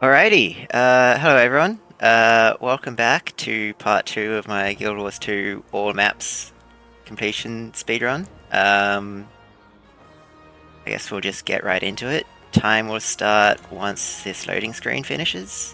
Alrighty, hello everyone. Welcome back to part 2 of my Guild Wars 2 all maps completion speedrun. I guess we'll just get right into it. Time will start once this loading screen finishes.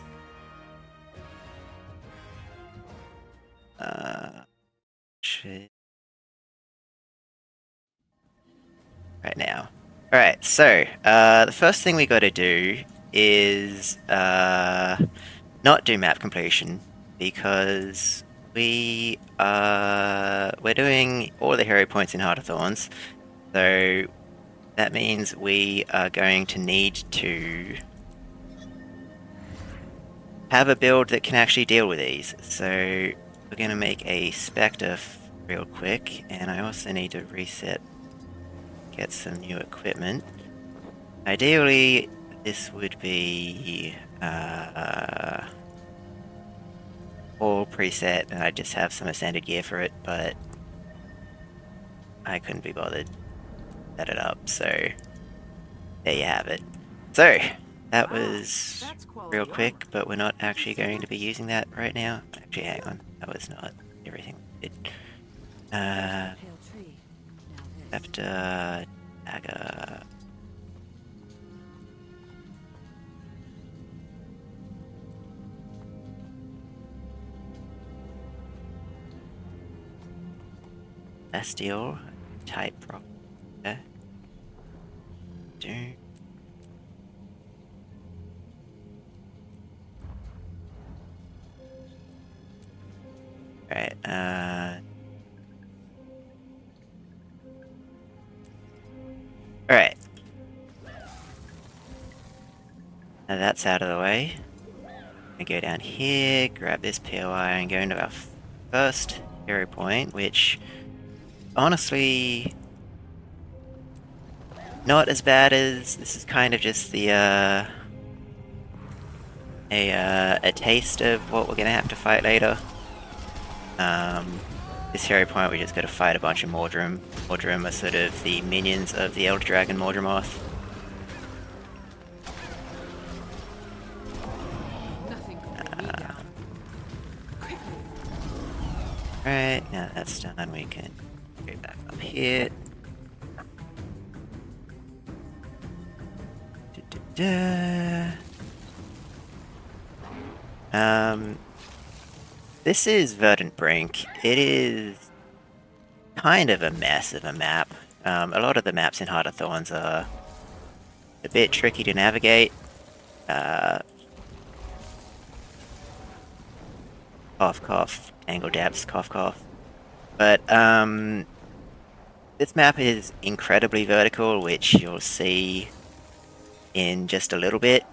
Right now. Alright, so, the first thing we gotta do is, not do map completion, because we're doing all the hero points in Heart of Thorns, so that means we are going to need to have a build that can actually deal with these. So we're going to make a Spectre real quick, and I also need to get some new equipment. Ideally, this would be all preset, and I just have some ascended gear for it, but I couldn't be bothered to set it up, so there you have it. So, that was real quick, but we're not actually going to be using that right now. Actually, hang on, that was not everything we did. Scepter, dagger. Celestial type rock. Do. Right, alright. Now that's out of the way. I go down here, grab this POI, and go into our first hero point, which honestly not as bad as this is kind of just the a taste of what we're gonna have to fight later. This hero point, we just gotta fight a bunch of Mordrim. Mordrim are sort of the minions of the Elder Dragon Mordremoth. Right, now that's done, we can go back up here. This is Verdant Brink. It is kind of a mess of a map. A lot of the maps in Heart of Thorns are a bit tricky to navigate. Cough, cough, angle depths, cough, cough. But this map is incredibly vertical, which you'll see in just a little bit.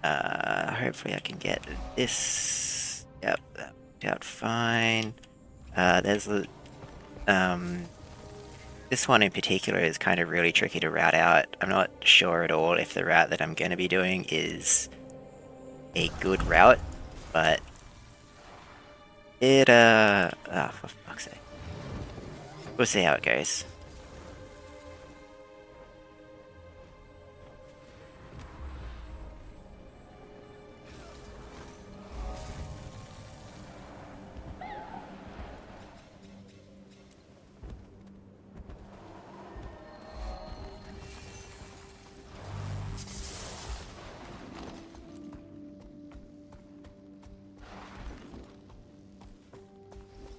Hopefully I can get this. Yep, that worked out fine. There's a this one in particular is kind of really tricky to route out. I'm not sure at all if the route that I'm going to be doing is a good route, but it, for fuck's sake. We'll see how it goes.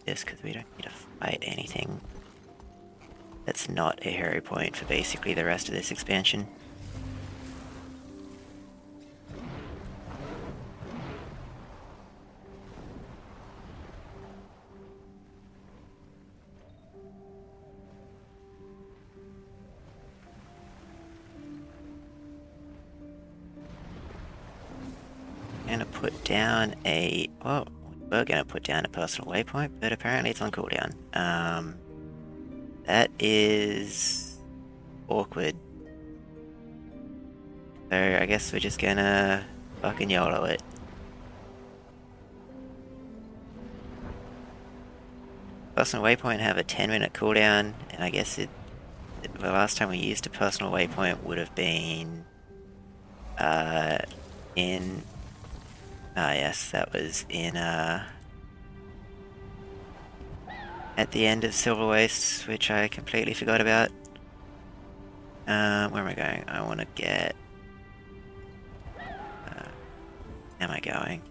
This because we don't need to fight anything that's not a hero point for basically the rest of this expansion. I'm gonna put down a we're gonna put down a personal waypoint, but apparently it's on cooldown. That is awkward. So I guess we're just gonna fucking YOLO it. Personal waypoint have a 10-minute cooldown, and I guess the last time we used a personal waypoint would have been in Ah, yes, that was in, at the end of Silver Wastes, which I completely forgot about. Where am I going? I want to get... where am I going?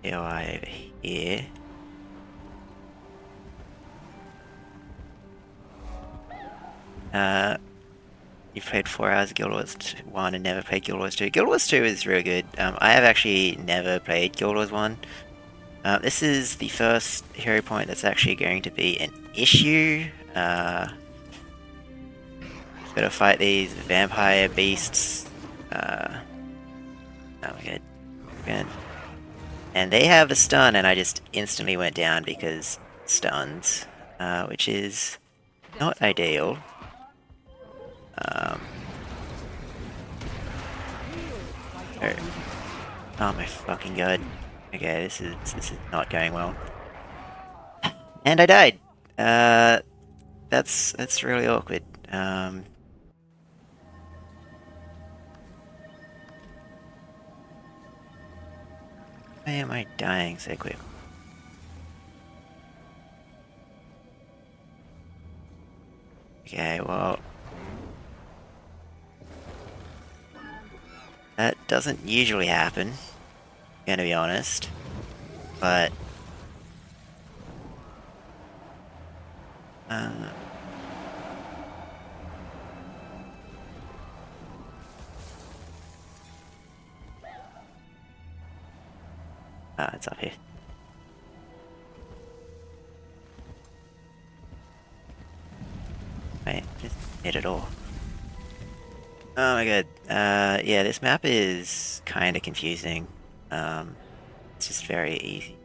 AOI over here. You've played 4 hours of Guild Wars 1 and never played Guild Wars 2. Guild Wars 2 is real good. I have actually never played Guild Wars 1. This is the first hero point that's actually going to be an issue. Gotta fight these vampire beasts. Oh my god. And they have a stun, and I just instantly went down because stuns, which is not ideal. Oh my fucking god. Okay, this is not going well. And I died. That's really awkward. Why am I dying so quick? Okay, well... that doesn't usually happen, gonna be honest, but... it's up here. Wait, just hit it all. Oh my god, yeah, this map is kinda confusing. It's just very easy.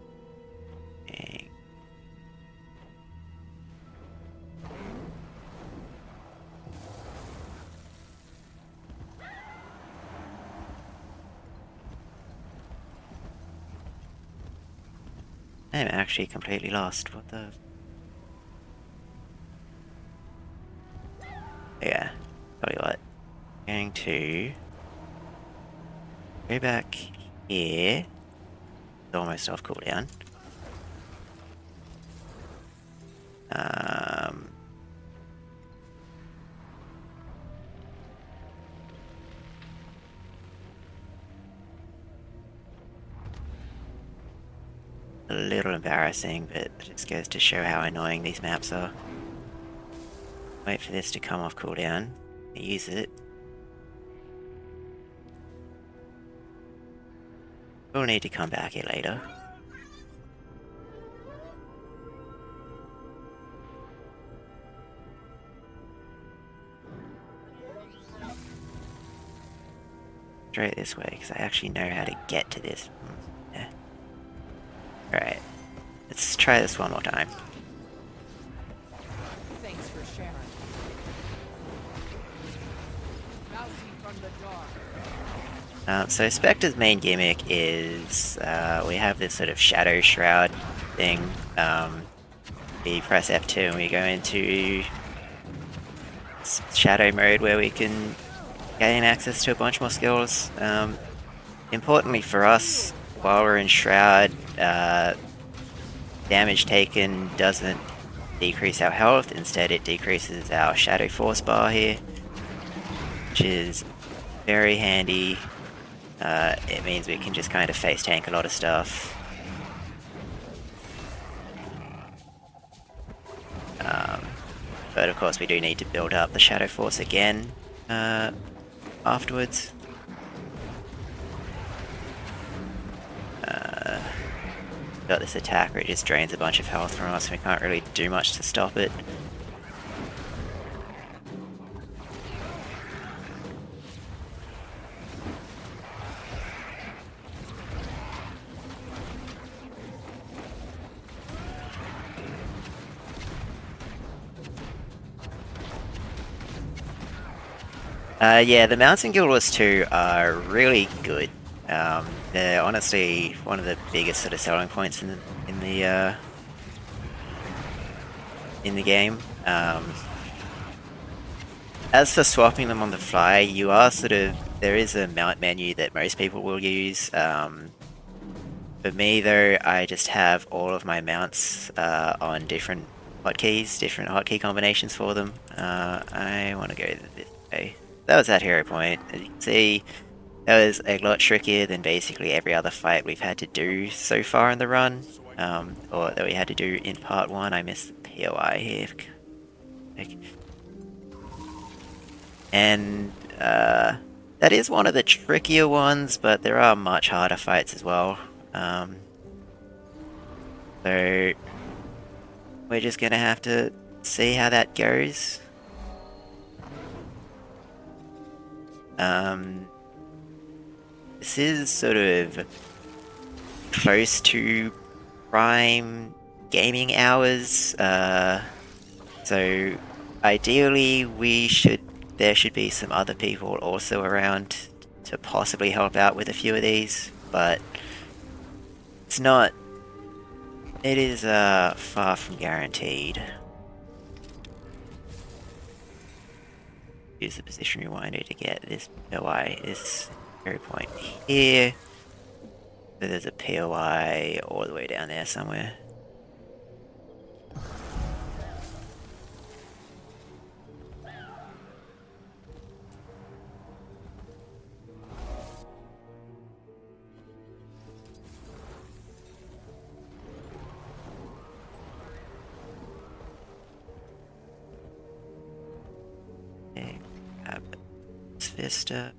I'm actually completely lost. What the... yeah, tell you what. I'm going to go back here. It's almost off cooldown. A little embarrassing, but it just goes to show how annoying these maps are. Wait for this to come off cooldown. Use it. We'll need to come back here later. Straight this way, because I actually know how to get to this. Yeah. Alright. Let's try this one more time. Thanks for sharing. So Spectre's main gimmick is we have this sort of shadow shroud thing. We press F2 and we go into shadow mode where we can gain access to a bunch more skills. Importantly for us, while we're in shroud, damage taken doesn't decrease our health, instead it decreases our shadow force bar here, which is very handy. It means we can just kind of face tank a lot of stuff. But of course we do need to build up the shadow force again afterwards. Got this attack where it just drains a bunch of health from us, and we can't really do much to stop it. Yeah, the mounts in Guild Wars 2 are really good. They're honestly one of the biggest sort of selling points in the game. As for swapping them on the fly, you are sort of there is a mount menu that most people will use. For me though, I just have all of my mounts on different hotkeys, different hotkey combinations for them. I want to go this way. That was that hero point. As you can see, that was a lot trickier than basically every other fight we've had to do so far in the run, or that we had to do in part 1. I missed the POI here. And that is one of the trickier ones, but there are much harder fights as well. So we're just gonna have to see how that goes. This is sort of close to prime gaming hours, so ideally there should be some other people also around to possibly help out with a few of these, but it's not. It is far from guaranteed. Use the position rewinder to get this POI, this hero point here. So there's a POI all the way down there somewhere. Okay, Vista.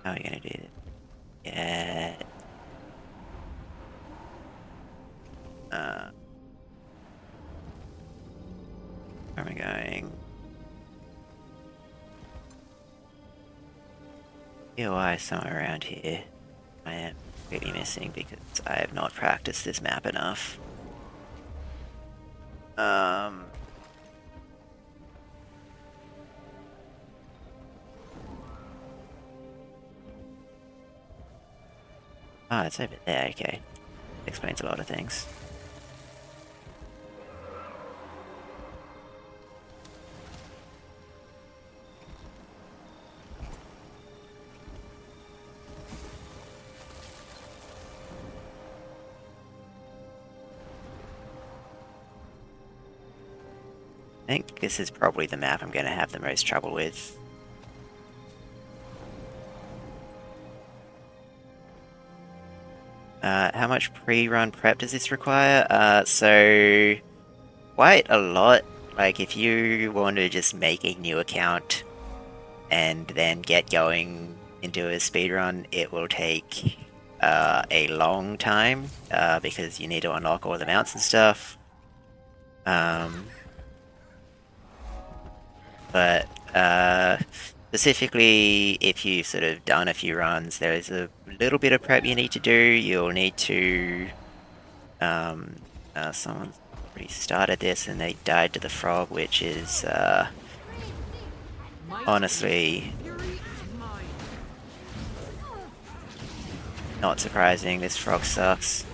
How are we gonna do this? Yeah. Where am I going? POI somewhere around here. I am really missing because I have not practiced this map enough. It's over there, okay. Explains a lot of things. I think this is probably the map I'm going to have the most trouble with. How much pre-run prep does this require? So quite a lot. Like if you want to just make a new account and then get going into a speedrun, it will take a long time because you need to unlock all the mounts and stuff. But specifically, if you've sort of done a few runs, there is a little bit of prep you need to do. You'll need to... someone's already started this and they died to the frog, which is honestly not surprising. This frog sucks.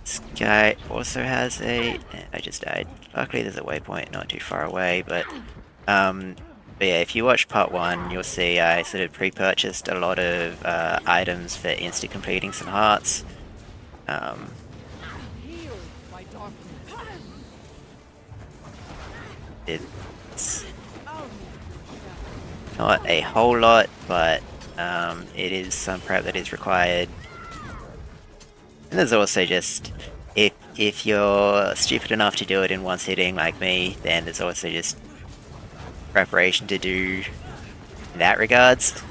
This guy also has a... I just died. Luckily there's a waypoint not too far away, but yeah, if you watch part 1, you'll see I sort of pre-purchased a lot of items for insta-completing some hearts. It's not a whole lot, but it is some prep that is required. And there's also just, if you're stupid enough to do it in one sitting like me, then there's also just preparation to do in that regards.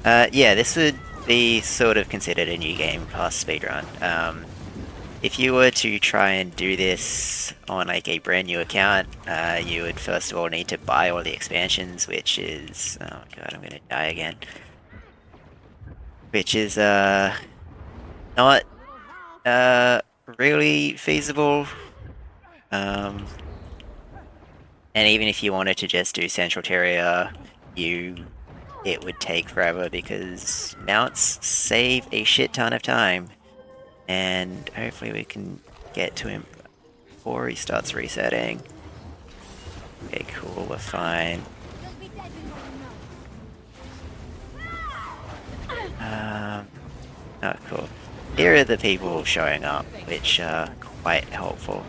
Yeah, this would be sort of considered a new game plus speedrun. If you were to try and do this on like a brand new account, you would first of all need to buy all the expansions, which is... oh god, I'm gonna die again. Which is not really feasible. And even if you wanted to just do Central Terraria, you it would take forever because mounts save a shit ton of time. And hopefully we can get to him before he starts resetting. Okay, cool, we're fine. Oh, cool. Here are the people showing up, which are quite helpful.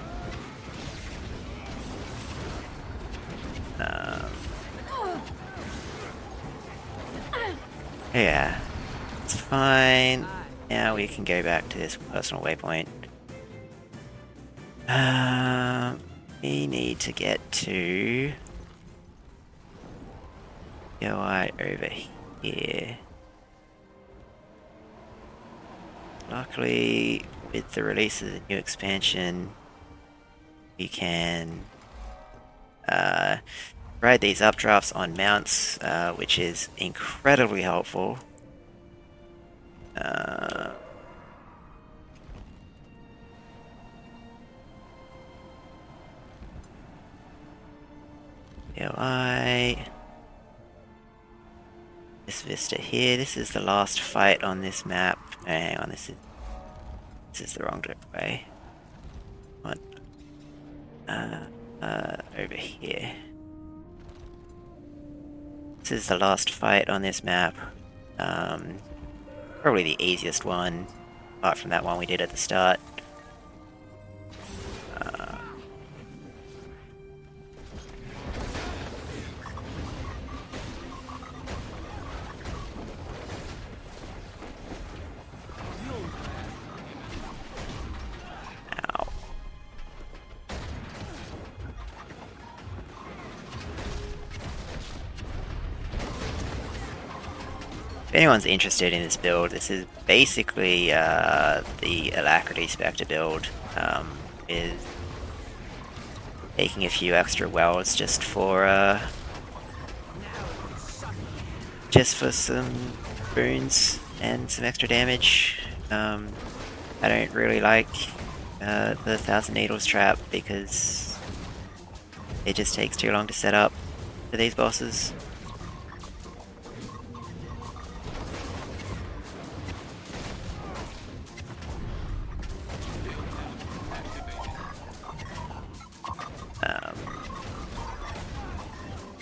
Yeah, it's fine. Now we can go back to this personal waypoint. We need to get to UI over here. Luckily, with the release of the new expansion, we can ride these updrafts on mounts, which is incredibly helpful. UI. This vista here. This is the last fight on this map. Oh, hang on, this is the wrong way. What? Over here. This is the last fight on this map. Probably the easiest one, apart from that one we did at the start. If anyone's interested in this build, this is basically the Alacrity Spectre build, with taking a few extra wells just for some boons and some extra damage. I don't really like the 1,000 Needles trap because it just takes too long to set up for these bosses.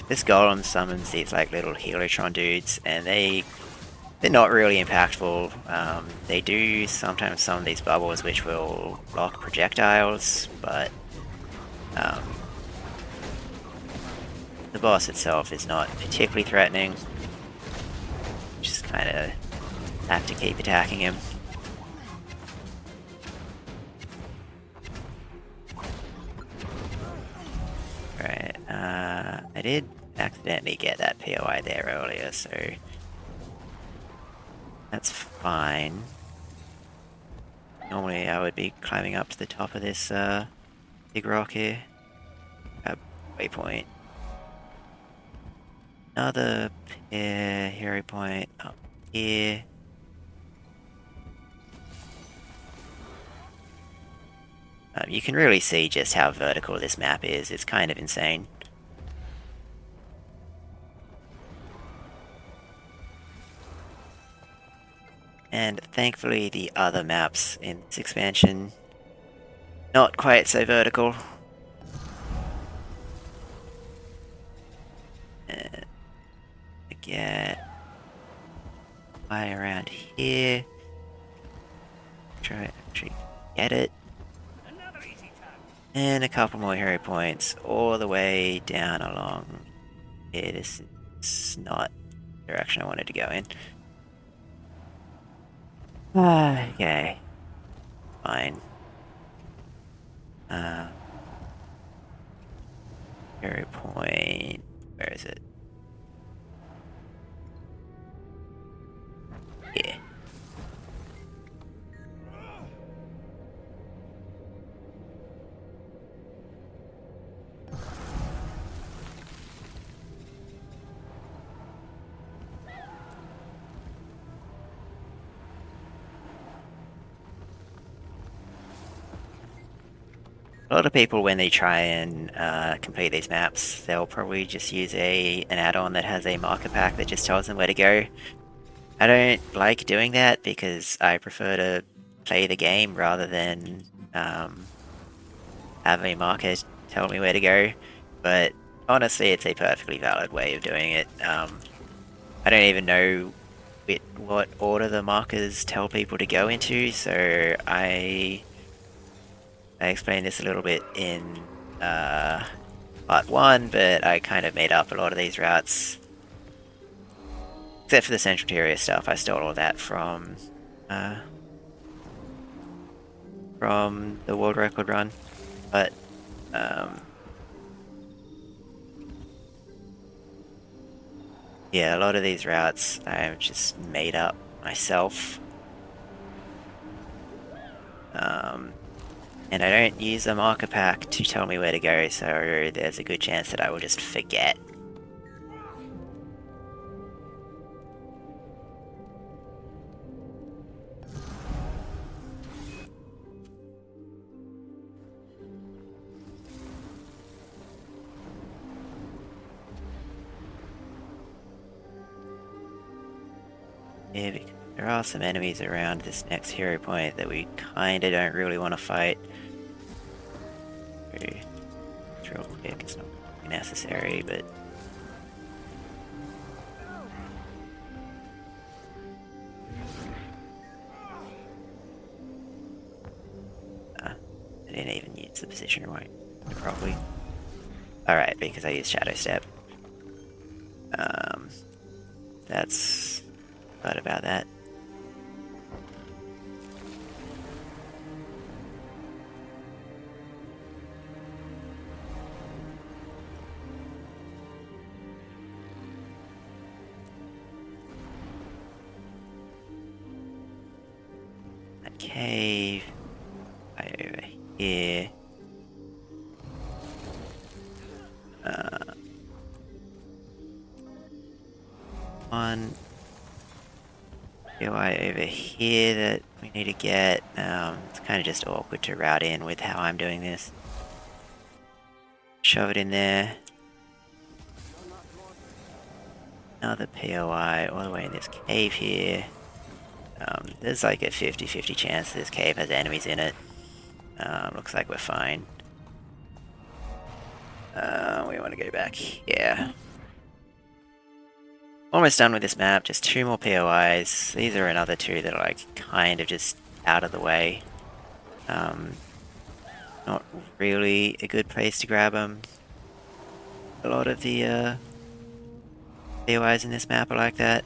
This golem summons these like little helotron dudes, and they're not really impactful. They do sometimes summon these bubbles which will block projectiles, but the boss itself is not particularly threatening. Just kind of have to keep attacking him. Right, I did accidentally get that POI there earlier, so that's fine. Normally I would be climbing up to the top of this big rock here. Waypoint. Another hero point up here. You can really see just how vertical this map is. It's kind of insane. And thankfully the other maps in this expansion, not quite so vertical. And get fly around here. Try to actually get it. And a couple more hero points all the way down along here. This is not the direction I wanted to go in. Okay. Fine. Hero point. Where is it? Yeah. A lot of people, when they try and complete these maps, they'll probably just use an add-on that has a marker pack that just tells them where to go. I don't like doing that because I prefer to play the game rather than have a marker tell me where to go. But honestly, it's a perfectly valid way of doing it. I don't even know what order the markers tell people to go into, so I explained this a little bit in part 1, but I kind of made up a lot of these routes. Except for the Central Interior stuff, I stole all that from the world record run. But yeah, a lot of these routes I've just made up myself. And I don't use a marker pack to tell me where to go, so there's a good chance that I will just forget. Yeah, because there are some enemies around this next hero point that we kinda don't really want to fight. It's real quick, it's not necessary, but... I didn't even use the position right, probably. Alright, because I used Shadow Step. That's about that. That cave right over here. One UI over here that we need to get. It's kind of just awkward to route in with how I'm doing this. Shove it in there. Another POI all the way in this cave here. There's like a 50-50 chance this cave has enemies in it. Looks like we're fine. We want to go back here. Almost done with this map, just 2 more POIs. These are another 2 that are like kind of just out of the way. Not really a good place to grab them. A lot of the POIs in this map are like that.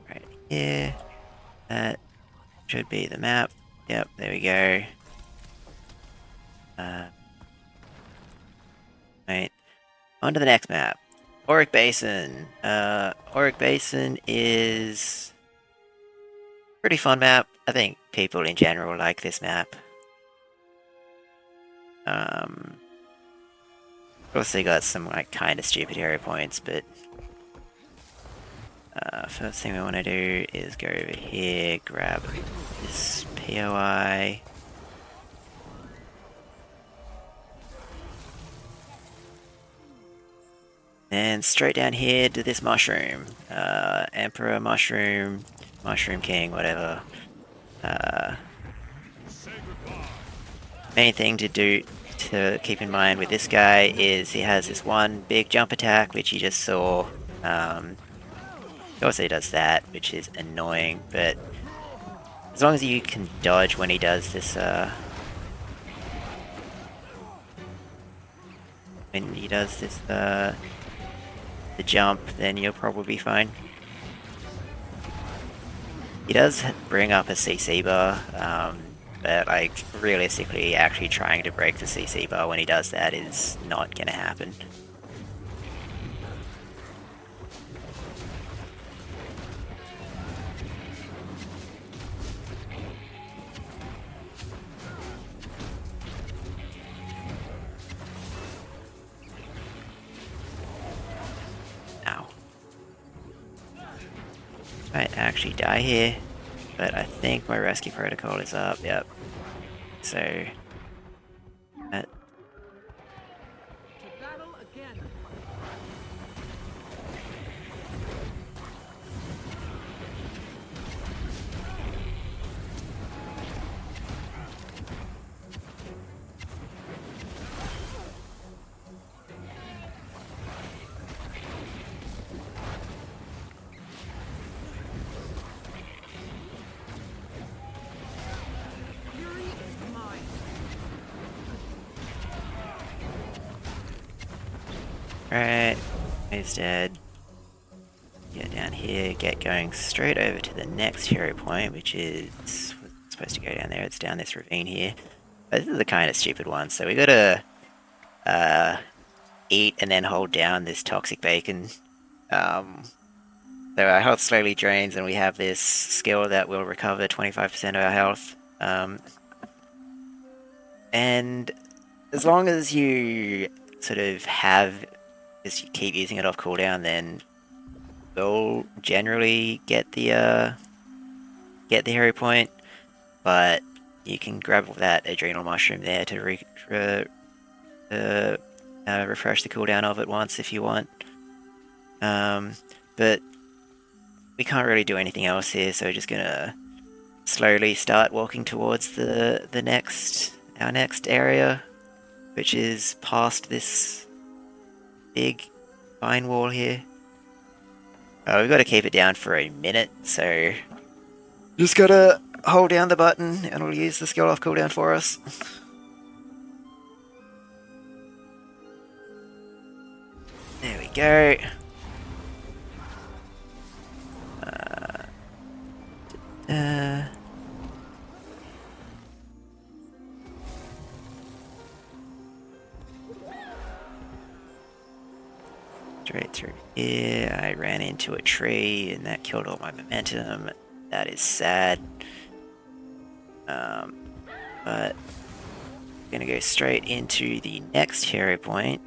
Right here. That should be the map. Yep, there we go. Right. On to the next map. Auric Basin. Auric Basin is a pretty fun map. I think people in general like this map. Of course they got some like kind of stupid hero points, but first thing we want to do is go over here, grab this POI. And straight down here to this mushroom. Emperor Mushroom, Mushroom King, whatever. Main thing to keep in mind with this guy is he has this one big jump attack, which you just saw. He also does that, which is annoying, but as long as you can dodge when he does this, the jump, then you'll probably be fine. He does bring up a CC bar, but like realistically, actually trying to break the CC bar when he does that is not gonna happen. Might actually die here, but I think my rescue protocol is up. Yep. So that. Right, he's dead. Get down here, get going straight over to the next hero point, which is supposed to go down there. It's down this ravine here. But this is the kind of stupid one, so we gotta eat and then hold down this toxic bacon. So our health slowly drains, and we have this skill that will recover 25% of our health. And as long as you sort of just keep using it off cooldown, then we'll generally get the hero point. But you can grab that adrenal mushroom there to refresh the cooldown of it once if you want. But we can't really do anything else here, so we're just gonna slowly start walking towards our next area, which is past this big vine wall here. We've got to keep it down for a minute, so just gotta hold down the button and we'll use the skill off cooldown for us. There we go. Straight through here, I ran into a tree and that killed all my momentum. That is sad. But I'm gonna go straight into the next hero point.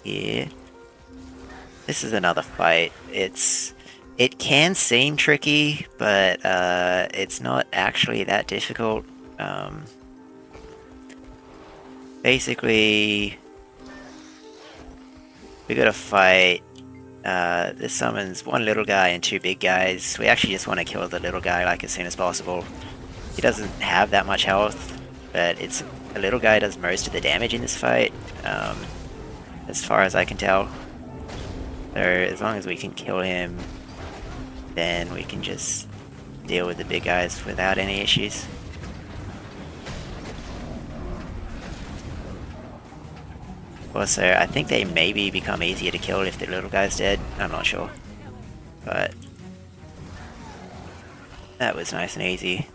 Here. This is another fight. It can seem tricky, but it's not actually that difficult. Basically, we gotta fight. This summons one little guy and two big guys. We actually just want to kill the little guy like as soon as possible. He doesn't have that much health, but the little guy does most of the damage in this fight, as far as I can tell. So as long as we can kill him, then we can just deal with the big guys without any issues. Also, I think they maybe become easier to kill if the little guy's dead. I'm not sure. But that was nice and easy.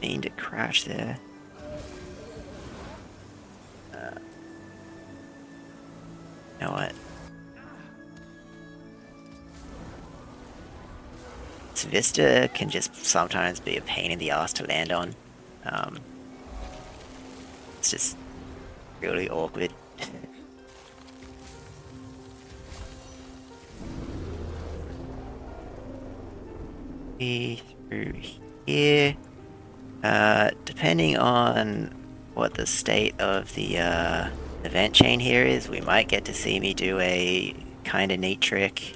Mean to crash there. You know what? This Vista can just sometimes be a pain in the ass to land on. It's just really awkward. Through here. Depending on what the state of the event chain here is, we might get to see me do a kind of neat trick.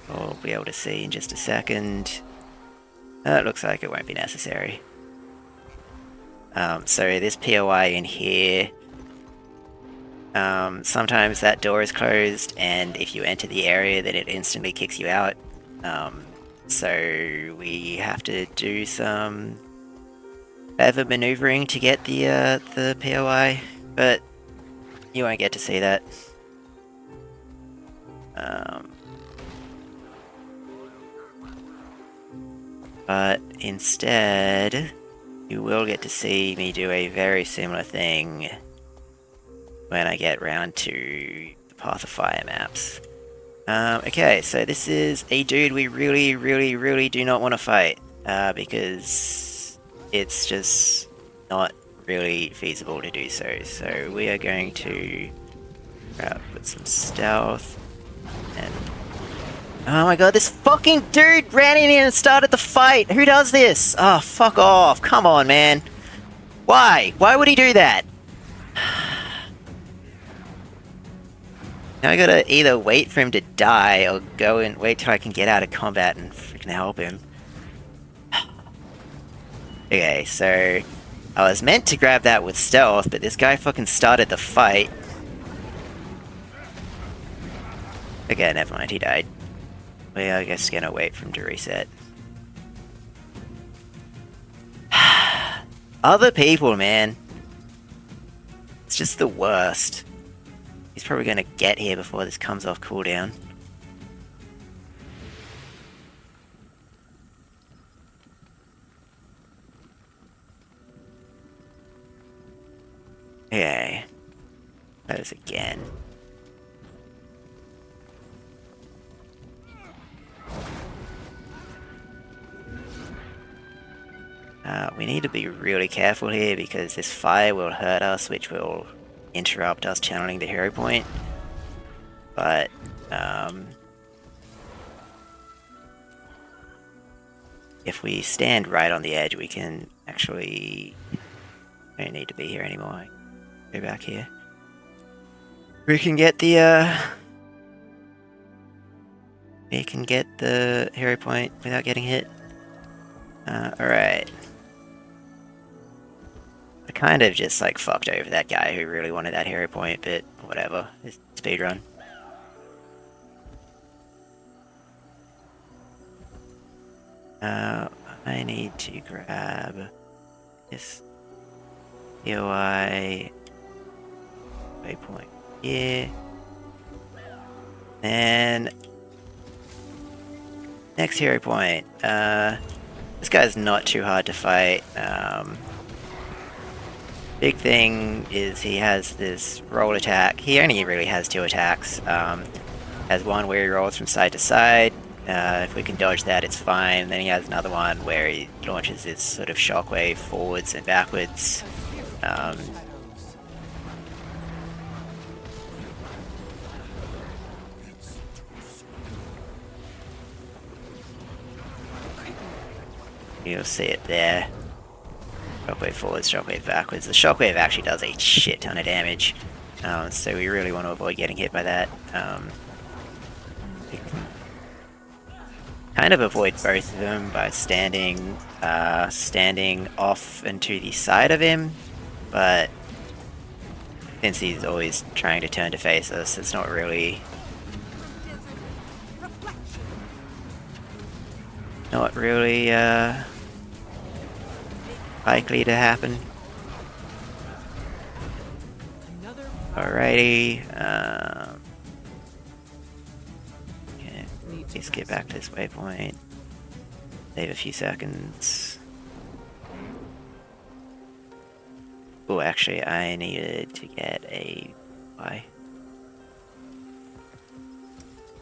We'll be able to see in just a second. It looks like it won't be necessary. So this POI in here, sometimes that door is closed, and if you enter the area, then it instantly kicks you out. So we have to do some clever maneuvering to get the POI, but You won't get to see that. But instead, you will get to see me do a very similar thing when I get round to the Path of Fire maps. Okay, so this is a dude we really do not want to fight, because it's just not really feasible to do so. So we are going to put some stealth, and oh my god, this fucking dude ran in here and started the fight! Who does this? Oh, fuck off, come on, man. Why? Why would he do that? Now I gotta either wait for him to die or go and wait till I can get out of combat and freaking help him. Okay, so I was meant to grab that with stealth, but this guy fucking started the fight. Okay, never mind, he died. We are just gonna wait for him to reset. Other people, man. It's just the worst. He's probably going to get here before this comes off cooldown. Okay. That is again. We need to be really careful here because this fire will hurt us, which will interrupt us channeling the hero point. But if we stand right on the edge, we can actually... We don't need to be here anymore. Go back here. We can get the we can get the hero point without getting hit. Alright. I kind of just like fucked over that guy who really wanted that hero point, but whatever. It's speedrun. I need to grab this POI waypoint here. And next hero point. This guy's not too hard to fight. Big thing is he has this roll attack. He only really has 2 attacks. Has one where he rolls from side to side. If we can dodge that, it's fine. Then he has another one where he launches this sort of shockwave forwards and backwards. You'll see it there. Shockwave forwards, shockwave backwards. The shockwave actually does a shit ton of damage. So we really want to avoid getting hit by that. Kind of avoid both of them by standing off and to the side of him, but since he's always trying to turn to face us, it's not really likely to happen. Alrighty, okay, let's get back to this waypoint. Save a few seconds. Oh, actually, I needed to get a Y.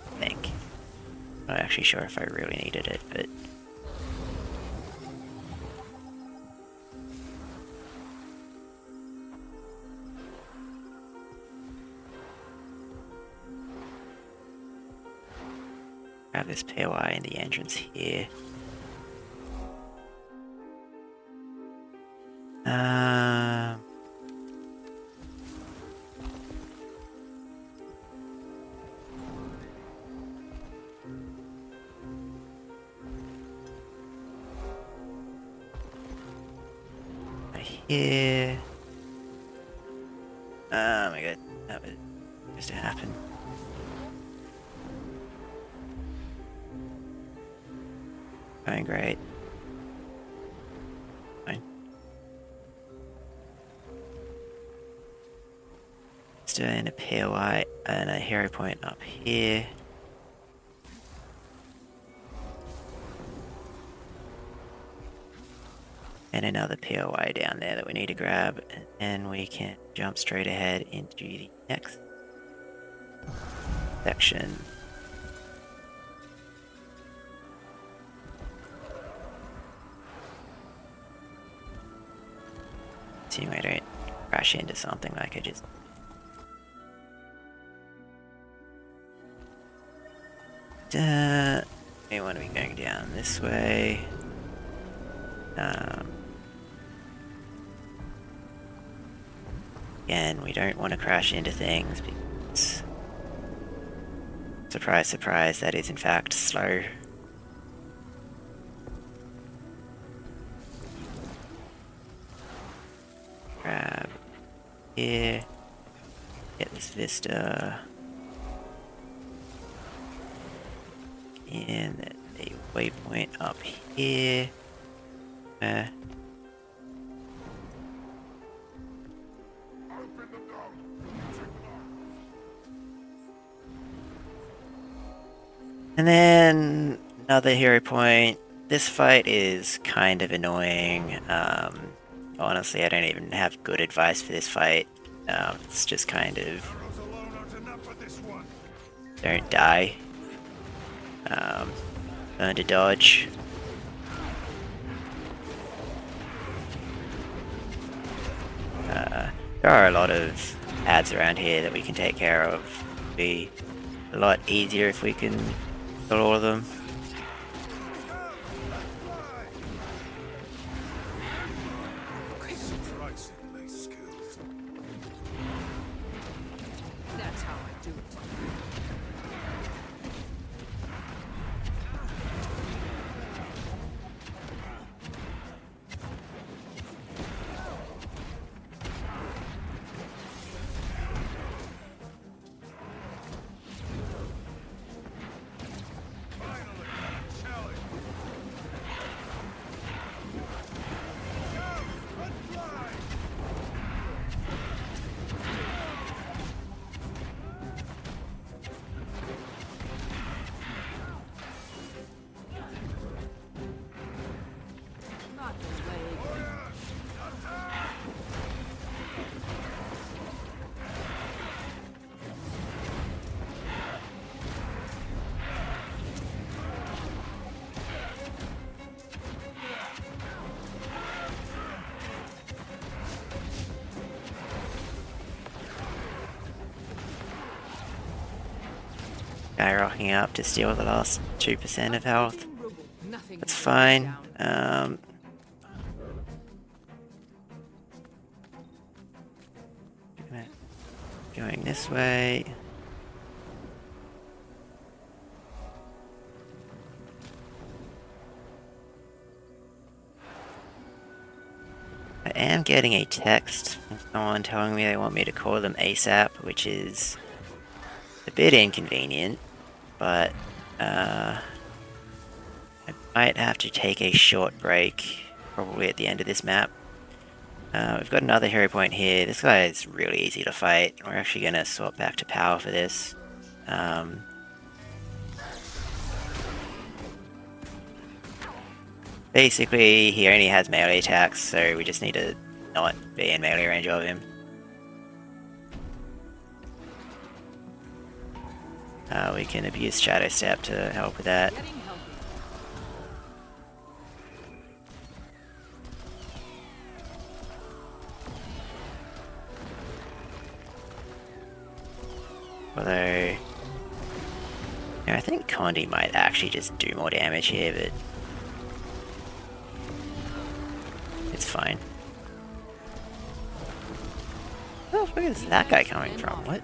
I think. I'm not actually sure if I really needed it, but... Grab this POI in the entrance here. Here. Oh my god, that was supposed to happen. Going great. Fine. Booster and a POI and a hero point up here. And another POI down there that we need to grab, and then we can jump straight ahead into the next section. Assuming I don't crash into something like I just... We want to be going down this way. Again, we don't want to crash into things because, surprise, surprise, that is in fact slow. Grab here, get this vista, and a waypoint up here. And then another hero point. This fight is kind of annoying. Honestly, I don't even have good advice for this fight. It's just kind of... don't die. Learn to dodge. There are a lot of ads around here that we can take care of. It'll be a lot easier if we can kill all of them. That's how I do it. Guy rocking up to steal the last 2% of health. That's fine. Going this way. I am getting a text from someone telling me they want me to call them ASAP, which is a bit inconvenient, but I might have to take a short break, probably at the end of this map. We've got another hero point here. This guy is really easy to fight. We're actually going to swap back to power for this. Basically, he only has melee attacks, so we just need to not be in melee range of him. We can abuse Shadow Step to help with that. Although, yeah, I think Condi might actually just do more damage here, but it's fine. Oh, where is that guy coming from? What?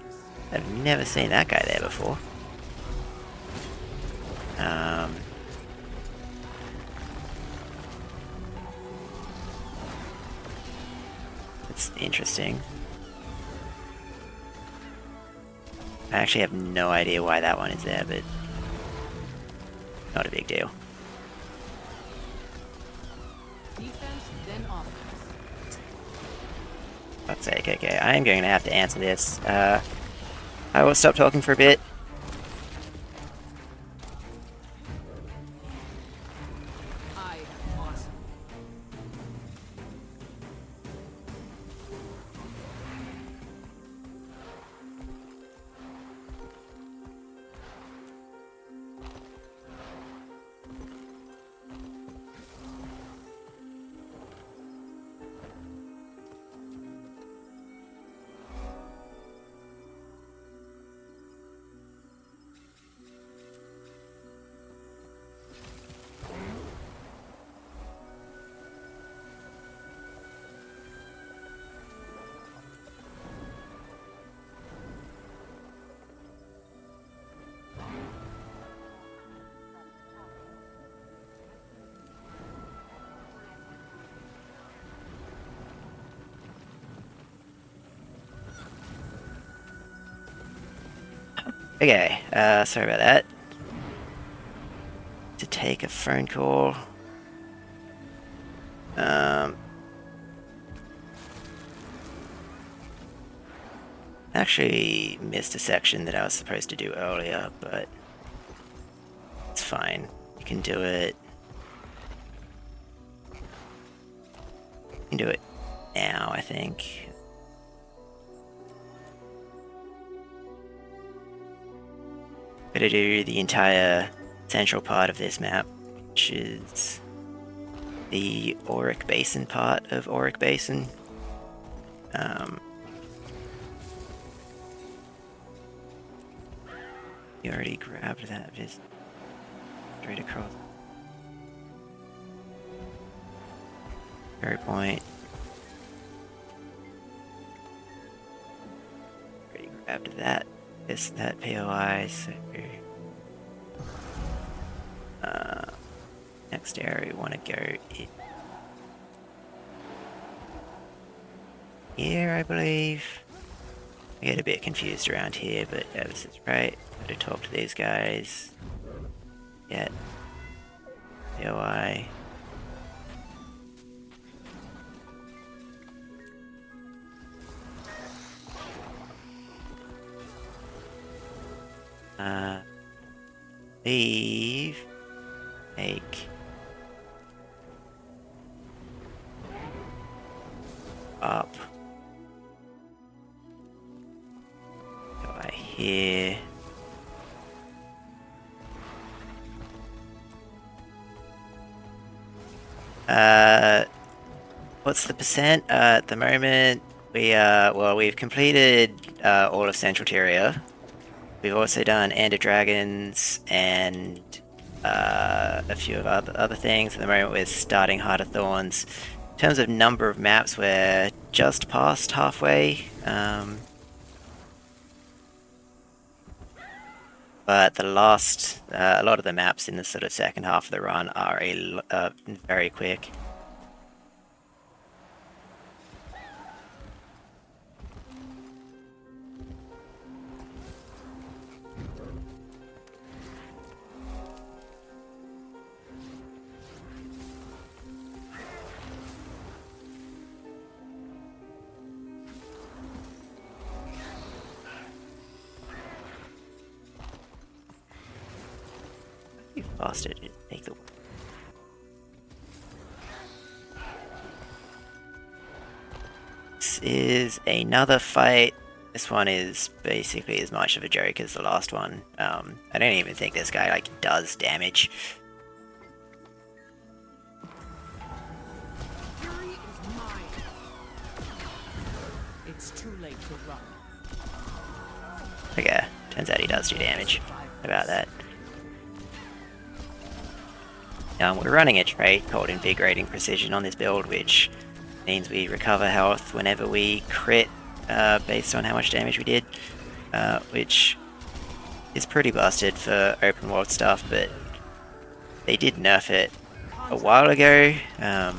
I've never seen that guy there before. It's interesting. I actually have no idea why that one is there, but not a big deal. Defense, then offense. Fuck's sake, okay, I am going to have to answer this. I will stop talking for a bit. I am awesome. Okay, sorry about that. To take a phone call. Actually missed a section that I was supposed to do earlier, but it's fine. You can do it. You can do it now, I think. Gotta do the entire central part of this map, which is the Auric Basin part of Auric Basin. You already grabbed that just straight across. Very point. Already grabbed that. That POI, so next area we want to go here, I believe. I get a bit confused around here, but yeah, this is right. Gotta talk to these guys. Get POI. Leave. Take. Up. Go right here. What's the percent? At the moment, we've completed all of Central Tyria. We've also done End of Dragons and a few of other things. At the moment, we're starting Heart of Thorns. In terms of number of maps, we're just past halfway. But a lot of the maps in the sort of second half of the run are very quick. You bastard, take the... This is another fight. This one is basically as much of a joke as the last one. I don't even think this guy does damage. Fury is mine. It's too late to run. Okay, turns out he does do damage. How about that? We're running a trait called Invigorating Precision on this build, which means we recover health whenever we crit based on how much damage we did, which is pretty busted for open world stuff, but they did nerf it a while ago. I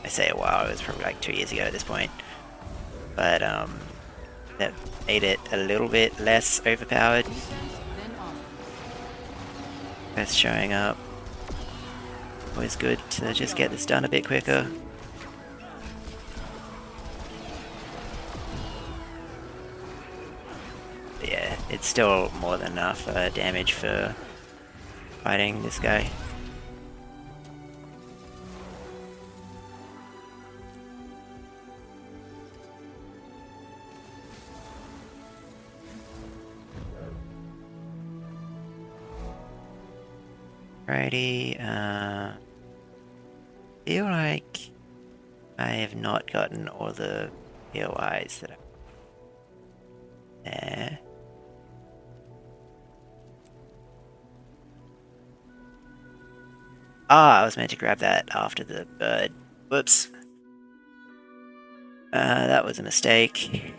say a while, it was probably like 2 years ago at this point, but that made it a little bit less overpowered. That's showing up. Always good to just get this done a bit quicker. it's still more than enough damage for fighting this guy. Alrighty, feel like I have not gotten all the POIs that are there. Ah, I was meant to grab that after the bird. Whoops. That was a mistake.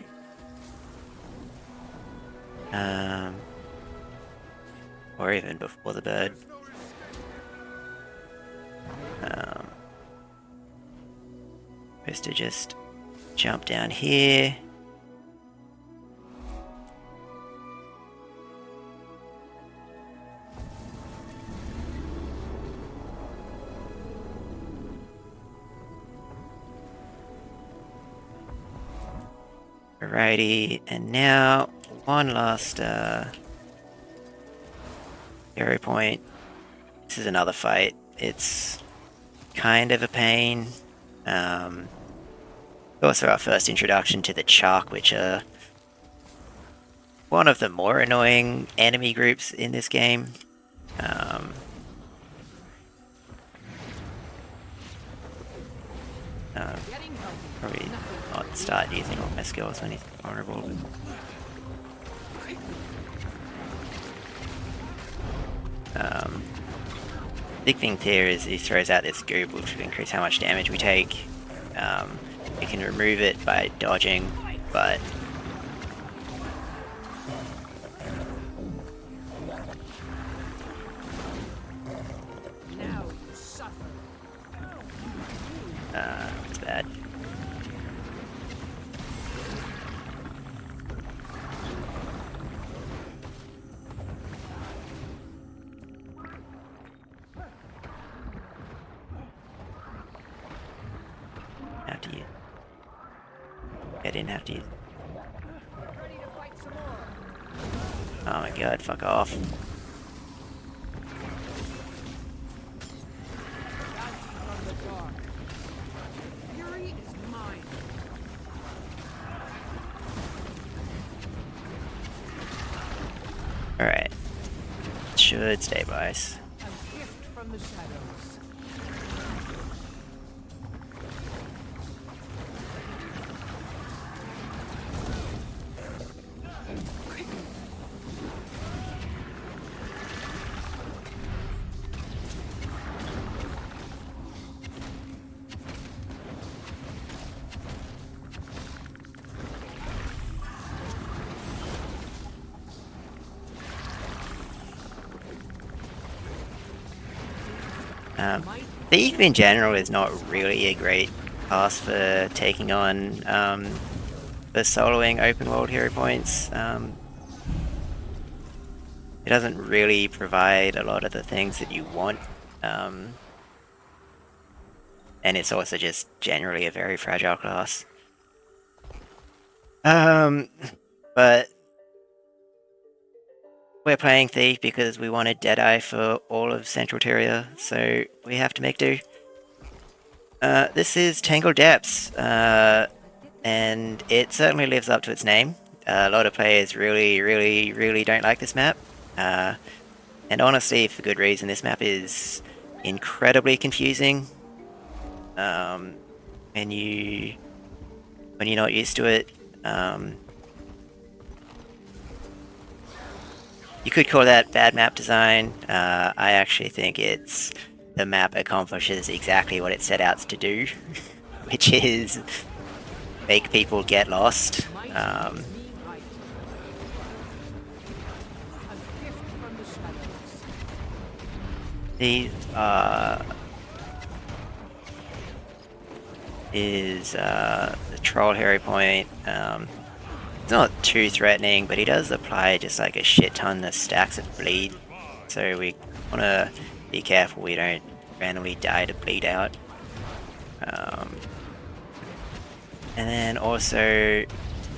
Or even before the bird. Supposed to just jump down here. Alrighty, and now one last hero point. This is another fight. It's kind of a pain. Also our first introduction to the Chalk, which are one of the more annoying enemy groups in this game. Probably not start using all my skills when he's vulnerable. Big thing here is he throws out this goob, which will increase how much damage we take. You can remove it by dodging, but Now you suffer. it's bad. Have to use. I didn't have to use. Ready to fight some more. Oh my god, fuck off. Bounty from the dark. Fury is mine. Alright. Should stabilize. A gift from the shadows. Thief in general is not really a great class for taking on the soloing open world hero points. It doesn't really provide a lot of the things that you want, and it's also just generally a very fragile class. But we're playing Thief because we wanted Deadeye for all of Central Tyria, so we have to make do. This is Tangled Depths, and it certainly lives up to its name. A lot of players really don't like this map. And honestly, for good reason. This map is incredibly confusing. When you're not used to it. You could call that bad map design. I actually think it's the map accomplishes exactly what it set out to do, which is make people get lost. Might is me right. A gift from the shadows. These is the troll hero point. It's not too threatening, but he does apply just like a shit ton of stacks of bleed. So we want to be careful we don't randomly die to bleed out. And then also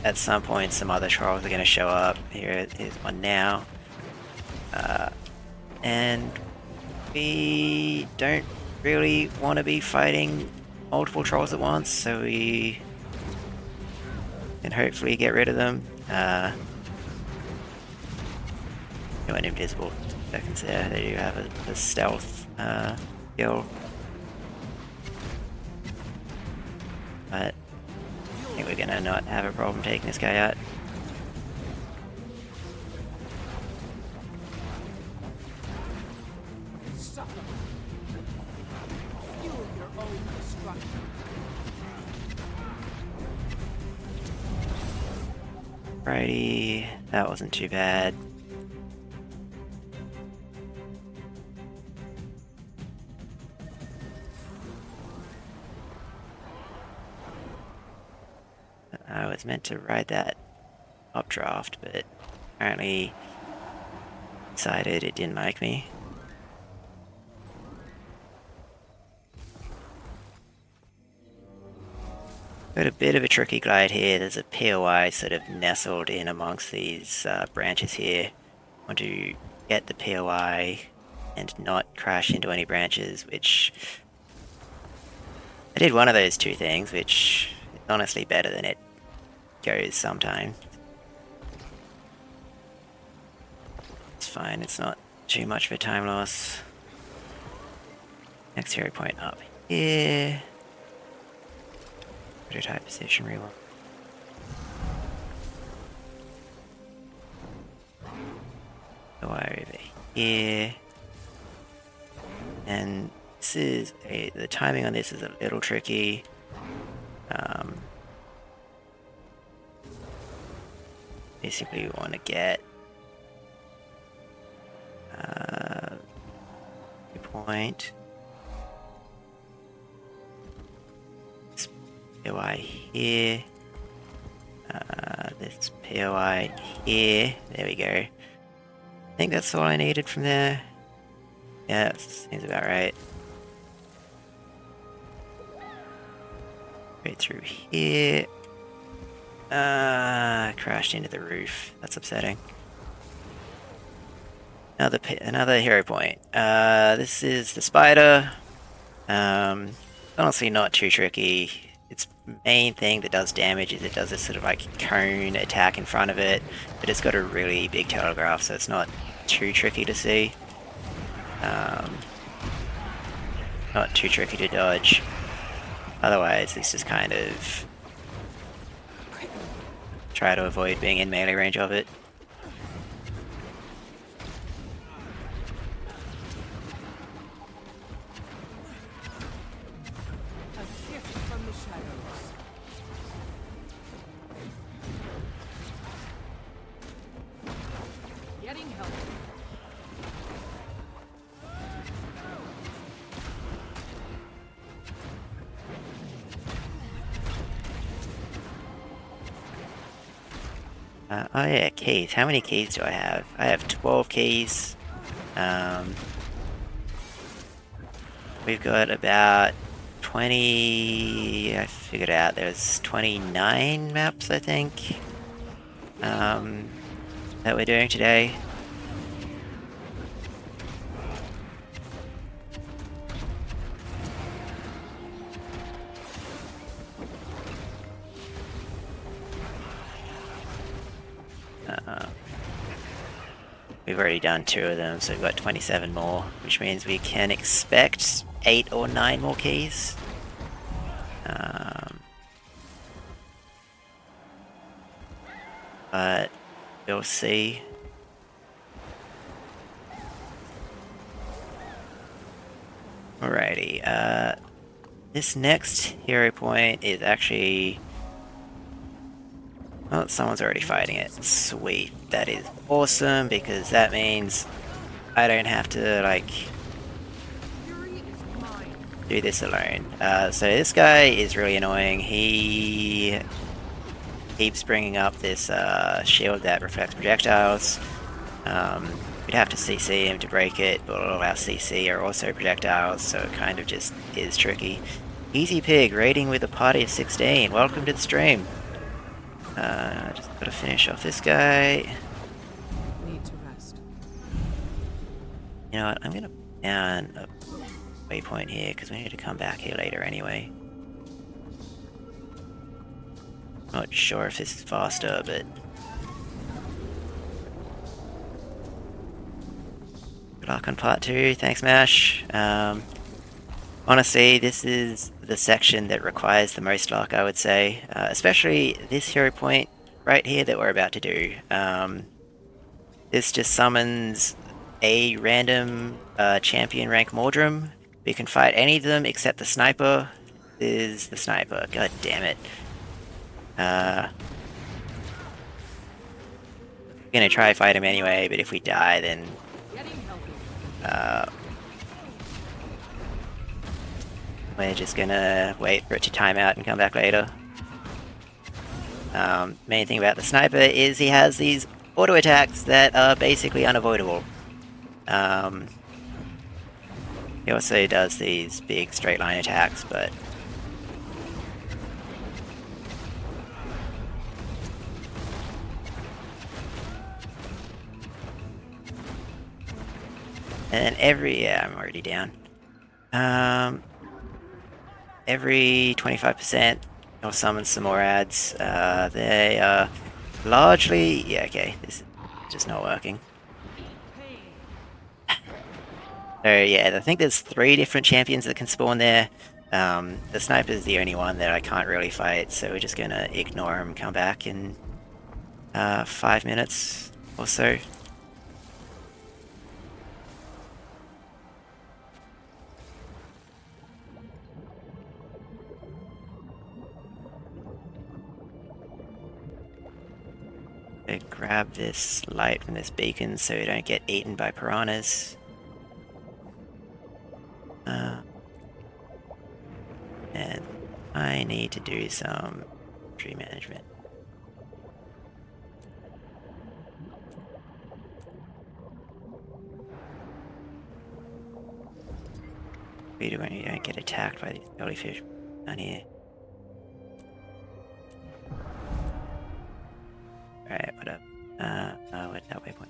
at some point some other trolls are going to show up. Here's one now. And we don't really want to be fighting multiple trolls at once, so we can hopefully get rid of them. They went invisible for seconds there. They do have a stealth skill. But I think we're gonna not have a problem taking this guy out. Suffer. Fuel your own destruction. Righty, that wasn't too bad. I was meant to ride that updraft, but apparently decided it didn't like me. Got a bit of a tricky glide here. There's a POI sort of nestled in amongst these branches here. Want to get the POI and not crash into any branches, which I did one of those two things, which is honestly better than it goes sometimes. It's fine, it's not too much of a time loss. Next hero point up here. Prototype position reload. POI over here. And this is the timing on this is a little tricky. Basically, we want to get point. This POI here. This POI here. There we go. I think that's all I needed from there. Yeah, that seems about right. Right through here. Crashed into the roof. That's upsetting. Another hero point. This is the spider. Honestly not too tricky. Its main thing that does damage is it does this sort of like cone attack in front of it, but it's got a really big telegraph, so it's not too tricky to see. Not too tricky to dodge. Otherwise, it's just kind of try to avoid being in melee range of it. A gift from the shadows. Getting help. Oh yeah, keys. How many keys do I have? I have 12 keys. We've got about 20... I figured out there's 29 maps, I think, that we're doing today. We've already done 2 of them, so we've got 27 more, which means we can expect 8 or 9 more keys. But we'll see. Alrighty, this next hero point is actually... Oh, someone's already fighting it. Sweet. That is awesome, because that means I don't have to, like, do this alone. So this guy is really annoying. He keeps bringing up this shield that reflects projectiles. We'd have to CC him to break it, but all our CC are also projectiles, so it kind of just is tricky. Easy Pig, raiding with a party of 16. Welcome to the stream. Just gotta finish off this guy. Need to rest. You know what? I'm gonna put down a waypoint here because we need to come back here later anyway. Not sure if this is faster, but good luck on part 2. Thanks, Mash. Honestly, this is the section that requires the most luck, I would say. Especially this hero point right here that we're about to do. This just summons a random champion rank Mordrum. We can fight any of them except the sniper. This is the sniper. God damn it. We're gonna try fight him anyway, but if we die, then we're just gonna wait for it to time out and come back later. Main thing about the sniper is he has these auto attacks that are basically unavoidable. He also does these big straight line attacks, but and yeah, I'm already down. Every 25%, I'll summon some more ads. They are largely... Yeah, okay, this is just not working. So yeah, I think there's 3 different champions that can spawn there. The sniper is the only one that I can't really fight, so we're just gonna ignore him and come back in 5 minutes or so. Grab this light from this beacon so we don't get eaten by piranhas. And I need to do some tree management. We don't get attacked by these jellyfish down here. Alright, what up? What's that waypoint?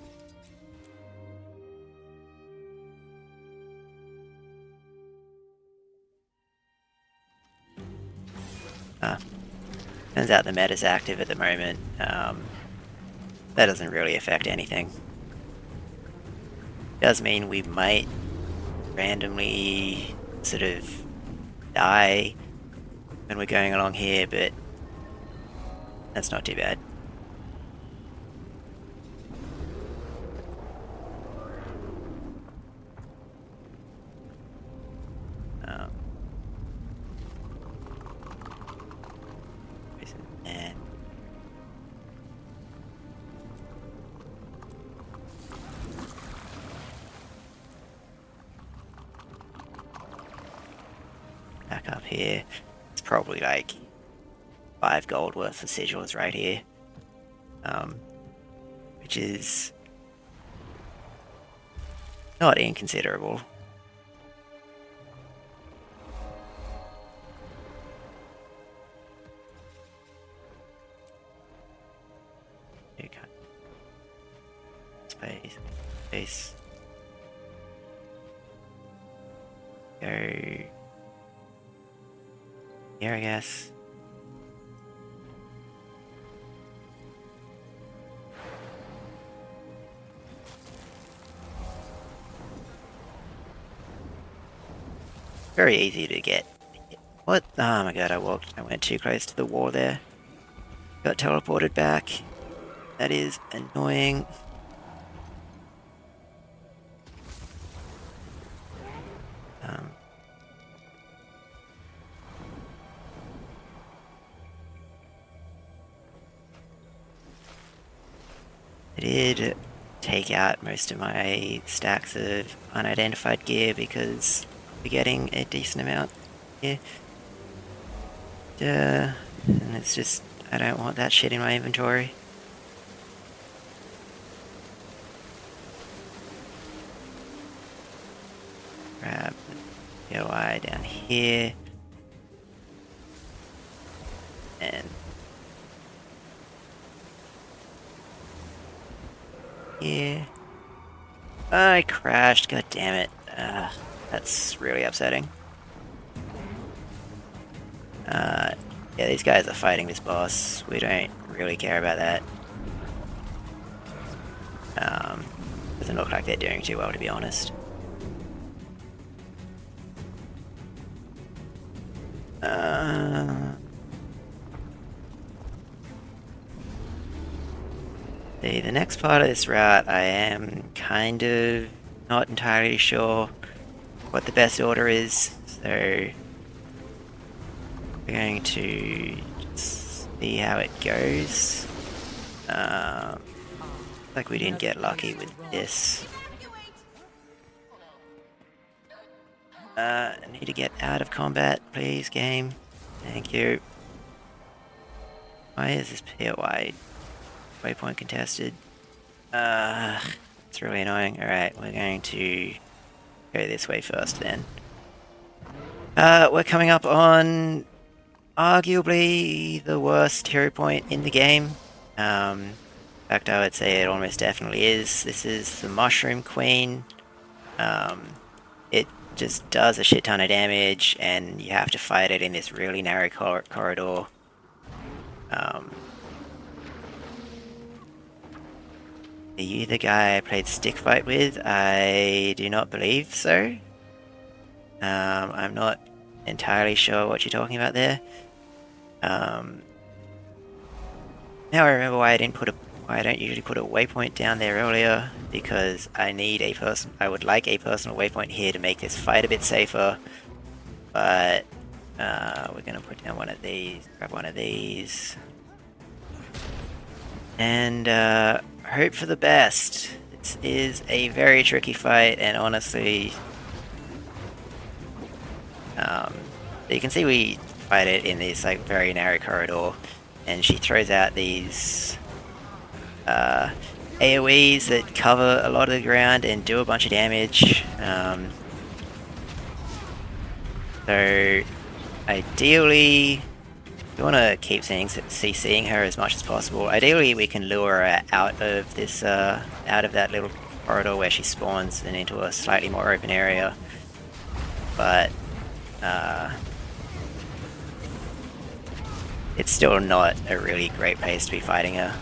Turns out the meta's active at the moment. That doesn't really affect anything. Does mean we might randomly sort of die when we're going along here, but that's not too bad. Back up here. It's probably like 5 gold worth of sigils right here. Which is not inconsiderable. Space. Go here, I guess. Very easy to get. What? Oh my god, I went too close to the wall there. Got teleported back. That is annoying. I did take out most of my stacks of unidentified gear because we're getting a decent amount here. And it's just, I don't want that shit in my inventory. Grab the POI down here. And here. I crashed, god damn it. That's really upsetting. Yeah, these guys are fighting this boss. We don't really care about that. Doesn't look like they're doing too well, to be honest. The next part of this route, I am kind of not entirely sure what the best order is, so we're going to just see how it goes. Like we didn't get lucky with this. I need to get out of combat, please, game. Thank you. Why is this POI waypoint contested? It's really annoying. Alright, we're going to go this way first then. We're coming up on arguably the worst hero point in the game. In fact, I would say it almost definitely is. This is the Mushroom Queen. It just does a shit ton of damage, and you have to fight it in this really narrow corridor. Are you the guy I played Stick Fight with? I do not believe so. I'm not entirely sure what you're talking about there. Now I remember why I don't usually put a waypoint down there earlier, because I would like a personal waypoint here to make this fight a bit safer. But we're gonna put down one of these, grab one of these, and hope for the best. This is a very tricky fight, and honestly, you can see we fight it in this like very narrow corridor, and she throws out these AoEs that cover a lot of the ground and do a bunch of damage. So ideally, we want to keep seeing her as much as possible. Ideally, we can lure her out of this, out of that little corridor where she spawns and into a slightly more open area. But it's still not a really great place to be fighting her.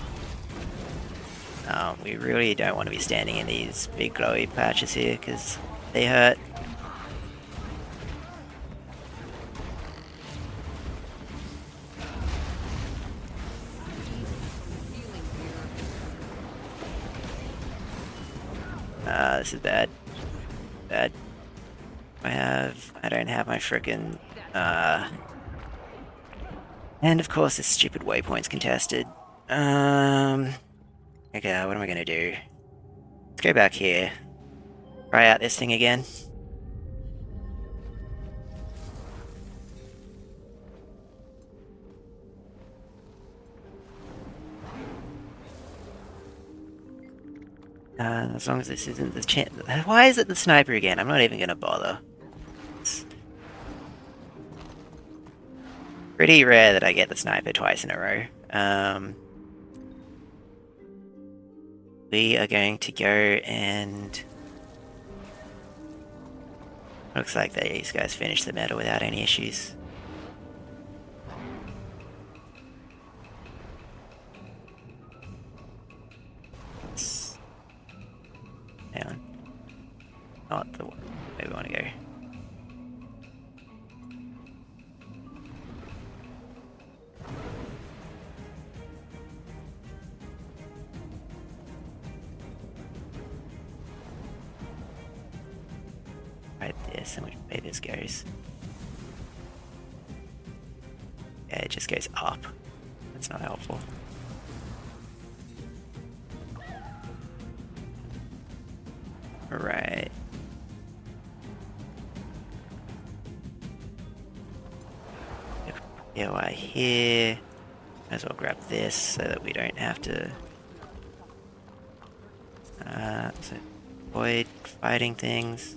We really don't want to be standing in these big glowy patches here because they hurt. This is bad. Bad. I don't have my frickin' and of course this stupid waypoint's contested. Okay, what am I gonna do? Let's go back here. Try out this thing again. As long as this isn't the why is it the sniper again? I'm not even gonna bother. It's pretty rare that I get the sniper twice in a row. We are going to go and... Looks like these guys finished the medal without any issues. Down. Not the way we want to go. Right there, so which way this goes. Yeah, it just goes up. That's not helpful. Alright. POI here. Might as well grab this so that we don't have to so avoid fighting things.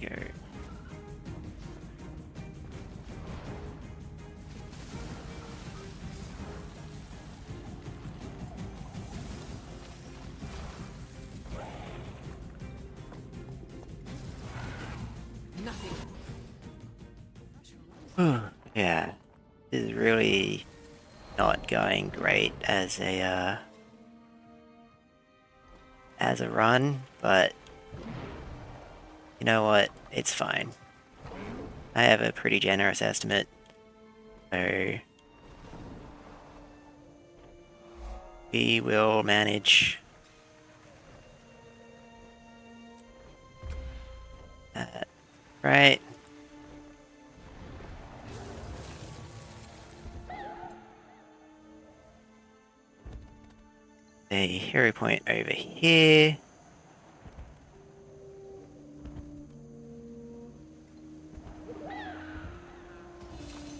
Go. Nothing. Yeah, this is really not going great as a run, but you know what? It's fine. I have a pretty generous estimate, so we will manage. Right. A hero point over here.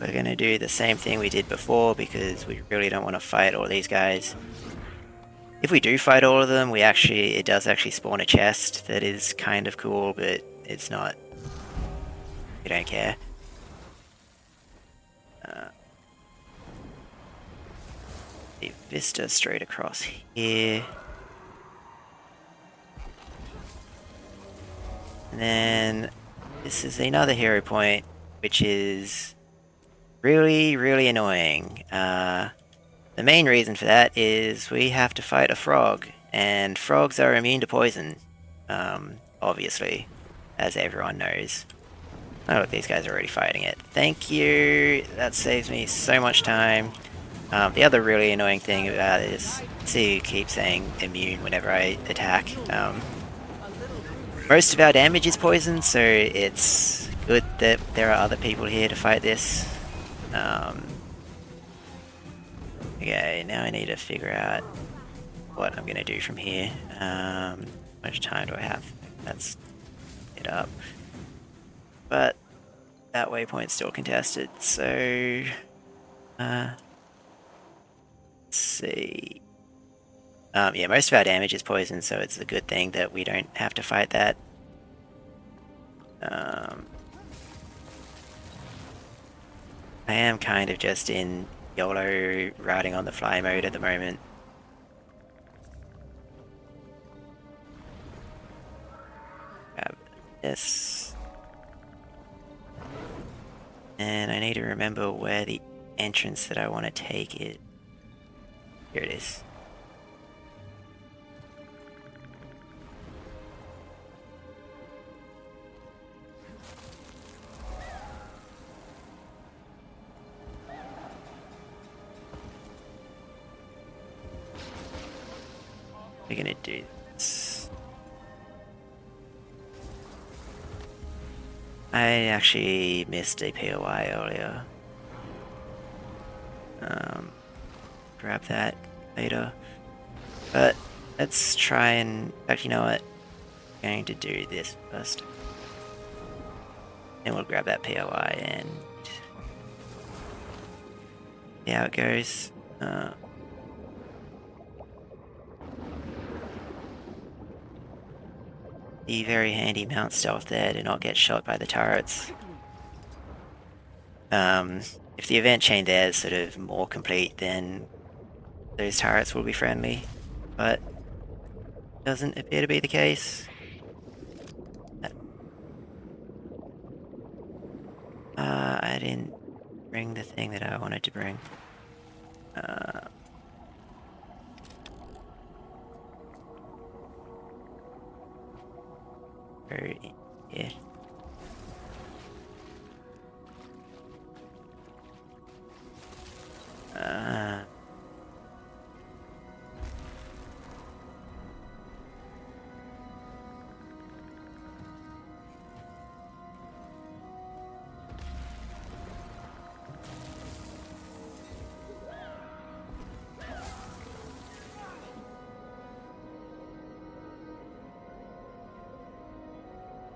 We're gonna do the same thing we did before because we really don't want to fight all these guys. If we do fight all of them, it does actually spawn a chest that is kind of cool, but it's not. We don't care. The vista straight across here. And then this is another hero point, which is really, really annoying. The main reason for that is we have to fight a frog, and frogs are immune to poison, obviously, as everyone knows. Oh, look, these guys are already fighting it. Thank you! That saves me so much time. The other really annoying thing about it is, see, you keep saying immune whenever I attack. Most of our damage is poison, so it's good that there are other people here to fight this. Okay, now I need to figure out what I'm gonna do from here. How much time do I have? That's it up. But that waypoint's still contested, so let's see. Yeah, most of our damage is poison, so it's a good thing that we don't have to fight that. I am kind of just in YOLO riding on the fly mode at the moment. Grab this. And I need to remember where the entrance that I want to take is. Here it is. We're gonna do this. I actually missed a POI earlier. Grab that later. But let's try and... Actually, you know what? I'm going to do this first. Then we'll grab that POI and... see how it goes. The very handy mount stealth there to not get shot by the turrets. If the event chain there is sort of more complete, then those turrets will be friendly, but doesn't appear to be the case. I didn't bring the thing that I wanted to bring. Yeah.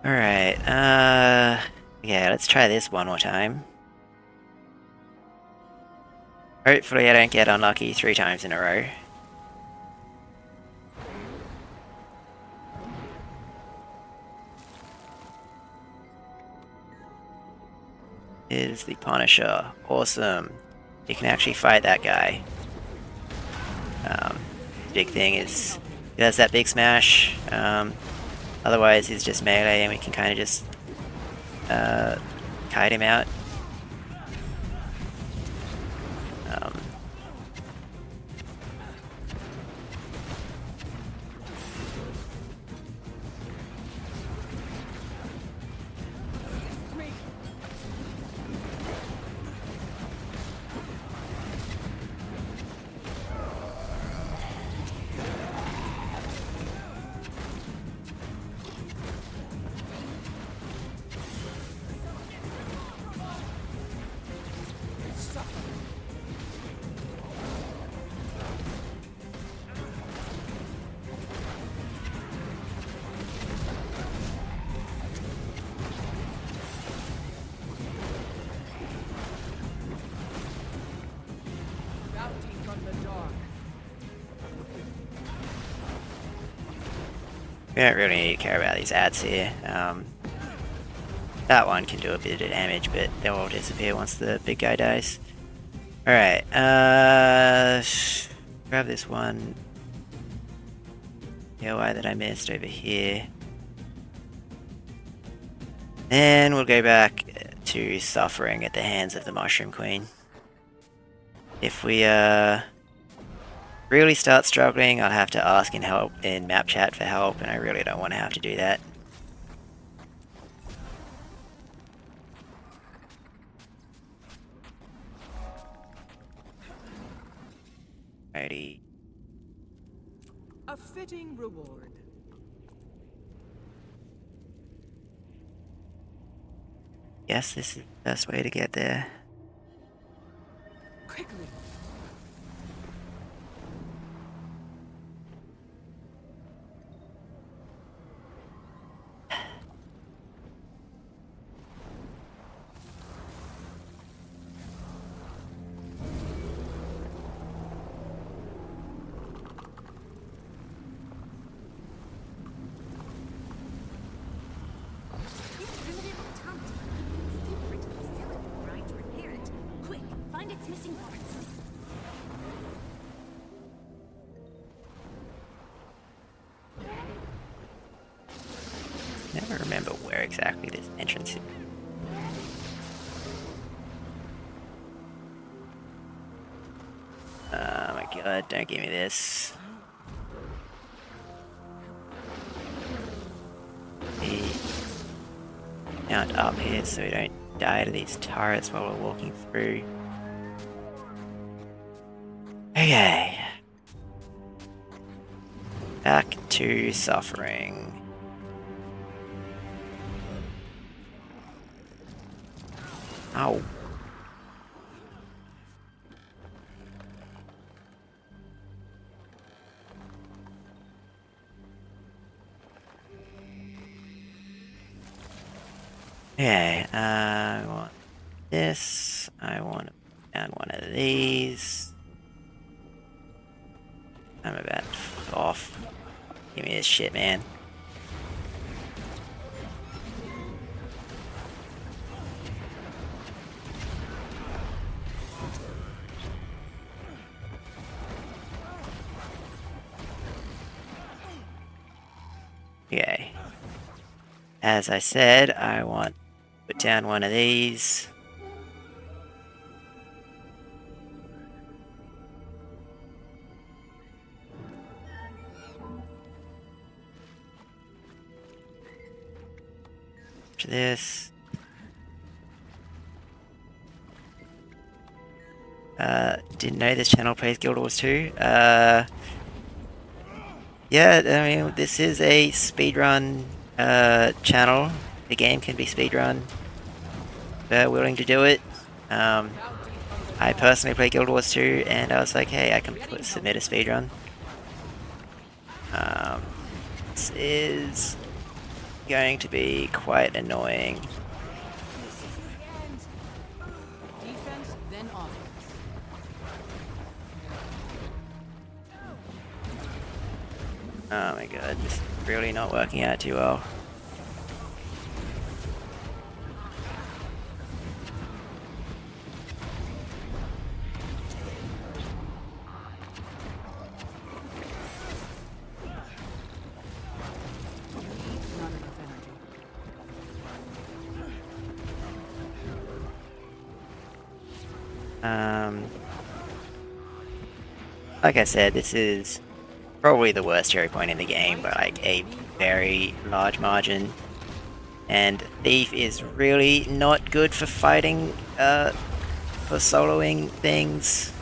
Alright, yeah, let's try this one more time. Hopefully I don't get unlucky 3 times in a row. is the Punisher. Awesome. You can actually fight that guy. Big thing is he does that big smash. Otherwise he's just melee and we can kind of just kite him out. We don't really need to care about these ads here. That one can do a bit of damage, but they'll all disappear once the big guy dies. Alright, grab this one DIY that I missed over here. And we'll go back to suffering at the hands of the Mushroom Queen. If we really start struggling, I'll have to ask in map chat for help, and I really don't want to have to do that. Alrighty. A fitting reward. Yes, this is the best way to get there. Quickly. Never remember where exactly this entrance is. Oh my god, don't give me this. Mount up here so we don't die to these turrets while we're walking through. Okay. Back to suffering. Ow. Okay, I want this. I want to add one of these. I'm about to f off. Give me this shit, man. Okay. As I said, I want to put down one of these. After this. Didn't know this channel plays Guild Wars 2. Yeah, I mean, this is a speedrun channel. The game can be speedrun. They're willing to do it. I personally play Guild Wars 2, and I was like, hey, I can submit a speedrun. This is going to be quite annoying. Defense, then offense. Oh my god, this is really not working out too well. Like I said, this is probably the worst hero point in the game by like a very large margin. And Thief is really not good for fighting, for soloing things,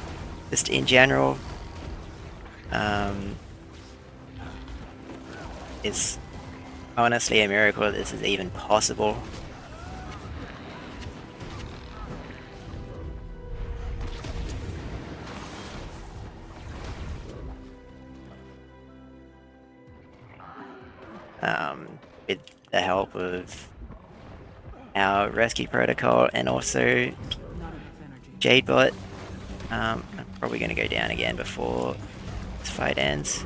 just in general. It's honestly a miracle that this is even possible. With the help of our rescue protocol and also Jadebot. I'm probably going to go down again before this fight ends.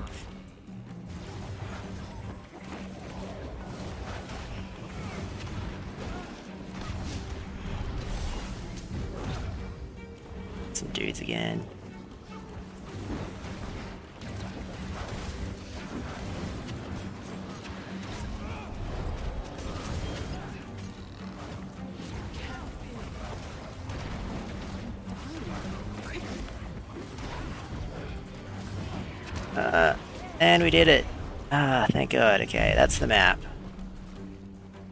Some dudes again. And we did it. Ah, thank God. Okay, that's the map.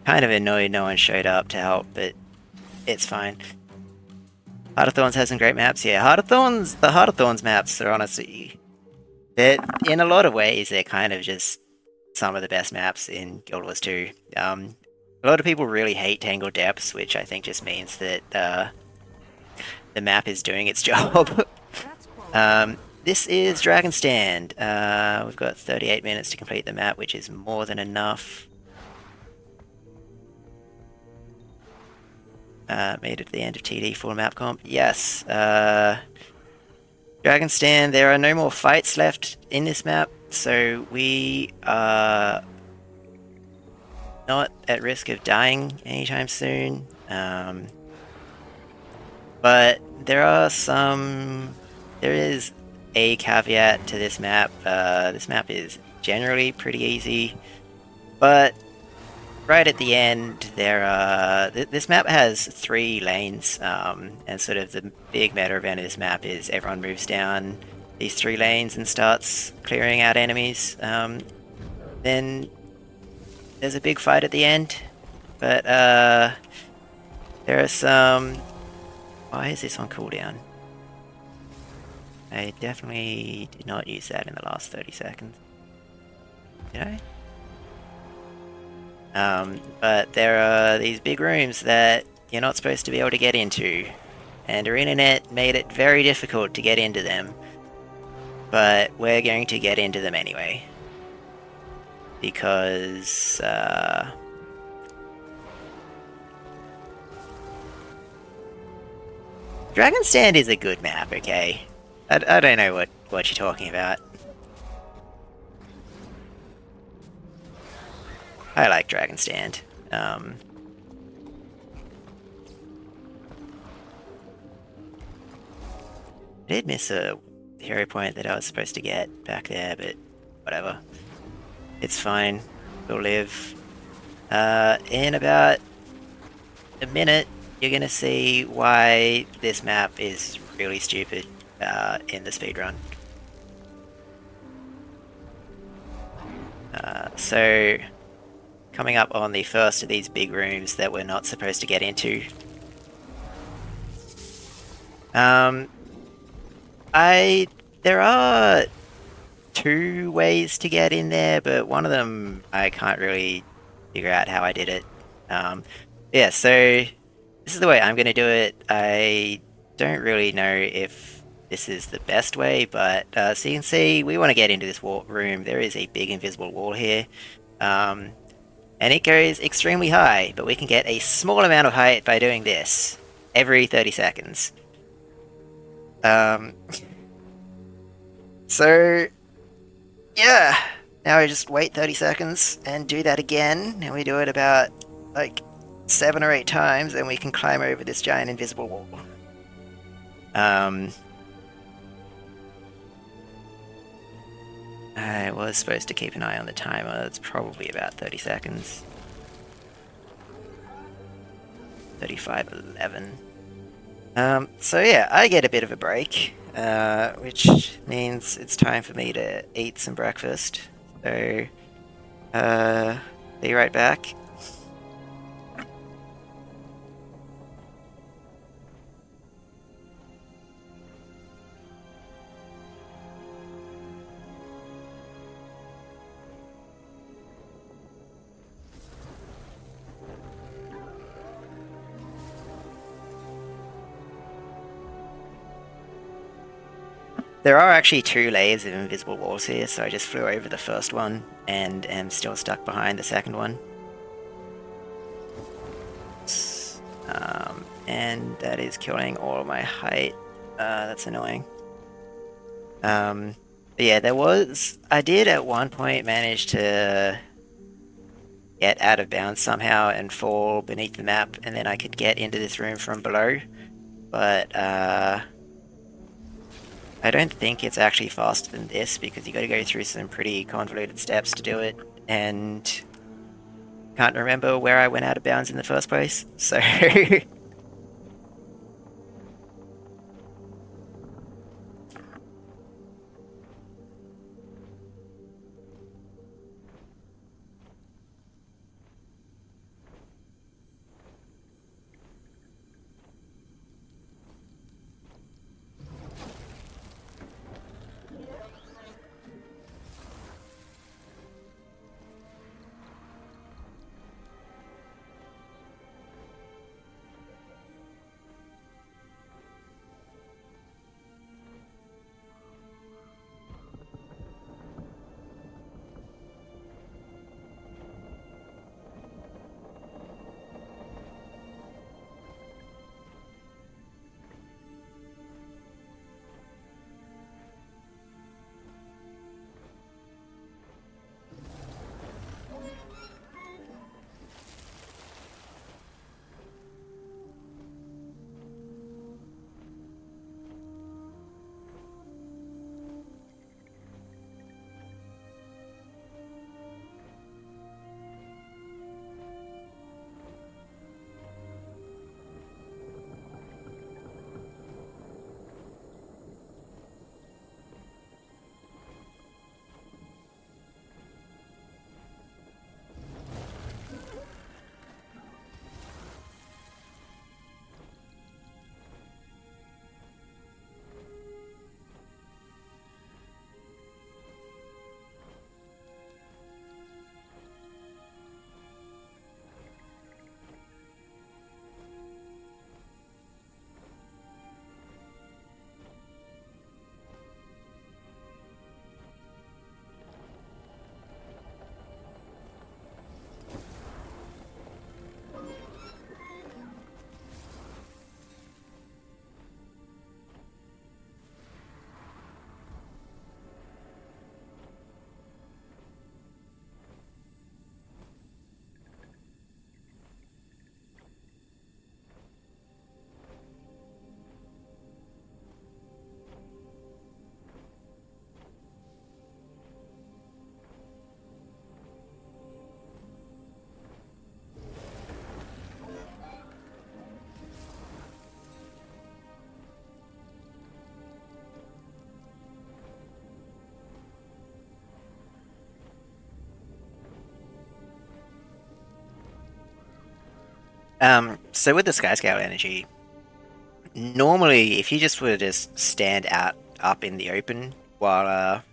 Kind of annoyed no one showed up to help, but it's fine. Heart of Thorns has some great maps. Yeah, the Heart of Thorns maps are honestly, in a lot of ways, they're kind of just some of the best maps in Guild Wars 2. A lot of people really hate Tangled Depths, which I think just means that the map is doing its job. This is Dragon Stand. We've got 38 minutes to complete the map, which is more than enough. Made it to the end of TD full map comp. Yes. Dragon Stand, there are no more fights left in this map, so we are not at risk of dying anytime soon. But there is a caveat to this map. This map is generally pretty easy, but right at the end, this map has 3 lanes, and sort of the big meta event of this map is everyone moves down these 3 lanes and starts clearing out enemies. Then there's a big fight at the end, but there are some... Why is this on cooldown? I definitely did not use that in the last 30 seconds. Did I? But there are these big rooms that you're not supposed to be able to get into, and ArenaNet made it very difficult to get into them. But we're going to get into them anyway. Because, Dragon Stand is a good map, okay? I don't know what you're talking about. I like Dragon Stand. I did miss a hero point that I was supposed to get back there, but whatever. It's fine. We'll live. In about a minute, you're gonna see why this map is really stupid in the speedrun. So, coming up on the first of these big rooms that we're not supposed to get into. There are 2 ways to get in there, but one of them I can't really figure out how I did it. Yeah, so this is the way I'm going to do it. I don't really know if this is the best way, but so you can see we want to get into this room. There is a big invisible wall here, and it goes extremely high, but we can get a small amount of height by doing this every 30 seconds. So, yeah, now we just wait 30 seconds and do that again, and we do it about, like, 7 or 8 times, and we can climb over this giant invisible wall. I was supposed to keep an eye on the timer. It's probably about 30 seconds. 35:11. So yeah, I get a bit of a break, which means it's time for me to eat some breakfast. So, be right back. There are actually 2 layers of invisible walls here, so I just flew over the first one and am still stuck behind the second one. And that is killing all my height. That's annoying. But yeah, I did at one point manage to get out of bounds somehow and fall beneath the map, and then I could get into this room from below. But I don't think it's actually faster than this, because you got to go through some pretty convoluted steps to do it, and can't remember where I went out of bounds in the first place. So so with the sky scale energy, normally if you just were to just stand out up in the open while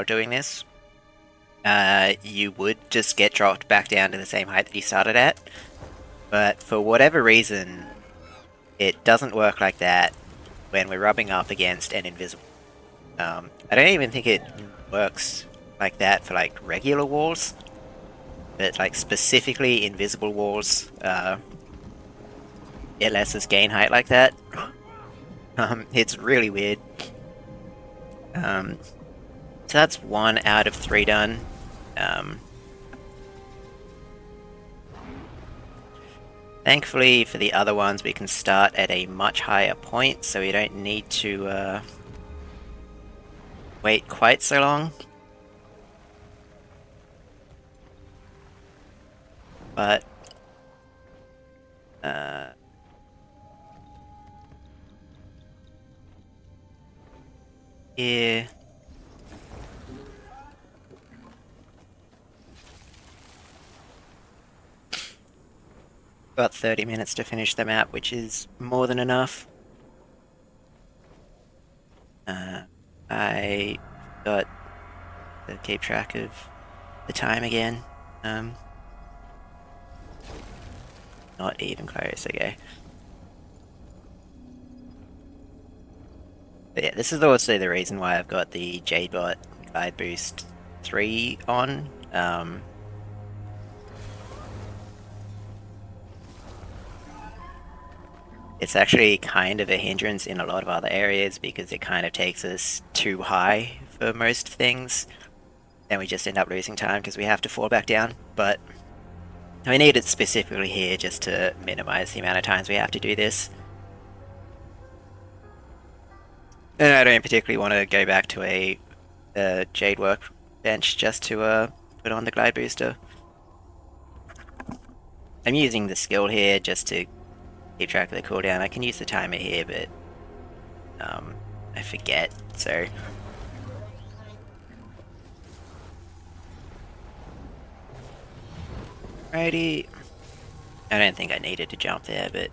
doing this, you would just get dropped back down to the same height that you started at. But for whatever reason, it doesn't work like that when we're rubbing up against an invisible. I don't even think it works like that for like regular walls, but like specifically invisible walls, it lets us gain height like that. It's really weird. So that's 1 out of 3 done. Thankfully for the other ones, we can start at a much higher point, so we don't need to wait quite so long. But here. Got 30 minutes to finish the map, which is more than enough. I got to keep track of the time again. Not even close, okay. But yeah, this is also the reason why I've got the Jadebot Guide Boost 3 on. It's actually kind of a hindrance in a lot of other areas because it kind of takes us too high for most things. And we just end up losing time because we have to fall back down. But we need it specifically here just to minimize the amount of times we have to do this. And I don't particularly want to go back to a Jade workbench just to put on the Glide Booster. I'm using the skill here just to keep track of the cooldown. I can use the timer here, but I forget, so... Righty. I don't think I needed to jump there, but...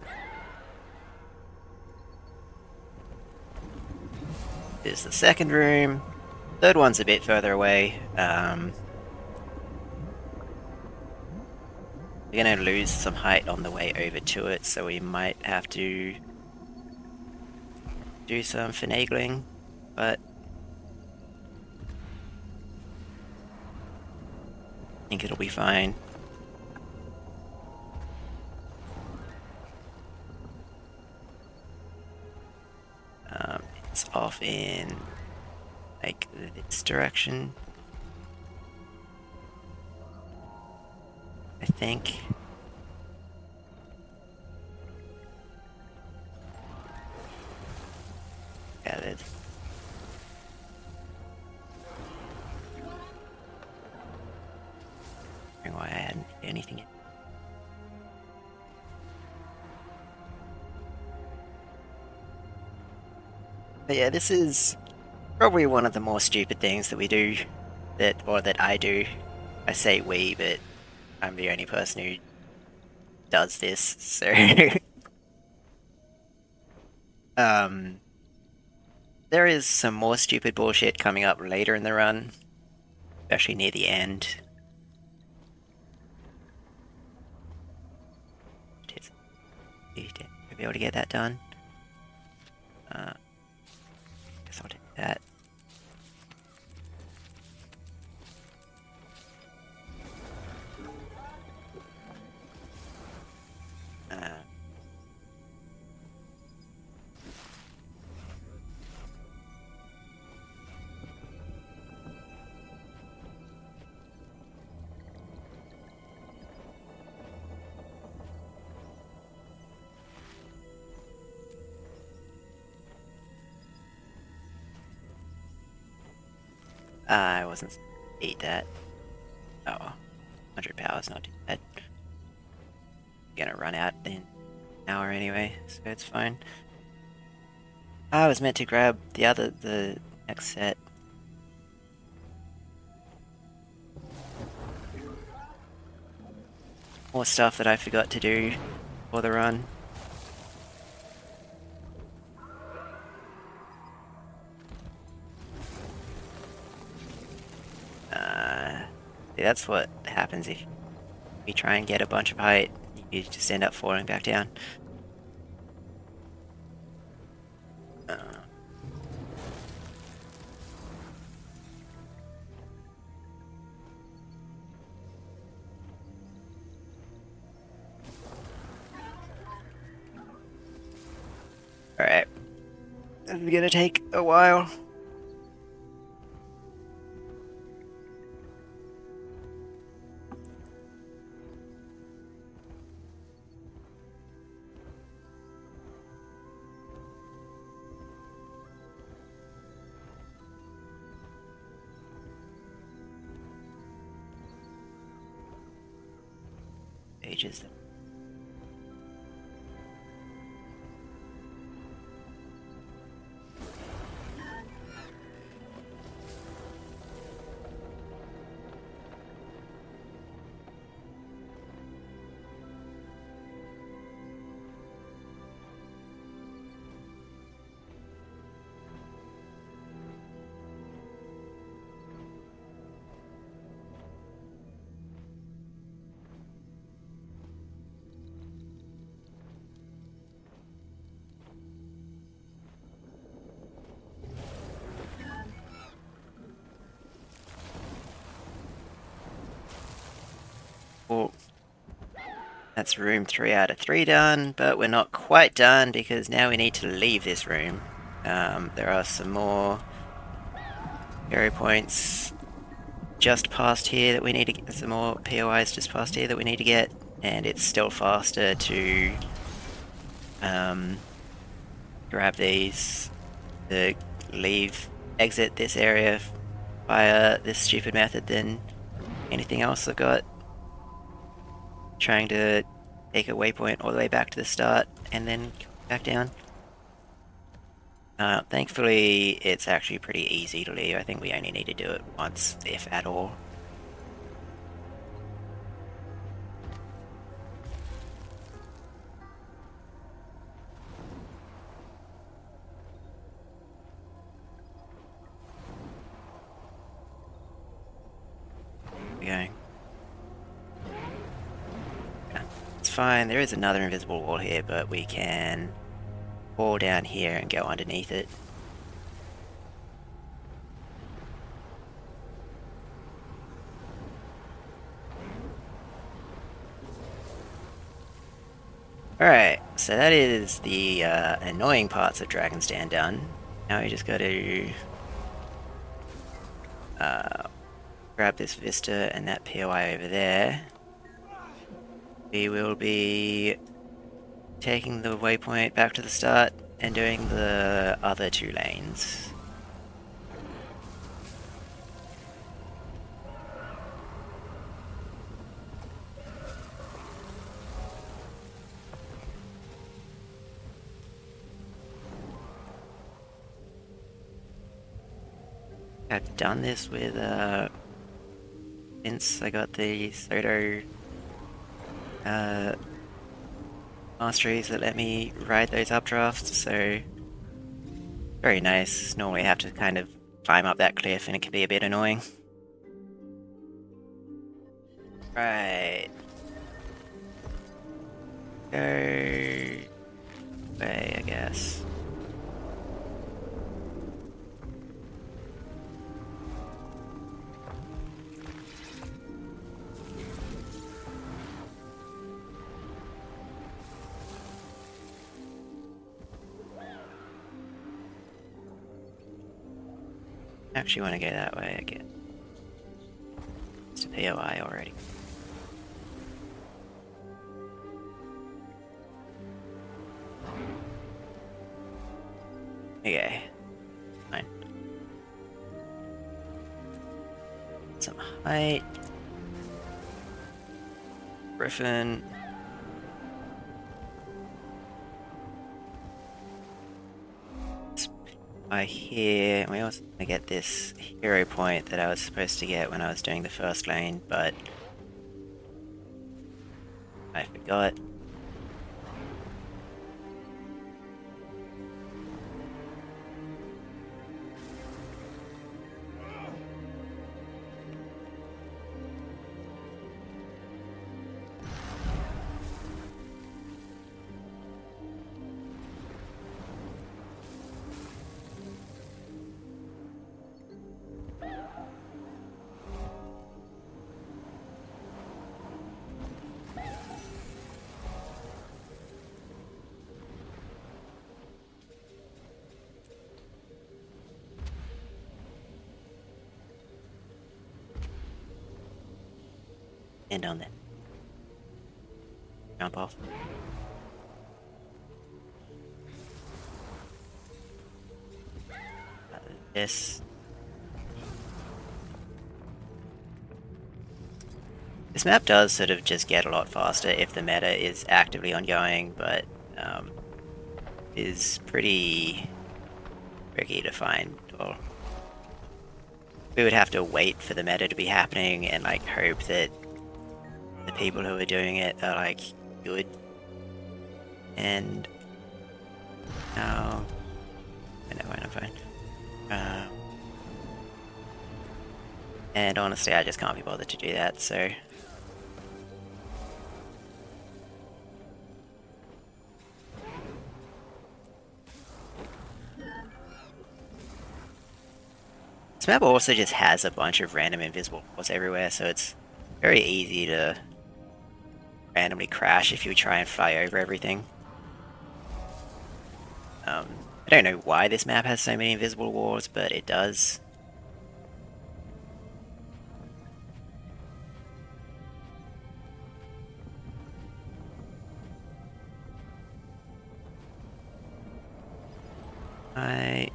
Here's the second room. Third one's a bit further away. We're gonna lose some height on the way over to it, so we might have to do some finagling, but I think it'll be fine. It's off in like this direction, I think. Yeah, that's... why I hadn't hit anything yet. But yeah, this is probably one of the more stupid things that we do, that I do. I say we, but I'm the only person who does this, so... There is some more stupid bullshit coming up later in the run, especially near the end. I'll be able to get that done. Guess I'll do that. I wasn't supposed to eat that. Oh, 100 power's not too bad. Gonna run out in an hour anyway, so it's fine. I was meant to grab the next set. More stuff that I forgot to do for the run. That's what happens if you try and get a bunch of height. You just end up falling back down. Alright. This is gonna take a while. Pages. That's room 3 out of 3 done, but we're not quite done because now we need to leave this room. There are some more hero points just past here that we need to get, some more POIs just past here that we need to get, and it's still faster to grab these, to exit this area via this stupid method than anything else I've got. Trying to take a waypoint all the way back to the start and then back down. Thankfully, it's actually pretty easy to leave. I think we only need to do it once, if at all. Going. Yeah, it's fine. There is another invisible wall here, but we can fall down here and go underneath it. Alright, so that is the annoying parts of Dragon's Den done. Now we just gotta grab this Vista and that POI over there. We will be taking the waypoint back to the start and doing the other 2 lanes. I've done this with since I got the Soto masteries that let me ride those updrafts, so very nice. Normally I have to kind of climb up that cliff and it can be a bit annoying. Right. Go away, I guess. I actually want to go that way again. It's a POI already. Okay. Fine. Some height. Griffin. By here, we also want to get this hero point that I was supposed to get when I was doing the first lane, but I forgot. And on that. Jump off. This. This map does sort of just get a lot faster if the meta is actively ongoing, but is pretty tricky to find. Well, we would have to wait for the meta to be happening and like hope that the people who are doing it are like good. And now, I know I'm fine. And honestly, I just can't be bothered to do that, so. This map also just has a bunch of random invisible walls everywhere, so it's very easy to randomly crash if you try and fly over everything. I don't know why this map has so many invisible walls, but it does. I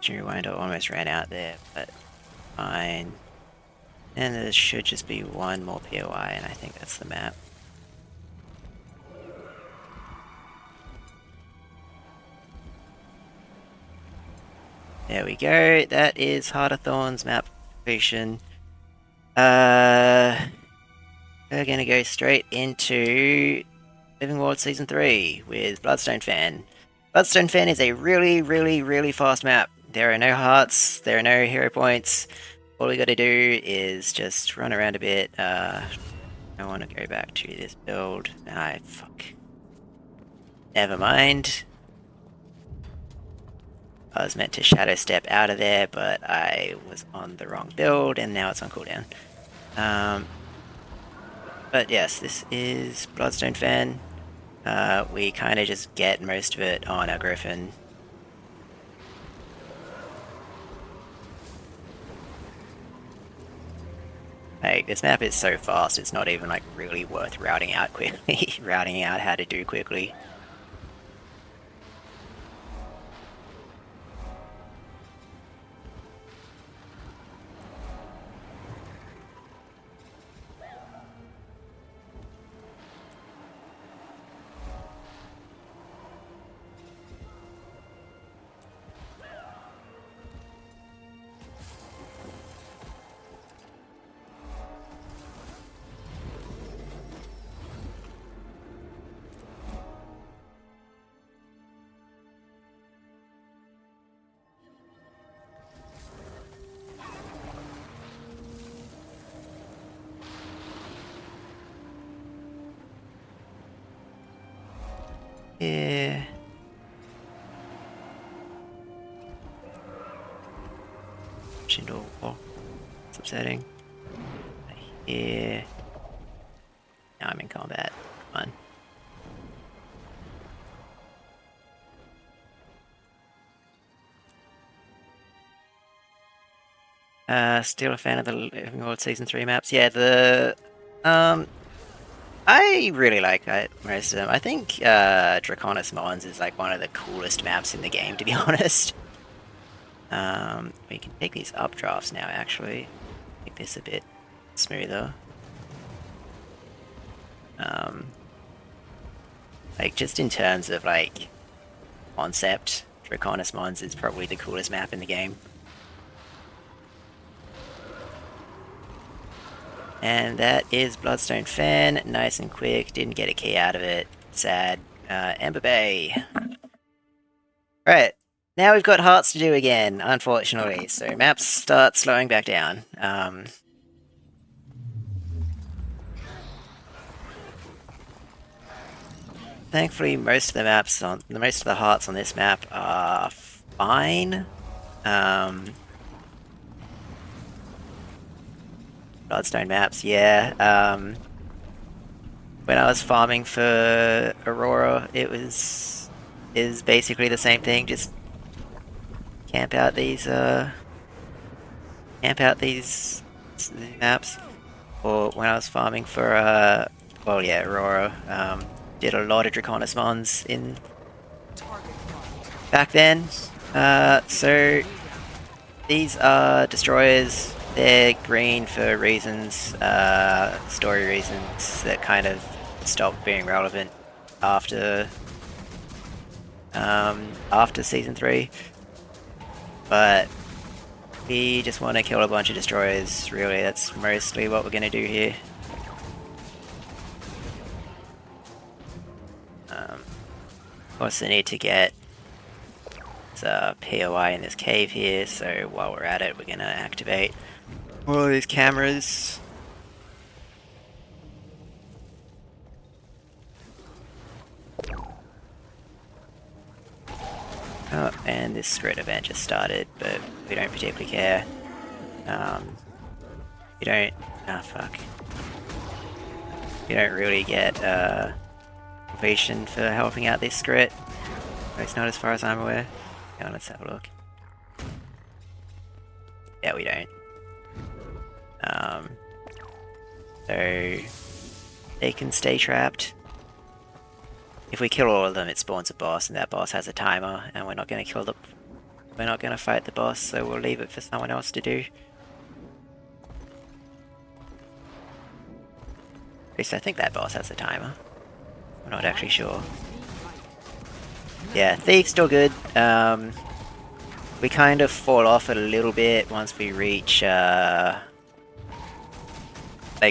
Rewind, I almost ran out there, but fine. And there should just be one more POI, and I think that's the map. There we go, that is Heart of Thorns map completion. We're gonna go straight into Living World Season 3 with Bloodstone Fen. Bloodstone Fen is a really fast map. There are no hearts, there are no hero points. All we gotta do is just run around a bit. I want to go back to this build. Fuck. Never mind. I was meant to shadow step out of there, but I was on the wrong build, and now it's on cooldown. But yes, this is Bloodstone Fen. We kind of just get most of it on our Griffin. Like, this map is so fast, it's not even like really worth routing out quickly. Routing out how to do quickly. Yeah. Shindle. Oh, it's upsetting. Yeah. Now I'm in combat. Come on. Still a fan of the Living World Season 3 maps. Yeah, I really like most of them. I think Draconis Mons is like one of the coolest maps in the game, to be honest. We can take these updrafts now, actually. Make this a bit smoother. Like, just in terms of, like, concept, Draconis Mons is probably the coolest map in the game. And that is Bloodstone Fen, nice and quick, didn't get a key out of it, sad. Ember Bay. Right, now we've got hearts to do again, unfortunately, so maps start slowing back down. Thankfully, most of the hearts on this map are fine. Bloodstone maps, yeah. When I was farming for Aurora, is basically the same thing. Just camp out these maps. Or when I was farming for Aurora, did a lot of Draconis Mons in back then. So these are destroyers. They're green for reasons, story reasons that kind of stopped being relevant after after Season 3. But we just want to kill a bunch of destroyers, really. That's mostly what we're going to do here. Also need to get POI in this cave here, so while we're at it, we're going to activate all of these cameras. Oh, and this spread event just started, but we don't particularly care. You don't... Ah, fuck. You don't really get completion for helping out this script. It's not as far as I'm aware. Hang on, let's have a look. Yeah, we don't. So they can stay trapped. If we kill all of them, it spawns a boss, and that boss has a timer, and we're not going to kill the... We're not going to fight the boss, so we'll leave it for someone else to do. At least I think that boss has a timer. I'm not actually sure. Yeah, Thief's still good. We kind of fall off a little bit once we reach Lake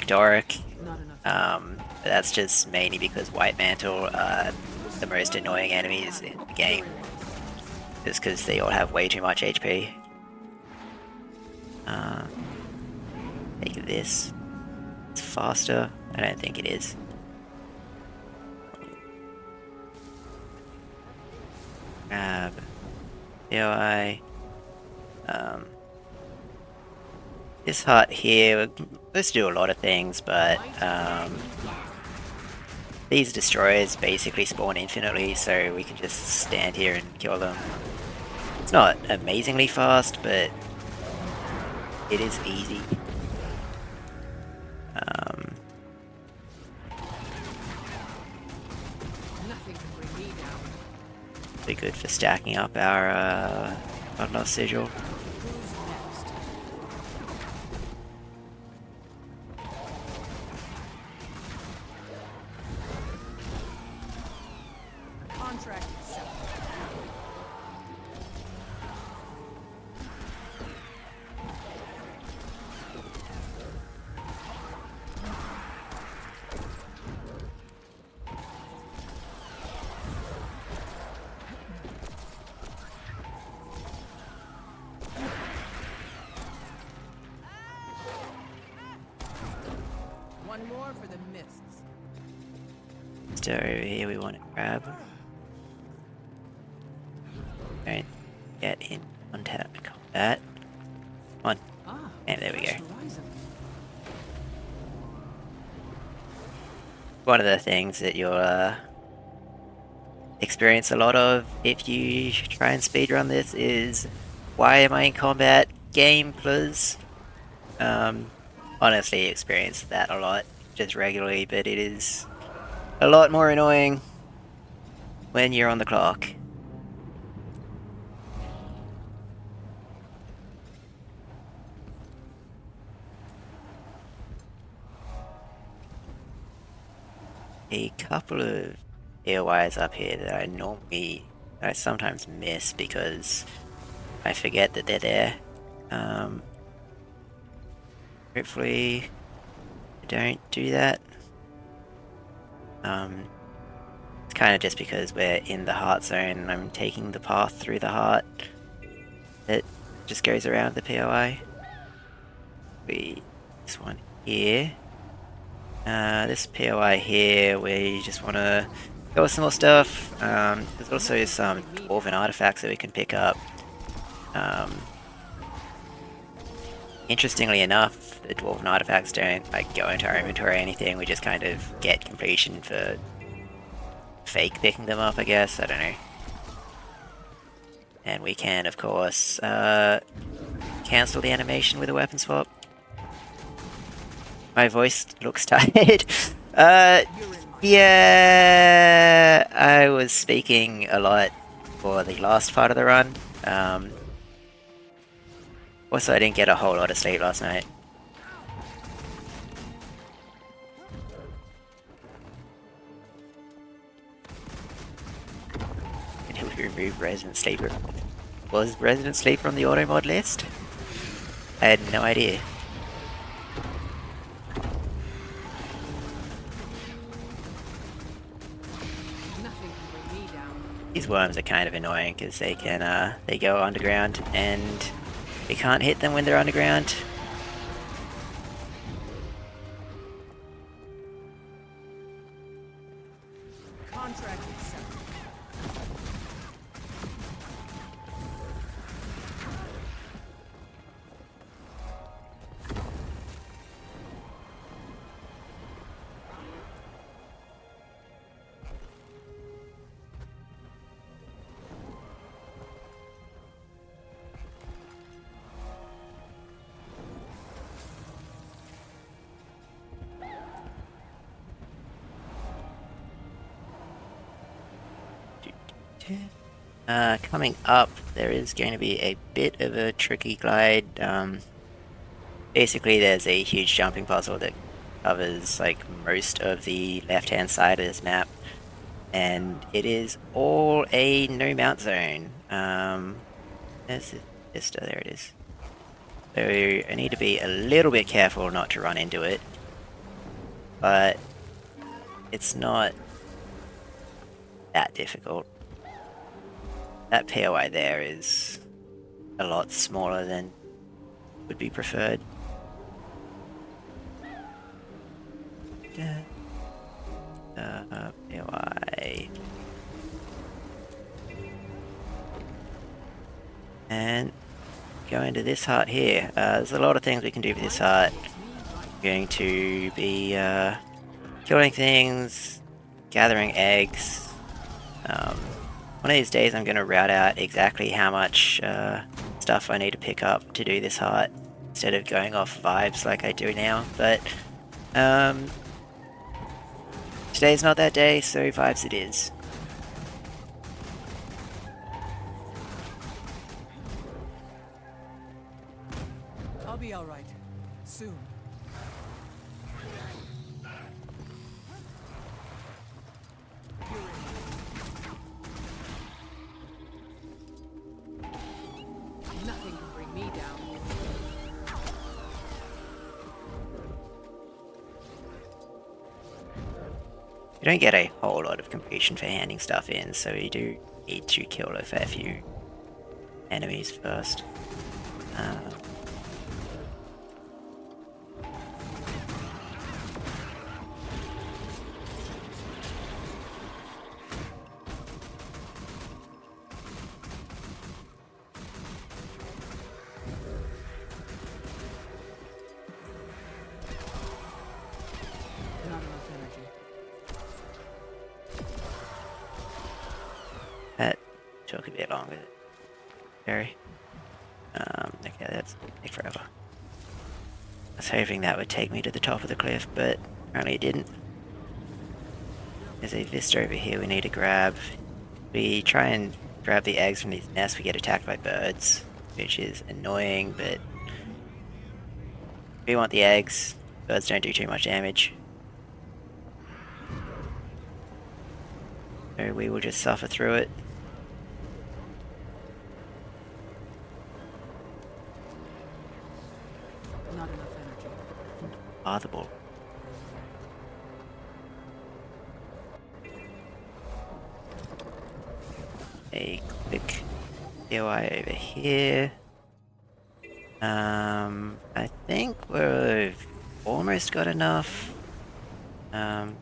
Doric. But that's just mainly because White Mantle are the most annoying enemies in the game. Just because they all have way too much HP. Take this. It's faster. I don't think it is. Grab POI. This hut here, let's do a lot of things, but these destroyers basically spawn infinitely, so we can just stand here and kill them. It's not amazingly fast, but it is easy. Be good for stacking up our Bloodlust Sigil. Contract accepted. One more for the mists. So over here we want to grab. Don't get in contact with combat. Come on. And there we go. One of the things that you'll experience a lot of if you try and speedrun this is, why am I in combat? Game, please. Honestly, experience that a lot, just regularly, but it is a lot more annoying when you're on the clock. A couple of AOIs up here that I sometimes miss because I forget that they're there. Hopefully I don't do that. It's kind of just because we're in the heart zone and I'm taking the path through the heart that just goes around the POI. This one here. This POI here, we just want to go with some more stuff. There's also some dwarven artifacts that we can pick up. Interestingly enough, the dwarven artifacts don't go into our inventory or anything. We just kind of get completion for fake picking them up, I guess. I don't know. And we can, of course, cancel the animation with a weapon swap. My voice looks tired. Yeah, I was speaking a lot for the last part of the run. Also, I didn't get a whole lot of sleep last night. And it would to remove Resident Sleeper. Was Resident Sleeper on the auto mod list? I had no idea. Nothing can bring me down. These worms are kind of annoying because they can they go underground and you can't hit them when they're underground. Contract accepted. Coming up, there is going to be a bit of a tricky glide. Basically, there's a huge jumping puzzle that covers like most of the left-hand side of this map, and it is all a no mount zone. There's this vista, there it is. So I need to be a little bit careful not to run into it, but it's not that difficult. That POI there is a lot smaller than would be preferred. POI. And go into this hut here. There's a lot of things we can do with this hut. We're going to be killing things, gathering eggs. One of these days I'm going to route out exactly how much stuff I need to pick up to do this hut, instead of going off vibes like I do now, but today's not that day, so vibes it is. I'll be alright. Soon. Nothing can bring me down. You don't get a whole lot of completion for handing stuff in, so you do need to kill a fair few enemies first. Not enough energy. That took a bit longer. Very. Okay, that's take forever. I was hoping that would take me to the top of the cliff, but apparently it didn't. There's a vista over here we need to grab. We try and grab the eggs from these nests, we get attacked by birds, which is annoying, but we want the eggs. Birds don't do too much damage. So we will just suffer through it. Not enough energy. The ball. A quick DIY over here. I think we've almost got enough. Let's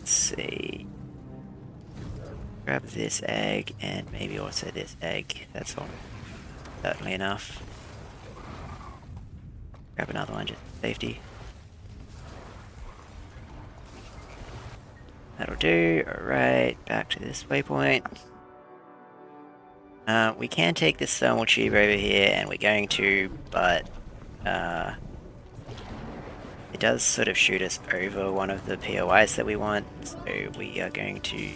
see. Grab this egg and maybe also this egg. That's all. Certainly enough. Grab another one just for safety. That'll do. Alright, back to this waypoint. We can take this thermal tube over here, and we're going to, but it does sort of shoot us over one of the POIs that we want, so we are going to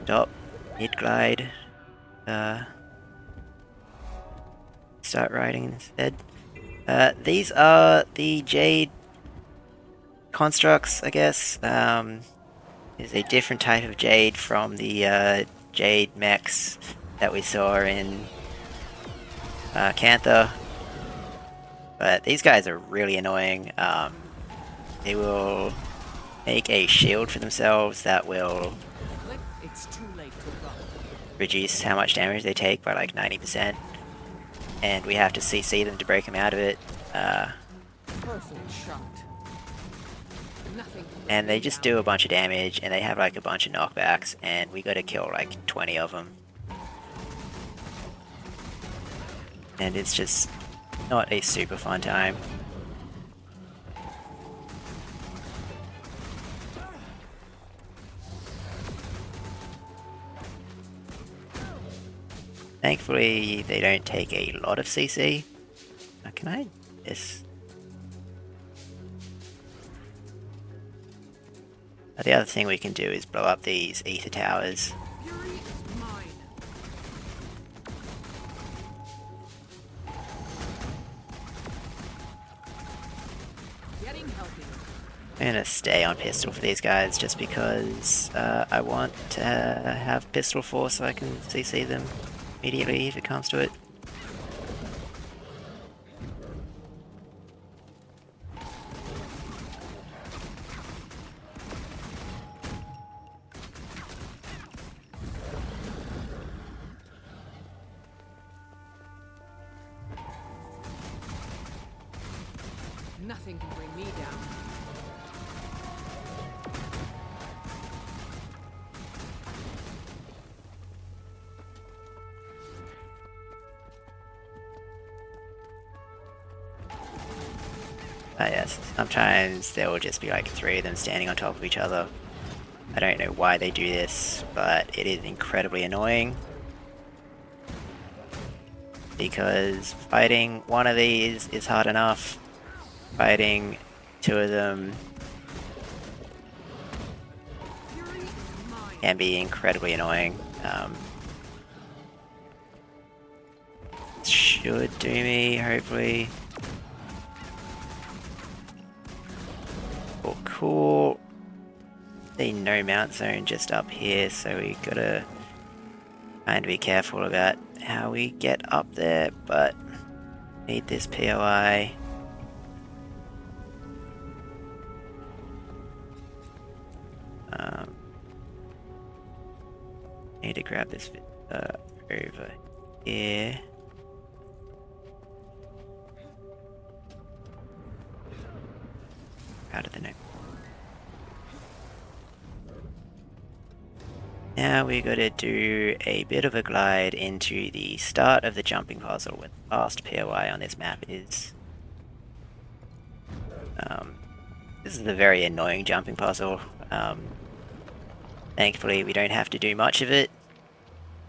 stop, mid-glide, start riding instead. These are the Jade constructs, I guess. is a different type of Jade from the Jade mechs that we saw in Cantha. But these guys are really annoying. They will make a shield for themselves that will It's too late to run. reduce how much damage they take by like 90%. And we have to CC them to break them out of it. Perfect shot. Nothing. And they just do a bunch of damage, and they have like a bunch of knockbacks, and we gotta kill like 20 of them. And it's just not a super fun time. Thankfully, they don't take a lot of CC. Can I? Yes. The other thing we can do is blow up these ether towers. Fury is mine. Getting healthy. I'm gonna stay on pistol for these guys just because I want to have pistol force so I can CC them immediately if it comes to it. Nothing can bring me down. Yes, sometimes there will just be like 3 of them standing on top of each other. I don't know why they do this, but it is incredibly annoying. Because fighting one of these is hard enough. Fighting 2 of them Fury is mine. can be incredibly annoying. Should do me, hopefully. Oh, cool. The no mount zone just up here, so we gotta kind of be careful about how we get up there, but need this POI. Need to grab this over here. Out of the note. Now we gotta do a bit of a glide into the start of the jumping puzzle where the last POI on this map is. This is a very annoying jumping puzzle. Thankfully we don't have to do much of it,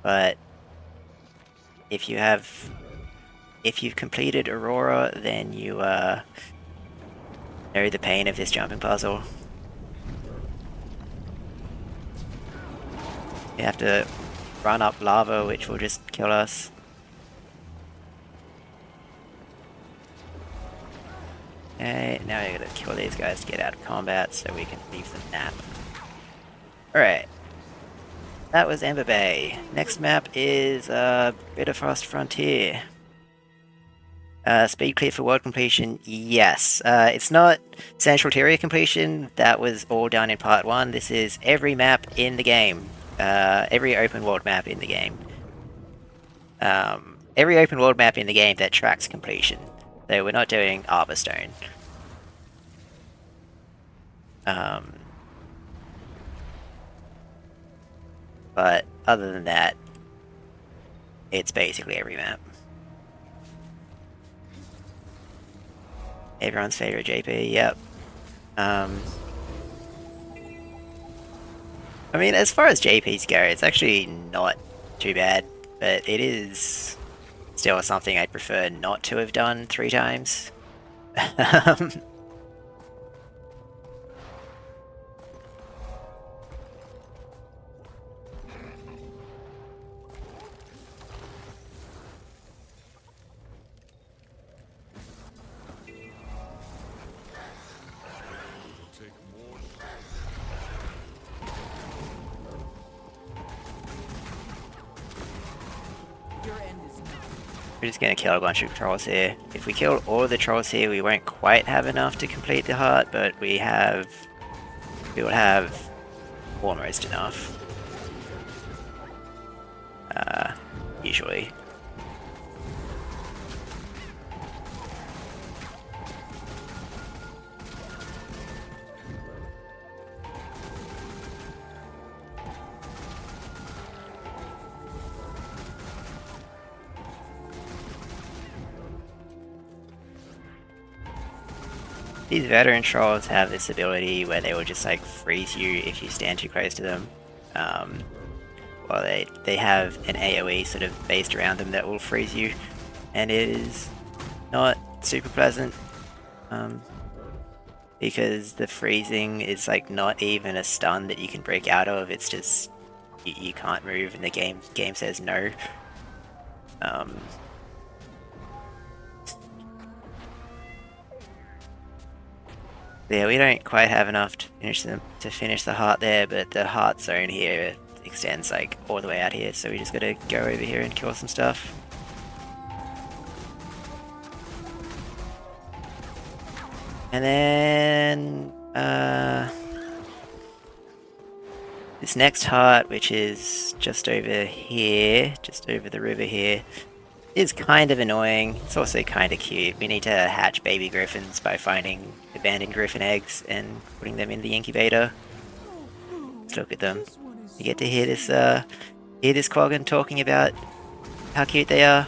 but if you've completed Aurora, then you know the pain of this jumping puzzle. You have to run up lava, which will just kill us. Okay, now we gotta kill these guys to get out of combat so we can leave them nap. Alright. That was Ember Bay. Next map is Bitterfrost Frontier. Speed clear for world completion, yes. It's not Central Terraria completion, that was all done in part 1. This is every map in the game. Every open world map in the game. Every open world map in the game that tracks completion. So we're not doing Arborstone. But other than that, it's basically every map. Everyone's favorite JP, yep. I mean, as far as JPs go, it's actually not too bad, but it is still something I'd prefer not to have done 3 times. We're just gonna kill a bunch of trolls here. If we kill all the trolls here, we won't quite have enough to complete the heart, but we will have almost enough. Usually. These veteran trolls have this ability where they will just like freeze you if you stand too close to them. Well, they have an AoE sort of based around them that will freeze you, and it is not super pleasant because the freezing is like not even a stun that you can break out of. It's just you can't move, and the game says no. Yeah, we don't quite have enough to finish the heart there, but the heart zone here extends like all the way out here, so we just gotta go over here and kill some stuff. And then this next heart, which is just over here, just over the river here, is kind of annoying. It's also kind of cute. We need to hatch baby griffins by finding abandoned griffin eggs and putting them in the incubator. Let's look at them. You get to hear this Quaggan talking about how cute they are.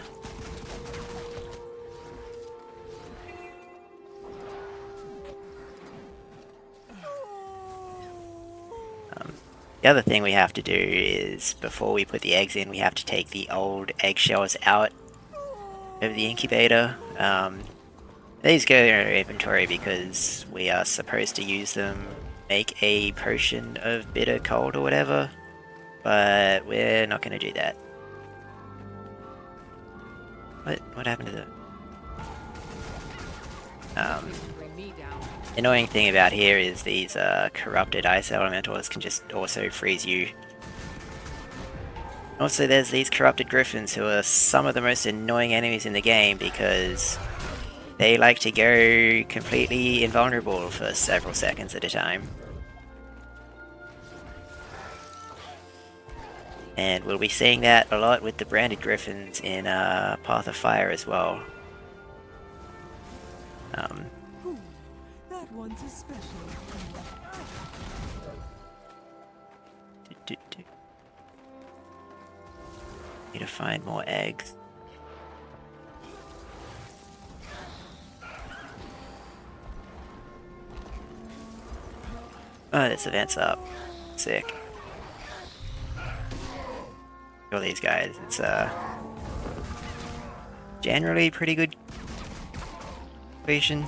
The other thing we have to do is, before we put the eggs in, we have to take the old eggshells out of the incubator. These go in our inventory because we are supposed to use them, make a potion of bitter cold or whatever, but we're not going to do that. What happened to the... annoying thing about here is these corrupted ice elementals can just also freeze you. Also, there's these corrupted griffins who are some of the most annoying enemies in the game because they like to go completely invulnerable for several seconds at a time. And we'll be seeing that a lot with the branded griffins in Path of Fire as well. That one's a special. Need to find more eggs. Oh, this event's up. Sick. Kill these guys. It's generally pretty good completion.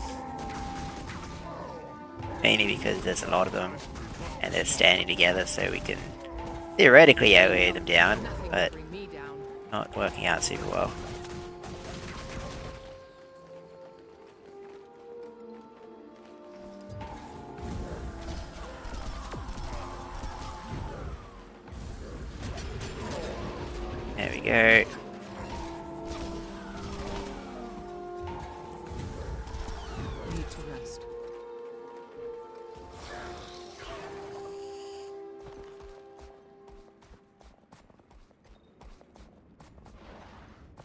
Mainly because there's a lot of them and they're standing together, so we can theoretically AoE them down, but not working out super well. There we go. Need to rest.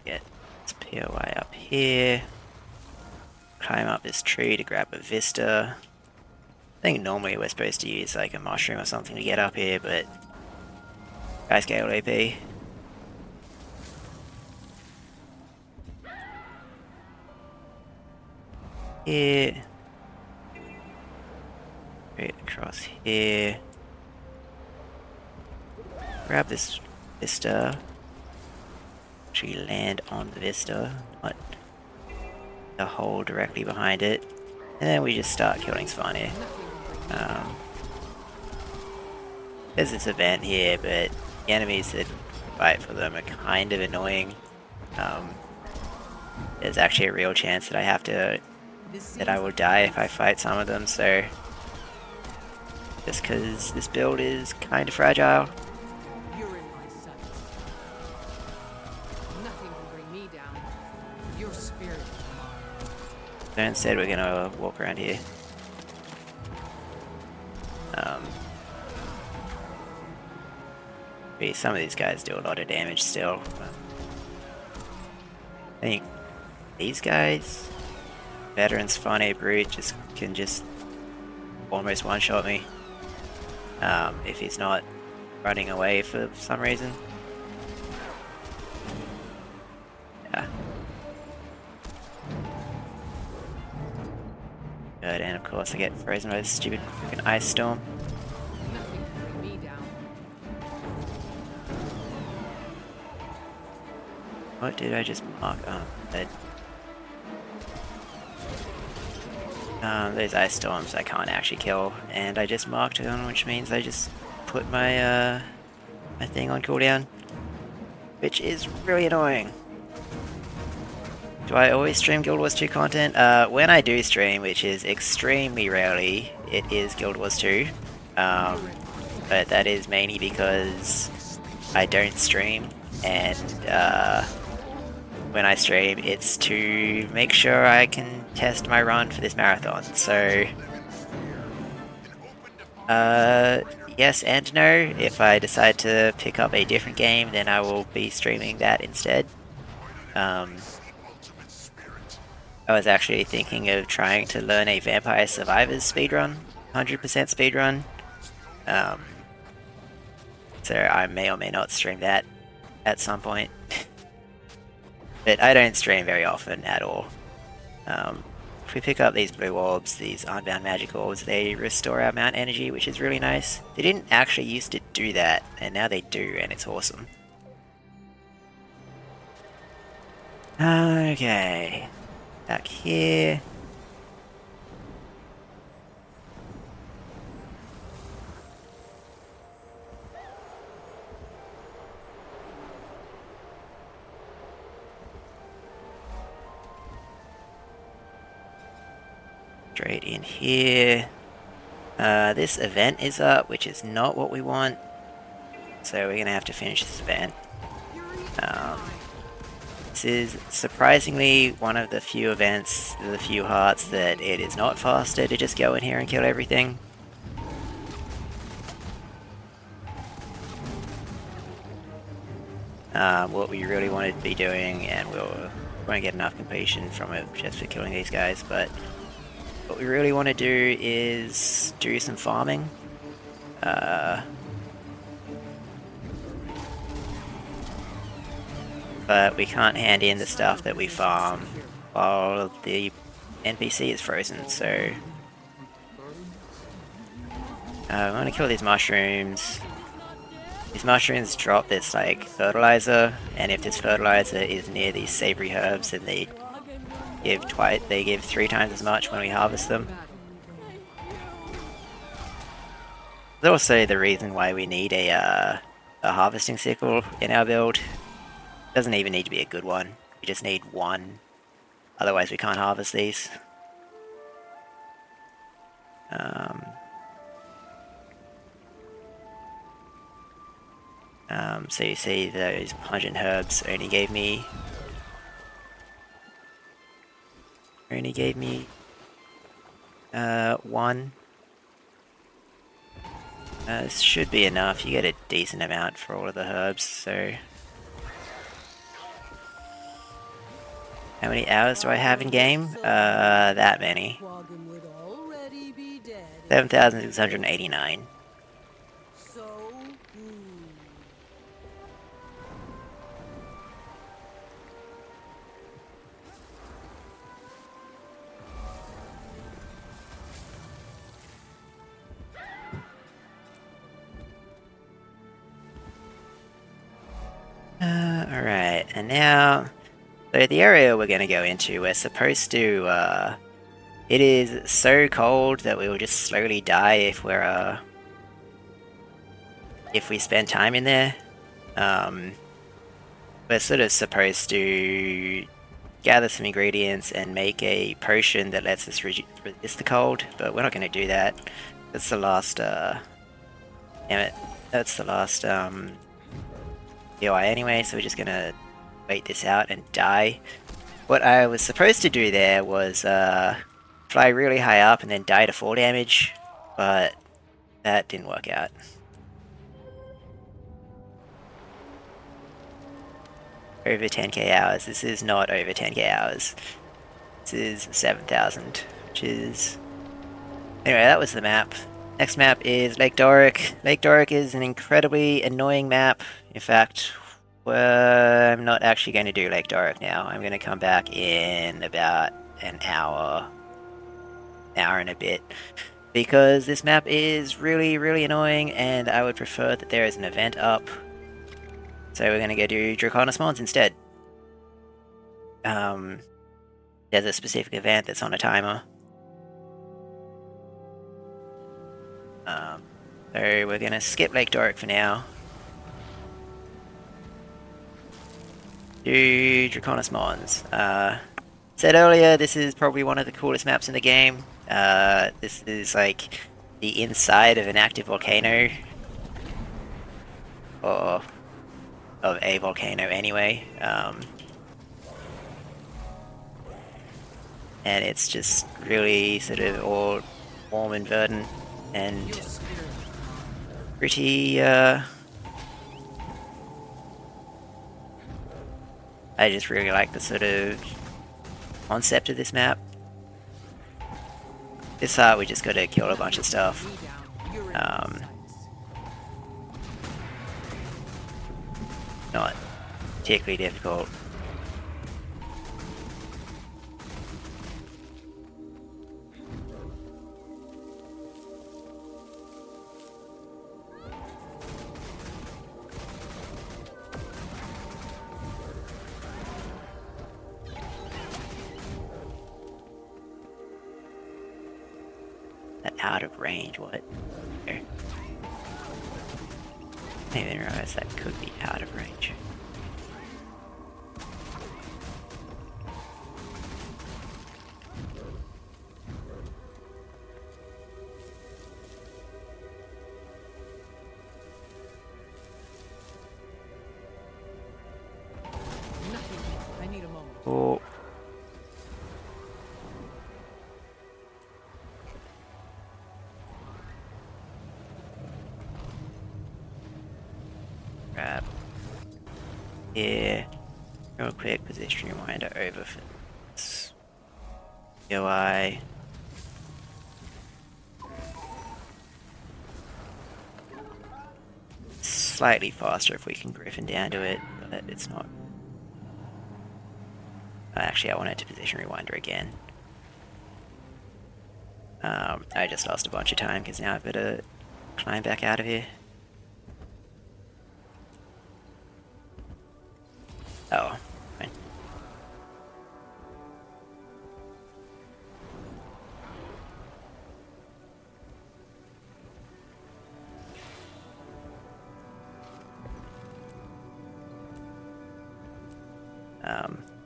Get this POI up here. Climb up this tree to grab a vista. I think normally we're supposed to use like a mushroom or something to get up here, but high scale AP. Here. Straight across here. Grab this vista. Actually land on the vista, not the hole directly behind it. And then we just start killing spawn here. There's this event here, but the enemies that fight for them are kind of annoying. There's actually a real chance that I will die if I fight some of them, so just because this build is kind of fragile. You're in my sights. Nothing can bring me down. So instead we're gonna walk around here. Some of these guys do a lot of damage still. I think these guys, Veterans Fane Brute, can just almost one-shot me. If he's not running away for some reason. Yeah. Good, and of course I get frozen by this stupid freaking ice storm. Nothing can bring me down. What did I just mark? Oh, that. Those ice storms I can't actually kill, and I just marked them, which means I just put my my thing on cooldown, which is really annoying. Do I always stream Guild Wars 2 content? When I do stream, which is extremely rarely, it is Guild Wars 2. But that is mainly because I don't stream, and when I stream, it's to make sure I can test my run for this marathon. So, yes and no. If I decide to pick up a different game, then I will be streaming that instead. I was actually thinking of trying to learn a Vampire Survivors speedrun, 100% speedrun. So I may or may not stream that at some point. But I don't stream very often at all. If we pick up these blue orbs, these unbound magic orbs, they restore our mount energy, which is really nice. They didn't actually used to do that, and now they do, and it's awesome. Okay. Back here. Straight in here. This event is up, which is not what we want. So we're gonna have to finish this event. This is surprisingly one of the few events, the few hearts, that it is not faster to just go in here and kill everything. What we really wanted to be doing, and we won't get enough completion from it just for killing these guys, but what we really want to do is do some farming. But we can't hand in the stuff that we farm while the NPC is frozen, so I want to kill these mushrooms. These mushrooms drop this like fertilizer, and if this fertilizer is near these savory herbs, then they give 3 times as much when we harvest them. There's also the reason why we need a harvesting sickle in our build. Doesn't even need to be a good one. We just need one. Otherwise we can't harvest these. So you see those pungent herbs only gave me one. This should be enough. You get a decent amount for all of the herbs, so how many hours do I have in game? That many. 7,689. Alright, and now, so the area we're going to go into, we're supposed to, it is so cold that we will just slowly die if we spend time in there. We're sort of supposed to gather some ingredients and make a potion that lets us resist the cold, but we're not going to do that. That's the last, damn it, that's the last, DOI anyway, so we're just gonna wait this out and die. What I was supposed to do there was fly really high up and then die to fall damage, but that didn't work out. Over 10k hours. This is not over 10k hours. This is 7,000, which is... Anyway, that was the map. Next map is Lake Doric. Lake Doric is an incredibly annoying map. In fact, I'm not actually going to do Lake Doric now. I'm going to come back in about an hour and a bit. Because this map is really, really annoying, and I would prefer that there is an event up. So we're going to go do Draconis Mons instead. There's a specific event that's on a timer. So we're going to skip Lake Doric for now. Do Draconis Mons. Said earlier, this is probably one of the coolest maps in the game. This is like the inside of an active volcano. Or of a volcano anyway. And it's just really sort of all warm and verdant and pretty, I just really like the sort of concept of this map. This part we just gotta kill a bunch of stuff. Not particularly difficult. Out of range, what? There. I didn't even realize that could be out of range. I need a moment. Oh. Grab here, real quick, position reminder over for this UI. Slightly faster if we can griffin down to it, but it's not. Actually, I wanted to position rewinder again. I just lost a bunch of time because now I've got to climb back out of here. Oh, fine.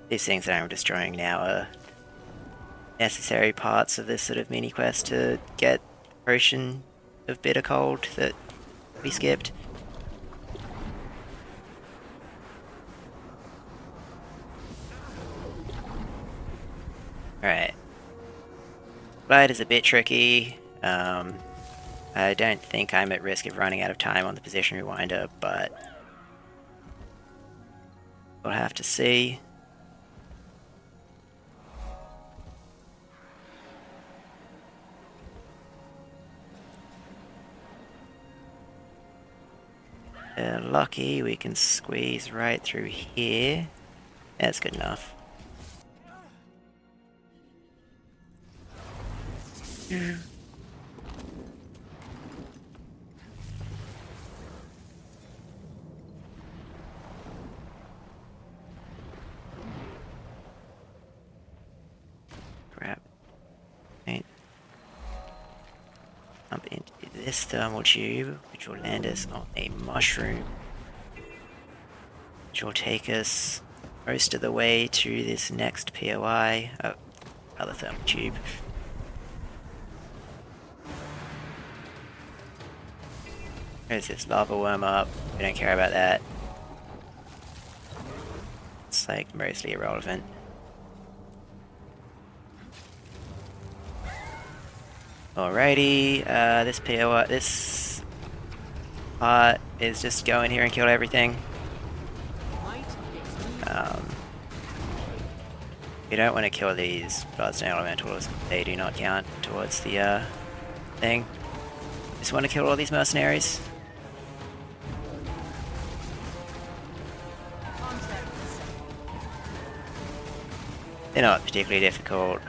These things that I'm destroying now are necessary parts of this sort of mini quest to get Potion of Bitter Cold that we skipped. Alright. Glide is a bit tricky. I don't think I'm at risk of running out of time on the position rewinder, but we'll have to see. Lucky we can squeeze right through here. That's good enough. Crap. Right. Jump into this thermal tube, which will land us on a mushroom, which will take us most of the way to this next POI. Oh, other thermal tube. There's this lava worm up. We don't care about that. It's like mostly irrelevant. Alrighty, this part is just go in here and kill everything. Might makes me You don't want to kill these Bloodstone Elementals, they do not count towards the thing. Just want to kill all these mercenaries. contract set. They're not particularly difficult.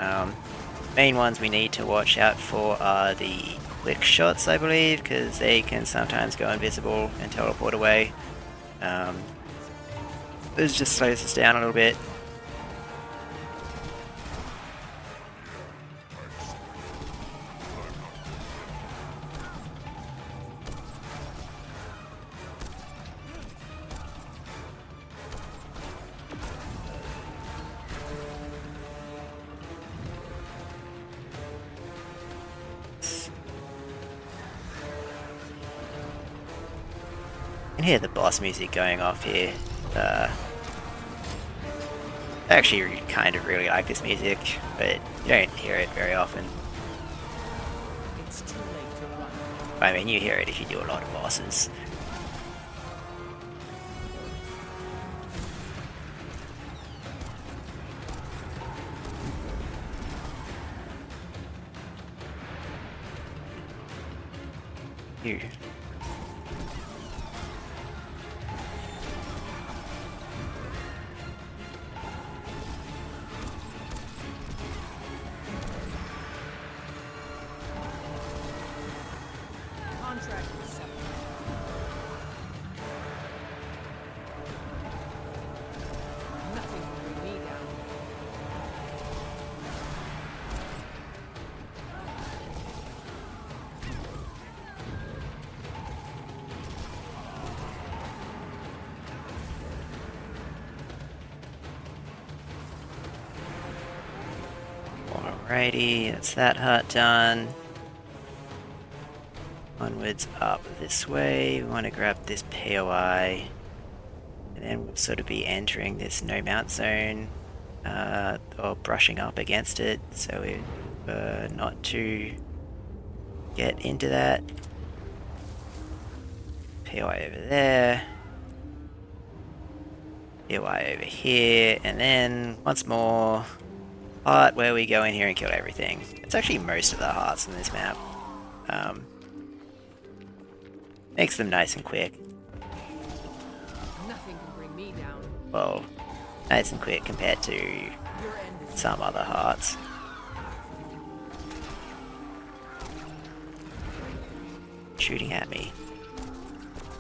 Main ones we need to watch out for are the quick shots, I believe, because they can sometimes go invisible and teleport away. This just slows us down a little bit. You can hear the boss music going off here. I actually kind of really like this music, but you don't hear it very often. It's too late to run. I mean, you hear it if you do a lot of bosses. You. Contract set. Nothing will bring me down. Alrighty, that's that hut done. Onwards up this way. We want to grab this POI. And then we'll sort of be entering this no mount zone. Or brushing up against it, so we're not to get into that. POI over there. POI over here. And then once more. Part where we go in here and kill everything. It's actually most of the hearts in this map. Makes them nice and quick. Nothing can bring me down. Well, nice and quick compared to Your end is some other hearts. Shooting at me.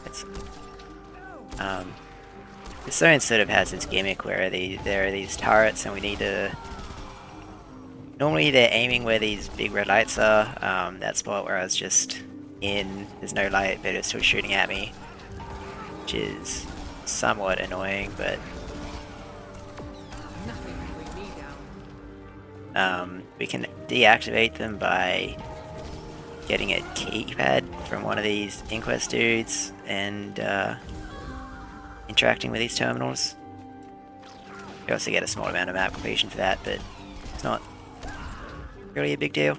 It's, this zone sort of has this gimmick where there are these turrets and we need to... Normally they're aiming where these big red lights are. That spot where I was just in, there's no light, but it's still shooting at me. Which is somewhat annoying, but... nothing can bring me down. We can deactivate them by getting a keypad from one of these Inquest dudes and interacting with these terminals. You also get a small amount of map completion for that, but it's not really a big deal.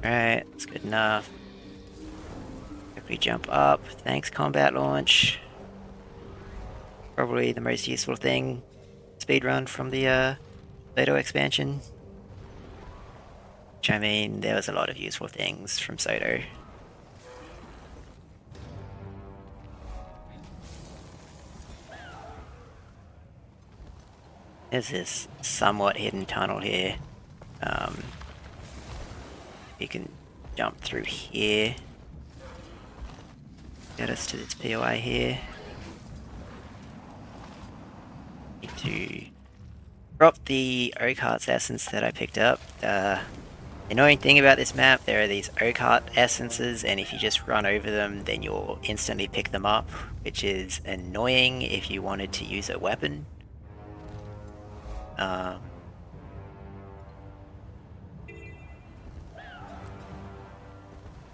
Alright, that's good enough. Quickly jump up. Thanks, combat launch. Probably the most useful thing. Speedrun from the Soto expansion. Which, I mean, there was a lot of useful things from Soto. There's this somewhat hidden tunnel here. You can jump through here. Get us to this POI here. Need to drop the Oak Heart's essence that I picked up. The annoying thing about this map, there are these oak heart essences, and if you just run over them, then you'll instantly pick them up, which is annoying if you wanted to use a weapon.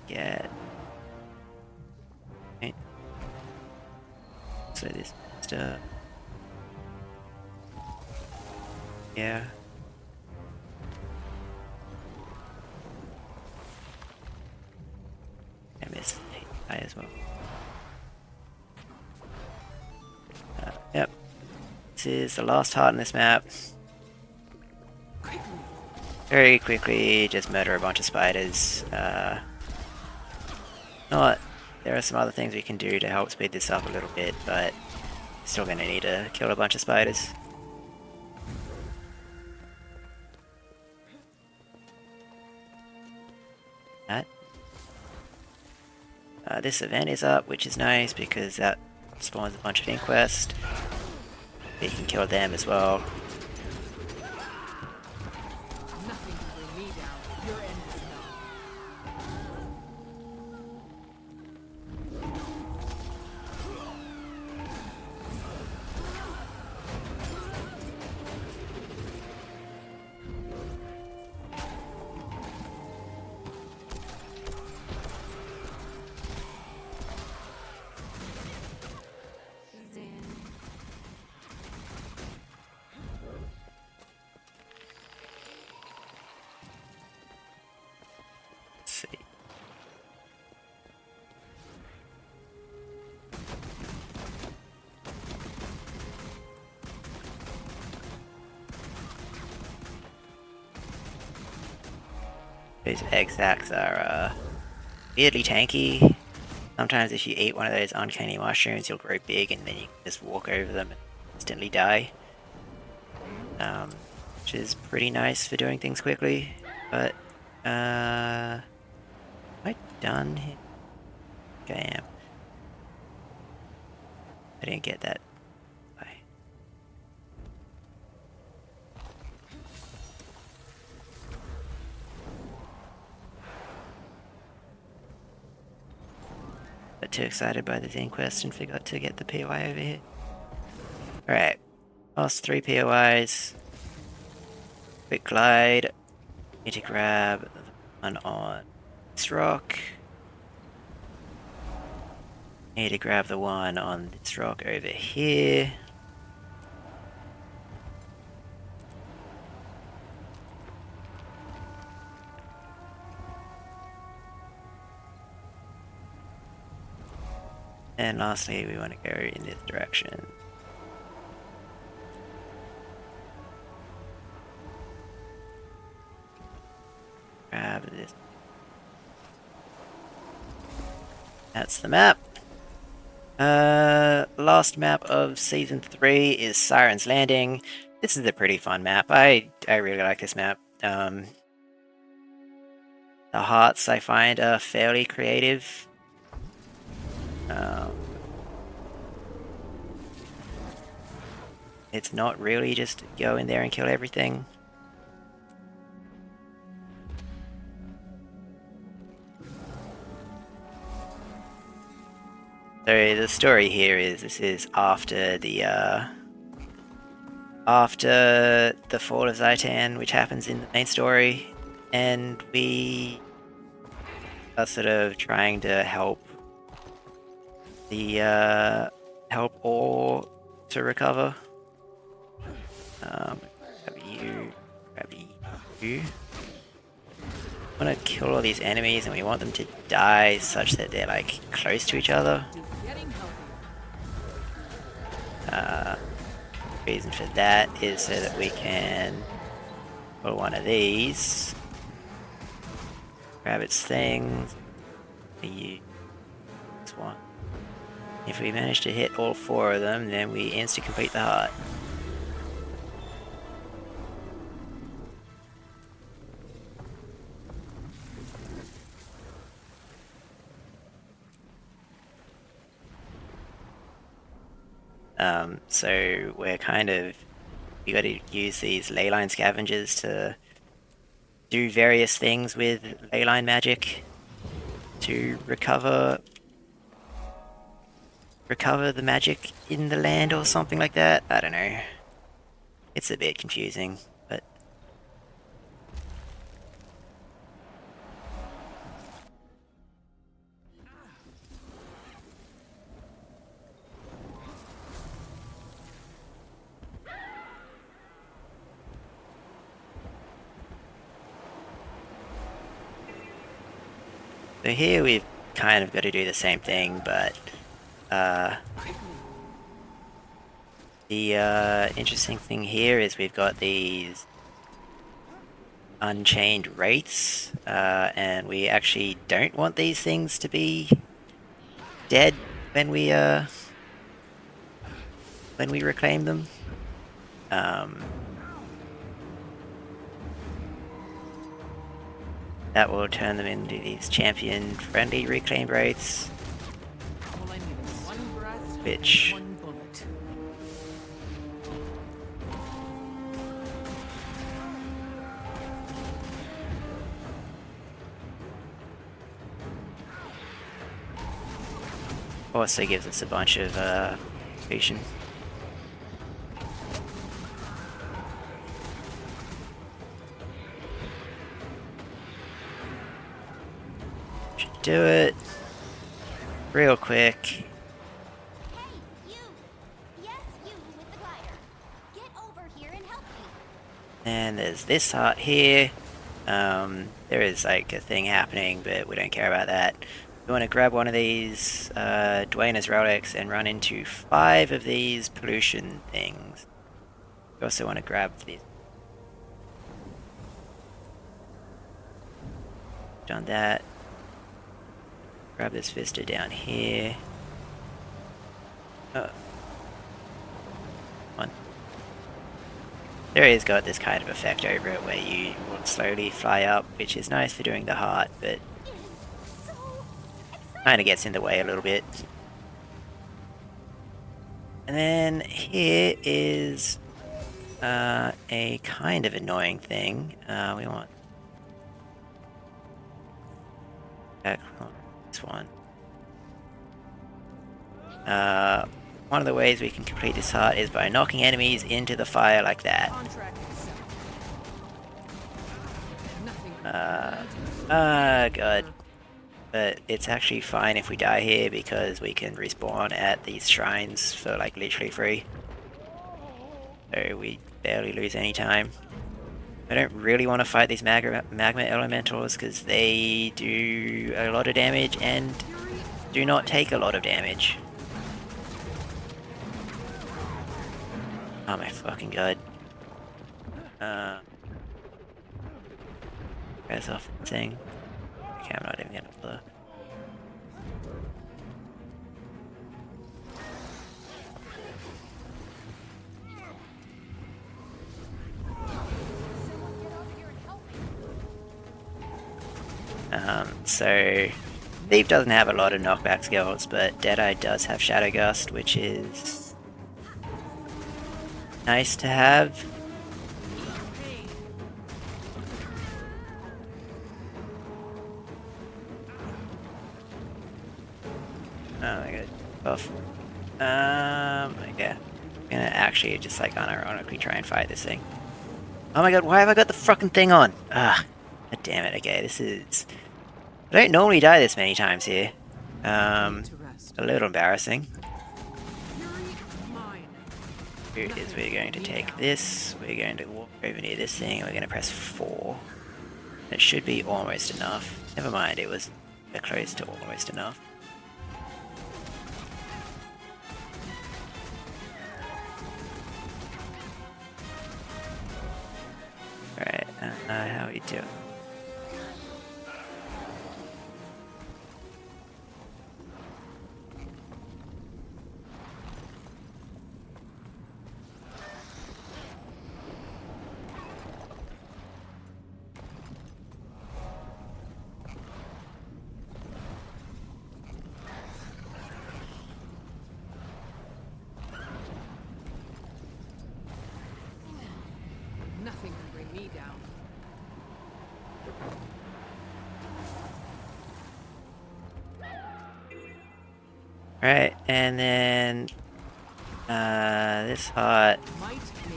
Get... Okay. So this stuff... Yeah. I missed the AI as well. Yep. This is the last heart in this map. Very quickly, just murder a bunch of spiders. Not. There are some other things we can do to help speed this up a little bit, but still gonna need to kill a bunch of spiders. That. This event is up, which is nice because that spawns a bunch of inquest. You can kill them as well. Nothing can bring me down. Your end is known. Let's see. Those exacs are weirdly tanky. Sometimes if you eat one of those uncanny mushrooms, you'll grow big and then you can just walk over them and instantly die. Which is pretty nice for doing things quickly. But, am I done here? I think I am. I didn't get that. Bye. Got too excited by the inquest and forgot to get the POI over here. Alright. Last 3 POIs. Quick glide. Need to grab the one on this rock. Need to grab the one on this rock over here. And lastly, we want to go in this direction. Grab this. That's the map. Last map of Season 3 is Siren's Landing. This is a pretty fun map. I really like this map. The hearts I find are fairly creative. It's not really just go in there and kill everything. So the story here is this is after the fall of Zaitan, which happens in the main story, and we are sort of trying to help the help all to recover. Grab you. We want to kill all these enemies, and we want them to die such that they're like close to each other. Getting healthier. Reason for that is so that we can pull one of these, grab its things, use this one. If we manage to hit all 4 of them, then we insta-complete the heart. So we're kind of... we got to use these leyline scavengers to do various things with leyline magic to recover the magic in the land or something like that. I don't know. It's a bit confusing, but so here we've kind of got to do the same thing, but the interesting thing here is we've got these unchained wraiths, and we actually don't want these things to be dead when we reclaim them. That will turn them into these champion-friendly reclaimed wraiths, All I need is one breath and which one bullet. also gives us a bunch of vision. Should do it real quick. Hey, you! Yes, you with the glider. Get over here and help me. And there's this hut here. There is like a thing happening, but we don't care about that. We want to grab one of these Dwayne's relics and run into 5 of these pollution things. We also want to grab these. Done that. Grab this vista down here. Oh. One. There is got this kind of effect over it where you will slowly fly up, which is nice for doing the heart, but It is so exciting. kind of gets in the way a little bit. And then here is a kind of annoying thing. We want this one. One of the ways we can complete this heart is by knocking enemies into the fire like that. Contract accepted. Nothing. God. But it's actually fine if we die here because we can respawn at these shrines for like literally free. So we barely lose any time. I don't really want to fight these magma elementals because they do a lot of damage and do not take a lot of damage. Oh my fucking god. Where's off the thing? Okay, I'm not even gonna bother. Someone get over here and help me. So Thief doesn't have a lot of knockback skills, but Deadeye does have Shadow Gust, which is nice to have. Oh my god. Buff. Okay. I'm gonna actually just like unironically try and fight this thing. Oh my god, why have I got the fucking thing on? Ah, god damn it. Okay, this is... I don't normally die this many times here. To rest. A little embarrassing. Fury is mine. Here is we're going to take this, we're going to walk over near this thing, and we're going to press 4. It should be almost enough. Never mind, it was close to almost enough. Alright, how are we doing? Nothing can bring me down. Right, and then this heart, Might makes me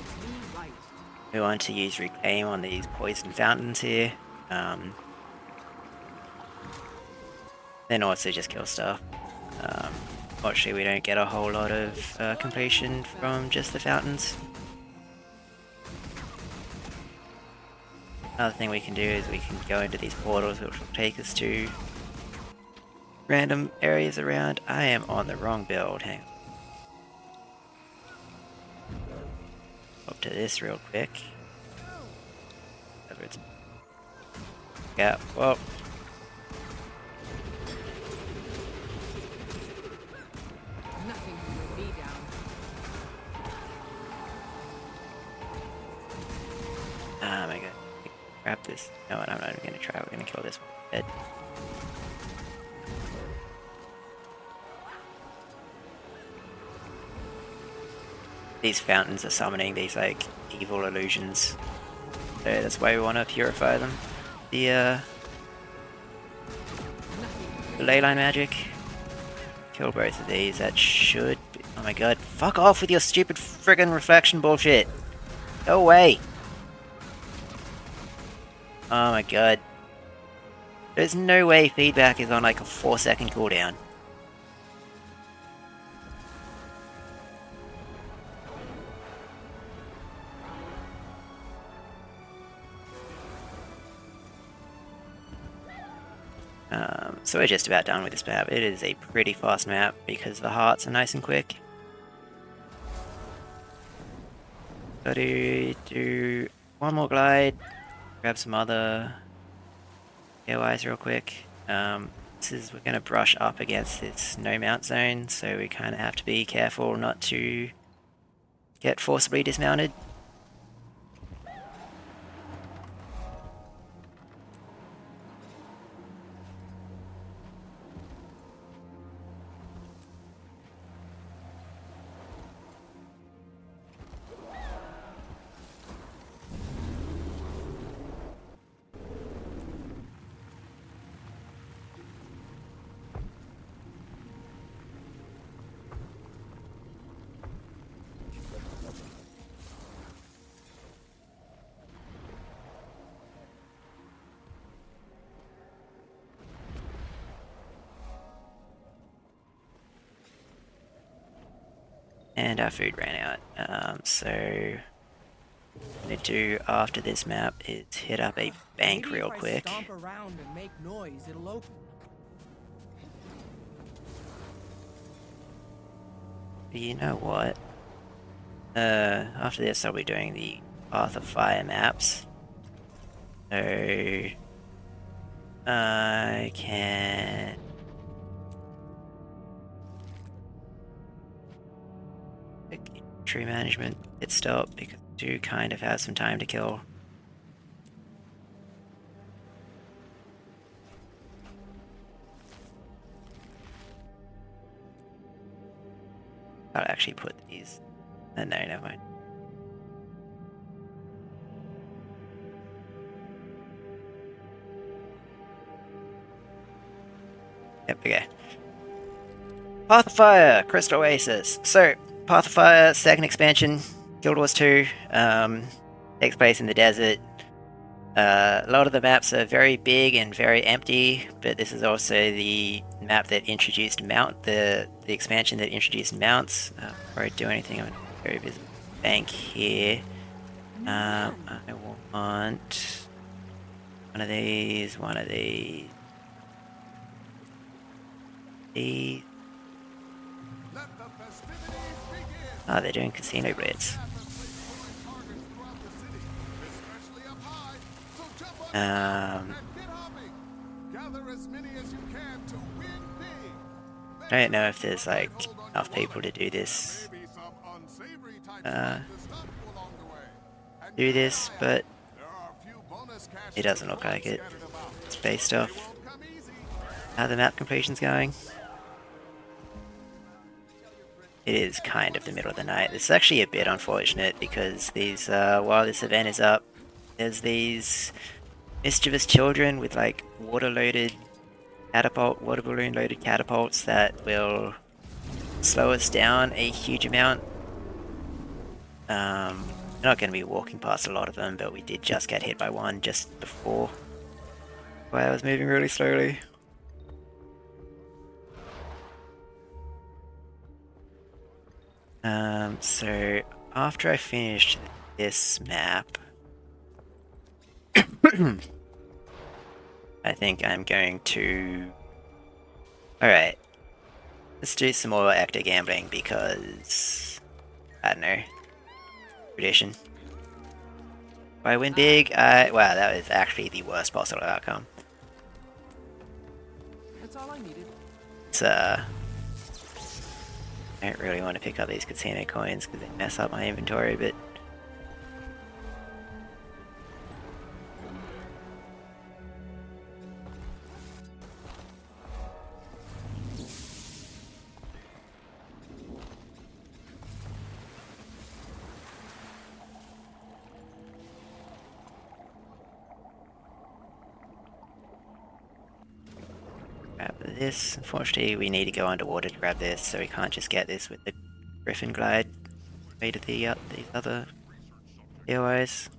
right. we want to use reclaim on these poison fountains here. Then also just kill stuff. Fortunately, we don't get a whole lot of completion from just the fountains. Another thing we can do is we can go into these portals, which will take us to random areas around. I am on the wrong build. Hang on. Up to this real quick. Whether it's yeah. Well. Nothing can bring me down. Oh my god. Grab this. No, I'm not even gonna try. We're gonna kill this one instead. These fountains are summoning these like evil illusions. So that's why we want to purify them. The leyline magic. Kill both of these. That should be... Oh my god. Fuck off with your stupid friggin' reflection bullshit. Go away. Oh my god. There's no way feedback is on like a 4-second cooldown. So we're just about done with this map. It is a pretty fast map because the hearts are nice and quick. Gotta do one more glide, grab some other AOIs real quick. We're gonna brush up against this no mount zone, so we kind of have to be careful not to get forcibly dismounted. And our food ran out. So what I'm gonna do after this map is hit up a bank Maybe real if I quick. stomp around and make noise, it'll open. You know what? After this I'll be doing the Path of Fire maps. So I can pick tree management pit stop because I do kind of have some time to kill. I'll actually put these. No, never mind. Yep, okay. Path of Fire, Crystal Oasis. So, Path of Fire, second expansion, Guild Wars 2, takes place in the desert. A lot of the maps are very big and very empty, but this is also the map that introduced the expansion that introduced mounts. Before I do anything, I'm going to go visit the bank here. I want one of these, one of these. These. Oh, they're doing casino blitz. I don't know if there's like enough people to do this. But it doesn't look like it. It's based off how the map completion's going. It is kind of the middle of the night. It's actually a bit unfortunate because these, while this event is up, there's these mischievous children with like water balloon loaded catapults that will slow us down a huge amount. We're not going to be walking past a lot of them, but we did just get hit by one just before. While I was moving really slowly. So after I finished this map, I think I'm going to... Alright, let's do some more active gambling because... I don't know. Tradition. If I win big, wow, that was actually the worst possible outcome. That's all I needed. It's, I don't really want to pick up these casino coins because they mess up my inventory, but... Grab this. Unfortunately, we need to go underwater to grab this, so we can't just get this with the Griffin Glide way to these other airways.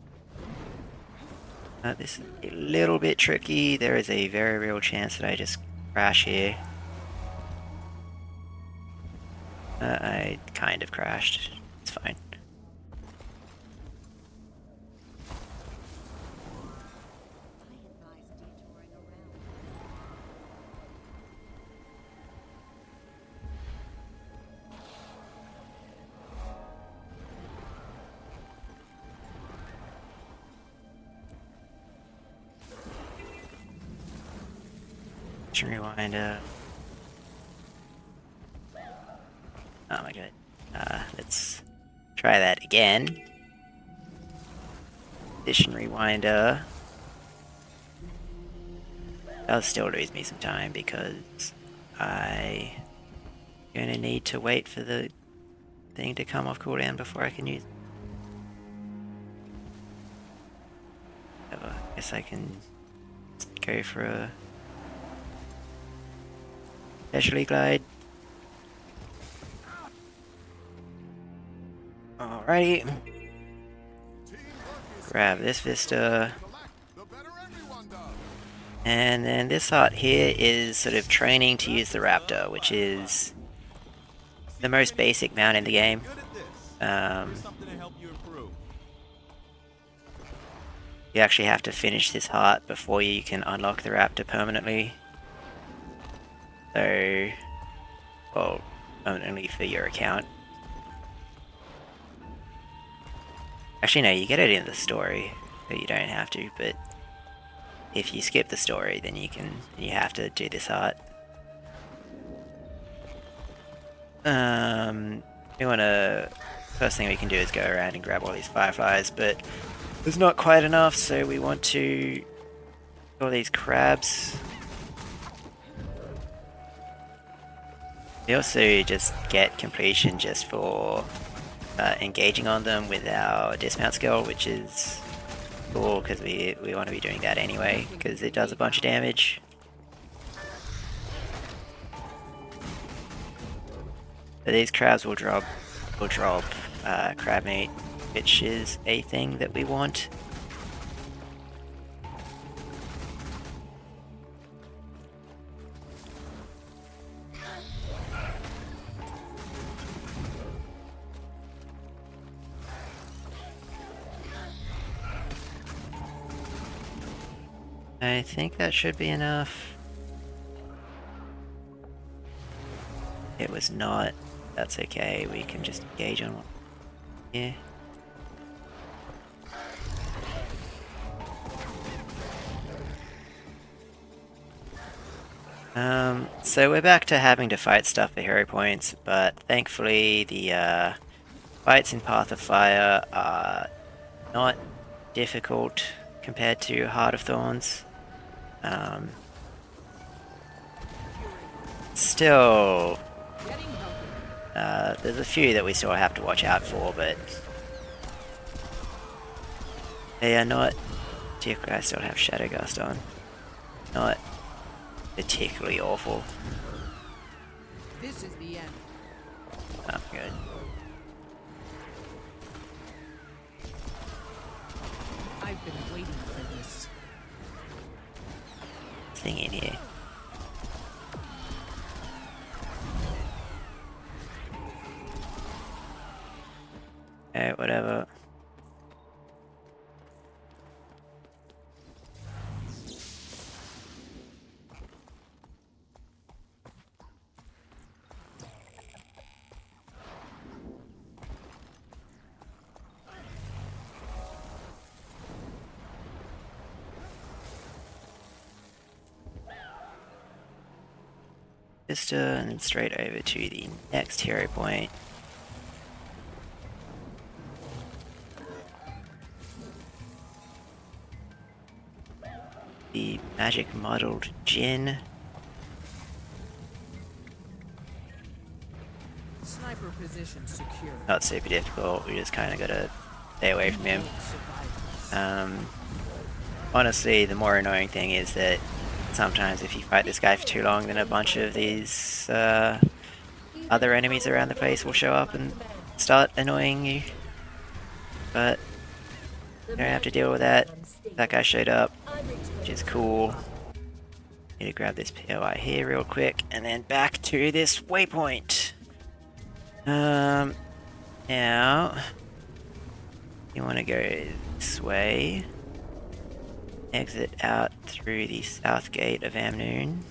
This is a little bit tricky. There is a very real chance that I just crash here. I kind of crashed. It's fine. Rewinder. Oh my god. Let's try that again. Position rewinder. That'll still lose me some time because I'm gonna need to wait for the thing to come off cooldown before I can use it. I guess I can go for a leisurely glide. Alrighty. Grab this Vista. And then this hut here is sort of training to use the Raptor, which is the most basic mount in the game. You actually have to finish this hut before you can unlock the Raptor permanently. So, well, only for your account. Actually, no, you get it in the story, but you don't have to. But if you skip the story, then you have to do this art. First thing we can do is go around and grab all these fireflies, but there's not quite enough, so we want to do all these crabs. We also just get completion just for engaging on them with our dismount skill, which is cool because we want to be doing that anyway because it does a bunch of damage. So these crabs will drop crab meat, which is a thing that we want. I think that should be enough. It was not. That's okay, we can just engage on one. Yeah. So we're back to having to fight stuff for hero points, but thankfully the fights in Path of Fire are not difficult compared to Heart of Thorns. Still, there's a few that we still have to watch out for, but they are not particularly. I still have Shadow Gust on. Not particularly awful. This is the end. Oh, good. I've been waiting for this. Thing in here. Okay, whatever. Just and then straight over to the next hero point. The magic modeled gin. Sniper position secure. Not super difficult, we just kinda gotta stay away from him. Honestly, the more annoying thing is that sometimes if you fight this guy for too long, then a bunch of these other enemies around the place will show up and start annoying you. But you don't have to deal with that. That guy showed up, which is cool. Need to grab this POI here real quick, and then back to this waypoint. Now you want to go this way. Exit out through the south gate of Amnoon.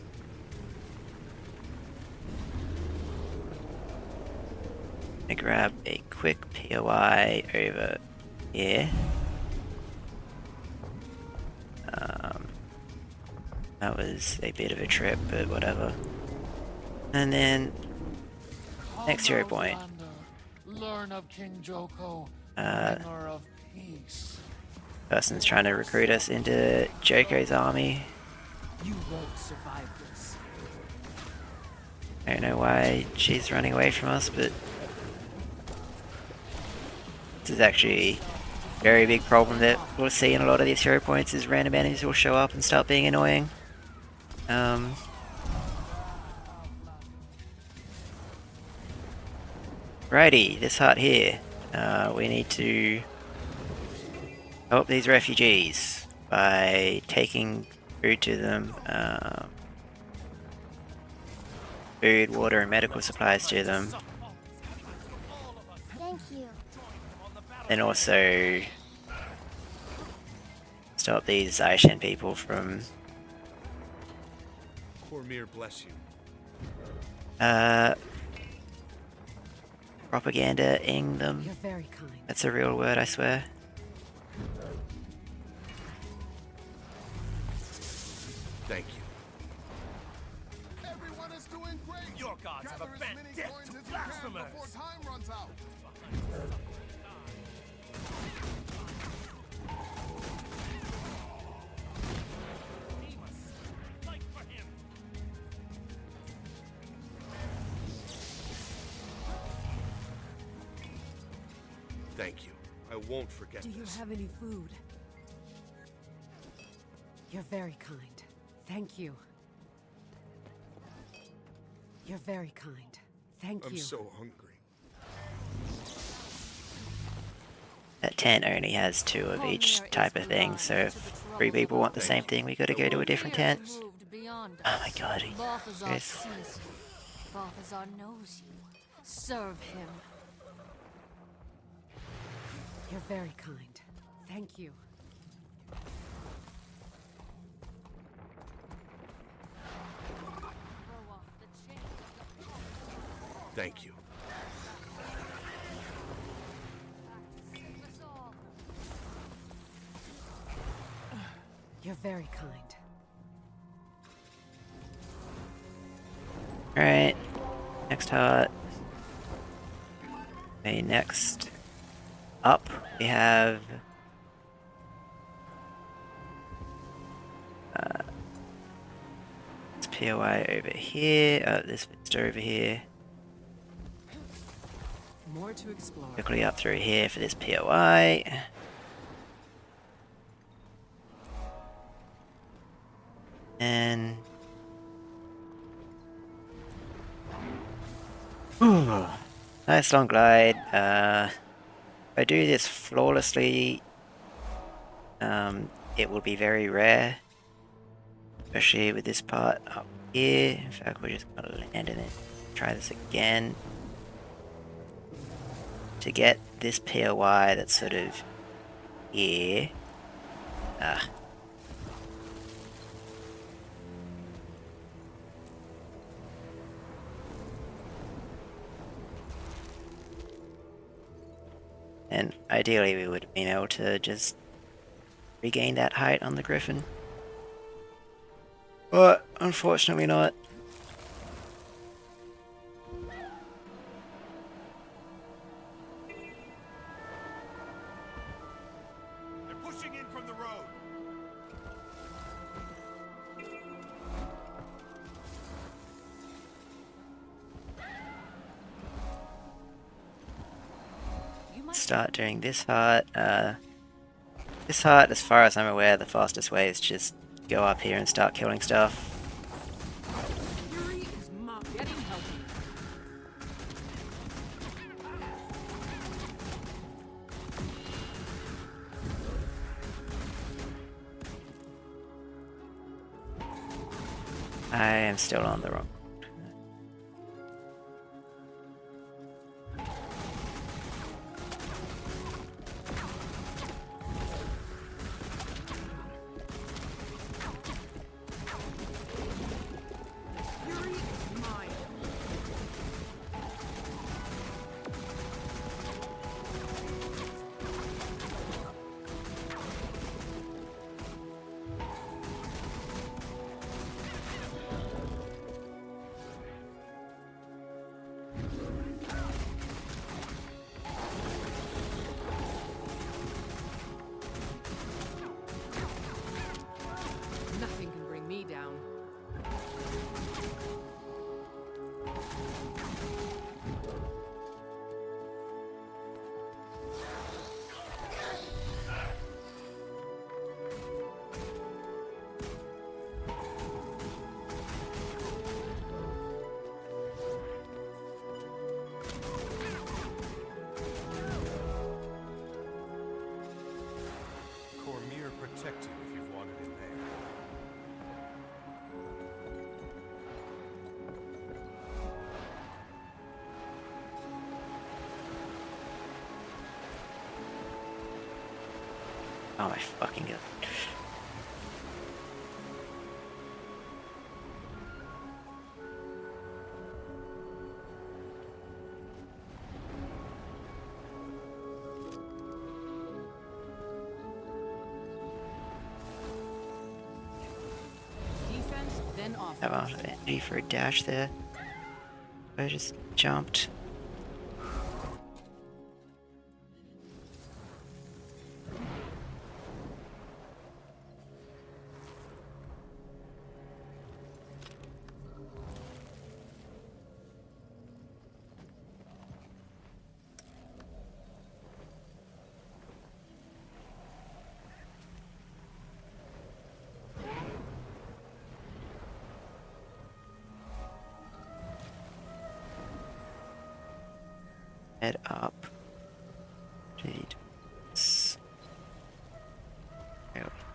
I grab a quick POI over here. That was a bit of a trip, but whatever. And then next hero point. Learn of King Joko, bringer of peace. Person's trying to recruit us into Joko's army. You won't survive this. I don't know why she's running away from us, but this is actually a very big problem that we'll see in a lot of these hero points is random enemies will show up and start being annoying. Righty, this hut here. We need to help these refugees by taking food to them, food, water, and medical supplies to them. Thank you. And also stop these Aishan people from Cormir bless you. propaganda-ing them. You're very kind. That's a real word, I swear. Thank you. Everyone is doing great. Your gods have a Gather as bent many death coins to as you can blasphemers. before time runs out. Thank you. I won't forget Do you this. have any food? You're very kind. Thank you. You're very kind. Thank I'm you. so hungry. That tent only has 2 of each type of thing, so if 3 people want the same thing, we gotta go to a different tent. Oh my god, Balthazar yes. sees you. Balthazar knows you. Serve him. You're very kind. Thank you. Thank you. You're very kind. Alright, next hut. Okay, next up we have this POI over here, this vista over here. More to explore. Quickly up through here for this POI. And Nice long glide. If I do this flawlessly, it will be very rare. Especially with this part up here. In fact, we're just gonna land and then try this again. To get this POI that's sort of here. And ideally we would have been able to just regain that height on the Griffin. But unfortunately not. They're pushing in from the road. You might Start doing this heart. This heart, as far as I'm aware, the fastest way is just go up here and start killing stuff. Fury is mine. Getting healthy. I am still on the wrong. Fury is mine. Nothing can bring me down. Cormier protect you if you've wanted in there. Oh my fucking god. Defense, then offense. Have out of energy for a dash there. I just jumped. Head up.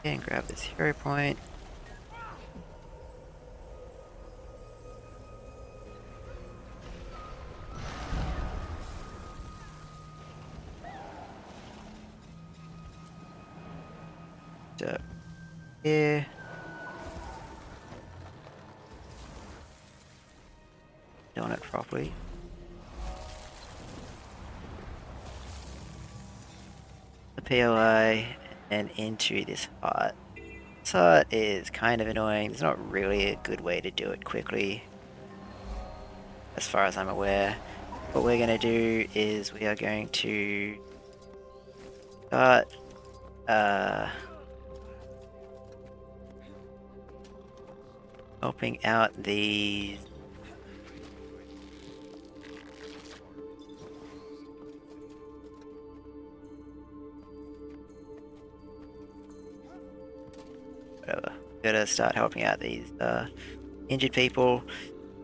And grab this hero point. Up here. Done it properly. The POI and into this heart. This heart is kind of annoying. There's not really a good way to do it quickly, as far as I'm aware. What we're going to do is we are going to start helping out these whatever. Gotta start helping out these injured people.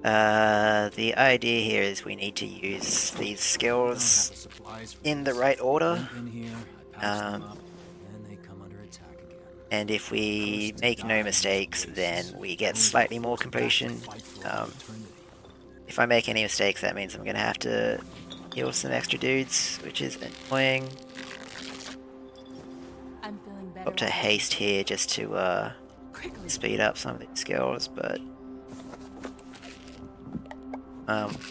The idea here is we need to use these skills in the right order. And if we make no mistakes, then we get slightly more completion. If I make any mistakes, that means I'm going to have to heal some extra dudes, which is annoying. I'm feeling better. Up to haste here just to speed up some of these skills, but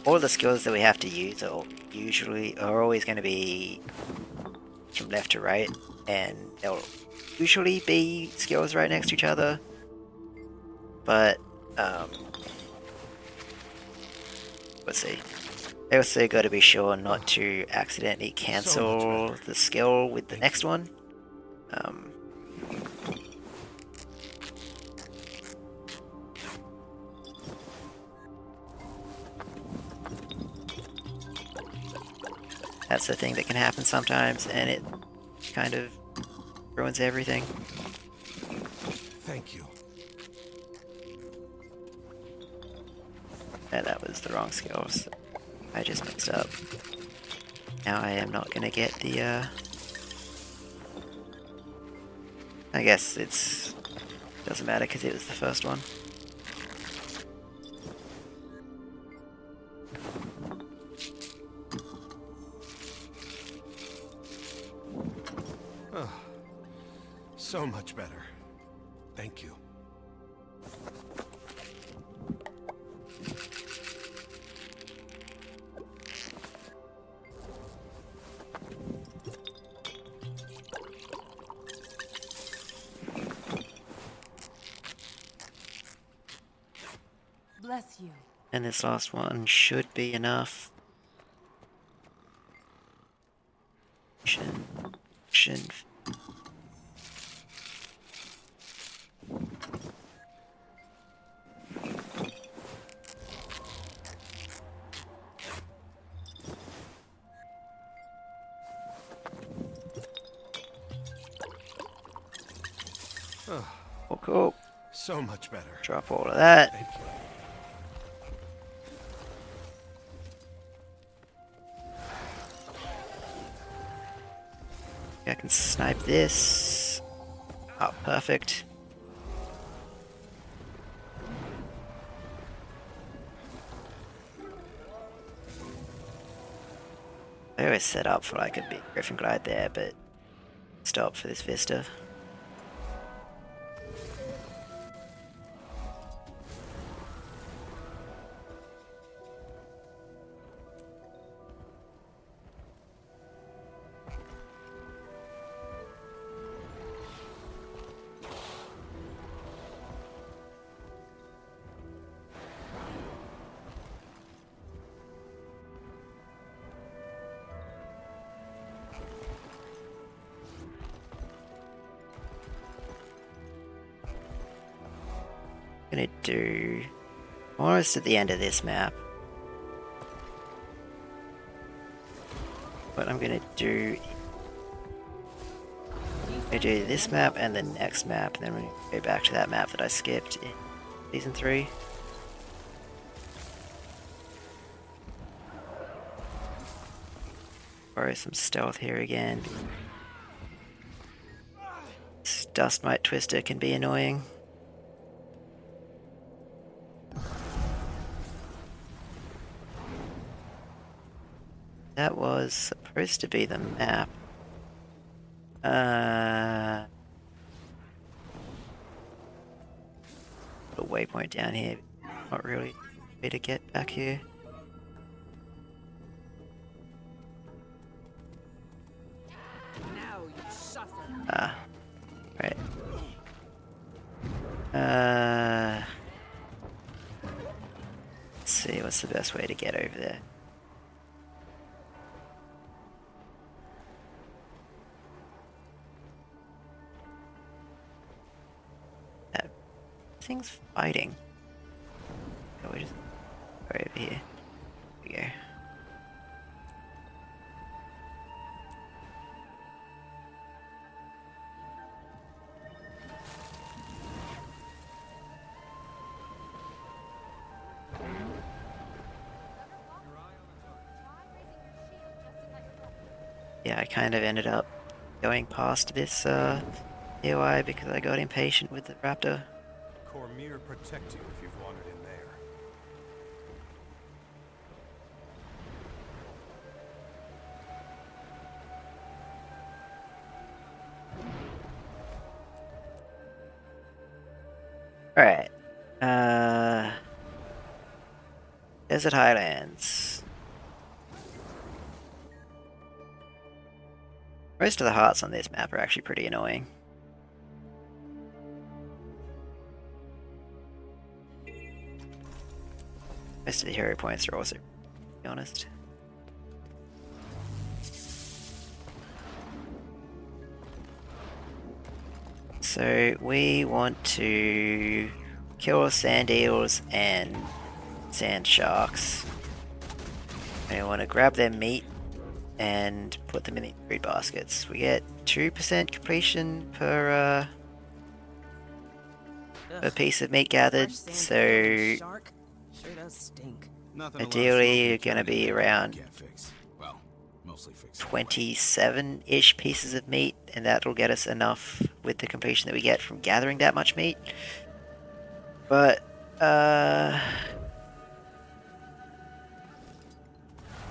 all the skills that we have to use are always going to be from left to right, and they'll usually be skills right next to each other, but let's see. I also got to be sure not to accidentally cancel the skill with the next one. That's the thing that can happen sometimes, and it kind of ruins everything. Thank you. Yeah, that was the wrong skills. I just mixed up. Now I am not gonna get the, I guess it's... doesn't matter because it was the first one. So much better. Thank you. Bless you. And this last one should be enough. Should. Oh, cool. So much better. Drop all of that. Thank you. I can snipe this. Oh, perfect. I always set up for like a big Griffin Glide there, but stop for this Vista. Gonna do almost at the end of this map. What I'm gonna do this map and the next map, and then we're gonna go back to that map that I skipped in season 3. Borrow some stealth here again. This Dust Mite Twister can be annoying. That was supposed to be the map. A waypoint down here. Not really a way to get back here. Now you suffer. Ah, right. Let's see, what's the best way to get over there? That thing's fighting. Oh, we just go over here. Here we go. Yeah, I kind of ended up going past this POI because I got impatient with the raptor. Cormier protect you if you've wandered in there. Alright. Desert Highlands. Most of the hearts on this map are actually pretty annoying. Most of the hero points are also, to be honest. So we want to kill sand eels and sand sharks. And we want to grab their meat and put them in the food baskets. We get 2% completion per piece of meat gathered, so Shark sure does stink. ideally you're going to be around Well, mostly fixed. 27-ish pieces of meat, and that'll get us enough with the completion that we get from gathering that much meat. But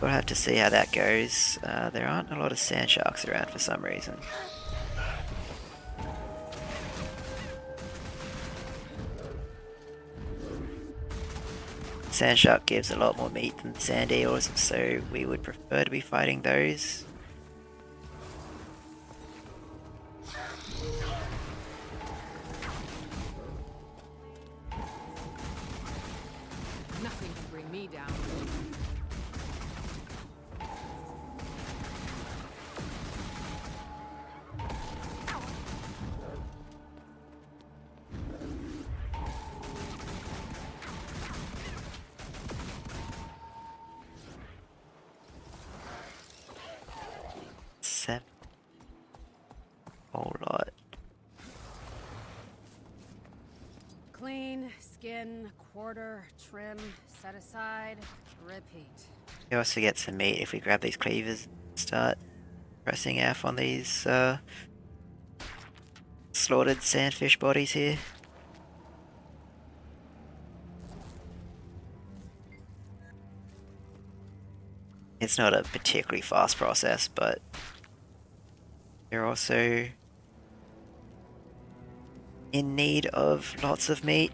we'll have to see how that goes. There aren't a lot of sand sharks around for some reason. Sand shark gives a lot more meat than sand eels, so we would prefer to be fighting those. Nothing can bring me down. Seven. Whole lot. Clean, skin, quarter, trim, set aside, repeat. We also get some meat if we grab these cleavers and start pressing F on these slaughtered sandfish bodies here. It's not a particularly fast process, but they're also in need of lots of meat.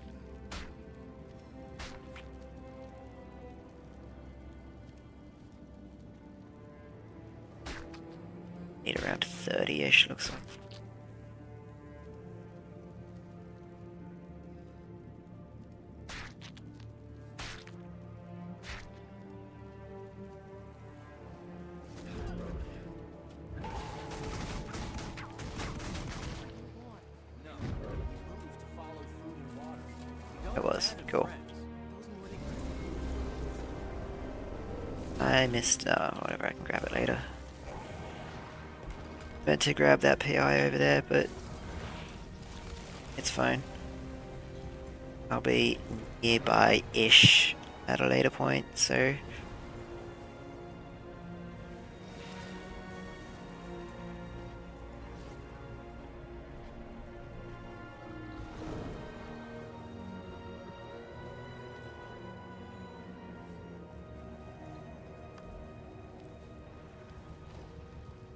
Need around 30-ish, looks like. It was cool. I missed. Whatever. I can grab it later. Meant to grab that PI over there, but it's fine. I'll be nearby-ish at a later point, so.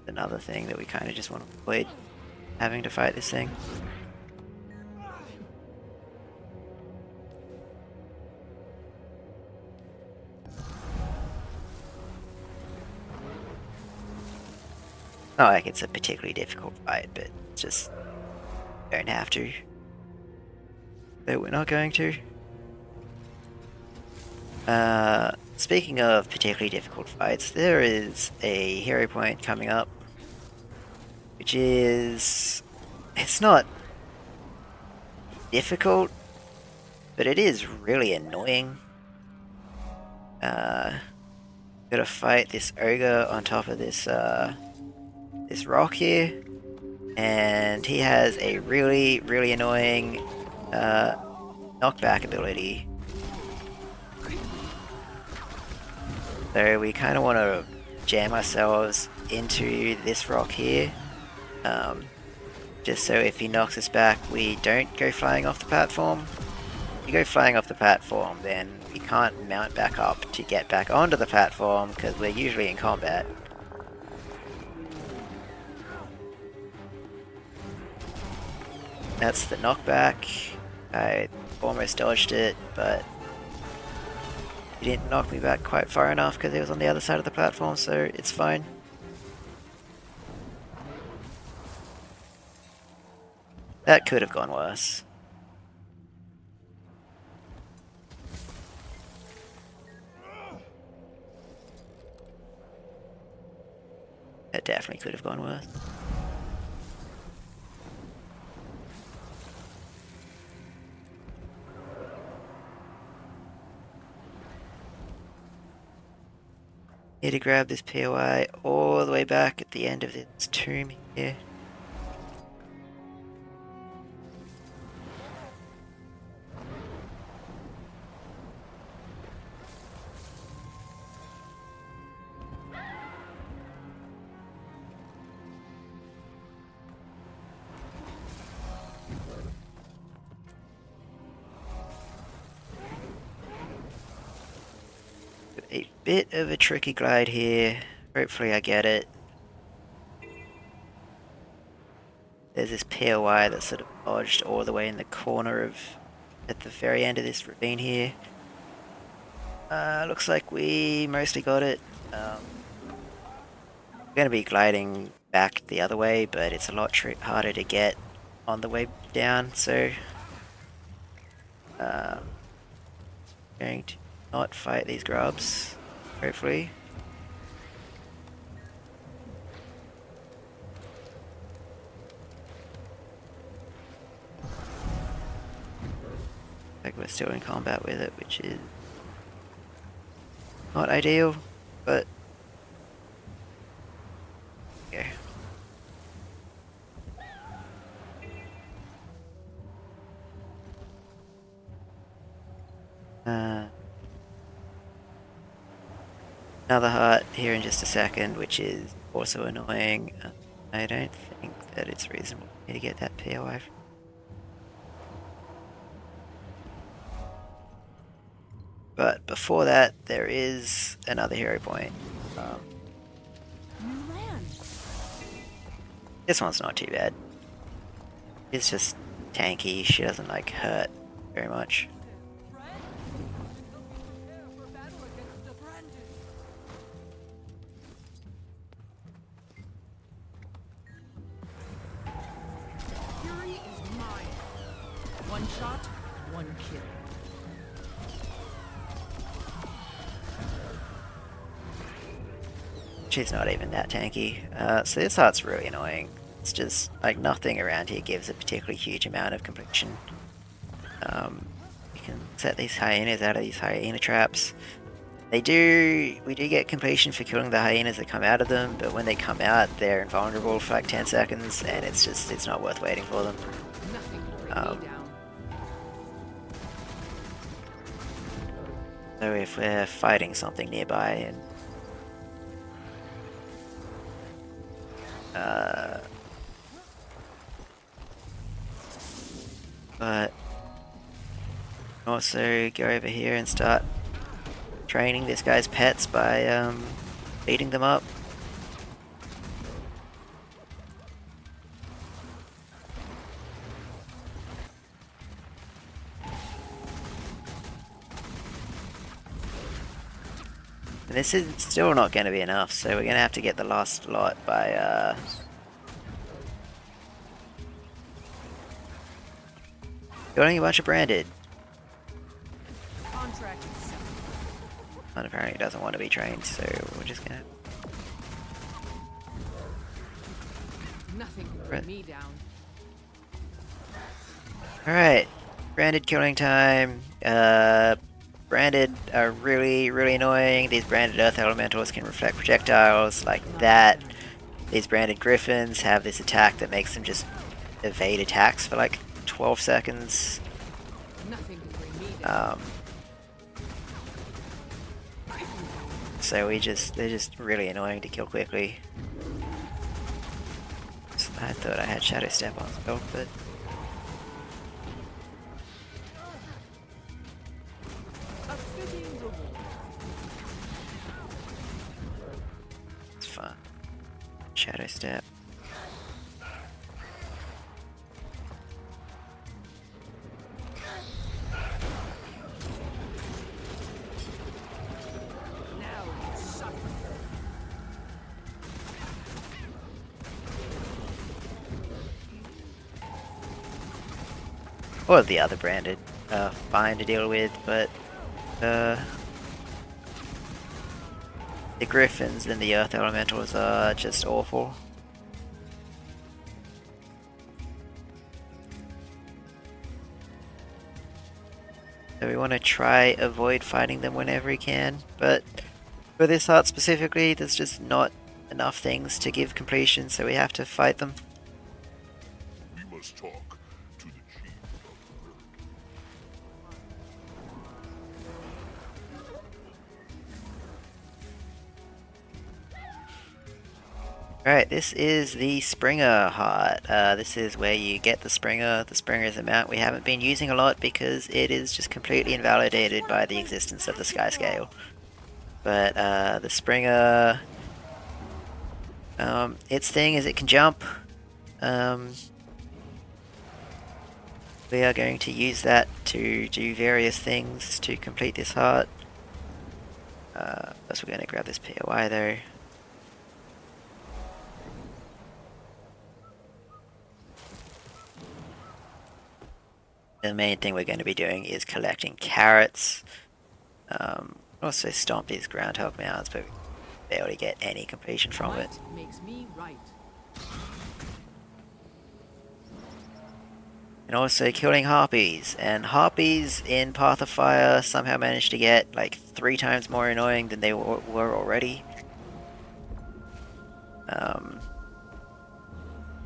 Another thing that we kind of just want to avoid having to fight this thing. Not like it's a particularly difficult fight, but just don't have to. Though we're not going to. Speaking of particularly difficult fights, there is a hero point coming up, which is, it's not difficult, but it is really annoying. Gotta fight this ogre on top of this this rock here, and he has a really annoying knockback ability. So we kind of want to jam ourselves into this rock here. Just so if he knocks us back, we don't go flying off the platform. If you go flying off the platform, then we can't mount back up to get back onto the platform because we're usually in combat. That's the knockback. I almost dodged it, but he didn't knock me back quite far enough because he was on the other side of the platform, so it's fine. That could have gone worse. That definitely could have gone worse. Need to grab this POI all the way back at the end of this tomb here. A bit of a tricky glide here. Hopefully I get it. There's this POI that's sort of lodged all the way in the corner of, at the very end of this ravine here. Looks like we mostly got it. We're going to be gliding back the other way, but it's a lot harder to get on the way down, so going to not fight these grubs, hopefully. Like we're still in combat with it, which is not ideal, but yeah. Another heart here in just a second, which is also annoying. I don't think that it's reasonable for me to get that POI. But before that, there is another hero point. This one's not too bad. It's just tanky. She doesn't like hurt very much. Fury is mine. One shot, one kill. She's not even that tanky. So this heart's really annoying. It's just like nothing around here gives a particularly huge amount of completion. You can set these hyenas out of these hyena traps. We do get completion for killing the hyenas that come out of them, but when they come out, they're invulnerable for like 10 seconds, and it's not worth waiting for them. Nothing can bring me down. So if we're fighting something nearby and but also go over here and start training this guy's pets by beating them up. And this is still not going to be enough, so we're going to have to get the last lot by killing a bunch of branded. Contract accepted. And apparently doesn't want to be trained, so we're just gonna... Nothing can bring me down. Alright, branded killing time. Branded are really annoying. These branded earth elementals can reflect projectiles like that. These branded griffins have this attack that makes them just evade attacks for like 12 seconds. Nothing can bring me down. So they're just really annoying to kill quickly. I thought I had Shadow Step on spell, but A fitting reward. it's fine. Shadow Step. Now you suffer. Or the other branded, fine to deal with, but the Griffins and the Earth Elementals are just awful. So we want to try avoid fighting them whenever we can, but for this art specifically, there's just not enough things to give completion, so we have to fight them. We must talk to the chief of Alright, this is the Springer heart. This is where you get the Springer. The Springer is a mount we haven't been using a lot because it is just completely invalidated by the existence of the Sky Scale. But the Springer, its thing is it can jump. We are going to use that to do various things to complete this heart. First we're going to grab this POI though. The main thing we're going to be doing is collecting carrots. Also stomp these groundhog mounds, but we won't be able to get any completion from it. Might makes me right. And also killing harpies. And harpies in Path of Fire somehow managed to get like 3 times more annoying than they were already.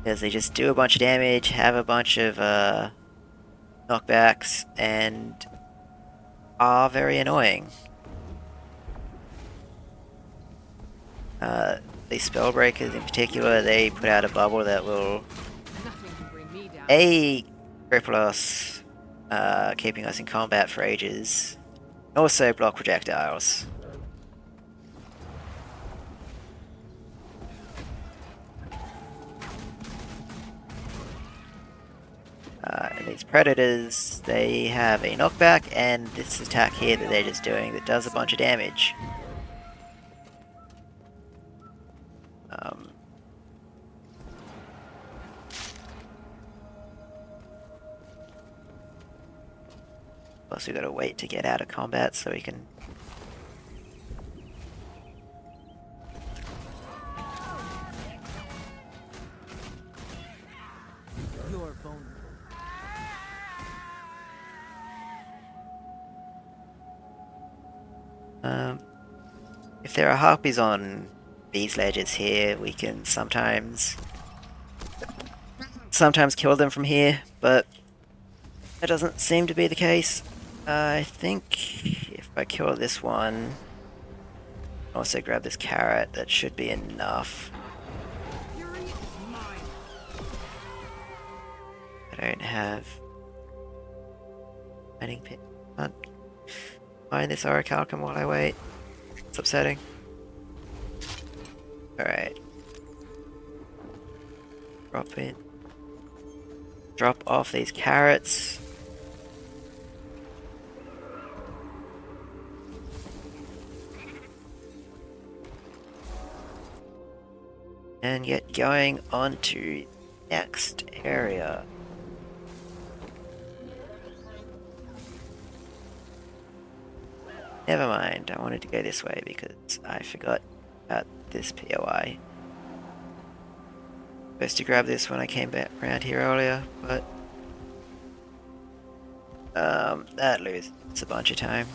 Because they just do a bunch of damage, have a bunch of knockbacks, and are very annoying. The Spellbreakers in particular, they put out a bubble that will Nothing can bring me down. cripple us, keeping us in combat for ages. Also block projectiles. And these predators, they have a knockback and this attack here that they're just doing that does a bunch of damage. Plus we gotta wait to get out of combat so we can... You're vulnerable. If there are harpies on these ledges here, we can sometimes kill them from here, but that doesn't seem to be the case. I think if I kill this one, also grab this carrot, that should be enough. Fury is mine. I don't have mining pit. Can't mine this orichalcum while I wait. It's upsetting. Alright. Drop it. Drop off these carrots. And get going on to next area. Never mind, I wanted to go this way because I forgot about this POI. Supposed to grab this when I came back around here earlier, but that loses a bunch of time.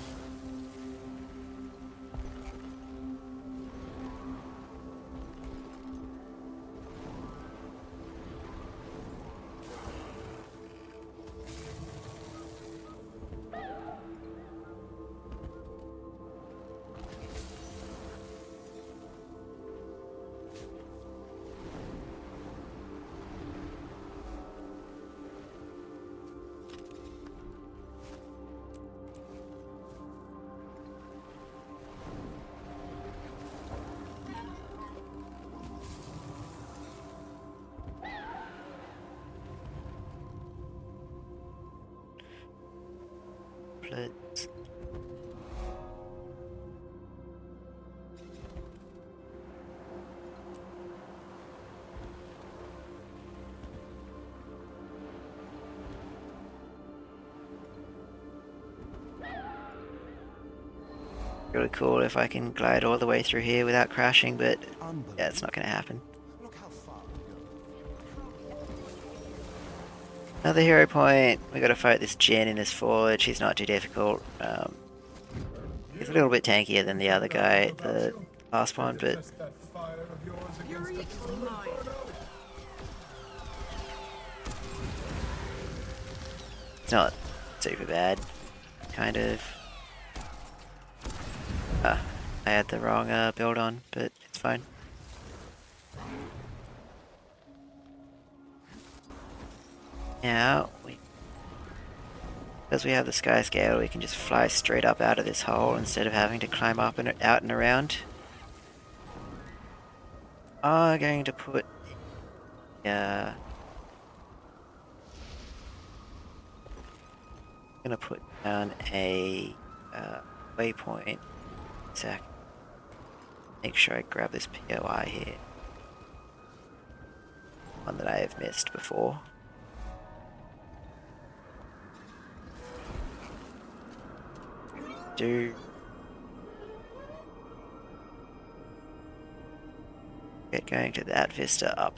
templates. Really cool if I can glide all the way through here without crashing, but yeah, it's not going to happen. Look how far we go. Another hero point. We got to fight this Jin in this forge. He's not too difficult. He's a little bit tankier than the other guy, the last one, but Fury is mine. it's not super bad. Kind of. I had the wrong build on, but it's fine. Now, because we have the sky scale, we can just fly straight up out of this hole instead of having to climb up and out and around. I'm going to put down a waypoint. Exactly. Make sure I grab this POI here. One that I have missed before. Get going to that vista up.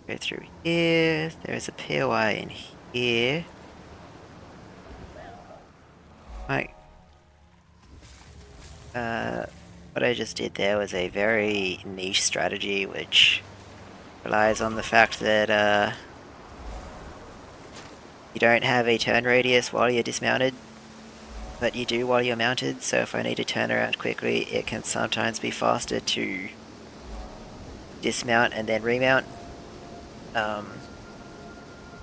Go through here. There's a POI in here. Right. What I just did there was a very niche strategy, which relies on the fact that you don't have a turn radius while you're dismounted, but you do while you're mounted. So if I need to turn around quickly, it can sometimes be faster to dismount and then remount.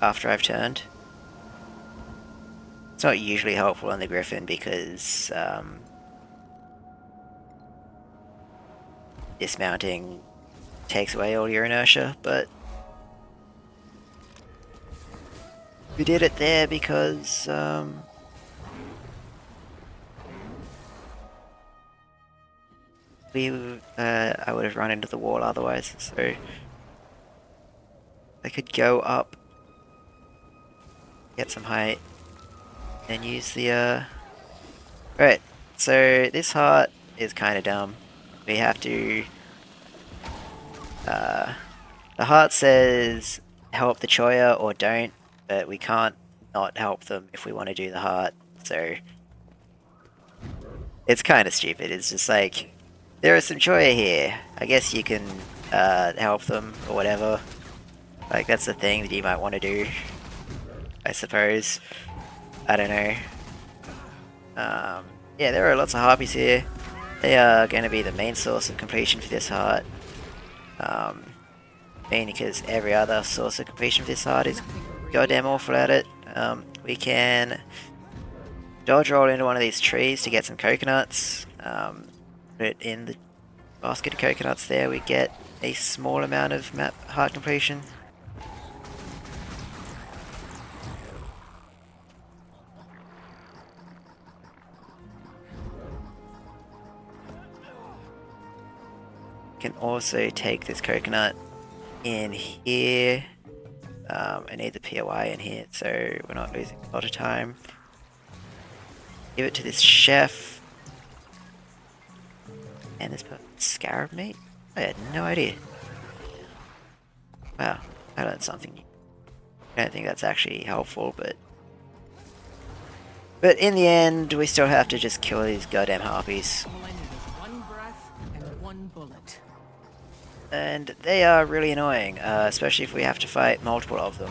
After I've turned. It's not usually helpful on the Griffin because dismounting takes away all your inertia, but we did it there because I would have run into the wall otherwise, so I could go up, get some height, and use the Right, so this heart is kind of dumb. We have to the heart says help the Choya or don't, but we can't not help them if we want to do the heart, so it's kind of stupid. It's just like, there are some Choya here, I guess you can help them or whatever. Like, that's the thing that you might want to do, I suppose. I don't know. Yeah, there are lots of harpies here. They are going to be the main source of completion for this heart. Mainly because every other source of completion for this heart is goddamn awful at it. We can dodge roll into one of these trees to get some coconuts. Put it in the basket of coconuts there, we get a small amount of map heart completion. Can also take this coconut in here. I need the POI in here, so we're not losing a lot of time. Give it to this chef. And this scarab meat? I had no idea. Wow, I learned something new. I don't think that's actually helpful, but in the end, we still have to just kill these goddamn harpies. All I need is one breath and one bullet. And they are really annoying, especially if we have to fight multiple of them.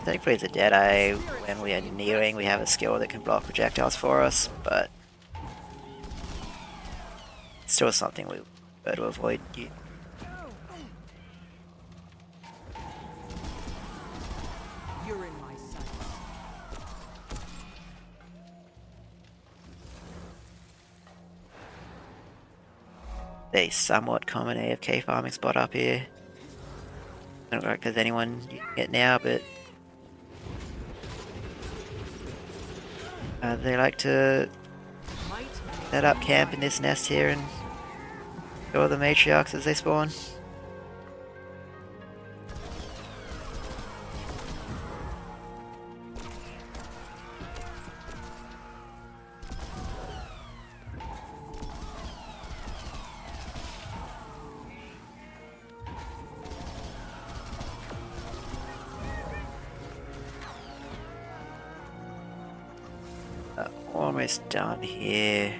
Thankfully the Deadeye, when we are kneeling, we have a skill that can block projectiles for us, but it's still something we prefer to avoid. You're in my sight. A somewhat common AFK farming spot up here. I don't think there's anyone using it now, but they like to set up camp in this nest here and kill the matriarchs as they spawn. Almost done here.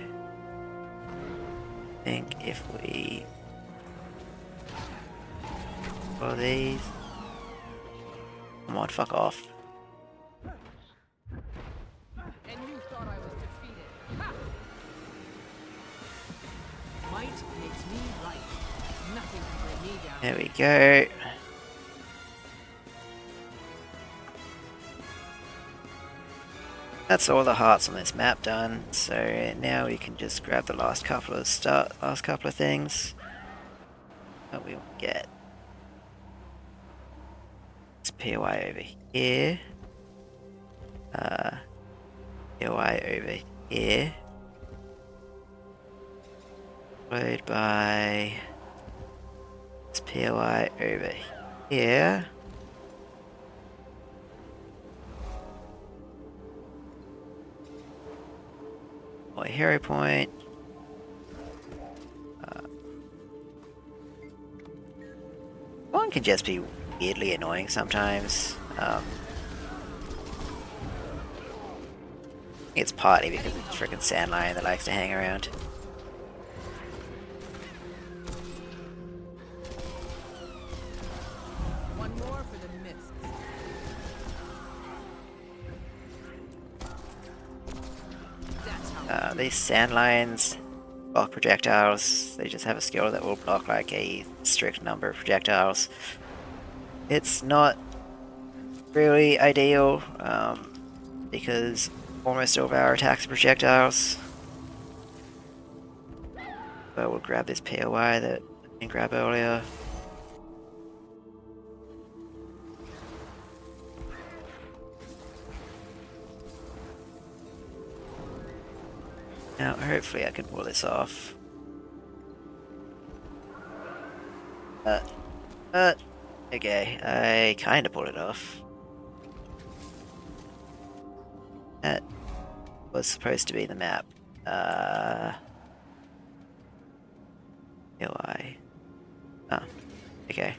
I think if we follow these. Come on, fuck off. And you thought I was defeated. Ha! Might makes me right. Nothing can bring me down. There we go. That's all the hearts on this map done, so now we can just grab the last couple of things that we want to get. It's POI over here. POI over here. Followed by this POI over here. A hero point. One can just be weirdly annoying sometimes. It's partly because it's a freaking sand lion that likes to hang around. One more for the mist. These sand lions block projectiles. They just have a skill that will block like a strict number of projectiles. It's not really ideal because almost all of our attacks are projectiles. But we'll grab this POI that I didn't grab earlier. Now, hopefully I can pull this off. Okay, I kinda pulled it off. That was supposed to be the map. UI. Oh, okay.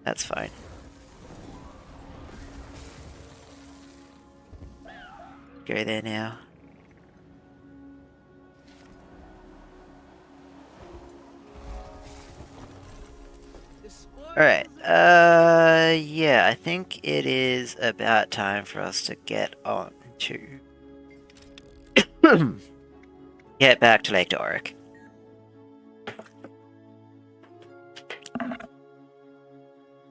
That's fine. Go there now. Alright, yeah, I think it is about time for us to get on to get back to Lake Doric.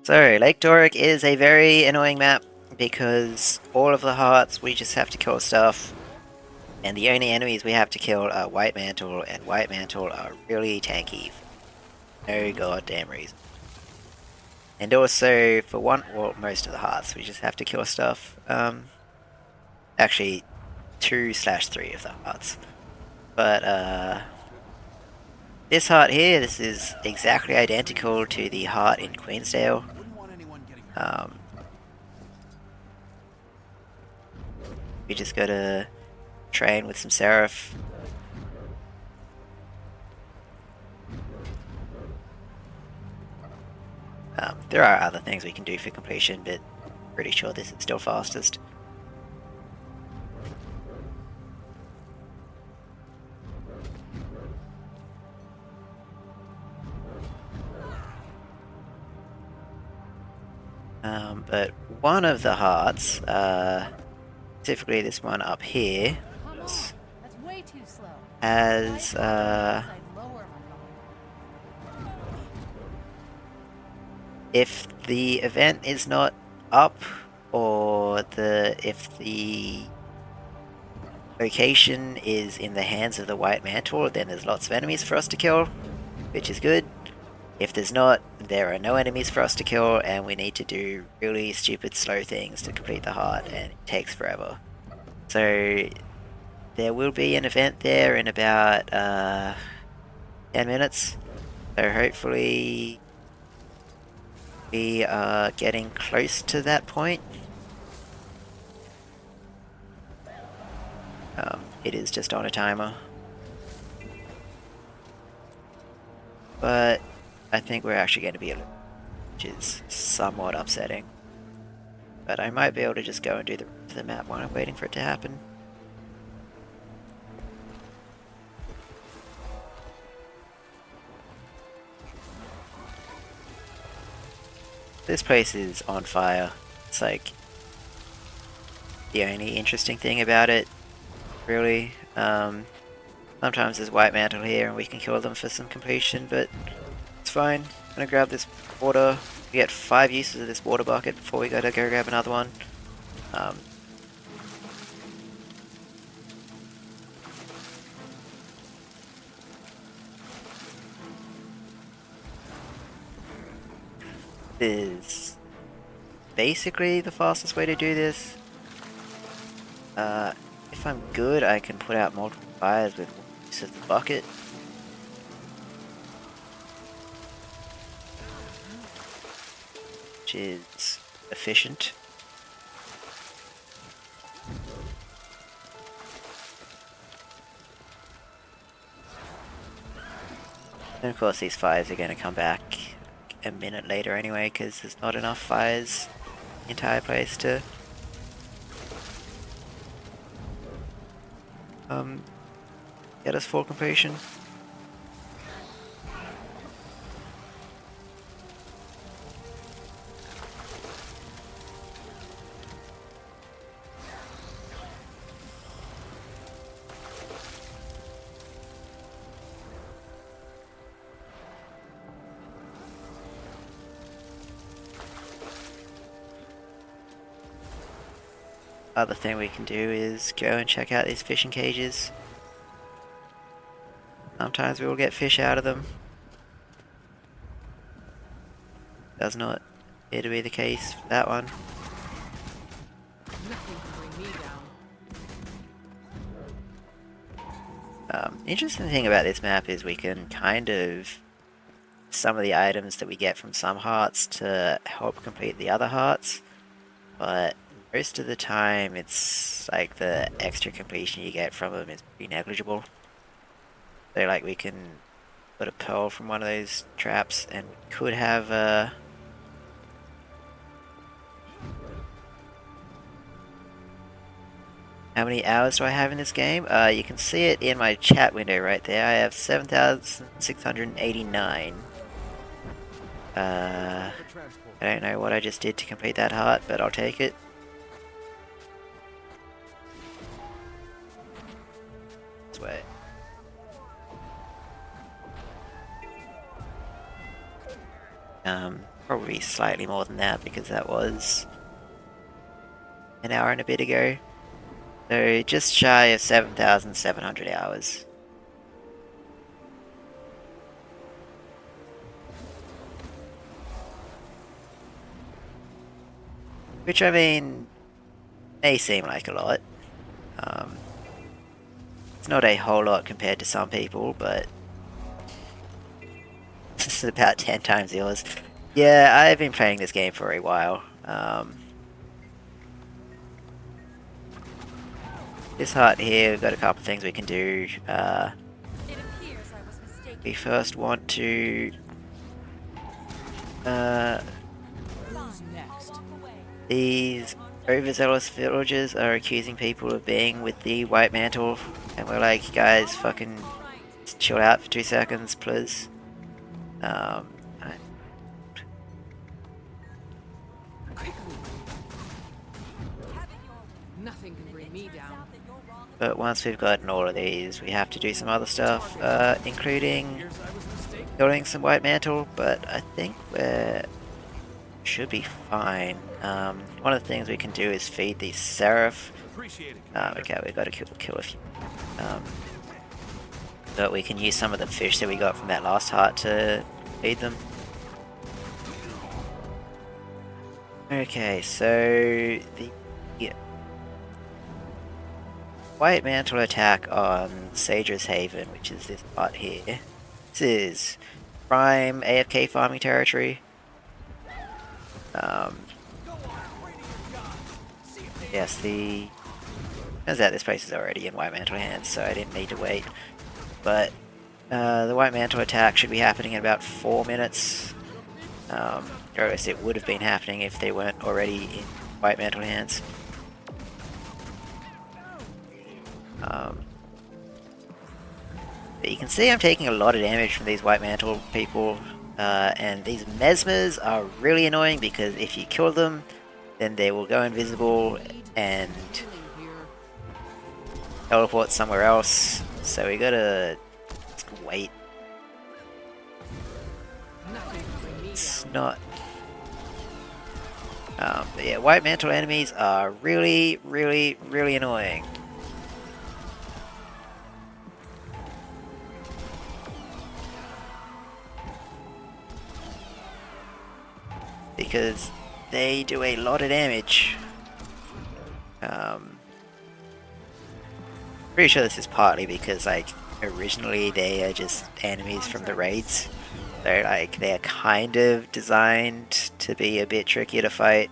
So, Lake Doric is a very annoying map because all of the hearts, we just have to kill stuff, and the only enemies we have to kill are White Mantle, and White Mantle are really tanky for no goddamn reason. And also, for most of the hearts, we just have to kill stuff. Actually, 2/3 of the hearts. But, this heart here, this is exactly identical to the heart in Queensdale. We just gotta train with some Seraph. There are other things we can do for completion, but I'm pretty sure this is still fastest. But one of the hearts, specifically this one up here, Come on. That's way too slow. has I'd lower my volume. if the event is not up, or if the location is in the hands of the White Mantle, then there's lots of enemies for us to kill, which is good. If there's not, there are no enemies for us to kill, and we need to do really stupid slow things to complete the heart, and it takes forever. So there will be an event there in about 10 minutes, so hopefully we are getting close to that point. It is just on a timer. But I think we're actually going to be which is somewhat upsetting. But I might be able to just go and do the map while I'm waiting for it to happen. This place is on fire. It's like the only interesting thing about it, really. Sometimes there's White Mantle here and we can kill them for some completion, but it's fine. I'm gonna grab this water. We get 5 uses of this water bucket before we gotta go grab another one. Is basically the fastest way to do this. If I'm good, I can put out multiple fires with use of the bucket. Which is efficient. And of course these fires are going to come back a minute later anyway, because there's not enough fires in the entire place to get us full completion. Other thing we can do is go and check out these fishing cages. Sometimes we will get fish out of them. Does not appear to be the case for that one. Nothing can bring me down. Interesting thing about this map is we can kind of some of the items that we get from some hearts to help complete the other hearts, but most of the time it's like the extra completion you get from them is pretty negligible. So like we can put a pearl from one of those traps and could have how many hours do I have in this game? You can see it in my chat window right there. I have 7,689. I don't know what I just did to complete that heart, but I'll take it. This way. Probably slightly more than that because that was an hour and a bit ago. So just shy of 7,700 hours. Which I mean, may seem like a lot. It's not a whole lot compared to some people, but this is about 10 times yours. Yeah, I've been playing this game for a while. This heart here, we've got a couple things we can do. We first want to Who's next? these overzealous villagers are accusing people of being with the White Mantle, and we're like, guys, fucking chill out for 2 seconds, please. down. But once we've gotten all of these, we have to do some other stuff, including killing some white mantle, but I think we should be fine. One of the things we can do is feed these seraph. Okay, we've got to kill a few. But we can use some of the fish that we got from that last heart to feed them. Okay, so the white mantle attack on Sage's Haven, which is this part here. This is prime AFK farming territory. Yes, turns out this place is already in white mantle hands, so I didn't need to wait. But the white mantle attack should be happening in about 4 minutes. Or at least it would have been happening if they weren't already in white mantle hands. But you can see I'm taking a lot of damage from these white mantle people, and these mesmers are really annoying because if you kill them, then they will go invisible and teleport somewhere else. So we gotta just wait. It's not. But yeah, white mantle enemies are really, really, really annoying. Because they do a lot of damage. Pretty sure this is partly because, like, originally they are just enemies from the raids. So, like, they're kind of designed to be a bit trickier to fight.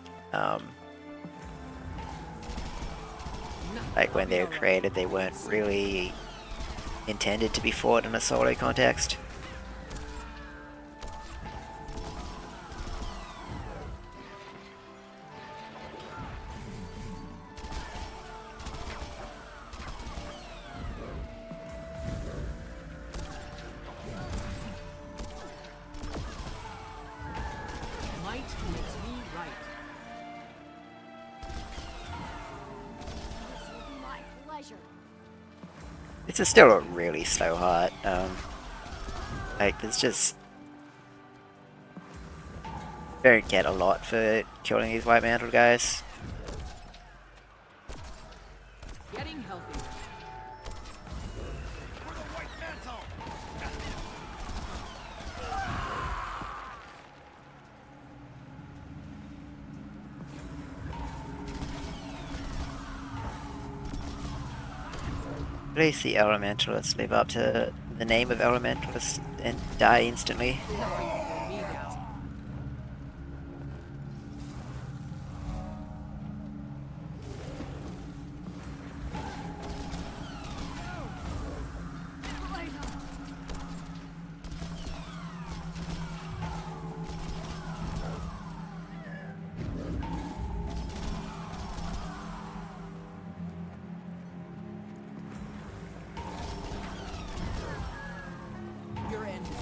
Like, when they were created, they weren't really intended to be fought in a solo context. This is still a really slow heart. Like, there's just... don't get a lot for killing these white mantle guys. Getting healthy. Please, the elementalists live up to the name of elementalists and die instantly. Your end is nigh.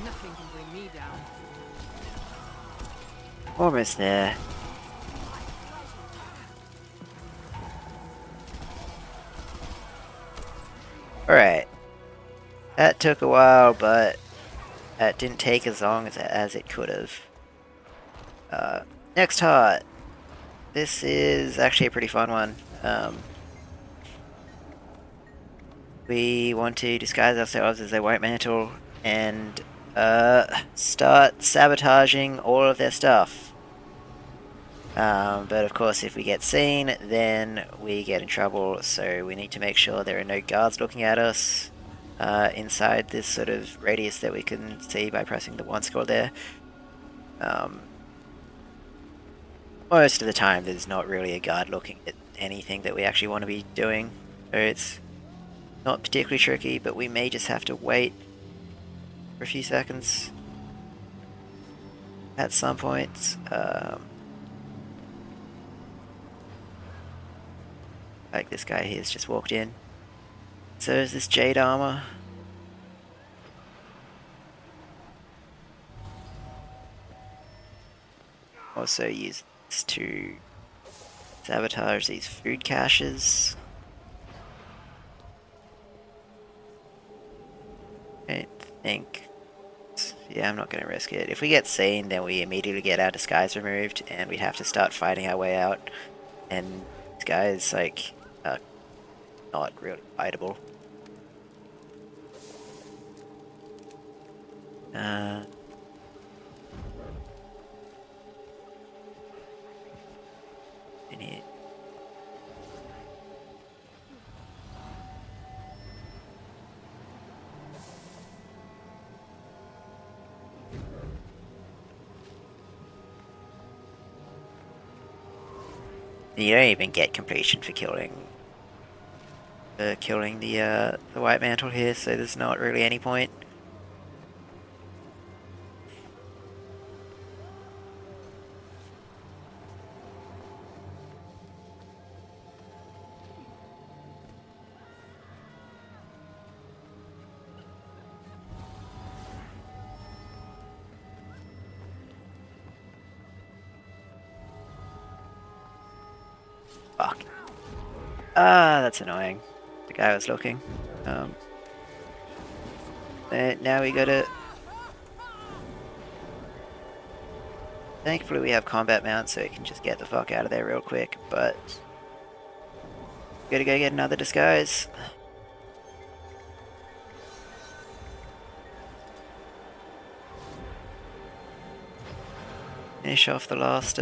Nothing can bring me down. Almost there. Alright. That took a while, but that didn't take as long as it could have. Next heart. This is actually a pretty fun one. We want to disguise ourselves as a white mantle and start sabotaging all of their stuff. But of course, if we get seen, then we get in trouble, so we need to make sure there are no guards looking at us inside this sort of radius that we can see by pressing the 1 score there. Most of the time there's not really a guard looking at anything that we actually want to be doing, so it's not particularly tricky, but we may just have to wait for a few seconds at some point. Like this guy here has just walked in. So is this jade armor. also use this to sabotage these food caches. I think... yeah, I'm not going to risk it. If we get seen, then we immediately get our disguise removed, and we'd have to start fighting our way out. And this guy is, like, not really fightable. In here. You don't even get completion for killing the white mantle here, so there's not really any point. Fuck. Ah, that's annoying. The guy was looking. Now we gotta... thankfully we have combat mounts, so we can just get the fuck out of there real quick, but... gotta go get another disguise. Finish off the last,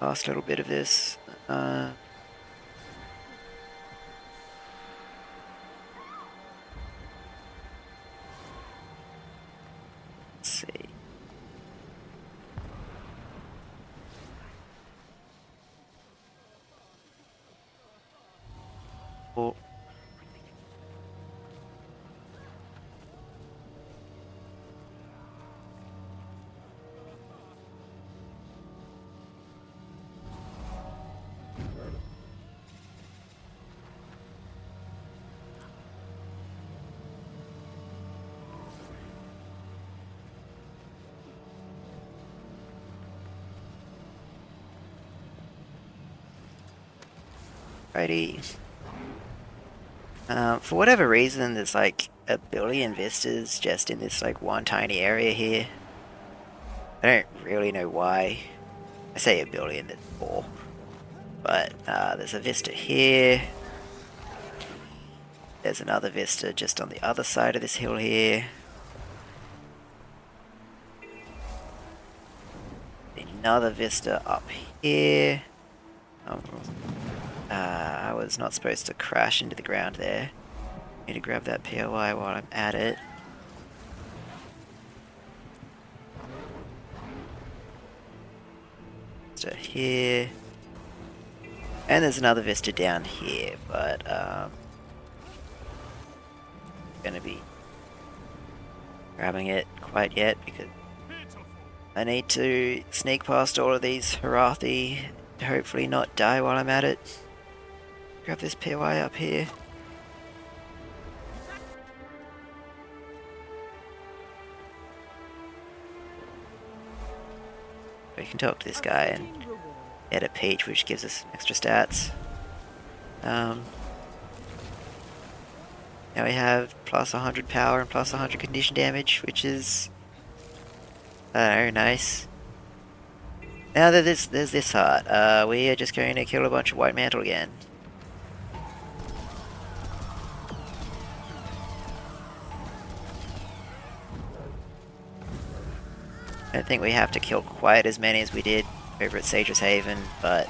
last little bit of this. Let's see. Oh. Righty. For whatever reason, there's like a billion vistas just in this like one tiny area here. I don't really know why. I say a billion, there's 4. But there's a vista here. There's another vista just on the other side of this hill here. Another vista up here. I was not supposed to crash into the ground there. Need to grab that POI while I'm at it. Vista here. And there's another vista down here, but gonna be grabbing it quite yet because I need to sneak past all of these Harathi to hopefully not die while I'm at it. Grab this POI up here. We can talk to this guy and get a peach, which gives us some extra stats. Now we have plus 100 power and plus 100 condition damage, which is, I don't know, nice. Now that there's this heart, we are just going to kill a bunch of white mantle again. I don't think we have to kill quite as many as we did over at Sage's Haven, but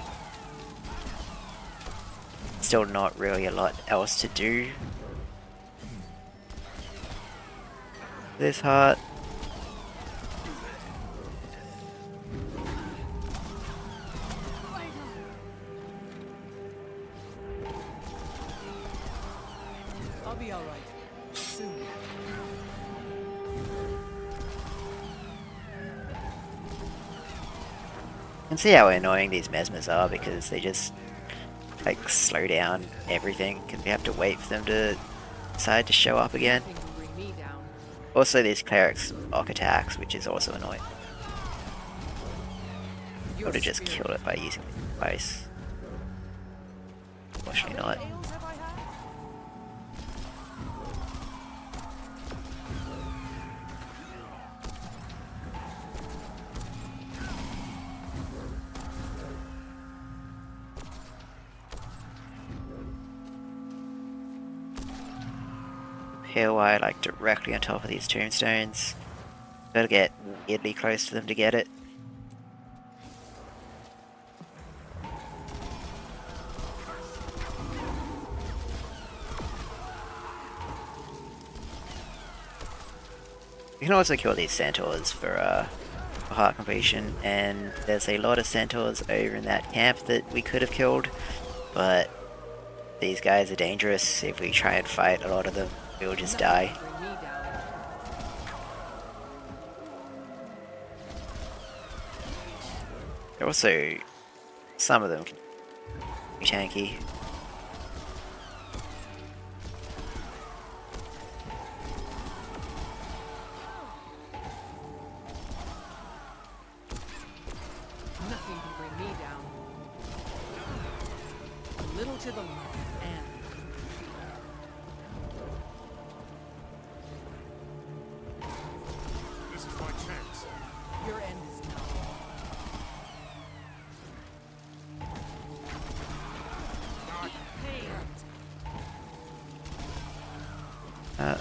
still not really a lot else to do. This heart. I'll be alright. Soon. You can see how annoying these mesmers are because they just like slow down everything because we have to wait for them to decide to show up again. Nothing can bring bring me down. Also, these clerics block attacks, which is also annoying. I Your would have just spirit killed it by using ice. Unfortunately not. ales have I had? POI like directly on top of these tombstones. Gotta get weirdly close to them to get it. You can also kill these centaurs for heart completion, and there's a lot of centaurs over in that camp that we could have killed, but these guys are dangerous. If we try and fight a lot of them, we'll just die. Bring me down. Also, some of them can be tanky. Nothing can bring me down. A little to the left and This is my chance. your end is now.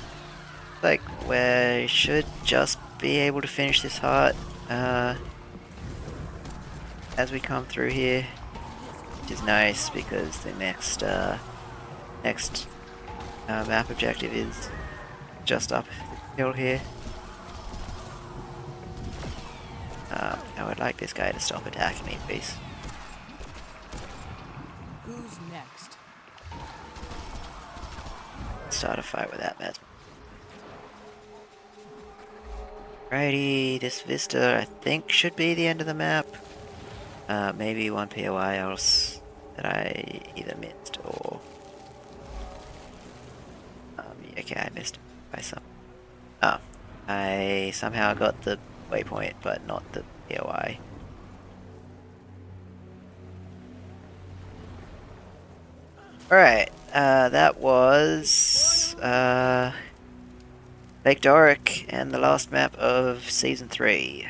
Like, we should just be able to finish this heart as we come through here, which is nice because the next map objective is just up the hill here. I would like this guy to stop attacking me, please. Who's next? Start a fight with that mesmer. Righty, this vista I think should be the end of the map. Maybe one POI else that I either missed or okay, I missed by some. Oh, I somehow got the waypoint, but not the POI. Alright, that was Lake Doric and the last map of Season 3.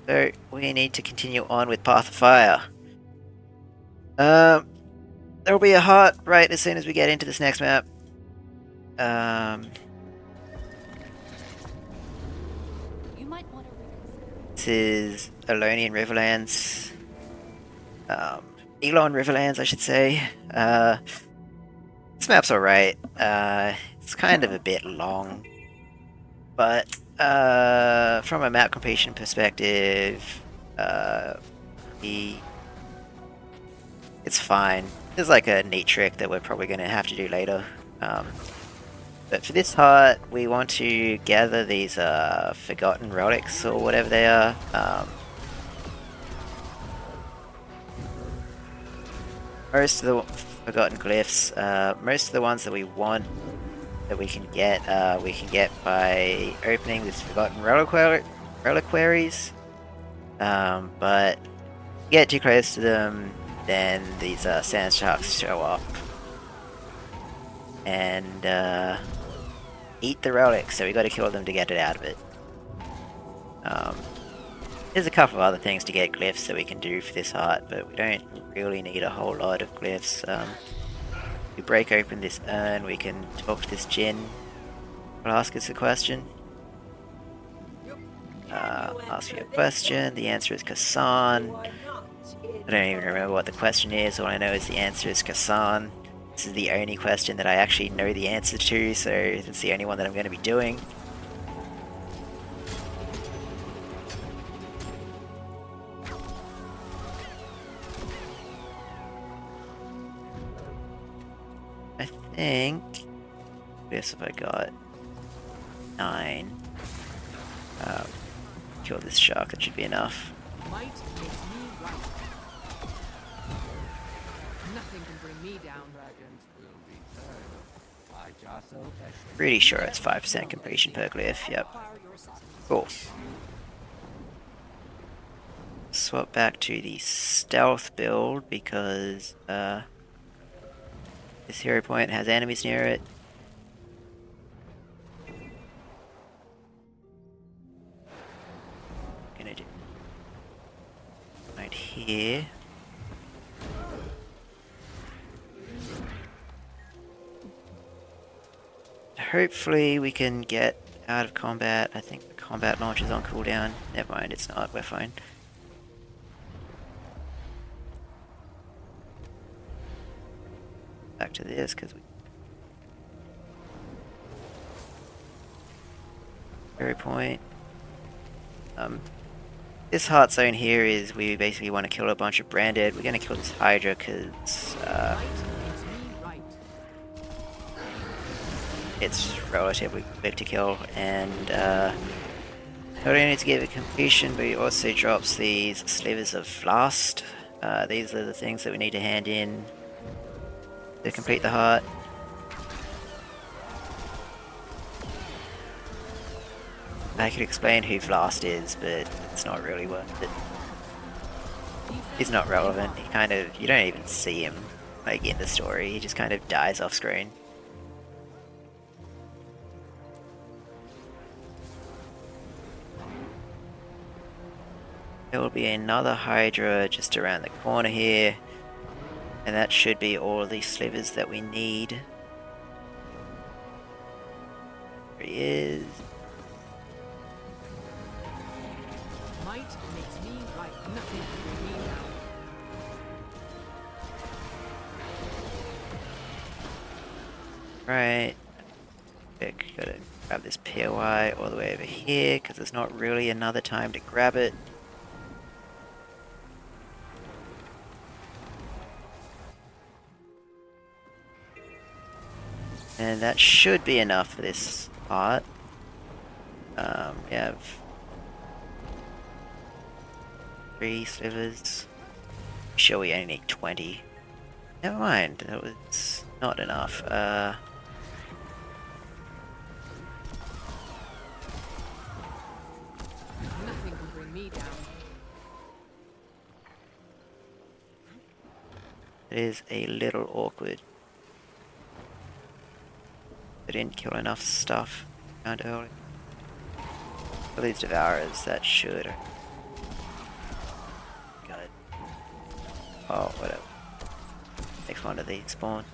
So, we need to continue on with Path of Fire. There'll be a heart right as soon as we get into this next map. You might want to This is Alonian Riverlands. Elon Riverlands, I should say. This map's alright. It's kind of a bit long. But, from a map completion perspective, it's fine. There's like a neat trick that we're probably going to have to do later. But for this heart, we want to gather these forgotten relics or whatever they are. Most of the forgotten glyphs, most of the ones that we want, that we can get by opening these forgotten reliquaries. But you get too close to them, then these sand sharks show up and eat the relics, so we got to kill them to get it out of it. There's a couple of other things to get glyphs that we can do for this heart, but we don't really need a whole lot of glyphs. We break open this urn, we can talk to this Jinn. Will ask us a question. Ask you a question. The answer is Kasan. I don't even remember what the question is. All I know is the answer is Kasan. This is the only question that I actually know the answer to, so it's the only one that I'm going to be doing. I think... what else have I got? 9. Kill this shark, that should be enough. Might makes me right. Nothing can bring me down. Dragons will return. Pretty sure it's 5% completion per glyph, yep. Cool. Swap back to the stealth build because this hero point has enemies near it. Gonna do right here. Hopefully we can get out of combat. I think the combat launch is on cooldown. Never mind, it's not. We're fine. Back to this because we hero point. This heart zone here is we basically want to kill a bunch of branded. We're going to kill this Hydra because it's relatively quick to kill, and not only to give it completion, but it also drops these slivers of Blast. These are the things that we need to hand in to complete the heart. I could explain who Blast is, but it's not really worth it. He's not relevant. He kind of, you don't even see him like in the story. He just kind of dies off screen. There will be another Hydra just around the corner here, and that should be all the slivers that we need. There he is. Might makes me right. Nothing can bring me down. Right. Gotta grab this POI all the way over here, because there's not really another time to grab it. And that should be enough for this part. We have 3 slivers. Sure, we only need 20. Never mind, that was not enough. Nothing can bring me down. It is a little awkward. I didn't kill enough stuff around early. For these Devourers, that should. Good. Oh, whatever. Next one of these spawn.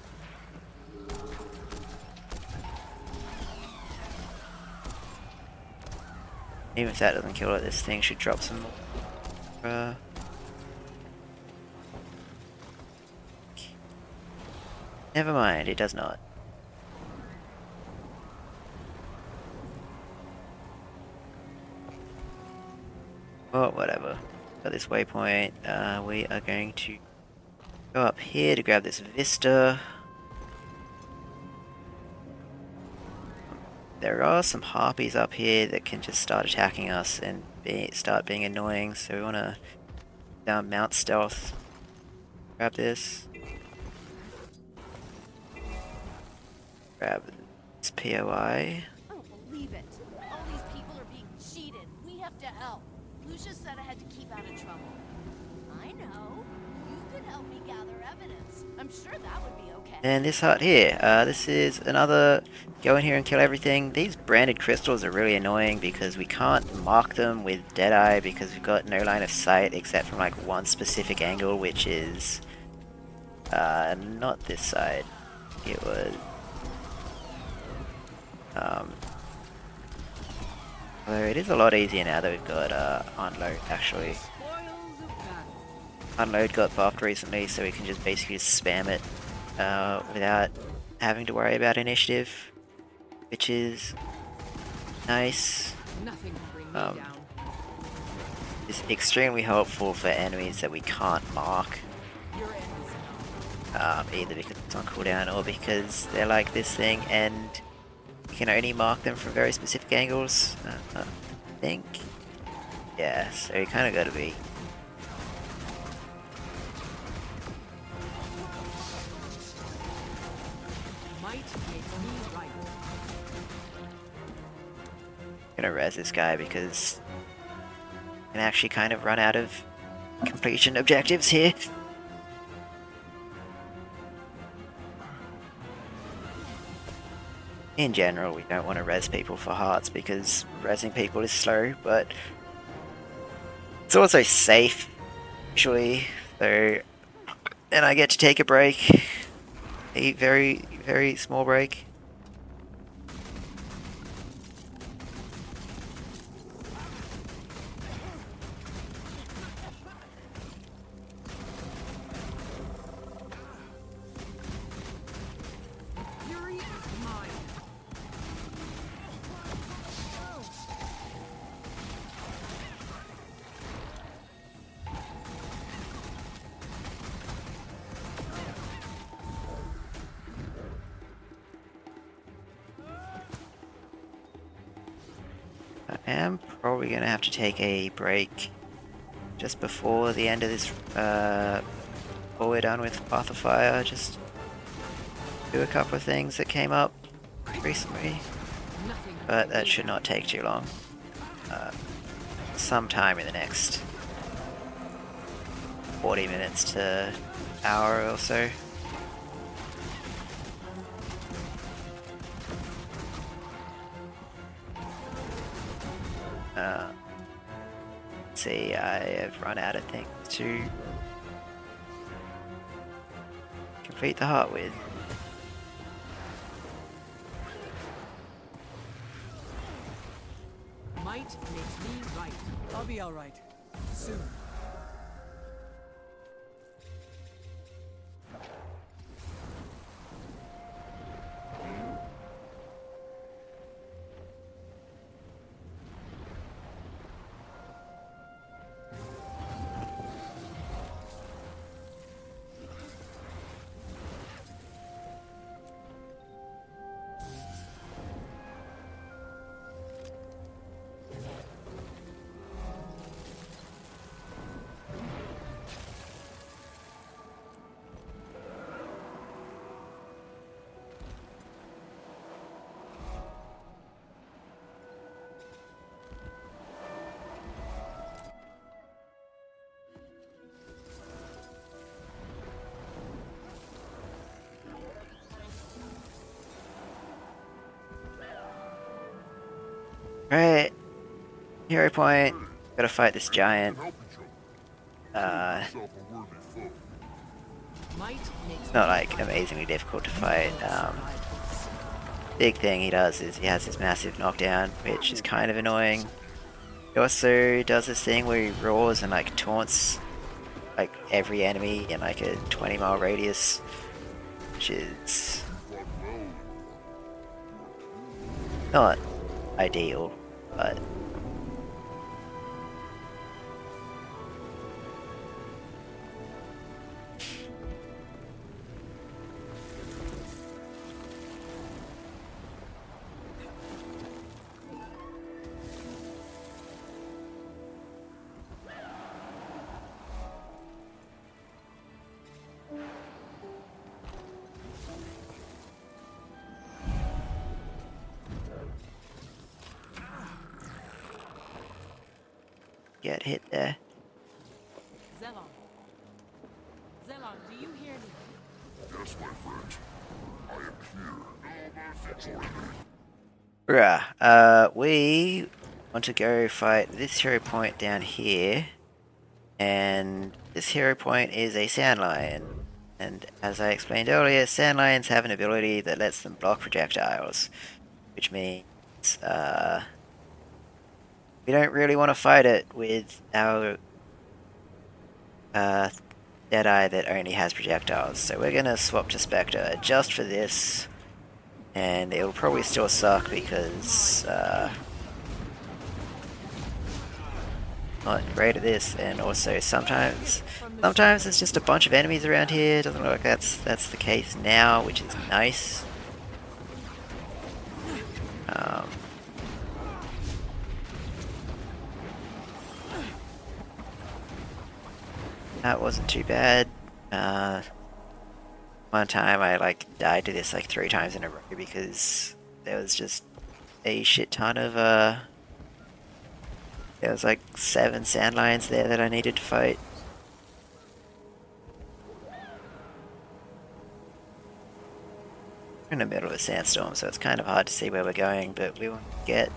Even if that doesn't kill it, this thing should drop some more. Never mind, it does not. Oh, whatever. Got this waypoint. We are going to go up here to grab this Vista. There are some harpies up here that can just start attacking us and start being annoying, so we want to mount stealth. Grab this. Grab this POI. I don't believe it. All these people are being cheated. We have to help. Lucia said I had to keep out of trouble. I know. You could help me gather evidence. I'm sure that would be okay. And this hut here. This is another go in here and kill everything. These branded crystals are really annoying because we can't mark them with Deadeye because we've got no line of sight except from like one specific angle, which is not this side. It was although it is a lot easier now that we've got unload actually. Spoils of battle. Unload got buffed recently, so we can just basically just spam it without having to worry about initiative, which is nice. Nothing can bring me down. It's extremely helpful for enemies that we can't mark, Your end is not. either because it's on cooldown or because they're like this thing and you can only mark them from very specific angles. I think. Yeah, so you kind of got to be. Might makes me right. Gonna res this guy because I can actually kind of run out of completion objectives here. In general, we don't want to res people for hearts because resing people is slow, but it's also safe, usually. So, and I get to take a break, a very, very small break. Fury is mine. I am probably going to have to take a break just before the end of this, before we're done with Path of Fire, just do a couple of things that came up recently, Nothing. but that should not take too long. Sometime in the next 40 minutes to hour or so. Let's see, I have run out of things to complete the heart with. Might makes me right. I'll be alright. Soon. Right, hero point. Gotta fight this giant. Help each other. It's Yourself a worthy foe. Might makes not me like right. amazingly difficult to fight. Big thing he does is he has this massive knockdown, which is kind of annoying. He also does this thing where he roars and like taunts like every enemy in like a 20-mile radius, which is not ideal, but get hit there. Zelon. Zelon, do you hear me? Yes, my friend. I am here. No mercy. We want to go fight this hero point down here, and this hero point is a sand lion. And as I explained earlier, sand lions have an ability that lets them block projectiles, which means we don't really want to fight it with our Deadeye that only has projectiles. So we're gonna swap to Spectre just for this. And it'll probably still suck because not great at this, and also sometimes there's just a bunch of enemies around here. Doesn't look like that's the case now, which is nice. That wasn't too bad. One time I like died to this like 3 times in a row because there was just a shit ton of there was like 7 sand lions there that I needed to fight. We're in the middle of a sandstorm, so it's kind of hard to see where we're going, but we will get...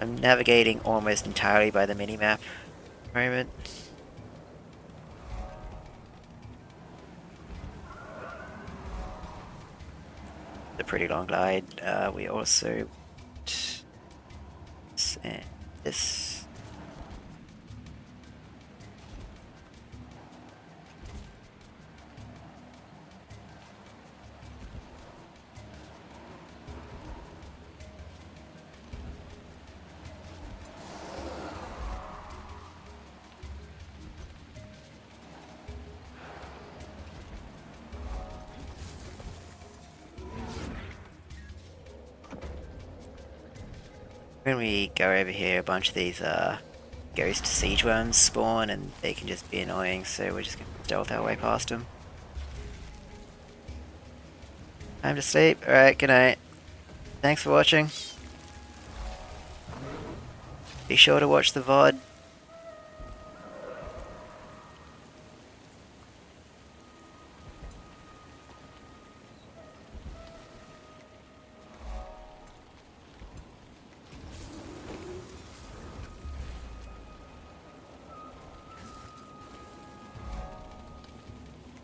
I'm navigating almost entirely by the minimap at the moment. A pretty long glide. We also... and this... When we go over here, a bunch of these ghost siege worms spawn and they can just be annoying, so we're just gonna stealth our way past them. Time to sleep. Alright, good night. Thanks for watching. Be sure to watch the VOD.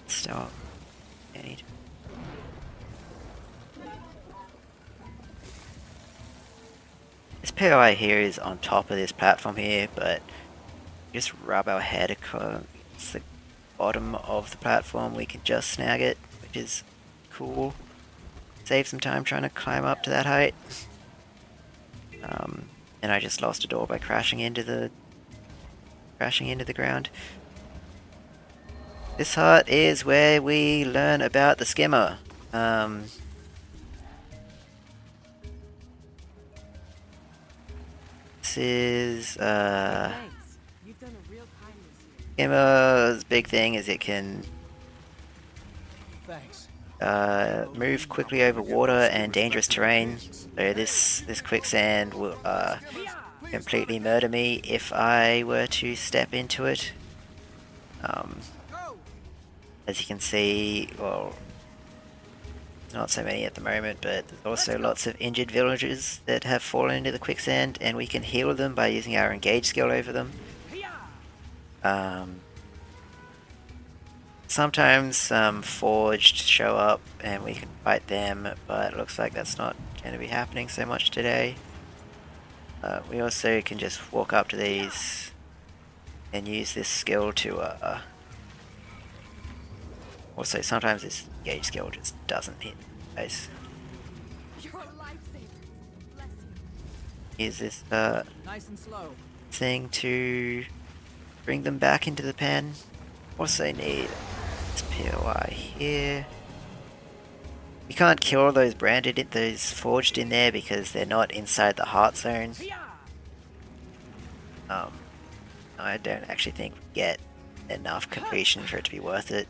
Stop. Need. This POI here is on top of this platform here, but just rub our head across the bottom of the platform, we can just snag it, which is cool. Save some time trying to climb up to that height. And I just lost a door by crashing into the ground. This hut is where we learn about the skimmer. This is Thanks. You've done a real kindness here. skimmer's big thing is it can Thanks. move quickly over water and dangerous terrain. So this quicksand will completely murder me if I were to step into it. As you can see, well, not so many at the moment, but there's also lots of injured villagers that have fallen into the quicksand, and we can heal them by using our engage skill over them. Sometimes forged show up and we can fight them, but it looks like that's not going to be happening so much today. We also can just walk up to these and use this skill to also sometimes this engage skill just doesn't hit the face. You're a lifesaver. Bless you. Use this Nice and slow. thing to bring them back into the pen. Also need this POI here. You can't kill those those forged in there because they're not inside the heart zone. I don't actually think we get enough completion for it to be worth it.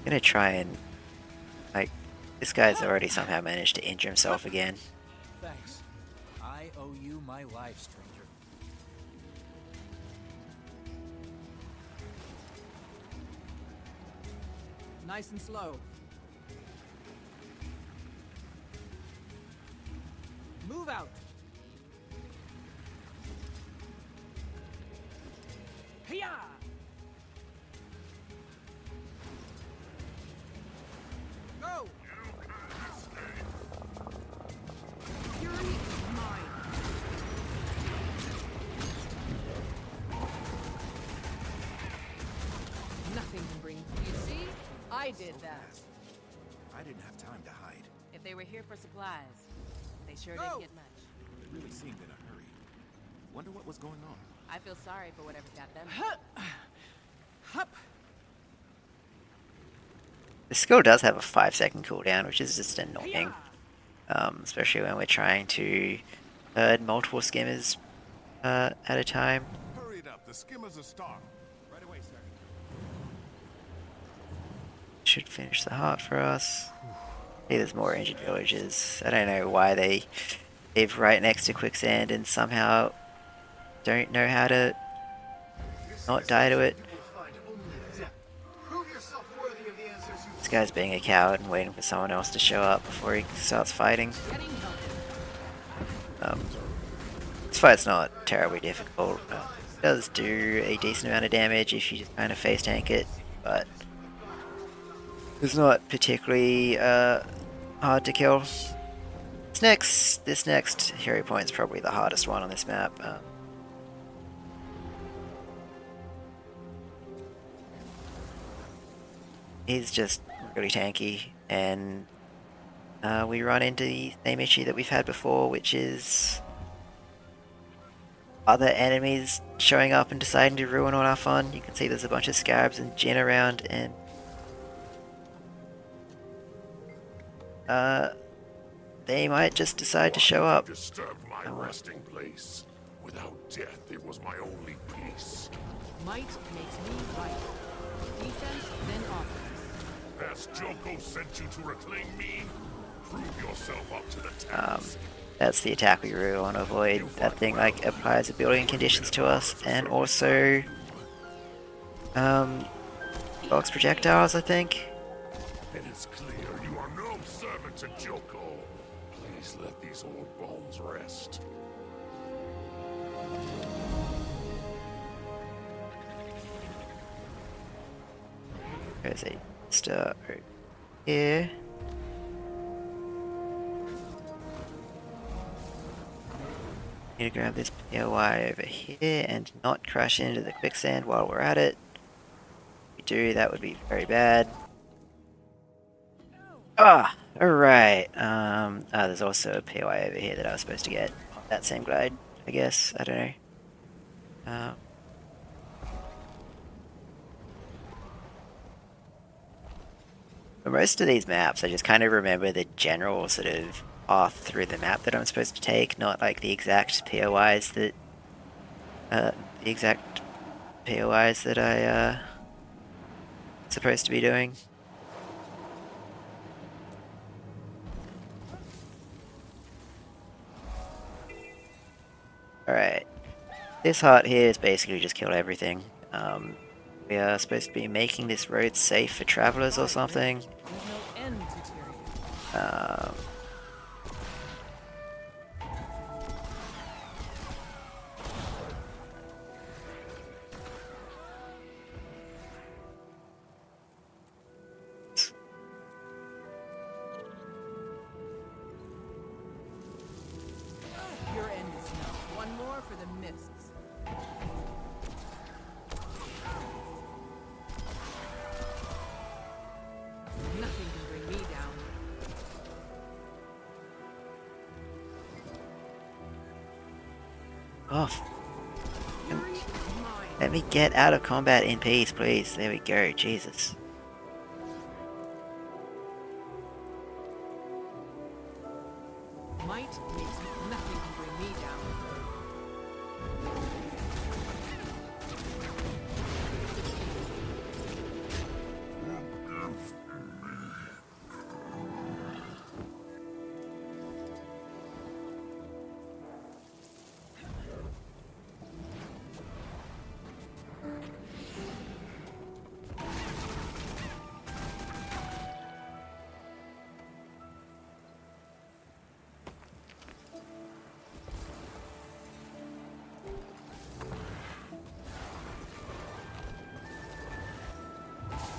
I'm gonna try and, like, this guy's already somehow managed to injure himself again. Thanks. I owe you my life, stranger. Nice and slow. Move out. Hiya! Go! Fury is mine. Nothing can bring. You see? I did that. I didn't have time to hide. If they were here for supplies, they sure Go! didn't get much. They really seemed in a hurry. Wonder what was going on. I feel sorry for whatever got them. Hup! The skill does have a 5-second cooldown, which is just annoying. Especially when we're trying to herd multiple skimmers at a time. Hurry it up The skimmer's a star. Right away, sir. Should finish the heart for us. Hey, there's more injured villagers. I don't know why they live right next to quicksand and somehow don't know how to not die to it. This guy's being a coward and waiting for someone else to show up before he starts fighting. This fight's not terribly difficult. It does do a decent amount of damage if you just kind of face tank it, but it's not particularly hard to kill. This next hero point is probably the hardest one on this map. He's just really tanky, and we run into the same issue that we've had before, which is other enemies showing up and deciding to ruin all our fun. You can see there's a bunch of scarabs and Jinn around, and they might just decide to show up. Disturbed my resting place. Without death, it was my only peace. Might makes me right. Defense, then offense. Has Joko sent you to reclaim me? Prove yourself up to the task. That's the attack we really want to avoid. That thing like applies ability conditions to us, and also box projectiles, I think. It is clear you are no servant to Joko. Please let these old bones rest. There's a star right here. Need to grab this POI over here and not crash into the quicksand while we're at it. If we do, that would be very bad. Ah, alright. There's also a POI over here that I was supposed to get on that same glide, I guess. I don't know. For most of these maps, I just kind of remember the general sort of path through the map that I'm supposed to take, not like the exact POIs that I supposed to be doing. Alright, this heart here is basically just killed everything. We are supposed to be making this road safe for travelers or something. There's no end to tyranny. Your end is now. One more for the mists. Nothing can bring me down. Off. Fury is mine. Let me get out of combat in peace, please. There we go. Jesus. Might makes nothing can bring me down.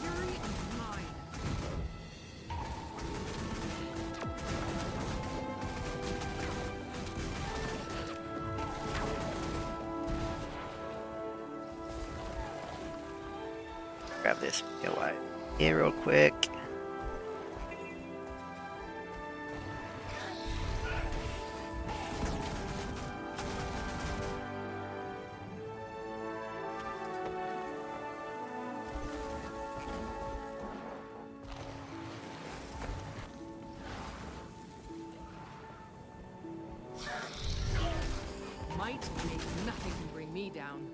Fury is mine. Grab this POI here real quick. Might makes nothing can bring me down.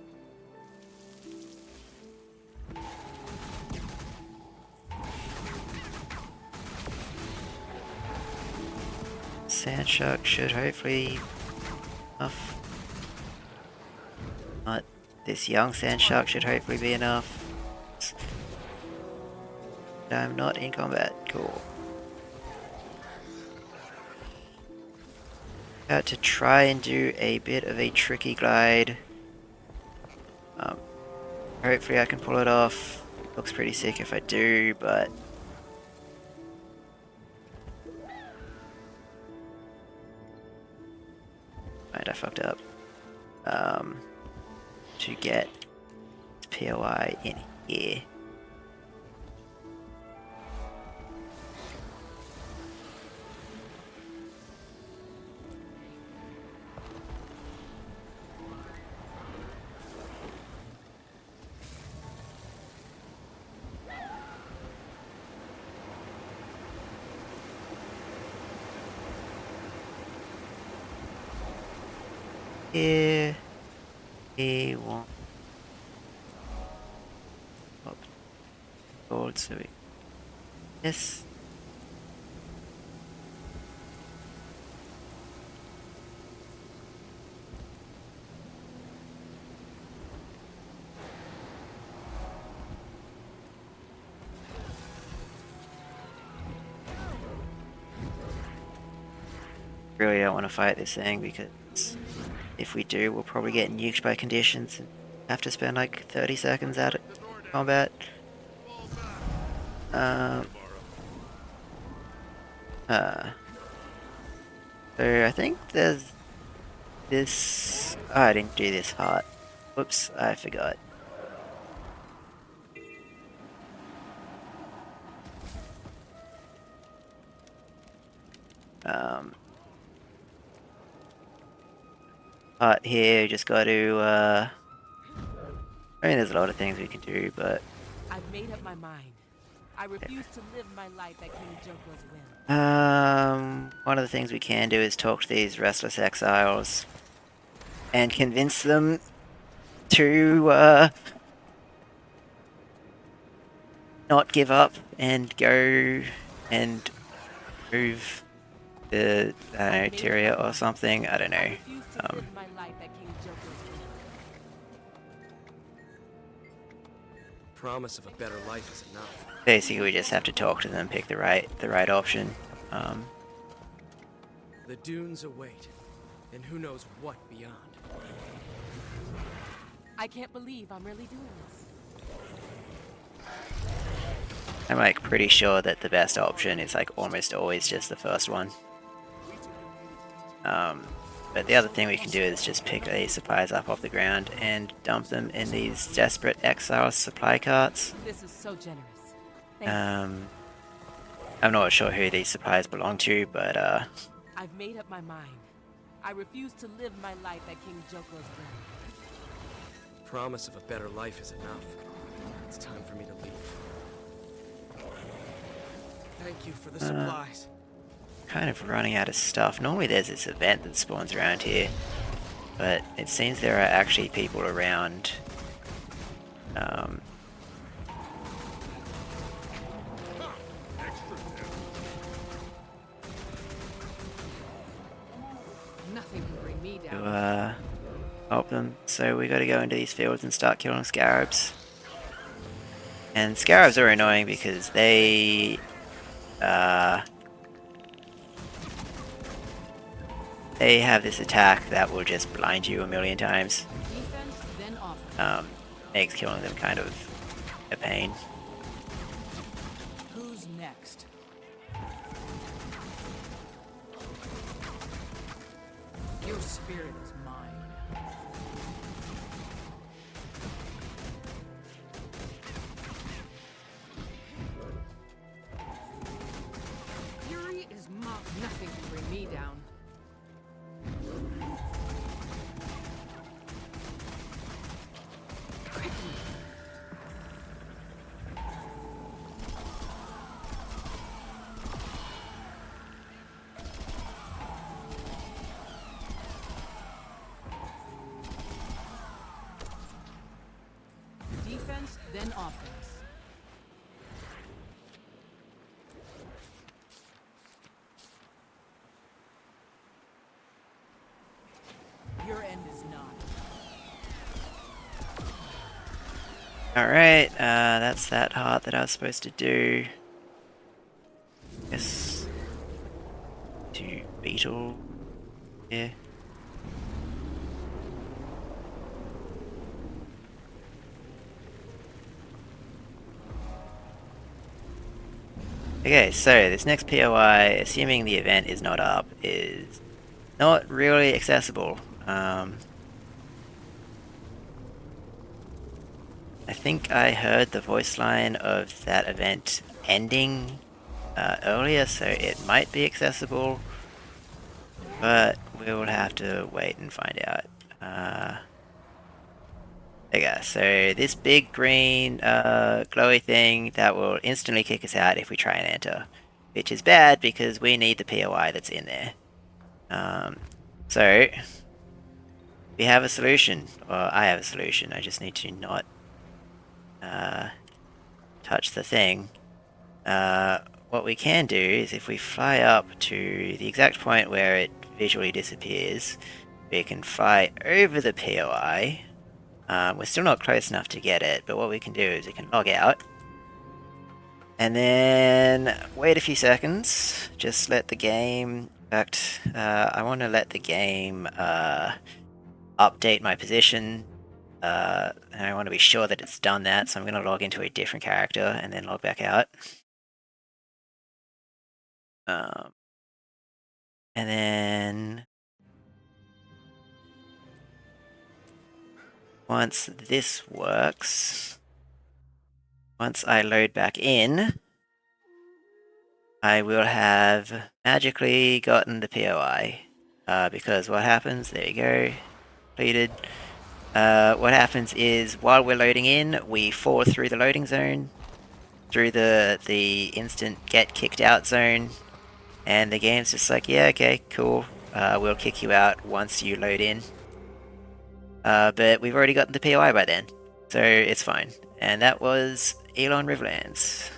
Sand shark should hopefully enough. Not this young sand shark should hopefully be enough. I'm not in combat. Cool. About to try and do a bit of a tricky glide. Hopefully I can pull it off. Looks pretty sick if I do, but right, I fucked up. To get POI in here. Here, A1 up forward, so we yes. Really don't want to fight this thing because if we do, we'll probably get nuked by conditions and have to spend like 30 seconds out of combat. So I think there's this. Oh, I didn't do this part. Whoops, I forgot. Part here, just got to. I mean, there's a lot of things we can do, but I've made up my mind. I refuse to live my life at King Joko's whim. one of the things we can do is talk to these restless exiles and convince them to not give up and go and move the Tyria or something. I don't know. Promise of a better life is enough. Basically, we just have to talk to them, pick the right option. The dunes await, and who knows what beyond. I can't believe I'm really doing this. I'm like pretty sure that the best option is like almost always just the first one. But the other thing we can do is just pick these supplies up off the ground and dump them in these desperate exile supply carts. This is so generous. Thank you. I'm not sure who these supplies belong to, but I've made up my mind. I refuse to live my life at King Joko's whim. Promise of a better life is enough. It's time for me to leave. Thank you for the supplies. kind of running out of stuff. Normally there's this event that spawns around here, but it seems there are actually people around. Nothing can bring me down. To help them. So we got to go into these fields and start killing scarabs. And scarabs are annoying because they have this attack that will just blind you a million times. Defense, then offense. Makes killing them kind of a pain. Who's next? Your spirit is mine. Fury is mine. Nothing can bring me down. Defense, then offense. Alright, that's that heart that I was supposed to do. Guess... to beetle... yeah. Okay, so this next POI, assuming the event is not up, is not really accessible. I think I heard the voice line of that event ending earlier, so it might be accessible, but we will have to wait and find out. Okay, so this big green glowy thing that will instantly kick us out if we try and enter, which is bad because we need the POI that's in there. So we have a solution, or I have a solution. I just need to not touch the thing. What we can do is if we fly up to the exact point where it visually disappears, we can fly over the POI. We're still not close enough to get it, but what we can do is we can log out. And then wait a few seconds. Just let the game... In fact, I want to let the game update my position. And I want to be sure that it's done that, so I'm going to log into a different character and then log back out. And then... once this works, once I load back in, I will have magically gotten the POI. Because what happens, there you go, completed. What happens is, while we're loading in, we fall through the loading zone, through the instant get kicked out zone, and the game's just like, yeah, okay, cool, we'll kick you out once you load in. But we've already gotten the POI by then, so it's fine. And that was Elon Riverlands.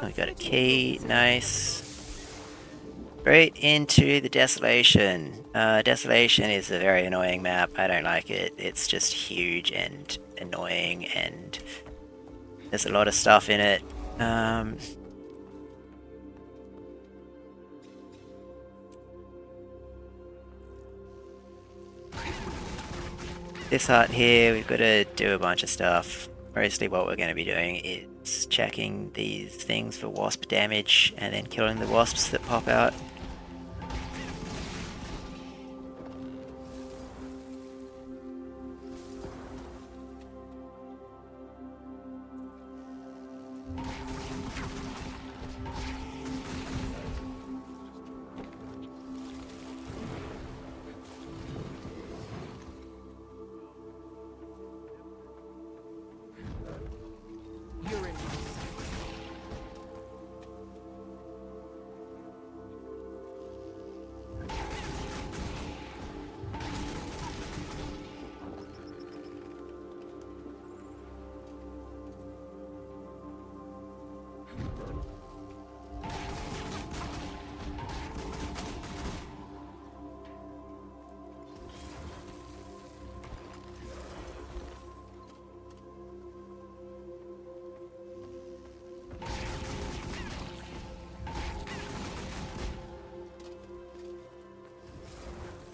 We got a key, nice. Straight into the Desolation. Desolation is a very annoying map. I don't like it. It's just huge and annoying, and there's a lot of stuff in it. This hut here, we've got to do a bunch of stuff. Mostly what we're going to be doing is checking these things for wasp damage and then killing the wasps that pop out.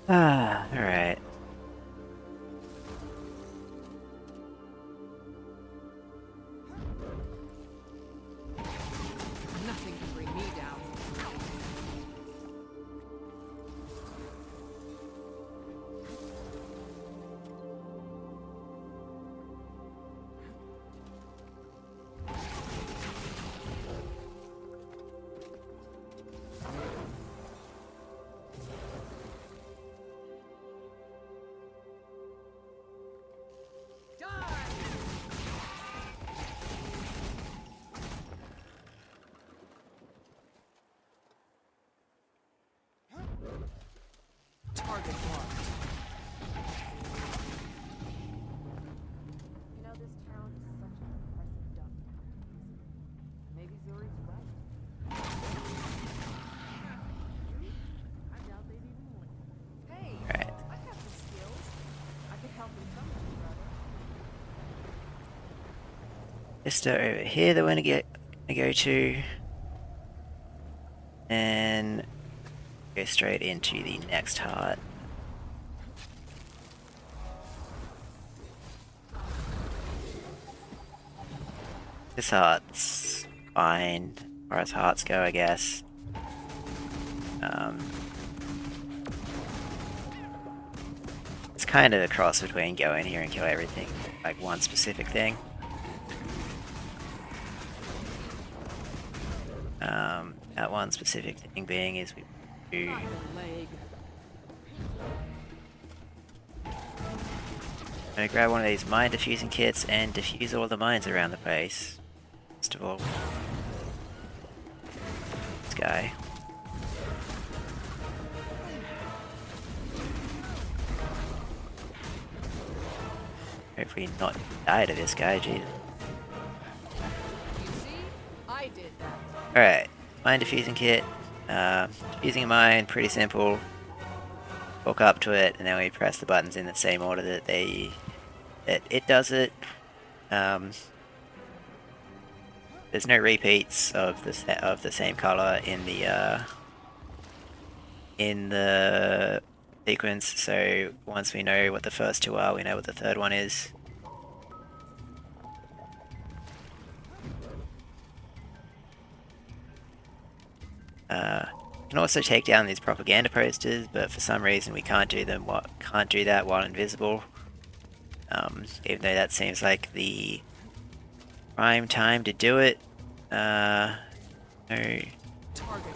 Alright. Nothing can bring me down. Target marked. You know, this town is such an impressive dump. Maybe Zuri's right. I doubt they'd even win. Hey, Right. I got some skills. helping someone, brother. Just over here that we're gonna go to, and go straight into the next heart. This heart's fine, as far as hearts go, I guess. It's kind of a cross between go in here and kill everything, like one specific thing. That one specific thing being is we do Not the leg. I'm gonna grab one of these mine diffusing kits and diffuse all the mines around the place. First of all, this guy. Hopefully not die to this guy, jeez. You see? I did that. Alright, mine diffusing kit. Diffusing a mine, pretty simple. Walk up to it, and then we press the buttons in the same order that it does it. There's no repeats of the same color in the sequence. So once we know what the first two are, we know what the third one is. We can also take down these propaganda posters, but for some reason we can't do that while invisible. Even though that seems like the prime time to do it. No. Target marked.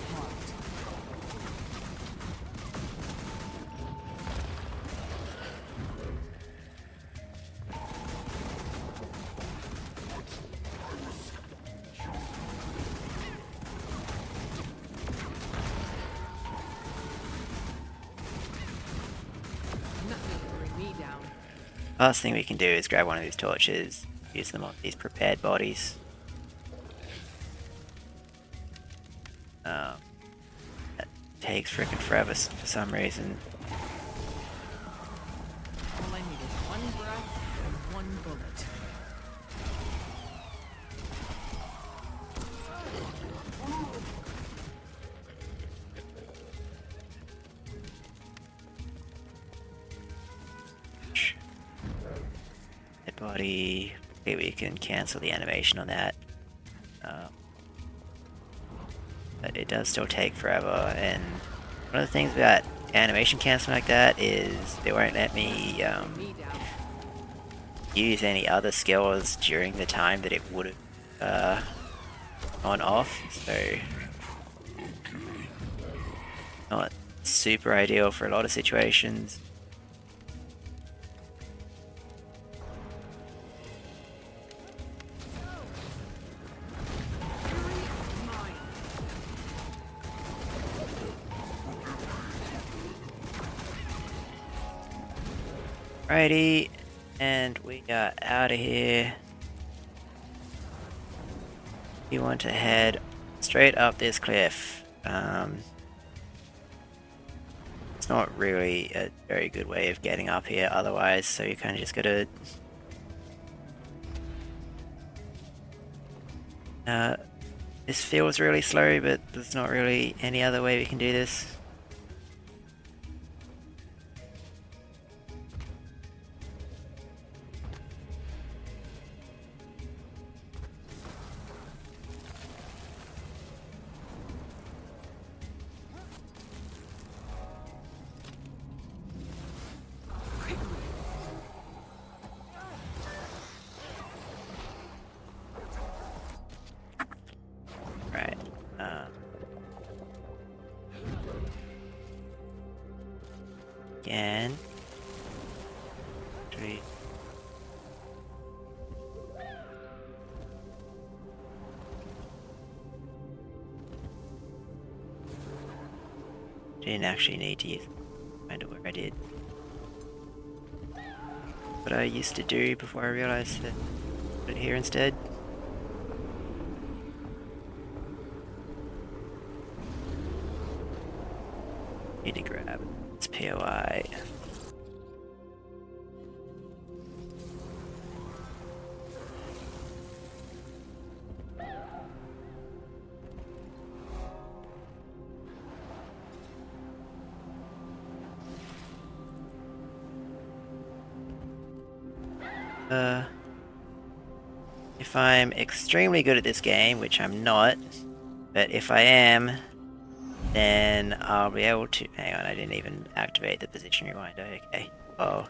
Nothing can bring me down. Last thing we can do is grab one of these torches, use them on these prepared bodies. That takes frickin' forever for some reason. All I need is one breath and one bullet. Dead body. Okay, we can cancel the animation on that. But it does still take forever, and one of the things about animation canceling like that is they won't let me Me down. use any other skills during the time that it would have gone off, so not super ideal for a lot of situations. Alrighty, and we are out of here. You want to head straight up this cliff. It's not really a very good way of getting up here otherwise, so you kind of just gotta this feels really slow, but there's not really any other way we can do this. Right. Again. Three. Didn't actually need to use kind of where I did. What I used to do before I realized that I put it here instead. Need to grab its POI. If I'm extremely good at this game, which I'm not, but if I am, then I'll be able to... Hang on, I didn't even activate the position reminder. Okay. Oh,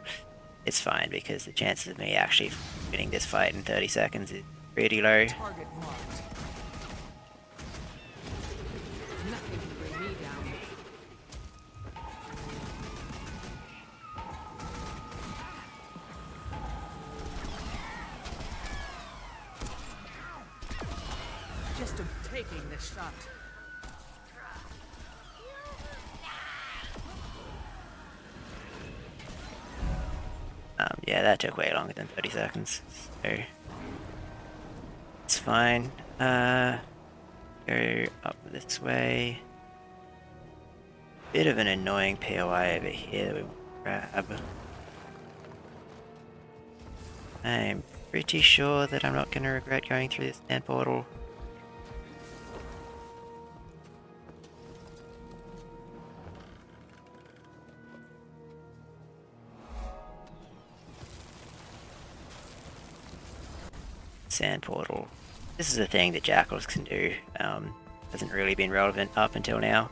it's fine because the chances of me actually winning this fight in 30 seconds is pretty low. Target marked. Nothing can bring me down. Just taking the shot. Yeah, that took way longer than 30 seconds, so it's fine. Go up this way. Bit of an annoying POI over here that we want to grab. I'm pretty sure that I'm not going to regret going through this sand portal. Sand portal. This is a thing that jackals can do. Hasn't really been relevant up until now.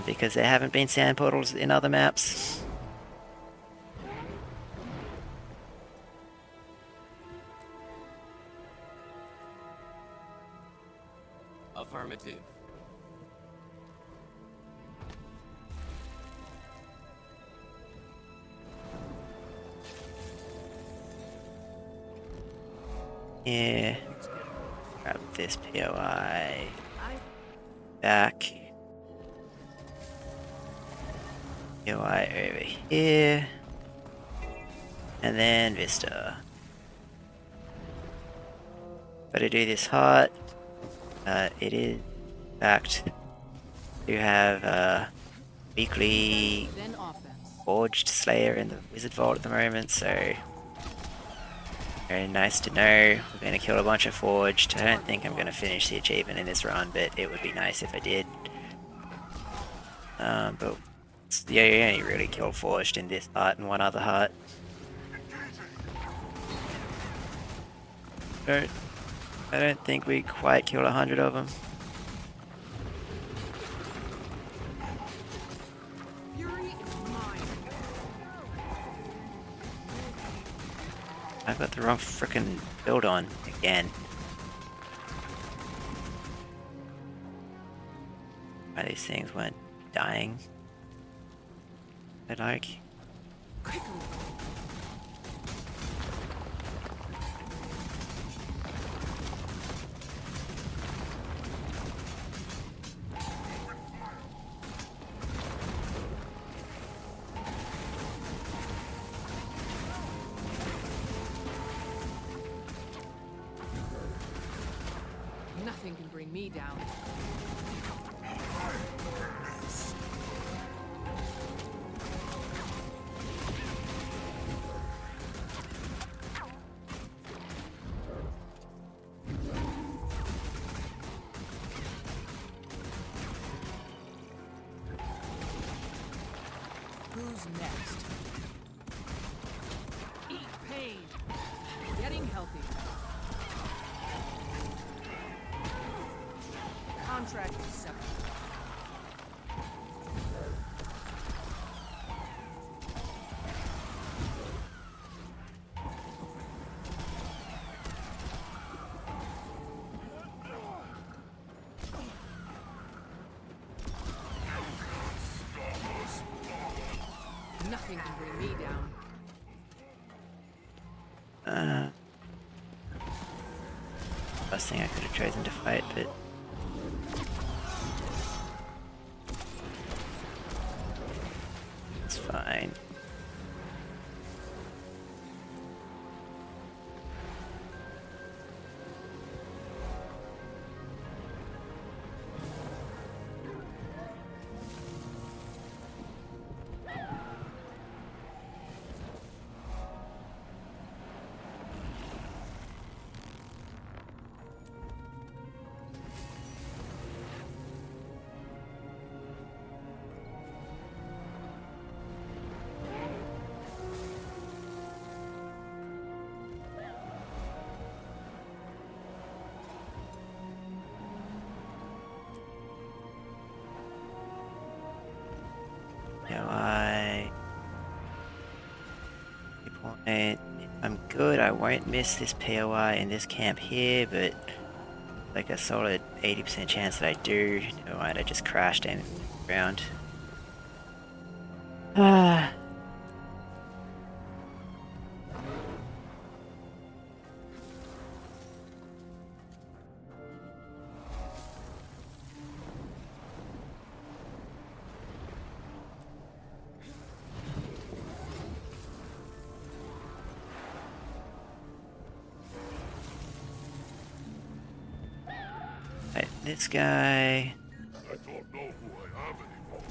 Because there haven't been sand portals in other maps. Affirmative. Yeah. Grab this POI. Back. POI over here. And then Vista. Gotta do this hot. It is fact to have weekly Then offense. Forged Slayer in the Wizard Vault at the moment, so very nice to know. We're going to kill a bunch of Forged. I don't think I'm going to finish the achievement in this run, but it would be nice if I did. But yeah, you only really kill Forged in this heart and one other heart. I don't think we quite killed 100 of them. Fury is mine. I've got the wrong frickin' build on again. Why these things weren't dying? I like. Nothing can bring me down. Who's next? Eat pain. Getting healthy. Contract accepted. Nothing can bring me down. Last thing I could have chosen to fight, but it's fine. point, if I'm good, I won't miss this POI in this camp here, but like a solid 80% chance that I do. Never mind, I just crashed in the ground. Ah. Right, this guy. I don't know who I am anymore.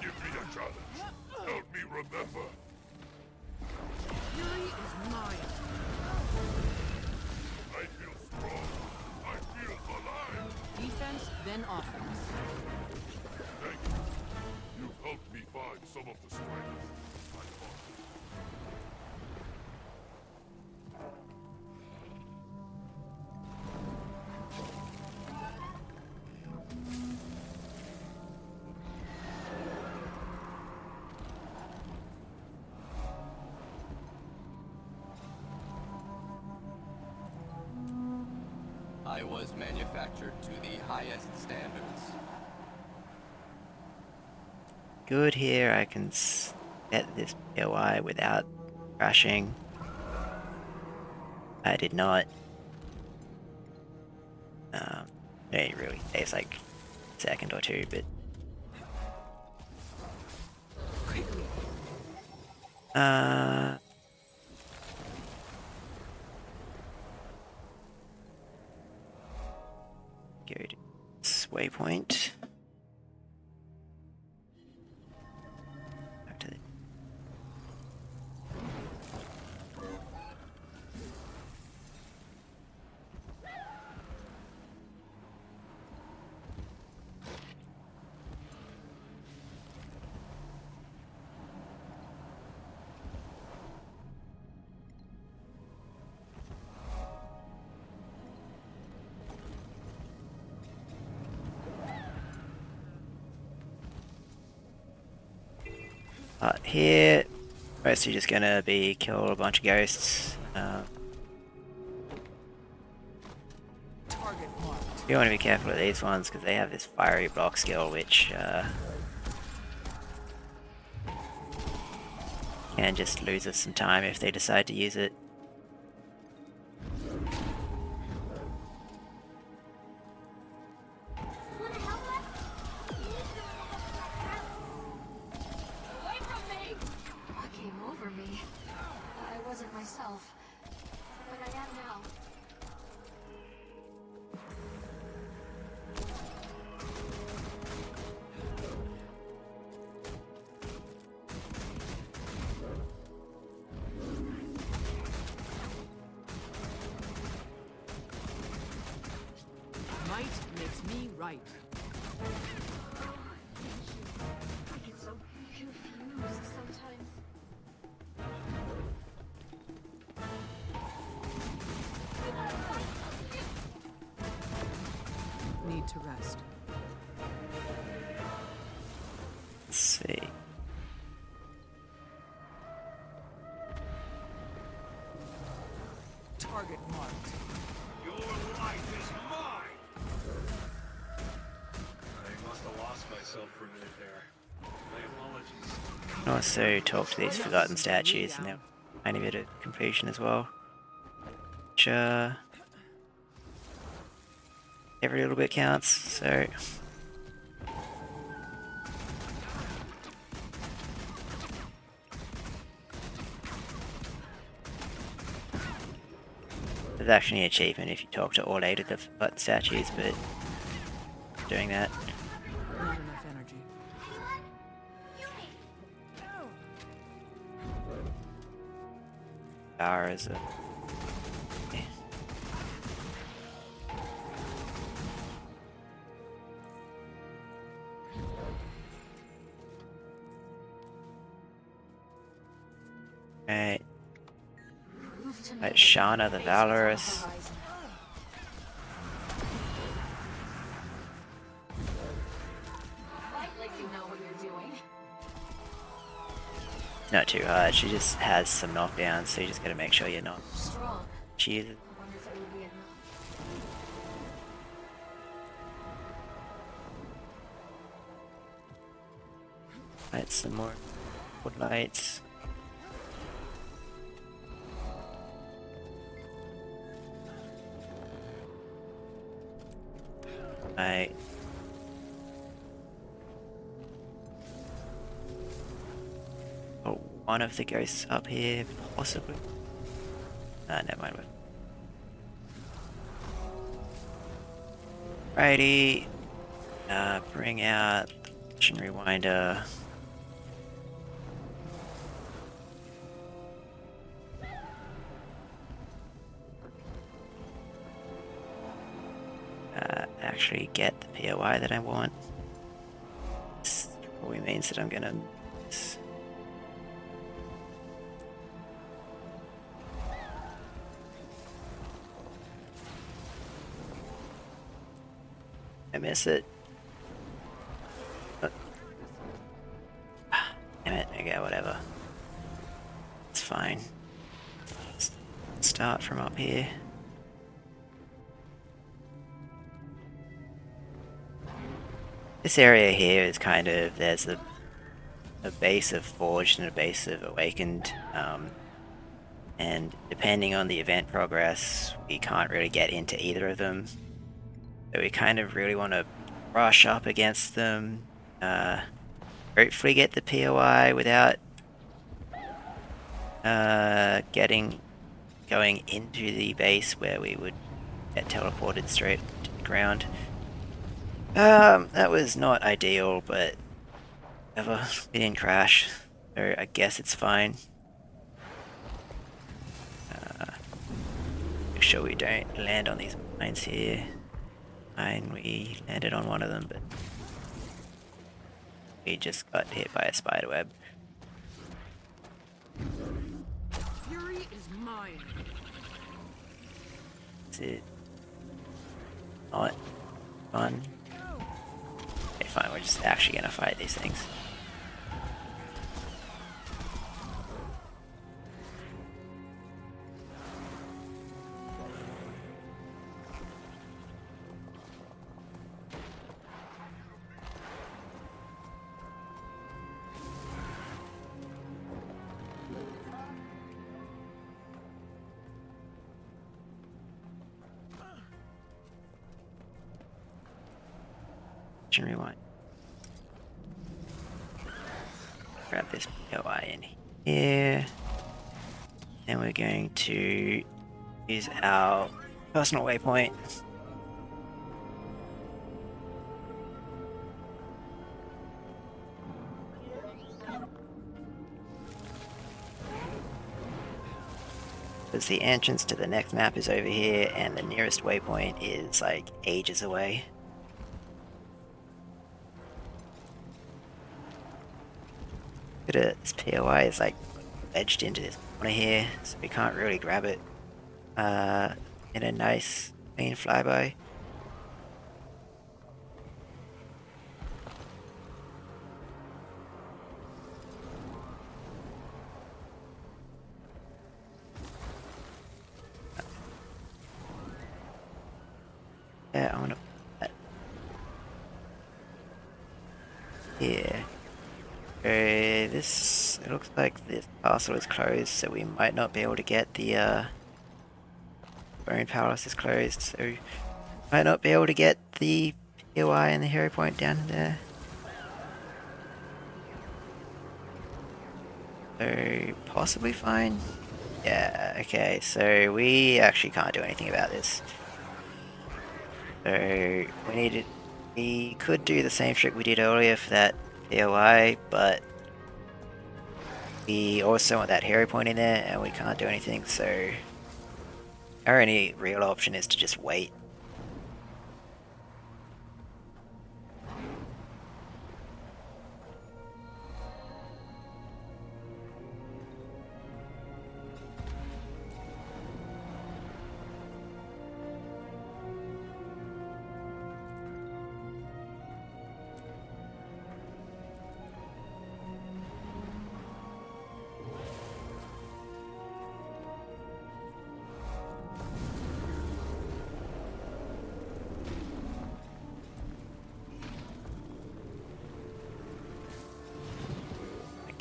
Give me a challenge. Help me remember. Fury is mine. I feel strong. I feel alive. Defense, then offense. Thank you. You've helped me find some of the strength I lost. I was manufactured to the highest standards. Good here, I can get this POI without crashing. I did not. It really takes like a second or two, but go to this waypoint. Back to the here, mostly just gonna be kill a bunch of ghosts. Target marked. You want to be careful of these ones because they have this fiery block skill, which can just lose us some time if they decide to use it. What came over me? I wasn't myself, but I am now. Might makes me right. I get so confused sometimes. Need to rest. Let's see. Target marked. Your life is mine! I must have lost myself for a minute there. My apologies. I can also talk to these forgotten statues and they'll tiny bit of completion as well. Which every little bit counts, so there's actually an achievement if you talk to all 8 of the forgotten statues, but doing that. Not enough energy. Power is a Right. Right, Shauna the Valorous. Fight like you know what you're doing. not too hard. She just has some knockdowns, so you just gotta make sure you're not Strong. cheated. I wonder if it will be enough. Light some more wood lights. Right. Oh, one of the ghosts up here, possibly. Never mind. Righty. Bring out the Mission Rewinder. Actually get the POI that I want. This probably means that I'm gonna miss. I miss it. Damn it, okay, whatever. It's fine. Let's start from up here. This area here is kind of, there's a base of Forged and a base of Awakened, and depending on the event progress, we can't really get into either of them. So we kind of really want to rush up against them, hopefully get the POI without going into the base where we would get teleported straight to the ground. That was not ideal, but whatever, we didn't crash, so I guess it's fine. Make sure we don't land on these mines here. Fine, we landed on one of them, but we just got hit by a spiderweb. Fury is mine. Is it not fun? Okay, fine, we're just actually gonna fight these things. Rewind. Grab this POI in here. And we're going to use our personal waypoint. Because the entrance to the next map is over here, and the nearest waypoint is like ages away. This POI is like wedged into this corner here, so we can't really grab it in a nice clean flyby. Yeah, I want to put that here. This, it looks like this castle is closed, so we might not be able to get the Bone Palace is closed, so we might not be able to get the POI and the hero point down there. So possibly fine. Yeah, okay, so we actually can't do anything about this. So we could do the same trick we did earlier for that POI, but we also want that hero point in there and we can't do anything, so our only real option is to just wait.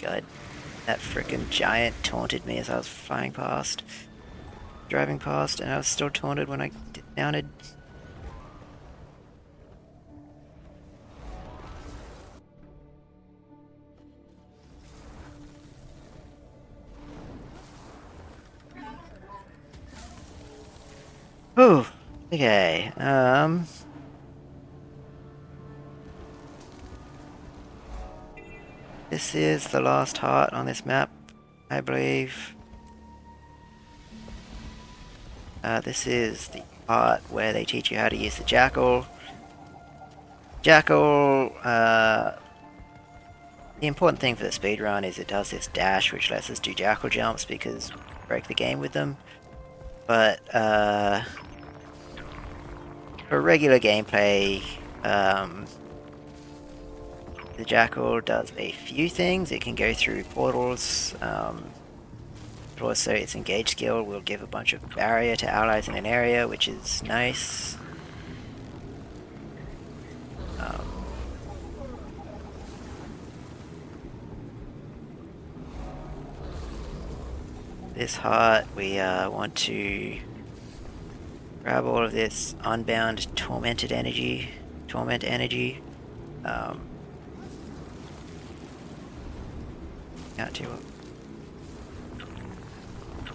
god. That frickin' giant taunted me as I was flying past. Driving past, and I was still taunted when I dismounted. Whew. Okay, this is the last heart on this map, I believe. This is the part where they teach you how to use the jackal. Jackal, the important thing for the speedrun is it does this dash which lets us do jackal jumps because we break the game with them. But, for regular gameplay, the jackal does a few things. It can go through portals, but also its engage skill will give a bunch of barrier to allies in an area, which is nice. This heart, we want to grab all of this unbound torment energy. Can't do it.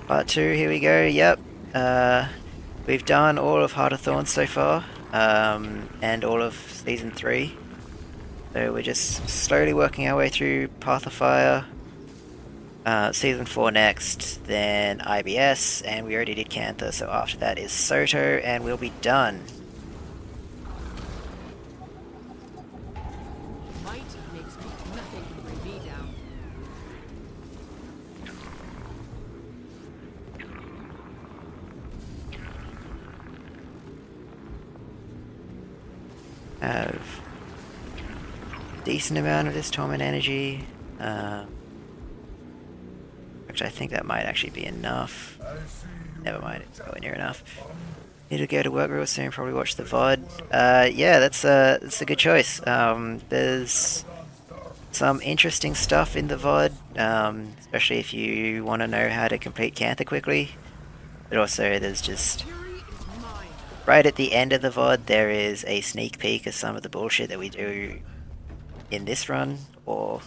Part 2, here we go, yep. We've done all of Heart of Thorns so far, and all of Season 3. So we're just slowly working our way through Path of Fire. Season 4 next, then IBS, and we already did Cantha, so after that is Soto, and we'll be done. Might makes nothing can bring me down. Have decent amount of this torment energy. Which I think that might actually be enough. Never mind, it's nowhere near enough. Need to go to work real soon, probably watch the VOD. Yeah, that's a good choice. There's some interesting stuff in the VOD, especially if you want to know how to complete Cantha quickly. But also there's just... right at the end of the VOD, there is a sneak peek of some of the bullshit that we do in this run, or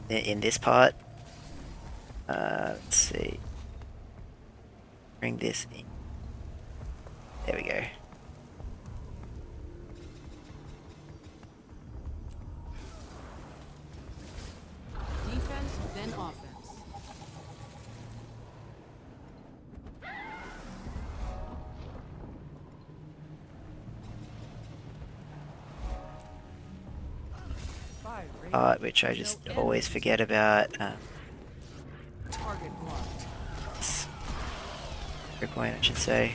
in this part. Let's see. Bring this in. There we go. Defense, then offense. Which I just always forget about. Target blocked. Good point, I should say.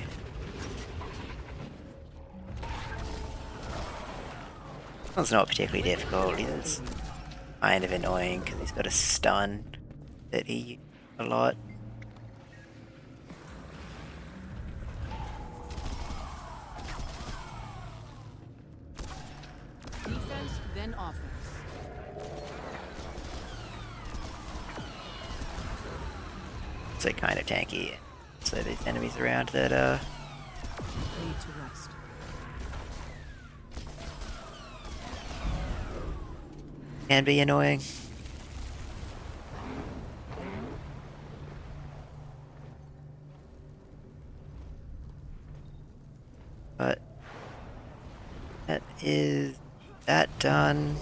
It's not particularly difficult. It's kind of annoying because he's got a stun that he uses a lot. Defense, then offense. It's like kind of tanky. So there's enemies around that Need to rest. can be annoying. But that is that done.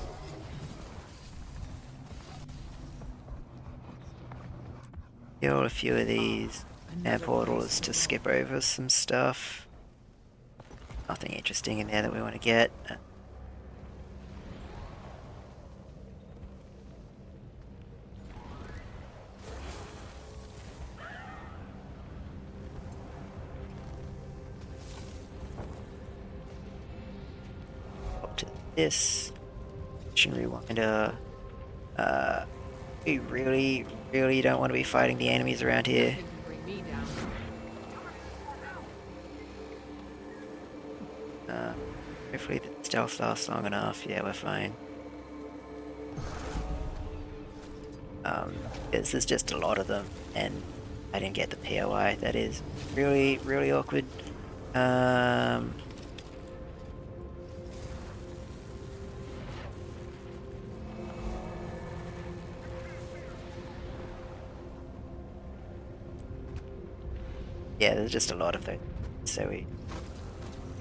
Kill a few of these air portals to skip over some stuff. Nothing interesting in there that we want to get. Up to this. Mission Rewinder. We really don't want to be fighting the enemies around here. Nothing can bring me down. Hopefully the stealth lasts long enough. Yeah, we're fine. Because there's just a lot of them, and I didn't get the POI. That is really, really awkward. Yeah, there's just a lot of those. So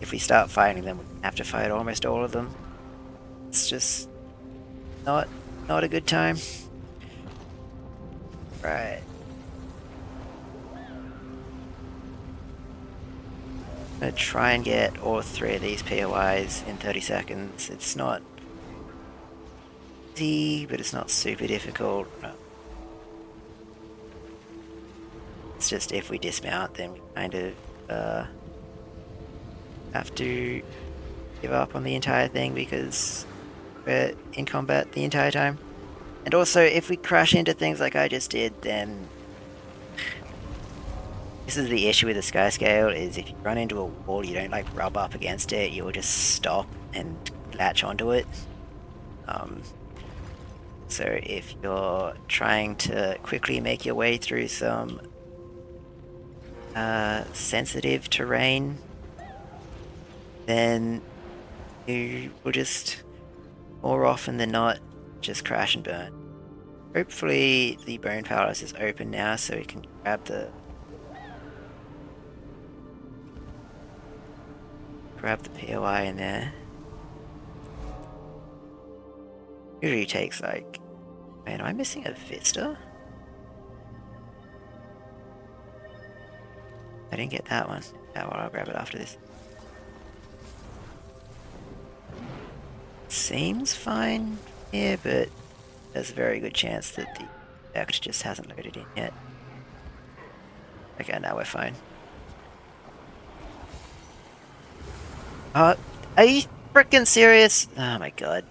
if we start fighting them, we have to fight almost all of them. It's just not a good time. Right. I'm gonna try and get all 3 of these POIs in 30 seconds. It's not easy, but it's not super difficult. It's just if we dismount, then we kind of have to give up on the entire thing because we're in combat the entire time. And also, if we crash into things like I just did, then this is the issue with the sky scale, is if you run into a wall, you don't like rub up against it, you'll just stop and latch onto it. So if you're trying to quickly make your way through some sensitive terrain, then you will just, more often than not, just crash and burn. Hopefully the Bone Palace is open now so we can grab the POI in there. Usually takes like... Man, am I missing a Vista? I didn't get that one. Oh, well, I'll grab it after this. Seems fine here, but there's a very good chance that the effect just hasn't loaded in yet. Okay, now we're fine. Are you freaking serious? Oh my god.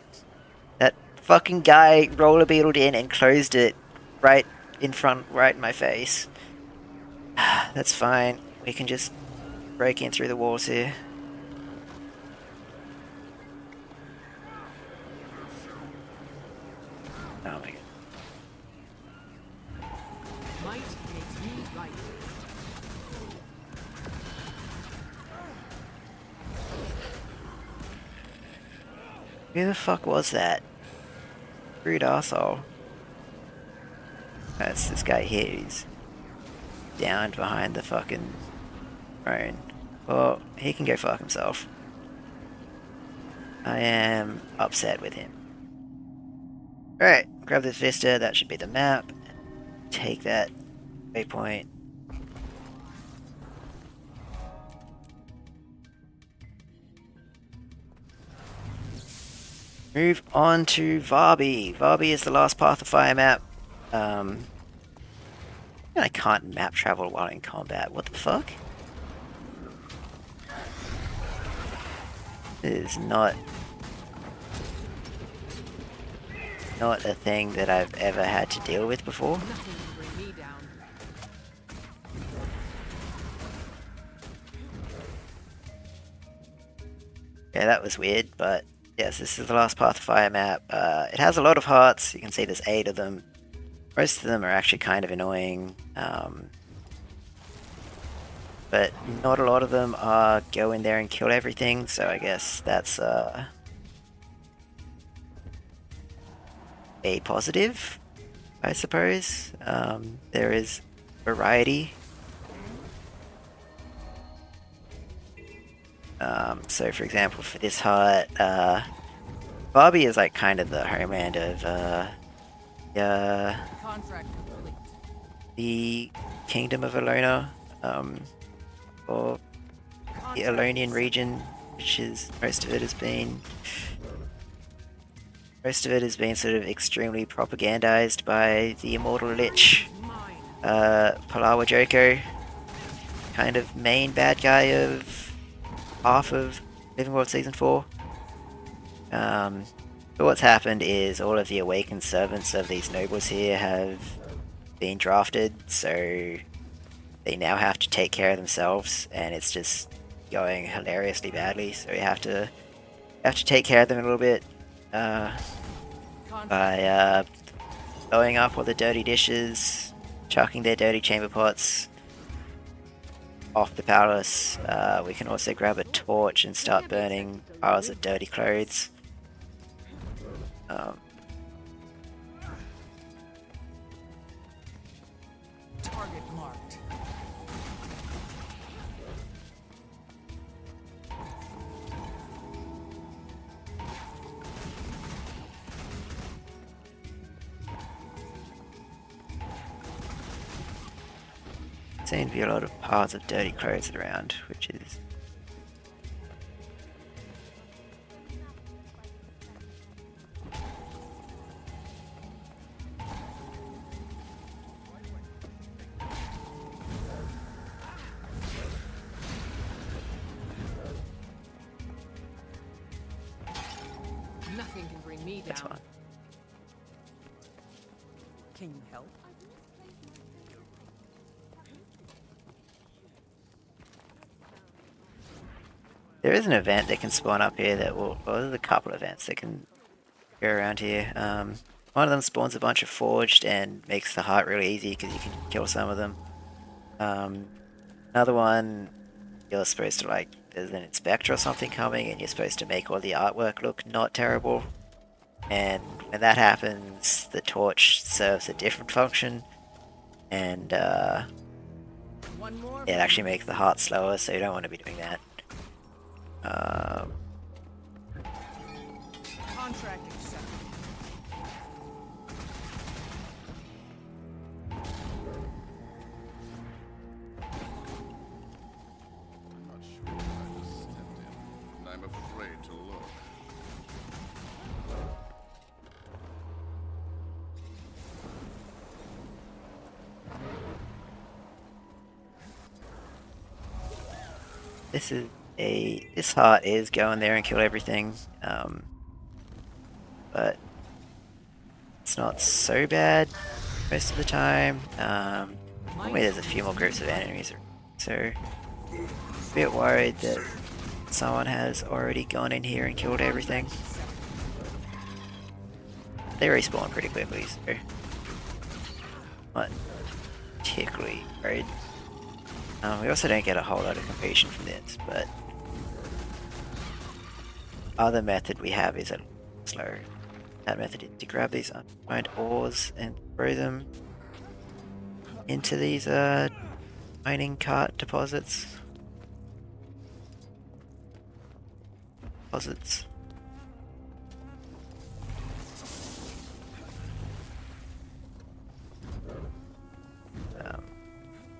That fucking guy roller beetled in and closed it right in front, right in my face. That's fine. We can just break in through the walls here. Oh my god. Might makes me right. Who the fuck was that? Rude arsehole. That's this guy here. He's down behind the fucking throne. Well, he can go fuck himself. I am upset with him. Alright, grab this vista. That should be the map. Take that waypoint. Move on to Varby. Varby is the last Path of Fire map. I can't map travel while in combat. What the fuck? This is not a thing that I've ever had to deal with before. Nothing can bring me down. Yeah, that was weird, but yes, this is the last Path of Fire map. It has a lot of hearts. You can see there's 8 of them. Most of them are actually kind of annoying, but not a lot of them are go in there and kill everything, so I guess that's a positive, I suppose. There is variety. So for example, for this heart, Barbie is like kind of the homeland of Contract complete. the Kingdom of Alona, or the Alonian region, which is most of it has been sort of extremely propagandized by the immortal lich, Palawa Joko, kind of main bad guy of half of Living World Season 4. But what's happened is all of the awakened servants of these nobles here have been drafted, so they now have to take care of themselves, and it's just going hilariously badly. So we have to take care of them a little bit by blowing up all the dirty dishes, chucking their dirty chamber pots off the palace. We can also grab a torch and start burning piles of dirty clothes. Target marked. Seems to be a lot of piles of dirty clothes around, which is Nothing can bring me down. that's one. Can you help? There is an event that can spawn up here that will, well, there's a couple of events that can go around here. One of them spawns a bunch of forged and makes the heart really easy because you can kill some of them. Another one, you're supposed to, like, there's an inspector or something coming and you're supposed to make all the artwork look not terrible. And when that happens, the torch serves a different function, and One more. it actually makes the heart slower, so you don't want to be doing that. Contract accepted. I'm not sure what I just stepped in, and I'm afraid to look. This heart is going there and kill everything, but it's not so bad most of the time. Normally there's a few more groups of enemies, so a bit worried that someone has already gone in here and killed everything. They respawn pretty quickly, so not particularly worried. We also don't get a whole lot of completion from this, but other method we have is a little slow. That method is to grab these unmined ores and throw them into these mining cart deposits.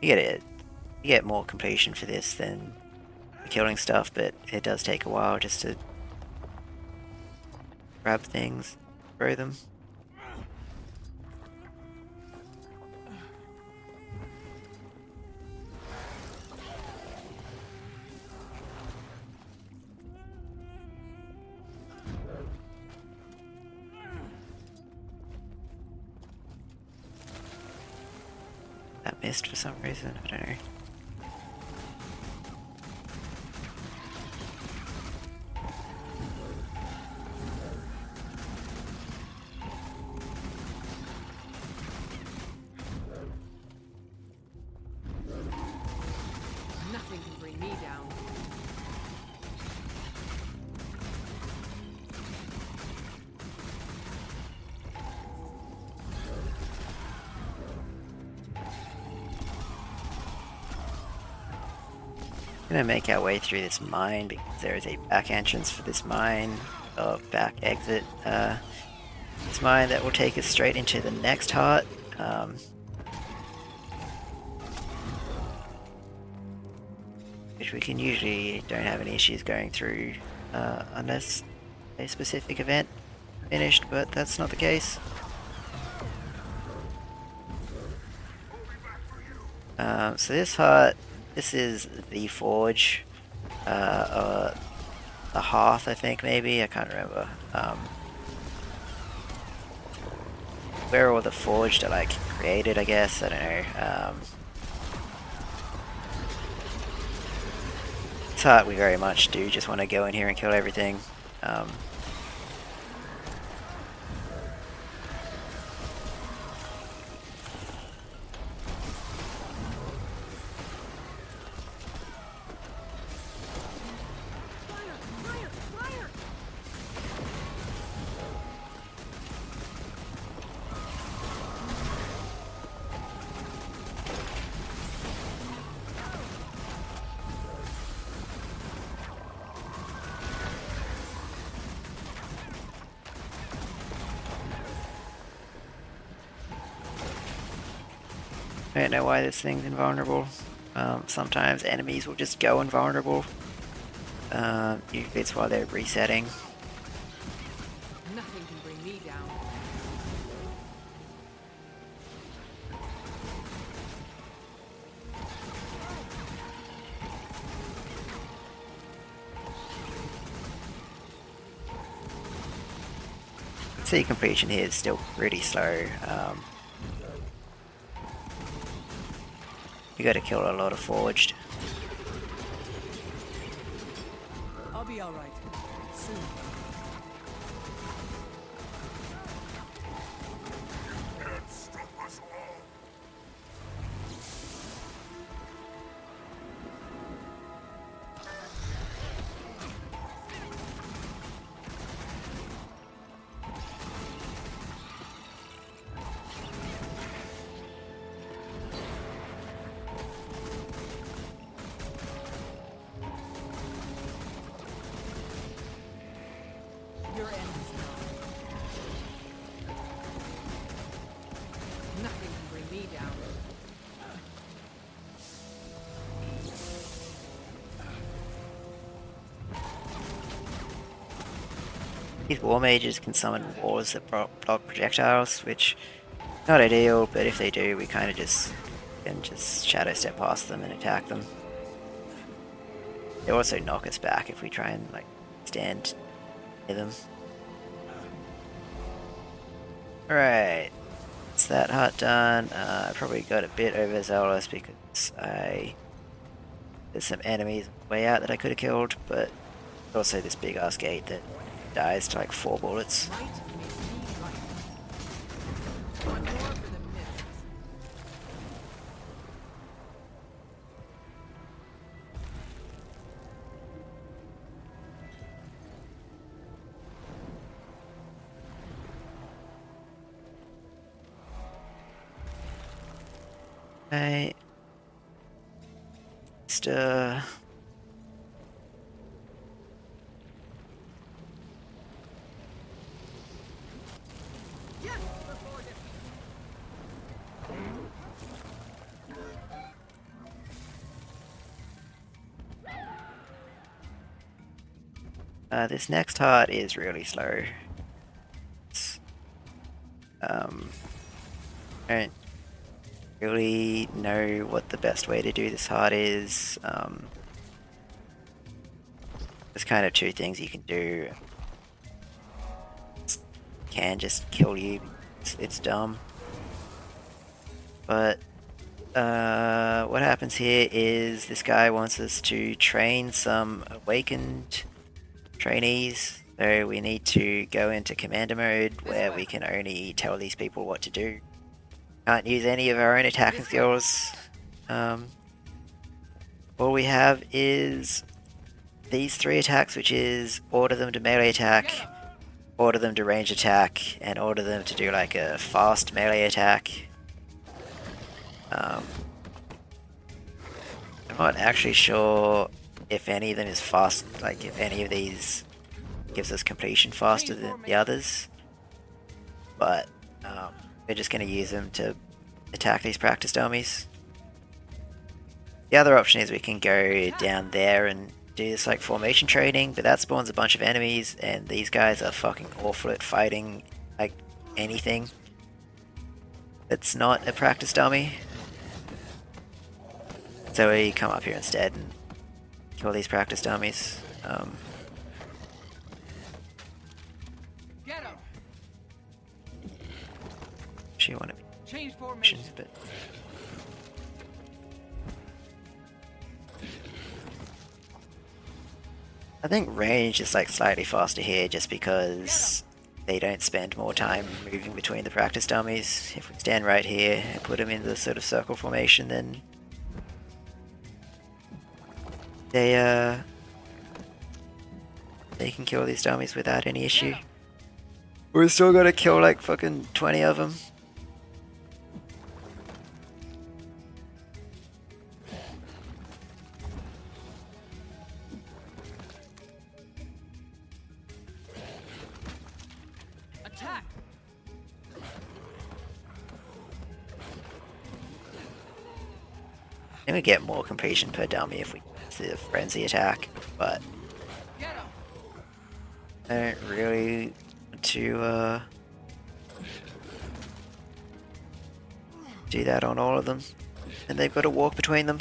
You get more completion for this than killing stuff, but it does take a while just to grab things, throw them. That missed for some reason, I don't know. Nothing can bring me down. We're gonna make our way through this mine because there is a back entrance for this mine, or back exit. This mine that will take us straight into the next heart. Which we can usually don't have any issues going through unless a specific event finished, but that's not the case. So this heart, this is the forge, or the hearth, I think, maybe, I can't remember. Where all the forged are, like, created, I guess, I don't know. This heart we very much do just want to go in here and kill everything. don't know why this thing's invulnerable. Sometimes enemies will just go invulnerable. Usually it's while they're resetting. Nothing can bring me down. See, completion here is still pretty slow. You gotta kill a lot of forged. I'll be alright. Soon. Can't stop us all. Your end is nigh. Nothing can bring me down. These war mages can summon wars that block projectiles, which not ideal, but if they do, we kind of just can just shadow step past them and attack them. They also knock us back if we try and like stand near them. Alright, that's that hut done. I probably got a bit overzealous because there's some enemies way out that I could have killed, but also this big ass gate that dies to like 4 bullets. Might make me right. One more for the myths. Right. Just this next heart is really slow. I don't really know what the best way to do this heart is. There's kind of 2 things you can do. Can just kill you. It's dumb. But what happens here is this guy wants us to train some awakened trainees. So we need to go into commander mode where we can only tell these people what to do. Can't use any of our own attacking skills. All we have is these 3 attacks, which is order them to melee attack, order them to range attack, and order them to do like a fast melee attack. I'm not actually sure if any of them is fast, like if any of these gives us completion faster than the others, but we're just going to use them to attack these practice dummies. The other option is we can go down there and do this like formation training, but that spawns a bunch of enemies, and these guys are fucking awful at fighting like anything that's not a practice dummy. So we come up here instead and kill these practice dummies. Get him. Actually want to be Change formation. but I think range is like slightly faster here just because they don't spend more time moving between the practice dummies. If we stand right here and put them in the sort of circle formation, then they can kill these dummies without any issue. We're still gotta kill like fucking 20 of them. Attack. think we get more completion per dummy if we use the frenzy attack, but I don't really want to do that on all of them, and they've got to walk between them.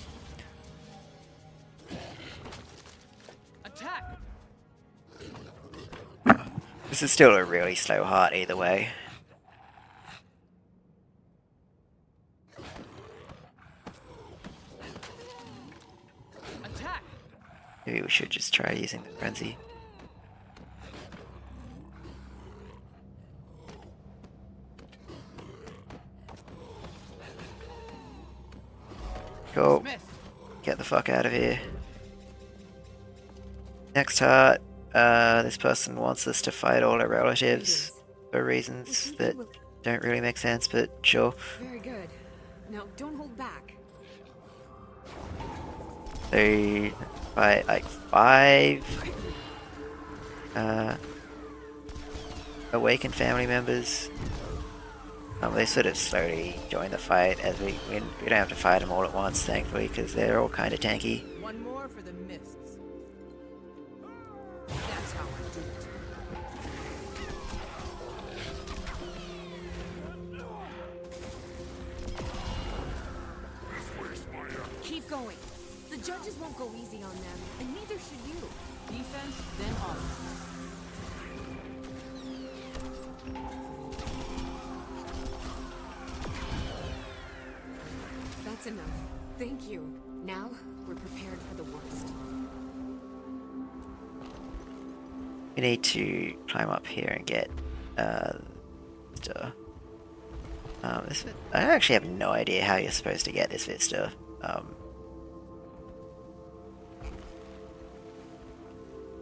Attack! This is still a really slow heart either way. Attack! Maybe we should just try using the frenzy. Go. Get the fuck out of here. Next heart. This person wants us to fight all our relatives for reasons that don't really make sense, but sure. Very good. Now, don't hold back. They fight like 5 awakened family members. They sort of slowly join the fight as we don't have to fight them all at once, thankfully, because they're all kind of tanky. One more for the mists. That's how I do it. Keep going. The judges won't go easy on them, and neither should you. Defense, then offense. That's enough. Thank you. Now, we're prepared for the worst. We need to climb up here and get Vista. I actually have no idea how you're supposed to get this Vista.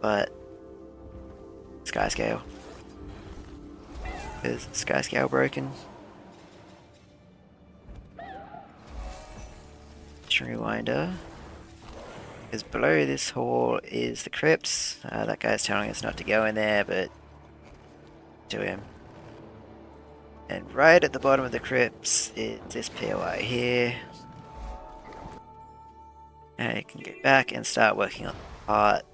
But Skyscale. Is Skyscale broken? Rewinder. Because below this hall is the crypts. That guy's telling us not to go in there, but to him. And right at the bottom of the crypts is this POI here. And you can go back and start working on the heart.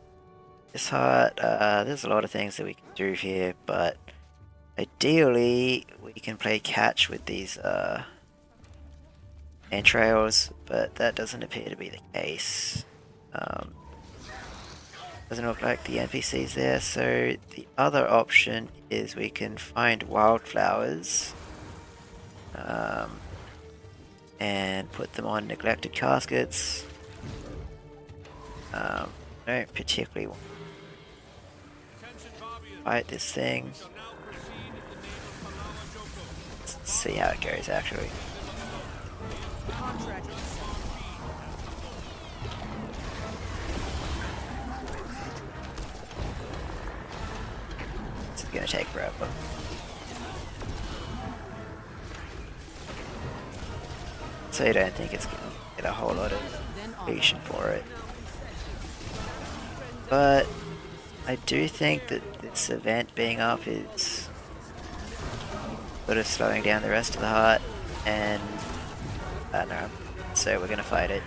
This heart, there's a lot of things that we can do here, but ideally we can play catch with these entrails, but that doesn't appear to be the case. Doesn't look like the NPC's there, so the other option is we can find wildflowers and put them on neglected caskets. Don't particularly want to fight this thing. Let's see how it goes actually. It's gonna take forever. So I don't think it's gonna get a whole lot of completion for it. But I do think that this event being up is sort of slowing down the rest of the heart, and I don't know, so we're gonna fight it.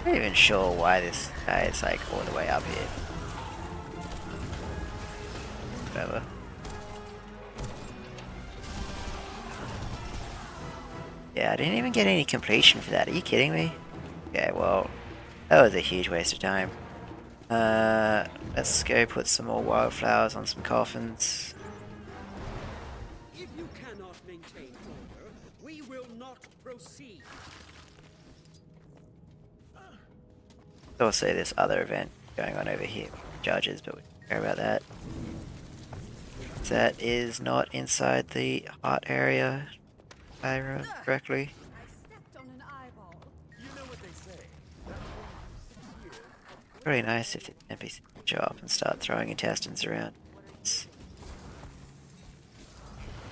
I'm not even sure why this guy is like all the way up here. Whatever. Yeah, I didn't even get any completion for that. Are you kidding me? Okay, well, that was a huge waste of time. Let's go put some more wildflowers on some coffins. If you can cannot maintain order, we will not proceed. Also, this other event going on over here, judges, but we don't care about that. That is not inside the heart area, if I remember correctly. I stepped on an eyeball. You know what they say. Pretty nice if the NPC show up and start throwing intestines around.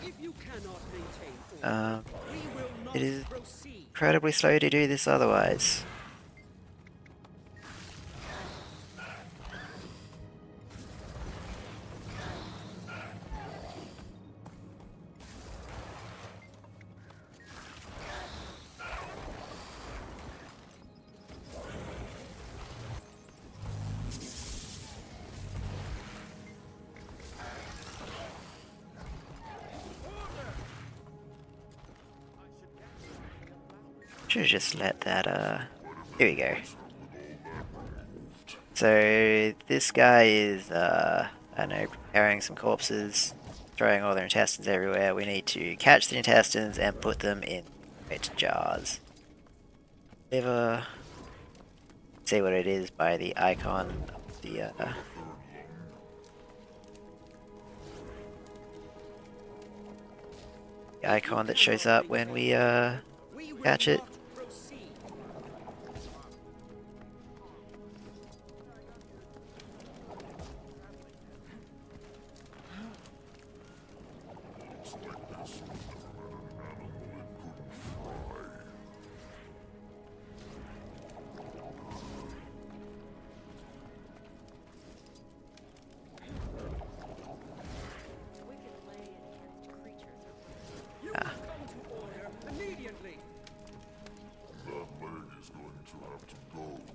If you cannot maintain order, we will not It is proceed. incredibly slow to do this otherwise. Should have just let that, here we go. So, this guy is, I don't know, preparing some corpses, throwing all their intestines everywhere. We need to catch the intestines and put them in great jars. Ever see what it is by the icon of the, icon that shows up when we, catch it.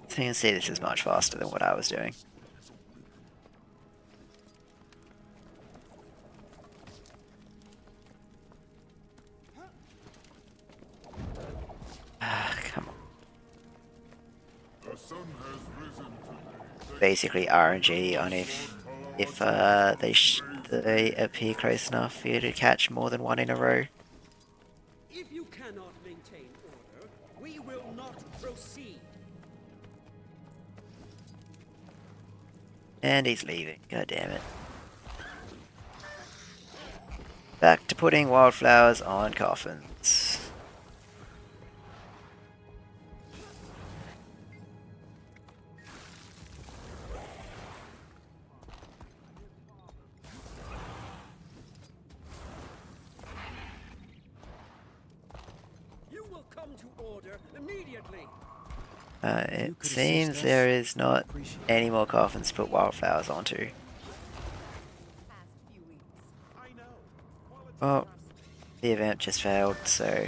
So you can see this is much faster than what I was doing. Come on. Basically RNG on if they appear close enough for you to catch more than one in a row. If you cannot maintain order, we will not proceed. And he's leaving. God damn it. Back to putting wildflowers on coffins. You will come to order immediately. It seems there is not any more coffins to put wildflowers onto. Well, the event just failed, so...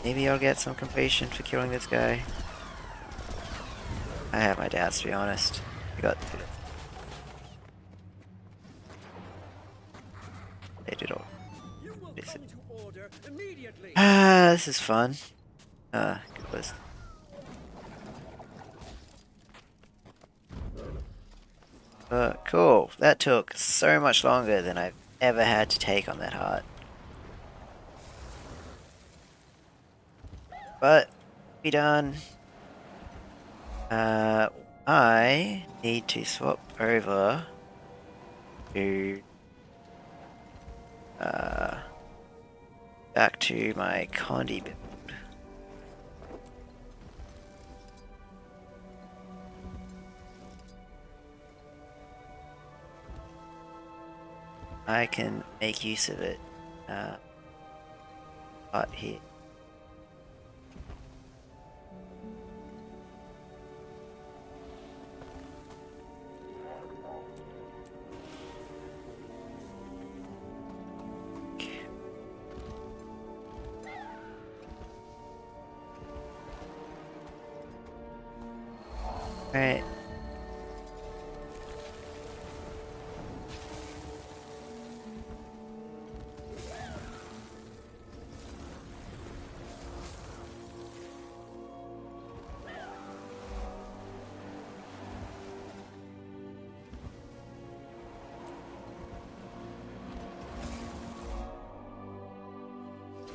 maybe I'll get some completion for killing this guy. I have my doubts, to be honest. They did all. This is fun. Good list. Cool. That took so much longer than I've ever had to take on that heart. But, be done. I need to swap over to back to my Condi build. I can make use of it right here. Alright.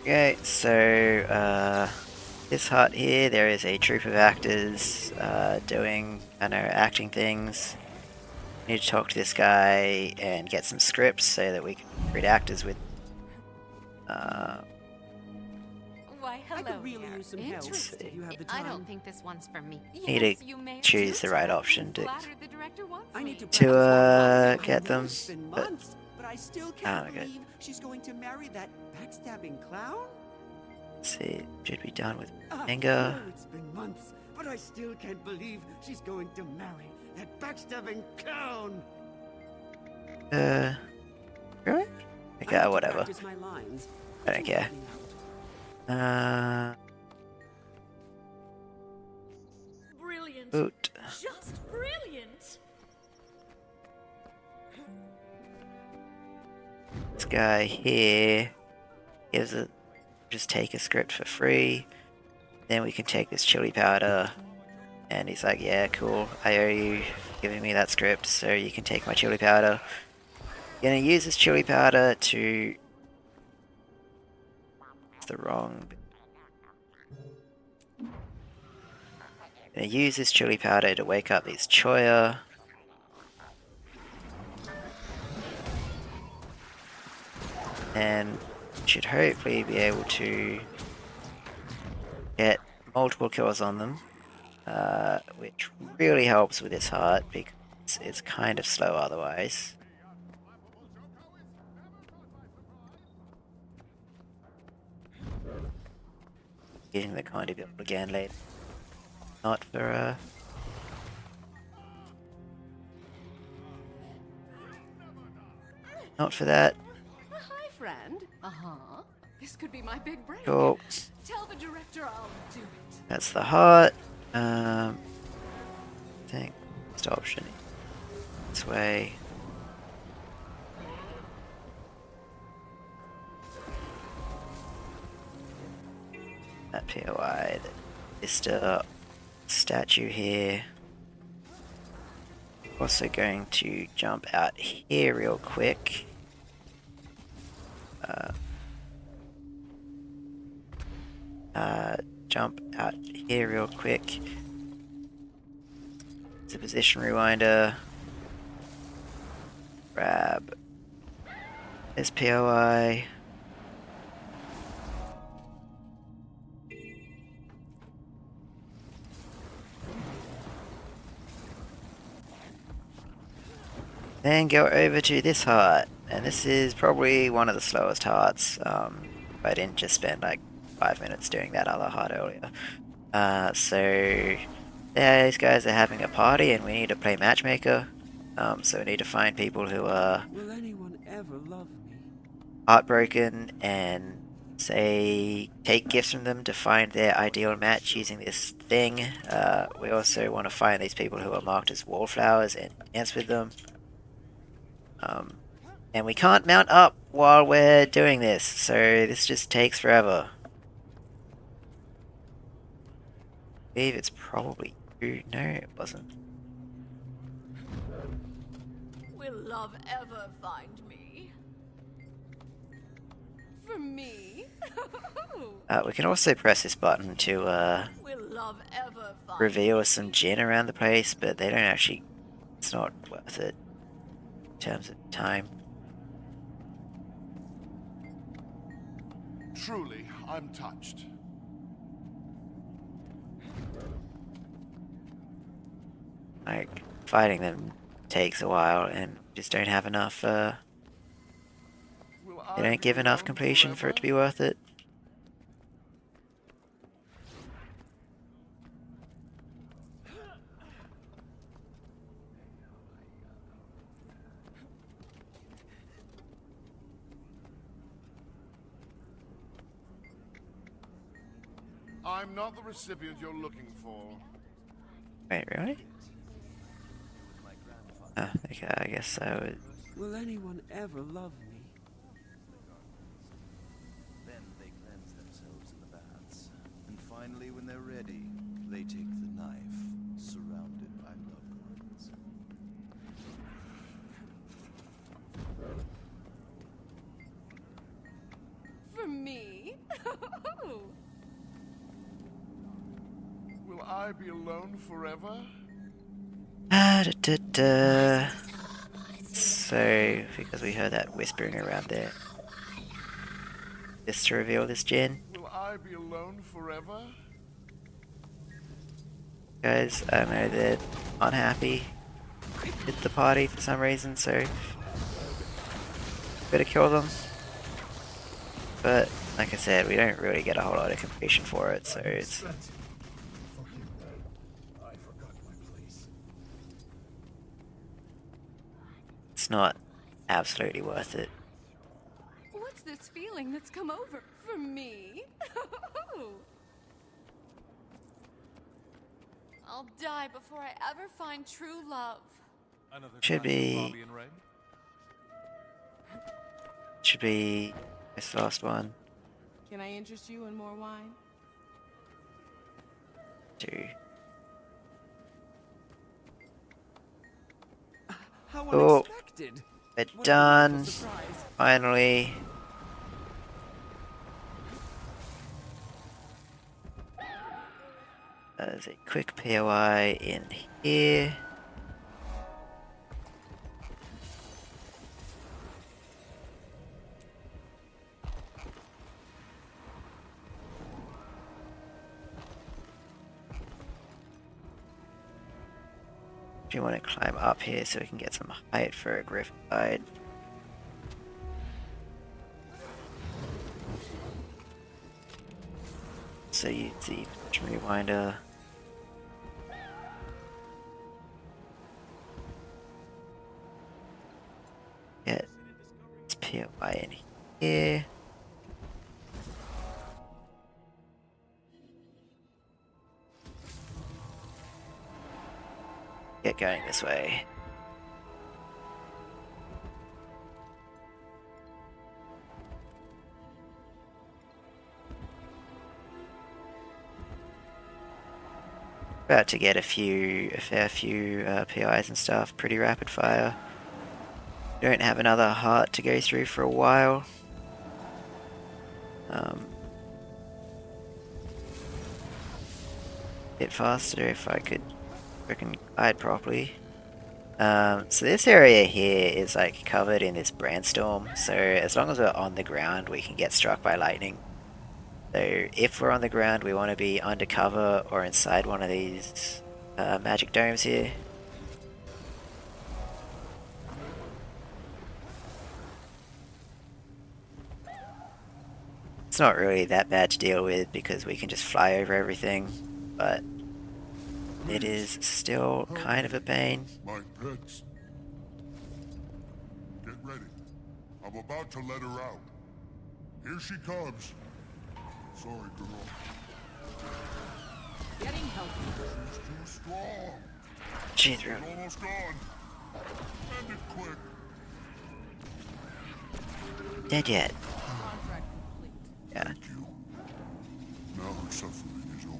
Okay, so this hut here, there is a troop of actors doing, acting things. Need to talk to this guy and get some scripts so that we can read actors with. Why, I hello could really there. use some help. Interesting. If you have the I time. don't think this one's for me. Need Yes, to you may. choose the right option to Flattered the director wants I me. need to get them. It's been But months, but I still Oh, can't okay. believe she's going to marry that backstabbing clown. let's see, should be done with I anger. know it's been months, but I still can't believe she's going to marry that backstabbing clown. Really? I Okay, need to whatever. practice my lines. I don't care. Brilliant. Boot. Just brilliant. This guy here gives it. Just take a script for free. Then we can take this chili powder. And he's like, yeah, cool. I owe you for giving me that script, so you can take my chili powder. Gonna use this chili powder to. It's the wrong. Gonna use this chili powder to wake up these choya. And should hopefully be able to get multiple kills on them, which really helps with this heart because it's kind of slow otherwise. Getting the kind of build again later. Not for not for that. Hi, friend. Uh-huh. This could be my big break. Cool. Tell the director I'll do it. That's the heart. I think next option this way. That POI, this statue here. Also going to jump out here real quick. Jump out here real quick. It's a position rewinder. Grab this POI. Then go over to this heart, and this is probably one of the slowest hearts. I didn't just spend like 5 minutes doing that other heart earlier. So yeah, these guys are having a party, and we need to play matchmaker. So we need to find people who are Will anyone ever love me? heartbroken and say take gifts from them to find their ideal match using this thing. We also want to find these people who are marked as wallflowers and dance with them. And we can't mount up while we're doing this, so this just takes forever. I believe it's probably you. No, it wasn't. Will love ever find me? For me? We can also press this button to Will love ever find reveal some gin around the place, but they don't actually. It's not worth it in terms of time. Truly, I'm touched. Like, fighting them takes a while, and we just don't have enough, they don't give enough completion for it to be worth it. I'm not the recipient you're looking for. Wait, really? Oh, okay, I guess I would. Will anyone ever love me? Then they cleanse themselves in the baths. And finally, when they're ready, they take the knife, surrounded by loved ones. For me? Will I be alone forever? So, because we heard that whispering around there, just to reveal this gen. Will I be alone forever? Guys, I know they're unhappy with the party for some reason, so better kill them. But like I said, we don't really get a whole lot of completion for it, so it's not absolutely worth it. What's this feeling that's come over for me? I'll die before I ever find true love. Should be this last one. Can I interest you in more wine? 2. How Oh, unexpected. we're done. Finally. There's a quick POI in here. Do you want to climb up here so we can get some height for a griffin hide? So you see rewinder. Get this POI in here. Get going this way. About to get a fair few PIs and stuff, pretty rapid fire. Don't have another heart to go through for a while. Bit faster if I could freaking glide properly. So this area here is like covered in this brandstorm, so as long as we're on the ground we can get struck by lightning. So if we're on the ground we want to be undercover or inside one of these magic domes here. It's not really that bad to deal with because we can just fly over everything, but it is still kind of a pain. My pets. Get ready. I'm about to let her out. Here she comes. Sorry, girl. Getting healthy. She's too strong. She's through. Almost gone. End it quick. Dead yet? Contract complete. Yeah. Thank you. Now her suffering is over.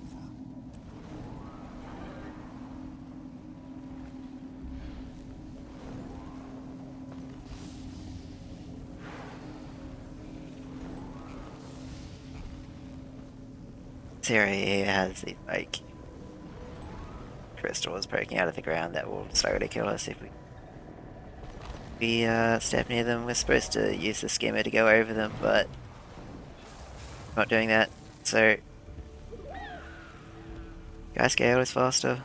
This area here has these like crystals poking out of the ground that will slowly kill us if we step near them. We're supposed to use the skimmer to go over them, but not doing that. So guy scale is faster.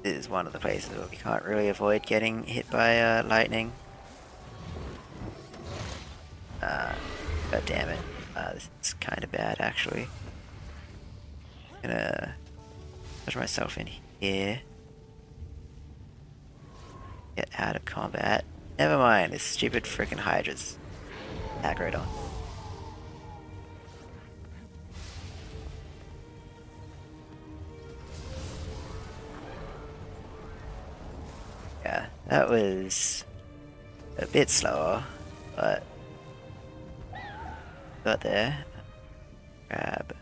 This is one of the places where we can't really avoid getting hit by lightning. God damn it. This is kind of bad actually. I'm gonna push myself in here. Get out of combat. Never mind, this stupid freaking Hydra's aggroed on. Yeah, that was a bit slower, but got there. Grab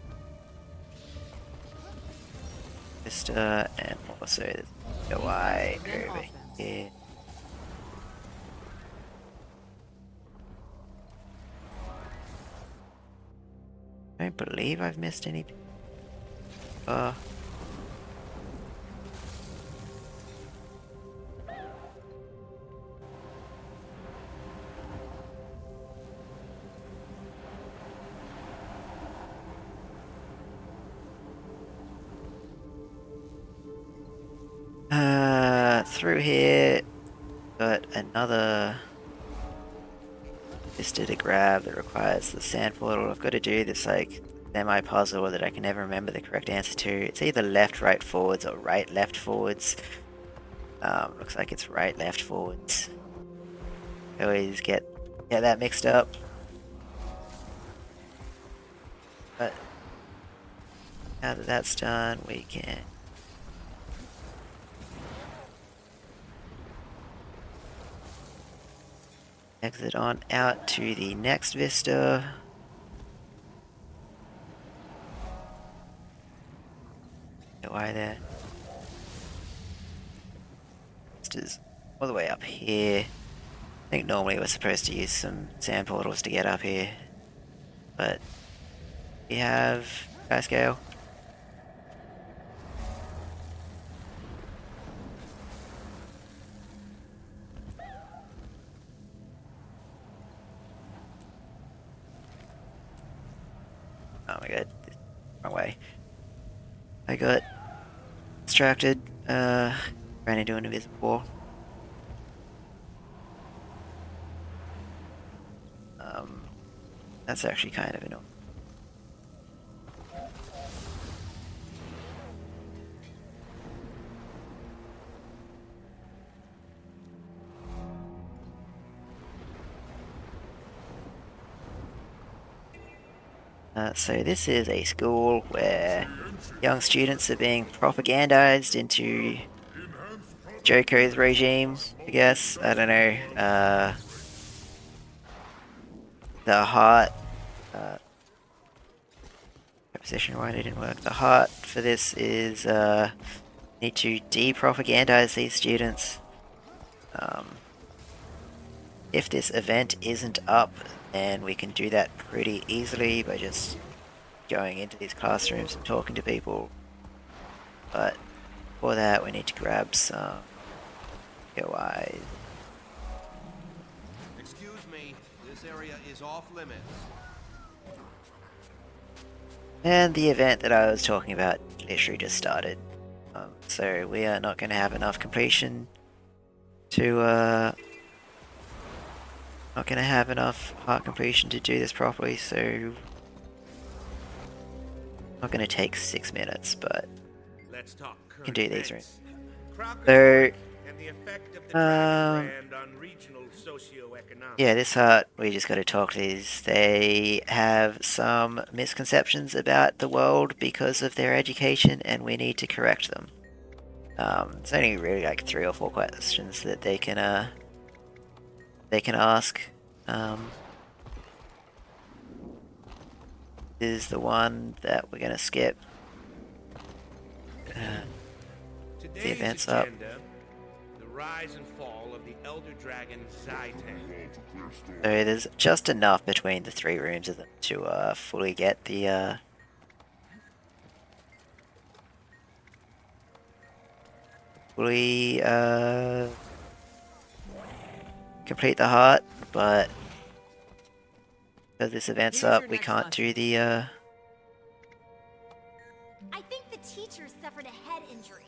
Vista, and also there's UI over here. I don't believe I've missed any. Through here, got another vista to grab that requires the sand portal. I've got to do this like semi-puzzle that I can never remember the correct answer to. It's either left, right, forwards, or right, left, forwards. Looks like it's right, left, forwards. I always get that mixed up. But now that that's done, we can exit on out to the next vista. Why there? Vista's all the way up here. I think normally we're supposed to use some sand portals to get up here, but we have sky scale. Oh my god, wrong way. I got distracted, ran into an invisible wall. That's actually kind of annoying. So this is a school where young students are being propagandized into Joko's regime, I guess. I don't know. The heart preposition why it didn't work. The heart for this is need to de-propagandize these students. If this event isn't up, then we can do that pretty easily by just going into these classrooms and talking to people. But for that, we need to grab some UI. Excuse me, this area is off limits. And the event that I was talking about literally just started. So we are not going to have enough completion to not going to have enough heart completion to do this properly, so not going to take 6 minutes, but Let's talk we can do these rooms. So, yeah, this heart, we just got to talk to these. They have some misconceptions about the world because of their education, and we need to correct them. It's only really like 3 or 4 questions that they can ask. This is the one that we're gonna skip. The event's up. The rise and fall of the Elder Dragon Zaitan. So there's just enough between the 3 rooms of them to fully get the complete the heart, but because this event's up, we can't do the I think the teacher suffered a head injury.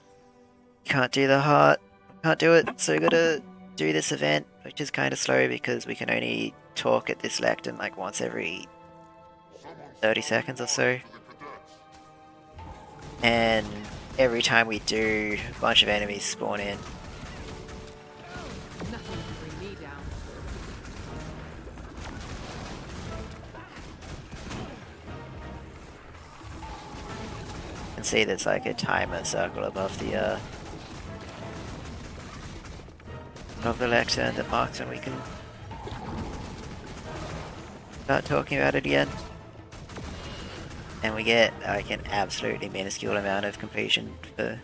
can't do the heart, can't do it, so we gotta do this event, which is kind of slow because we can only talk at this lectern like once every 30 seconds or so. And every time we do, a bunch of enemies spawn in. Nothing can bring me down. You can see there's like a timer circle above the lectern that marks when we can start talking about it again. And we get like an absolutely minuscule amount of completion for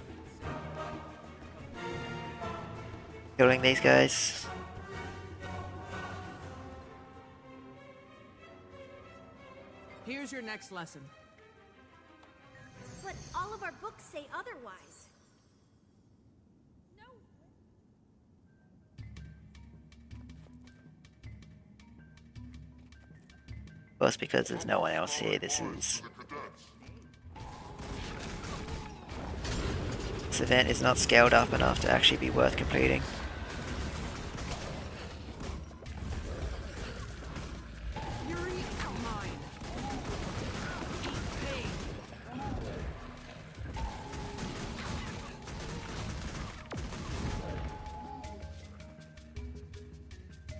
killing these guys. Here's your next lesson. But all of our books say otherwise. Of course, because there's no one else here, this event is not scaled up enough to actually be worth completing.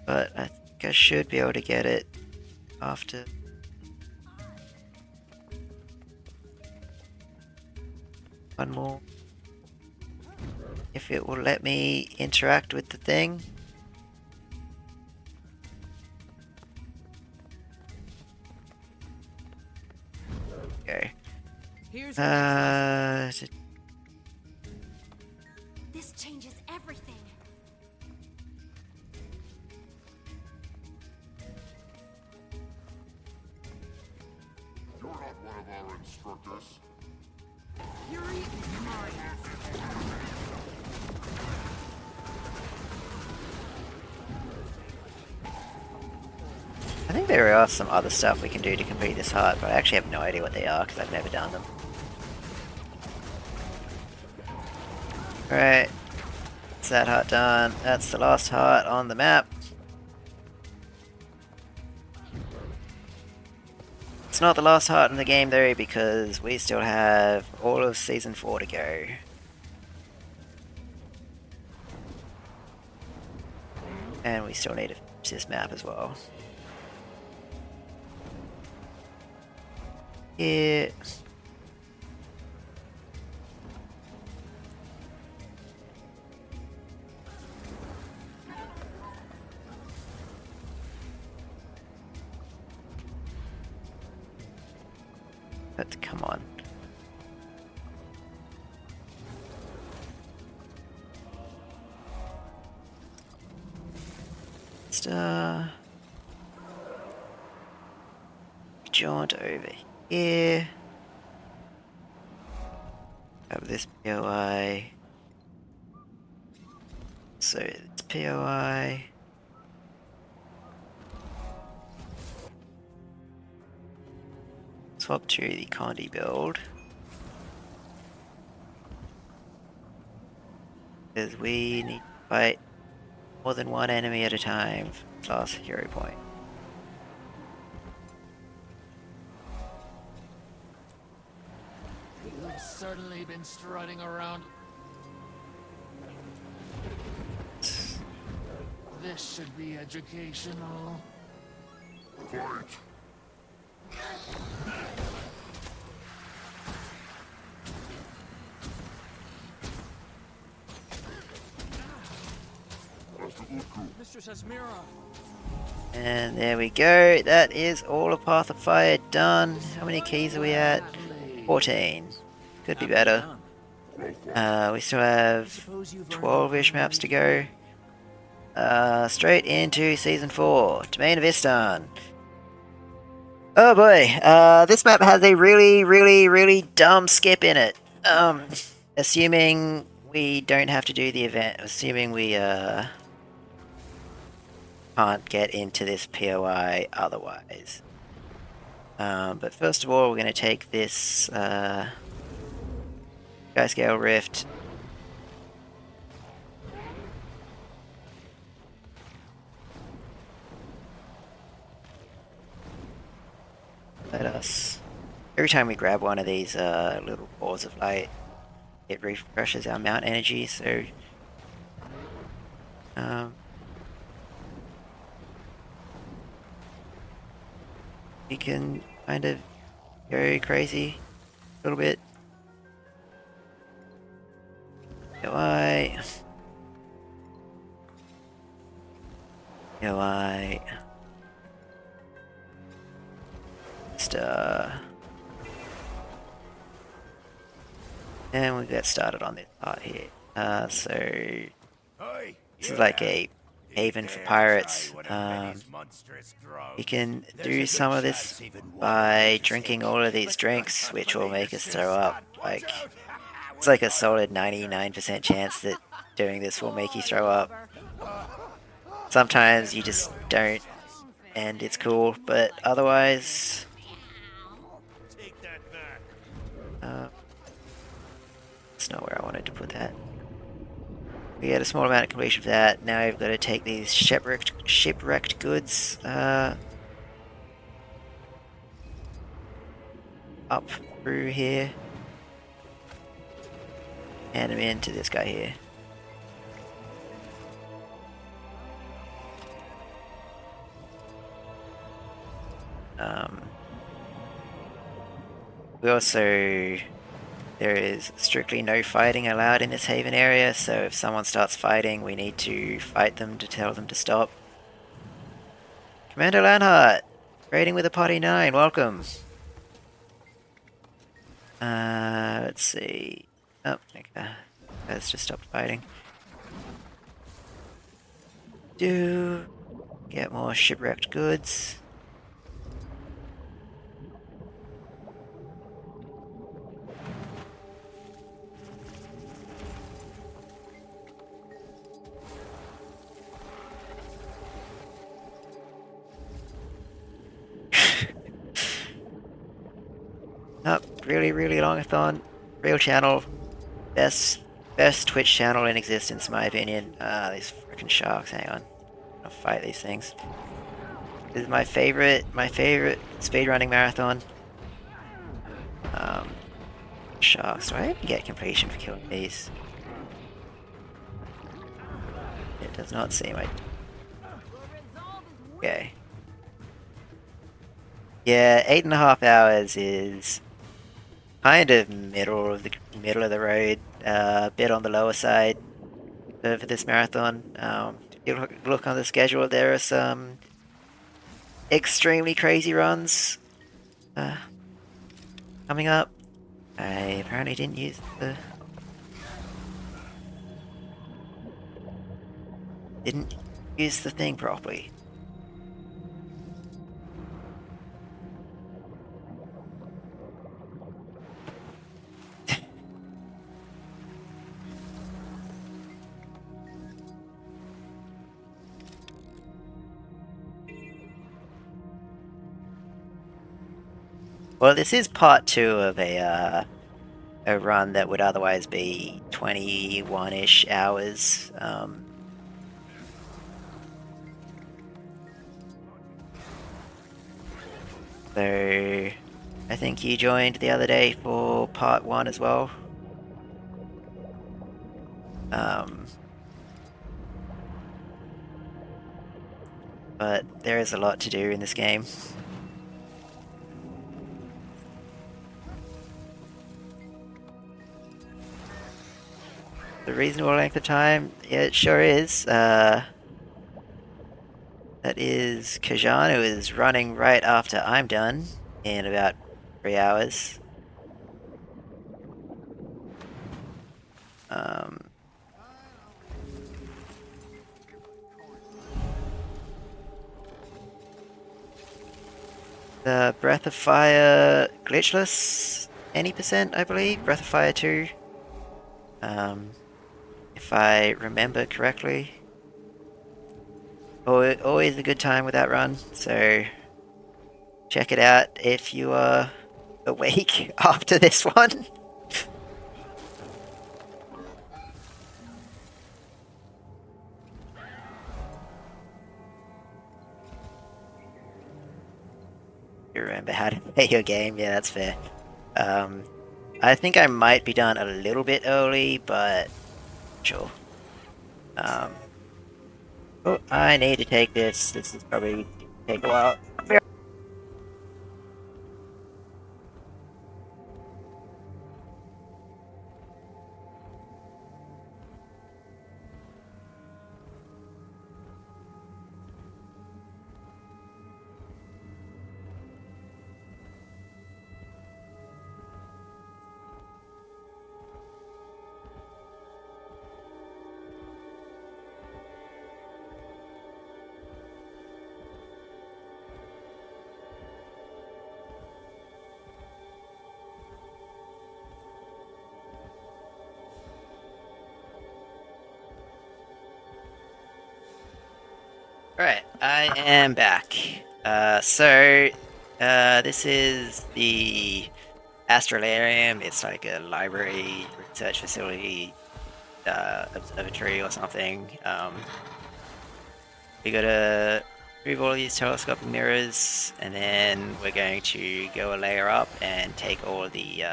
But I think I should be able to get it after. One more. If it will let me interact with the thing. Okay. This changes everything. You're not one of our instructors. Fury I think there are some other stuff we can do to complete this heart, but I actually have no idea what they are because I've never done them. Alright, that's that heart done. That's the last heart on the map. It's not the last heart in the game though, because we still have all of Season 4 to go. And we still need to finish this map as well. Yeah. But come on. Just jaunt over here. Have this POI. So it's POI. Swap to the Condi build. Because we need to fight more than one enemy at a time for class hero point. You've certainly been strutting around. This should be educational. Fight! Mistress Asmira. And there we go. That is all of Path of Fire done. How many keys are we at? 14. Could be better. We still have 12-ish maps to go. Straight into Season 4. Domain of Istan. Oh boy. This map has a really dumb skip in it. Assuming we don't have to do the event. Assuming we, can't get into this POI otherwise. But first of all, we're going to take this Skyscale Rift. Let us... Every time we grab one of these little balls of light, it refreshes our mount energy, so... we can kind of go crazy a little bit. UI. Just And we get started on this part here. So this is like a haven for pirates. You can do some of this by drinking all of these drinks, which will make us throw up. Like, it's like a solid 99% chance that doing this will make you throw up. Sometimes you just don't, and it's cool, but otherwise... that's not where I wanted to put that. We get a small amount of completion for that. Now we've got to take these shipwrecked goods up through here. Hand them in to this guy here. We also... There is strictly no fighting allowed in this haven area, so if someone starts fighting, we need to fight them to tell them to stop. Commander Lanhart! Raiding with a Party 9, welcome! Let's see... Oh, okay. Let's just stop fighting. Get more shipwrecked goods. Really longathon. Real channel. Best Twitch channel in existence, in my opinion. These freaking sharks, hang on. I'll fight these things. This is my favorite speedrunning marathon. Sharks. Do I even get completion for killing these? It does not seem like... Okay. Yeah, 8.5 hours is kind of middle of the road, a bit on the lower side for this marathon. If you look on the schedule, there are some extremely crazy runs coming up. I apparently didn't use the thing properly. Well, this is part 2 of a run that would otherwise be 21-ish hours. So, I think you joined the other day for part 1 as well. But there is a lot to do in this game. The reasonable length of time? Yeah, it sure is. That is Kajan, who is running right after I'm done in about 3 hours. The Breath of Fire glitchless, any percent, I believe. Breath of Fire 2. If I remember correctly. Always a good time with that run, so check it out if you are awake after this one. You remember how to play your game? Yeah, that's fair. I think I might be done a little bit early, but sure. Oh, I need to take this. This is probably take a while. Alright, I am back. This is the Astrolarium. It's like a library, research facility, observatory or something. We gotta remove all these telescopic mirrors, and then we're going to go a layer up and take all the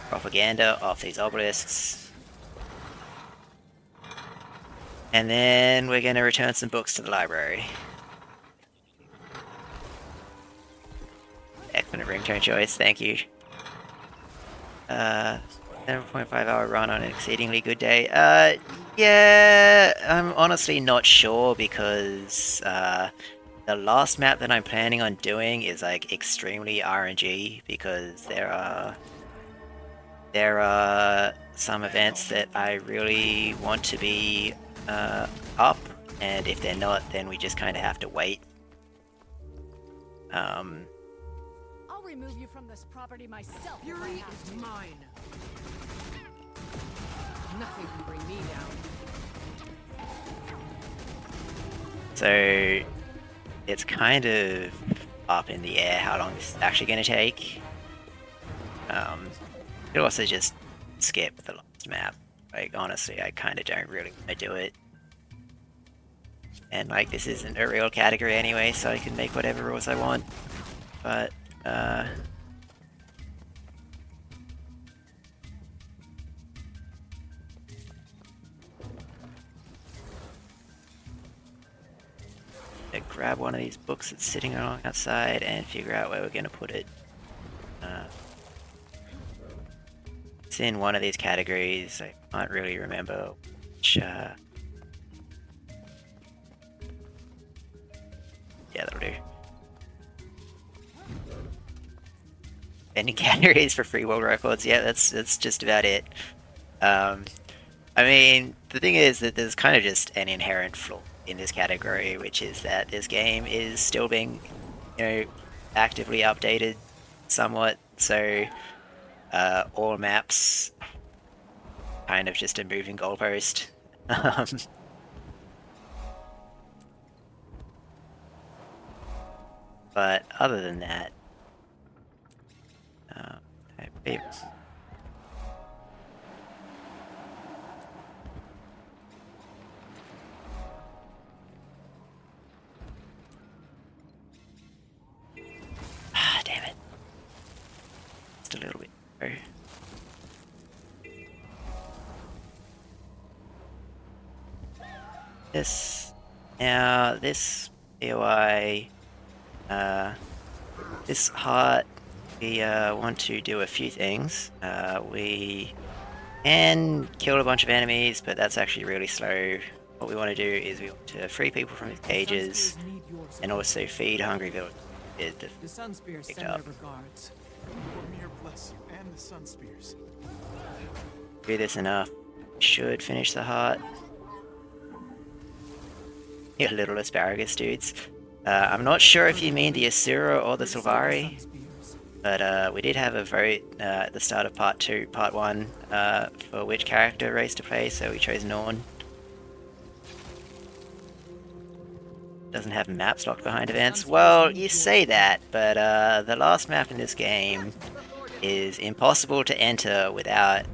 propaganda off these obelisks. And then we're going to return some books to the library. Excellent ringtone choice, thank you. 7.5 hour run on an exceedingly good day. Yeah, I'm honestly not sure because the last map that I'm planning on doing is like extremely RNG because there are some events that I really want to be up, and if they're not, then we just kind of have to wait. I'll remove you from this property myself. Fury is mine. Nothing can bring me down. So it's kind of up in the air how long this is actually going to take. Could also just skip the last map. Like, honestly, I kind of don't really want to do it. And, like, this isn't a real category anyway, so I can make whatever rules I want. But, grab one of these books that's sitting along outside and figure out where we're going to put it. It's in one of these categories. I can't really remember which. Yeah, that'll do. Any categories for free world records? Yeah, that's just about it. I mean, the thing is that there's kind of just an inherent flaw in this category, which is that this game is still being, actively updated somewhat. So all maps kind of just a moving goalpost. But other than that, damn it. Just a little bit. This POI, this heart, we want to do a few things. We can kill a bunch of enemies, but that's actually really slow. What we want to do is we want to free people from these cages and also feed hungry villagers. The Sun Spears send their regards. Bless you and the Sun Spears. Do this enough. Should finish the heart. You little asparagus dudes. I'm not sure if you mean the Asura or the Sylvari, but we did have a vote at the start of part 1, for which character race to play, so we chose Norn. Doesn't have maps locked behind events. Well, you say that, but the last map in this game is impossible to enter without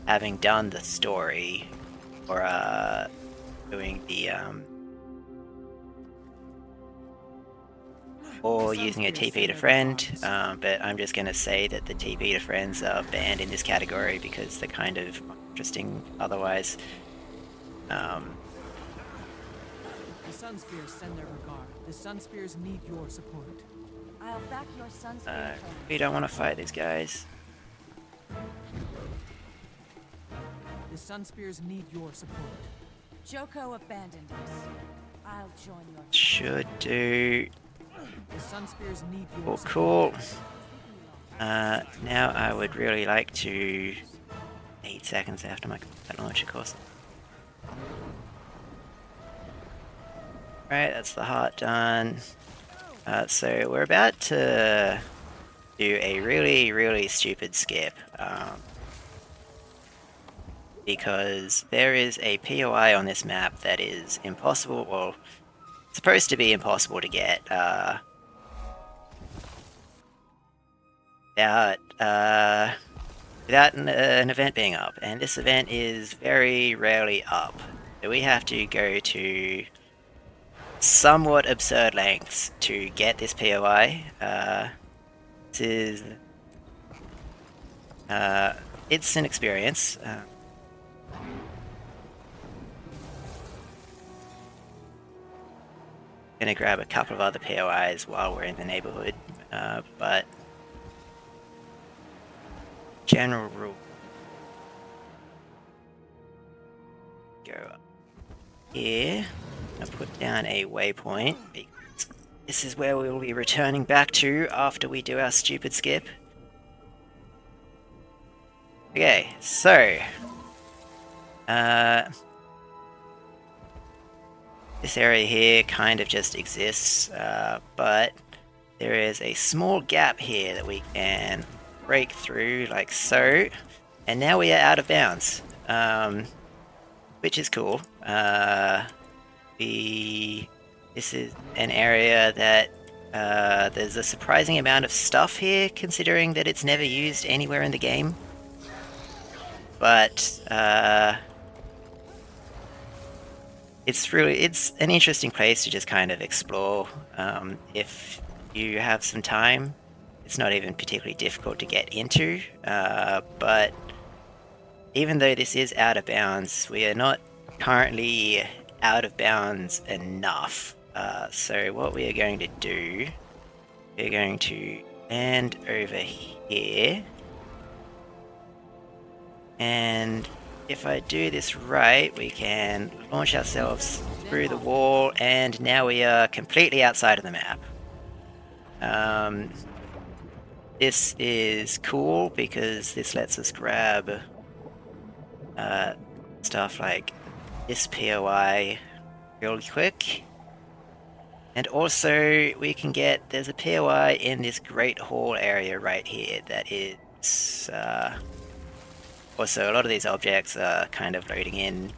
having done the story or doing the or using a TP to friend, but I'm just going to say that the TP to friends are banned in this category because they're kind of interesting otherwise. The Sun Spears send their regard. The Sun Spears need your support. I'll back your Sun Spear. We don't want to fight these guys. The Sun Spears need your support. Joko abandoned us. I'll join your cause. Should do. The Sun Spears need your support. Cool. Now I would really like to 8 seconds after my launch, of course. Right, that's the heart done. So we're about to do a really, really stupid skip. because there is a POI on this map that is impossible, well, supposed to be impossible to get without an event being up, and this event is very rarely up. So we have to go to somewhat absurd lengths to get this POI. This is it's an experience. Gonna grab a couple of other POIs while we're in the neighborhood, but general rule, go up here. I'll put down a waypoint because this is where we will be returning back to after we do our stupid skip. Okay, so this area here kind of just exists, but there is a small gap here that we can break through like so, and now we are out of bounds, which is cool. This is an area that there's a surprising amount of stuff here, considering that it's never used anywhere in the game. But it's an interesting place to just kind of explore if you have some time. It's not even particularly difficult to get into, but even though this is out of bounds, we are not currently out of bounds enough. So what we are going to do, we're going to land over here, and if I do this right, we can launch ourselves through the wall, and now we are completely outside of the map. This is cool because this lets us grab stuff like this POI really quick. And also we can get, there's a POI in this Great Hall area right here that is also a lot of these objects are kind of loading in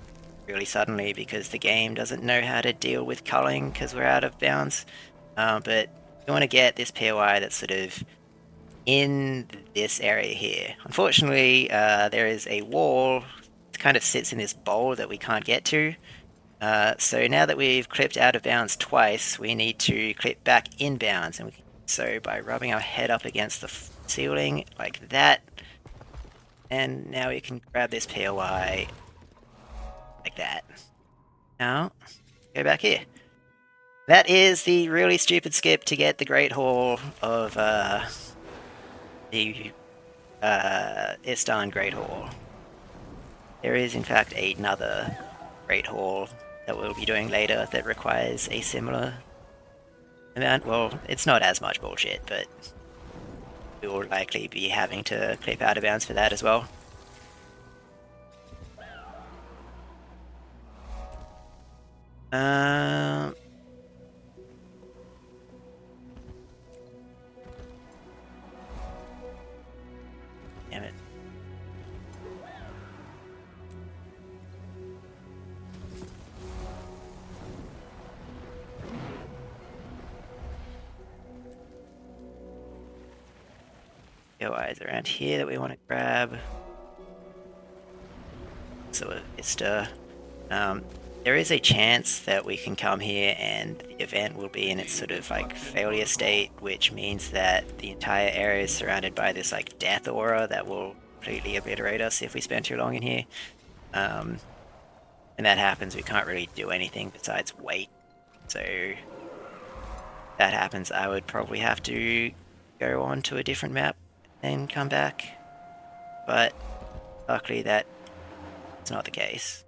really suddenly because the game doesn't know how to deal with culling because we're out of bounds. But you want to get this POI that's sort of in this area here. Unfortunately, there is a wall that kind of sits in this bowl that we can't get to. So now that we've clipped out of bounds twice, we need to clip back in bounds. And so by rubbing our head up against the ceiling like that, and now we can grab this POI like that. Now, go back here. That is the really stupid skip to get the Great Hall of the Istan Great Hall. There is in fact another Great Hall that we'll be doing later that requires a similar amount. Well, it's not as much bullshit, but we will likely be having to clip out of bounds for that as well. Damn it. POIs around here that we want to grab. So a vista. There is a chance that we can come here and the event will be in its sort of like failure state, which means that the entire area is surrounded by this like death aura that will completely obliterate us if we spend too long in here. And that happens, we can't really do anything besides wait. So if that happens, I would probably have to go on to a different map and come back. But luckily that's not the case.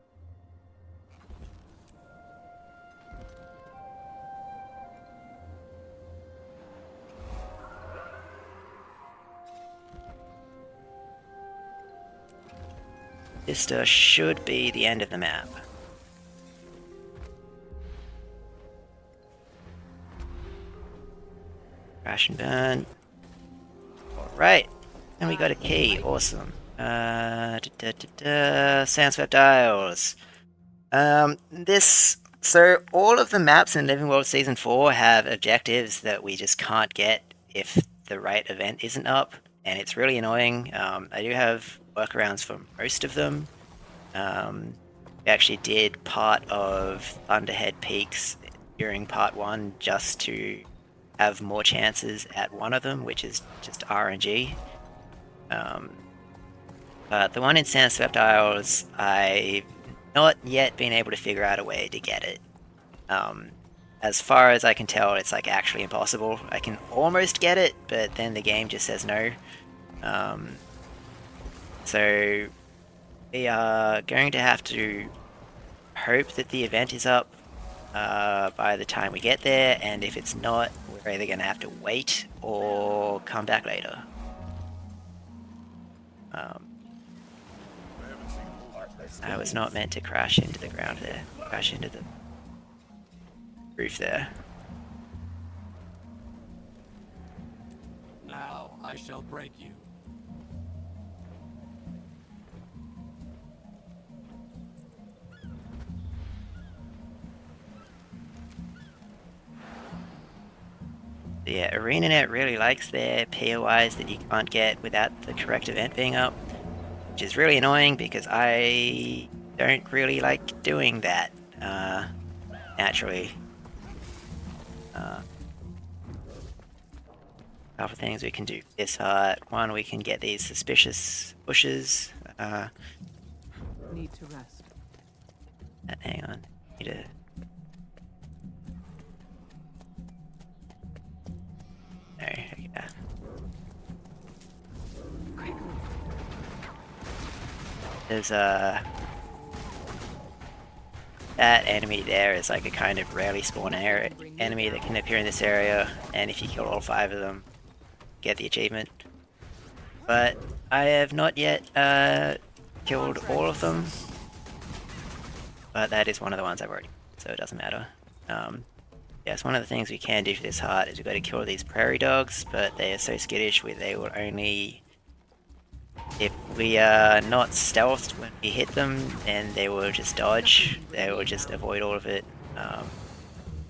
This should be the end of the map. Crash and burn. Alright, and we got a key, awesome. Sandswept Isles. So all of the maps in Living World Season 4 have objectives that we just can't get if the right event isn't up, and it's really annoying. I do have workarounds for most of them. We actually did part of Thunderhead Peaks during part 1 just to have more chances at one of them, which is just RNG. But the one in Sandswept Isles, I've not yet been able to figure out a way to get it. As far as I can tell, it's like actually impossible. I can almost get it, but then the game just says no. So we are going to have to hope that the event is up by the time we get there, and if it's not, we're either going to have to wait or come back later. I was not meant to crash into the ground there. Crash into the roof there. Now I shall break you. Yeah, ArenaNet really likes their POIs that you can't get without the correct event being up, which is really annoying because I don't really like doing that, naturally. A couple things we can do this hard. One, we can get these suspicious bushes. Need to rest. Hang on. Need to... No, yeah. There's that enemy there is like a kind of rarely spawn enemy that can appear in this area, and if you kill all 5 of them, get the achievement. But I have not yet killed all of them, but that is one of the ones I've already, so it doesn't matter. Yes, one of the things we can do for this heart is we've got to kill these prairie dogs, but they are so skittish they will only... If we are not stealthed when we hit them, then they will just dodge. They will just avoid all of it. You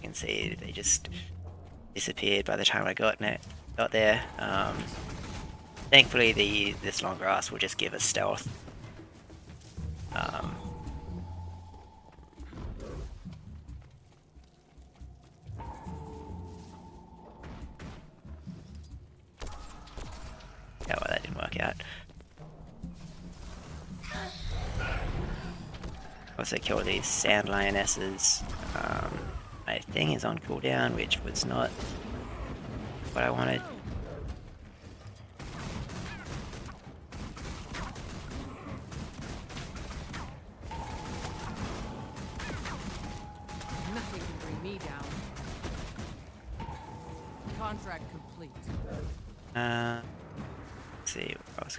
can see they just disappeared by the time I got there. Thankfully, this long grass will just give us stealth. Yeah, well, that didn't work out. Also kill these sand lionesses. My thing is on cooldown, which was not what I wanted. Nothing can bring me down. Contract complete. Let's see what else.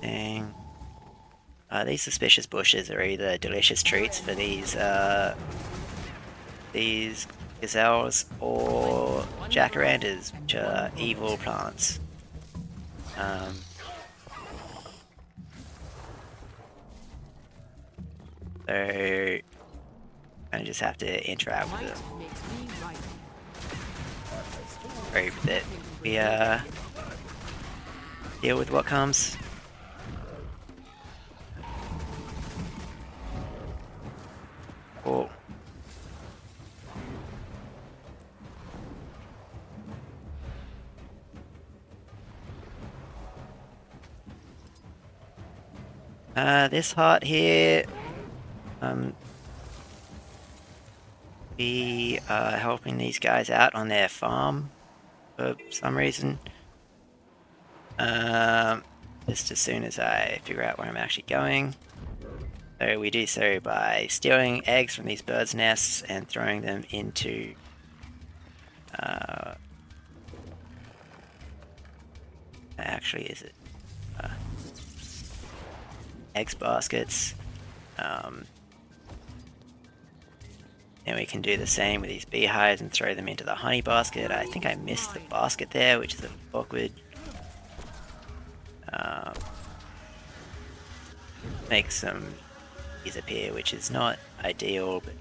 Dang. These suspicious bushes are either delicious treats for these gazelles or jacarandas, which are evil plants. So I just have to interact with them. Hope that we deal with what comes. Cool. This heart here, we are helping these guys out on their farm for some reason. Just as soon as I figure out where I'm actually going. So we do so by stealing eggs from these birds' nests and throwing them into actually is it eggs baskets. And we can do the same with these beehives and throw them into the honey basket. I think I missed the basket there, which is a bit awkward. Make some trees appear, which is not ideal, but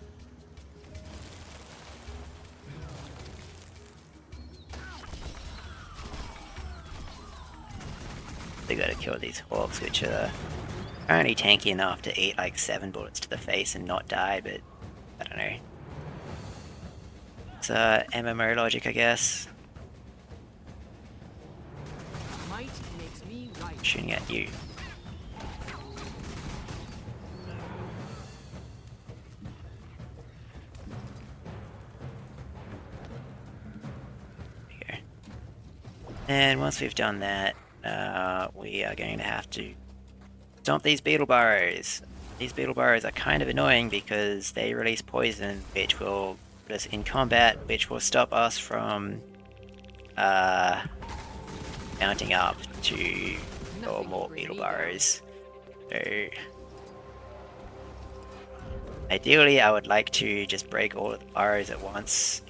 they gotta kill these hawks, which are apparently tanky enough to eat like 7 bullets to the face and not die, but I don't know. It's MMO logic, I guess. Might makes me right. Shooting at you. Here. And once we've done that, we are going to have to stomp these beetle burrows. These beetle burrows are kind of annoying because they release poison, which will put us in combat, which will stop us from mounting up to or more beetle burrows. So ideally, I would like to just break all of the burrows at once,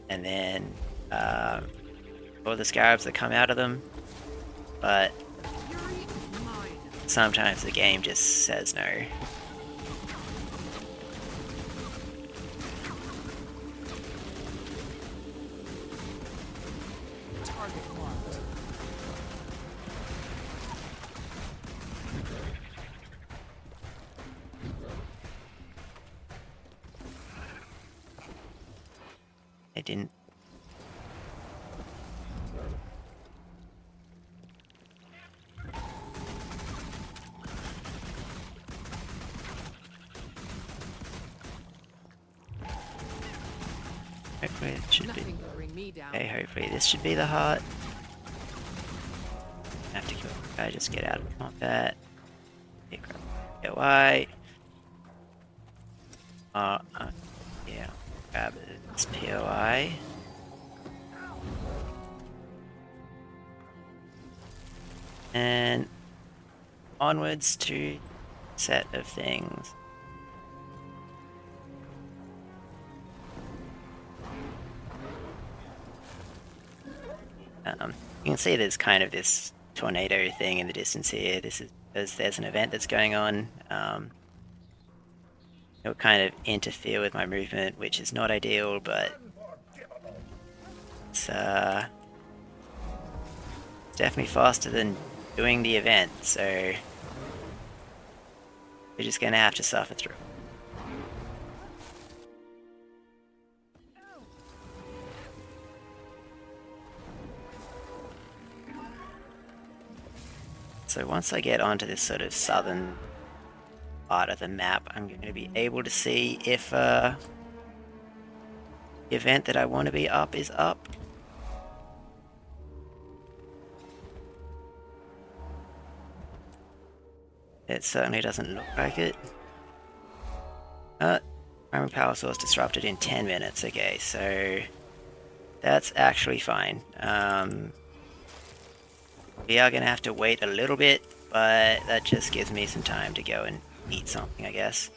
and then all the scarabs that come out of them. But sometimes the game just says no. Target marked. I didn't. Hopefully it should be. Nothing can bring me down. Okay, hopefully this should be the heart. Have to kill the guy, just get out of combat. Get away. Yeah, grab its POI. And onwards to set of things. You can see there's kind of this tornado thing in the distance here. This is because there's an event that's going on. It'll kind of interfere with my movement, which is not ideal, but it's definitely faster than doing the event, so we're just gonna have to suffer through. So once I get onto this sort of southern part of the map, I'm going to be able to see if the event that I want to be up is up. It certainly doesn't look like it. Primary power source disrupted in 10 minutes. Okay, so that's actually fine. We are going to have to wait a little bit, but that just gives me some time to go and eat something, I guess.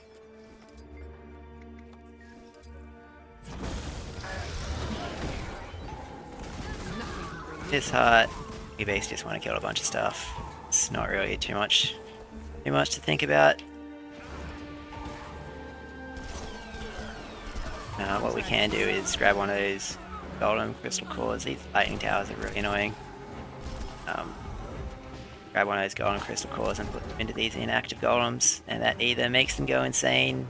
This heart, we basically just want to kill a bunch of stuff. It's not really too much to think about. What we can do is grab one of those golem crystal cores. These lightning towers are really annoying. Grab one of those golem crystal cores and put them into these inactive golems, and that either makes them go insane,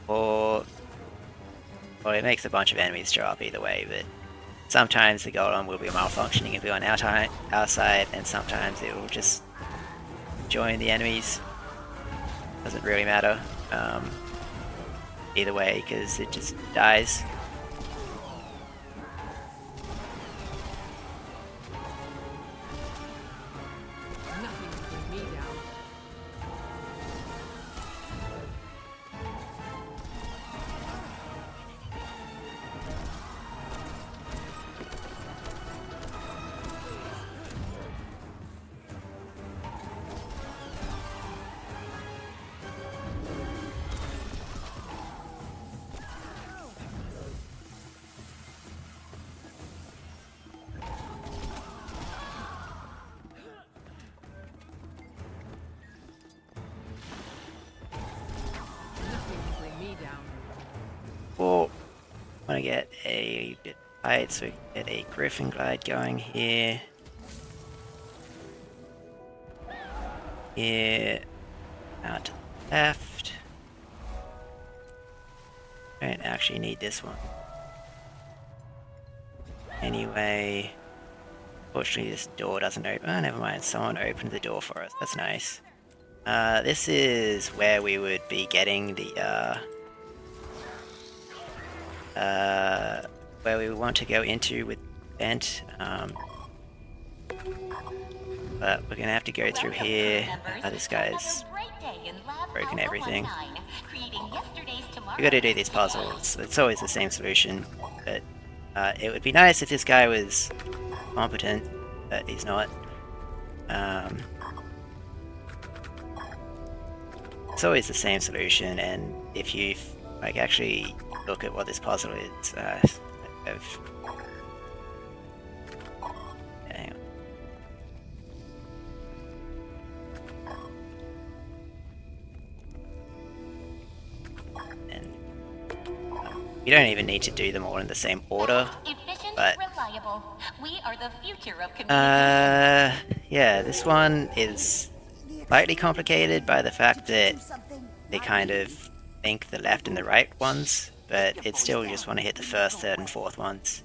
or it makes a bunch of enemies show up either way. But sometimes the golem will be malfunctioning and be on our side, and sometimes it will just join the enemies. Doesn't really matter either way, because it just dies. get a bit of height so we can get a griffin glide going here. Here, out to the left. Don't actually need this one. Anyway, fortunately this door doesn't open. Oh, never mind. Someone opened the door for us. That's nice. This is where we would be getting the, where we want to go into with vent. But we're gonna have to go through here. This guy's broken everything. We gotta do these puzzles. It's always the same solution, but it would be nice if this guy was competent, but he's not. It's always the same solution, and if you like actually look at what this puzzle is, hang on. And you don't even need to do them all in the same order, but we are the future of yeah, this one is slightly complicated by the fact that they kind of think the left and the right ones, but it's still you just want to hit the first, third, and fourth ones.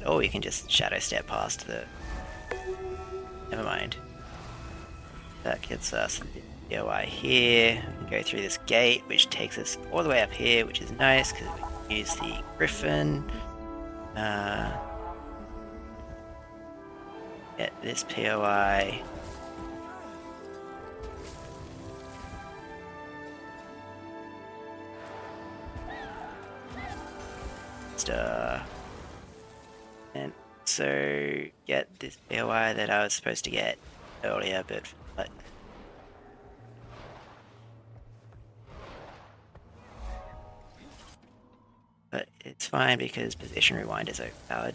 Or you can just shadow step past the. Never mind. That gets us the DOI here. We can go through this gate, which takes us all the way up here, which is nice because we can use the griffin. Get this POI. And so get this POI that I was supposed to get earlier, but it's fine because position rewind is overpowered.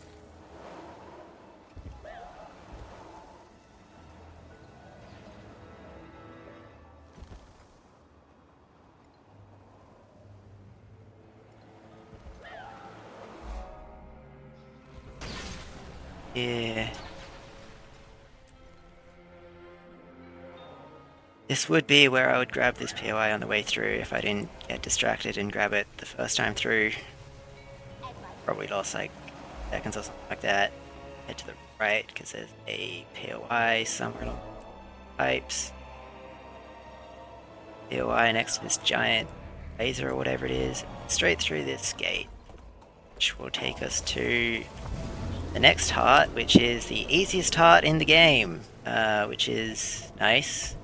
Yeah. This would be where I would grab this POI on the way through if I didn't get distracted and grab it the first time through. Probably lost like seconds or something like that. Head to the right because there's a POI somewhere along the pipes. POI next to this giant laser or whatever it is. Straight through this gate, which will take us to the next heart, which is the easiest heart in the game, which is nice.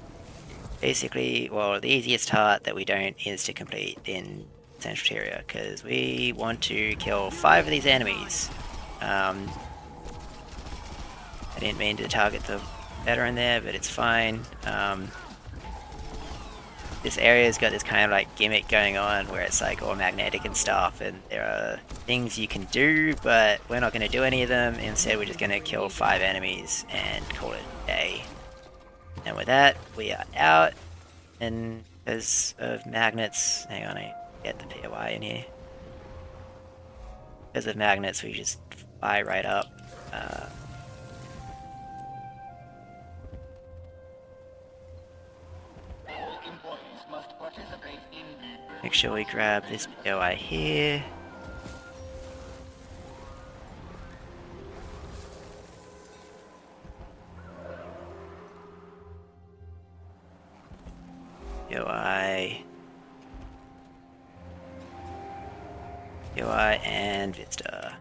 Basically, well, the easiest heart that we don't is to complete in Central Tyria, because we want to kill 5 of these enemies. I didn't mean to target the veteran there, but it's fine. This area's got this kind of like gimmick going on where it's like all magnetic and stuff, and there are things you can do, but we're not going to do any of them. Instead, we're just going to kill 5 enemies and call it a day. And with that, we are out. And because of magnets, hang on, I get the POI in here. Because of magnets, we just fly right up. Make sure we grab this POI here. POI and Vista.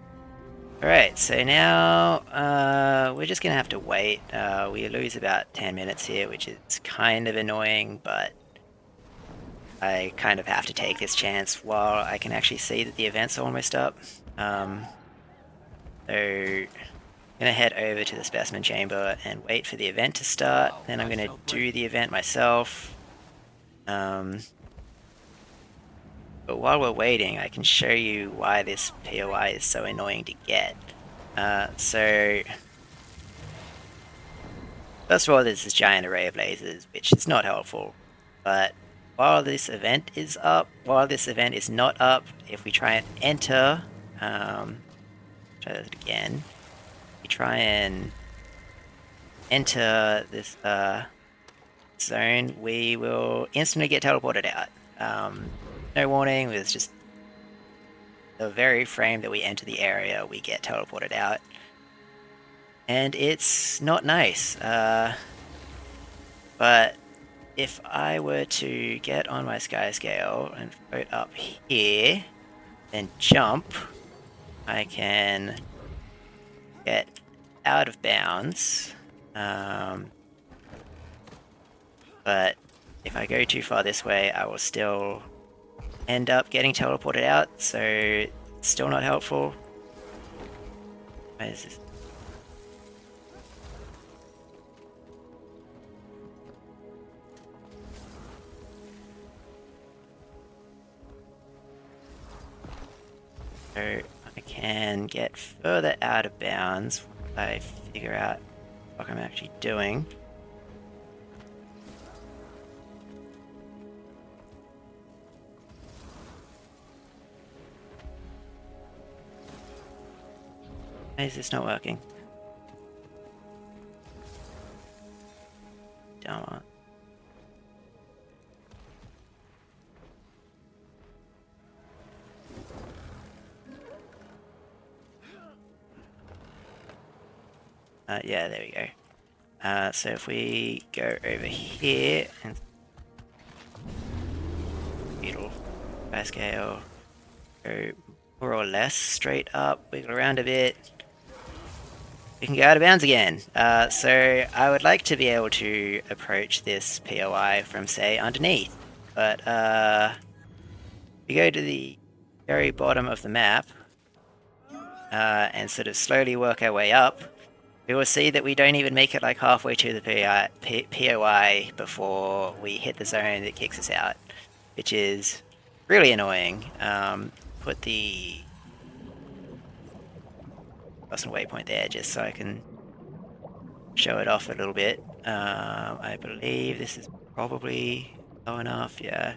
Alright, so now we're just gonna have to wait. We lose about 10 minutes here, which is kind of annoying, but I kind of have to take this chance while I can actually see that the event's almost up. So I'm gonna head over to the specimen chamber and wait for the event to start. Then I'm gonna do the event myself. But while we're waiting, I can show you why this POI is so annoying to get. So first of all, there's this giant array of lasers, which is not helpful, but while this event is up, while this event is not up, if we try and enter, try that again. We try and enter this zone, we will instantly get teleported out. No warning, it's just the very frame that we enter the area, we get teleported out. And it's not nice. But if I were to get on my sky scale and float up here, then jump, I can get out of bounds. But if I go too far this way, I will still end up getting teleported out, so it's still not helpful. Why is this? So I can get further out of bounds if I figure out what I'm actually doing. Why is this not working? Damn it. Yeah, there we go. So if we go over here and beetle by scale, go more or less straight up, wiggle around a bit, we can go out of bounds again. So I would like to be able to approach this POI from, say, underneath, but if we go to the very bottom of the map and sort of slowly work our way up, we will see that we don't even make it like halfway to the POI before we hit the zone that kicks us out, which is really annoying. Put the custom waypoint there just so I can show it off a little bit. I believe this is probably low enough, yeah.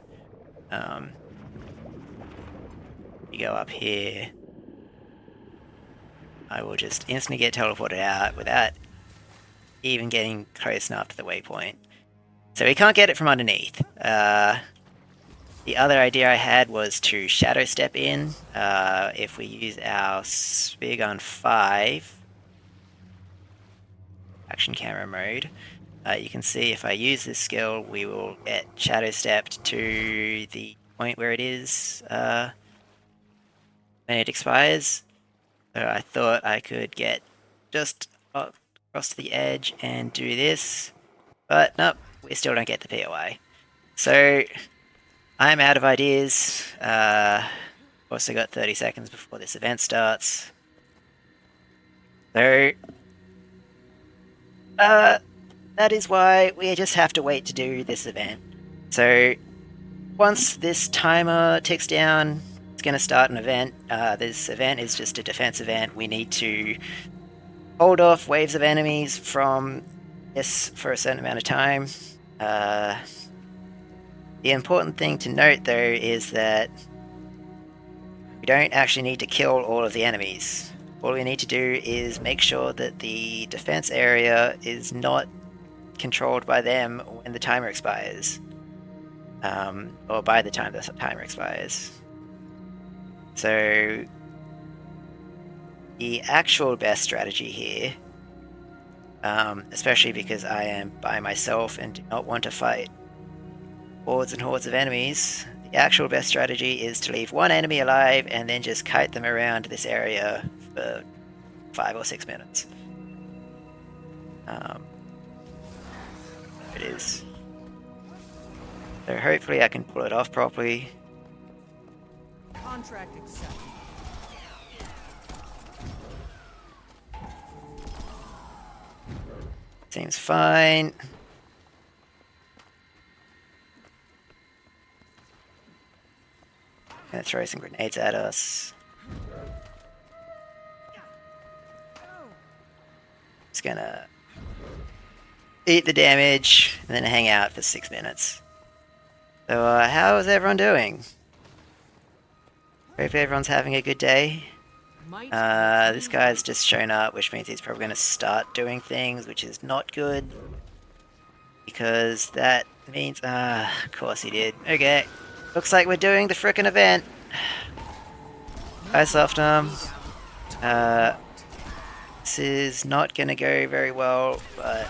You go up here, I will just instantly get teleported out without even getting close enough to the waypoint. So we can't get it from underneath. The other idea I had was to shadow step in. If we use our spear gun 5 action camera mode, you can see if I use this skill, we will get shadow stepped to the point where it is when it expires. So I thought I could get just across the edge and do this, but nope, we still don't get the POI. So I'm out of ideas. Also got 30 seconds before this event starts. So that is why we just have to wait to do this event. So once this timer ticks down, it's going to start an event. This event is just a defense event. We need to hold off waves of enemies from this for a certain amount of time. The important thing to note, though, is that we don't actually need to kill all of the enemies. All we need to do is make sure that the defense area is not controlled by them when the timer expires. Or by the time the timer expires. So the actual best strategy here, especially because I am by myself and do not want to fight hordes and hordes of enemies, the actual best strategy is to leave one enemy alive and then just kite them around this area for 5 or 6 minutes. It is. So hopefully I can pull it off properly. Contract accepted. Seems fine. Gonna throw some grenades at us. Just gonna eat the damage and then hang out for 6 minutes. So, how's everyone doing? Hope everyone's having a good day. This guy's just shown up, which means he's probably going to start doing things, which is not good. Because that means... of course he did. Okay. Looks like we're doing the frickin' event. Hi, Softum. This is not going to go very well, but...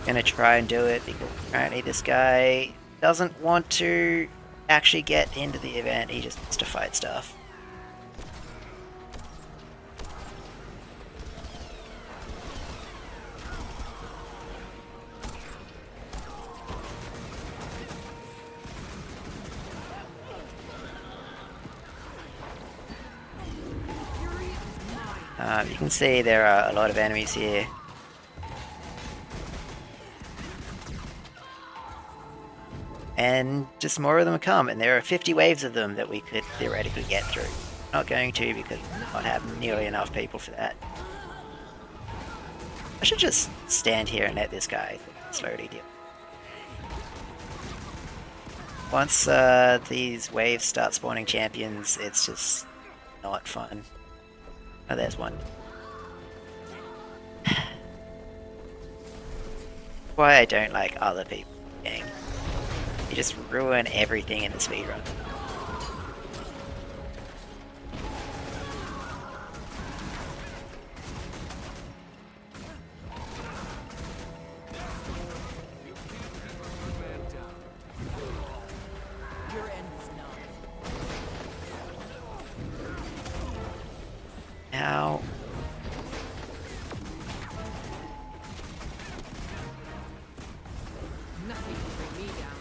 I'm going to try and do it, because apparently this guy doesn't want to actually get into the event, he just wants to fight stuff. You can see there are a lot of enemies here. And just more of them come, and there are 50 waves of them that we could theoretically get through. Not going to, because we don't have nearly enough people for that. I should just stand here and let this guy slowly deal. Once these waves start spawning champions, it's just not fun. Oh, there's one. Why I don't like other people in the game. You just ruin everything in the speedrun. Ow. Nothing can bring me down.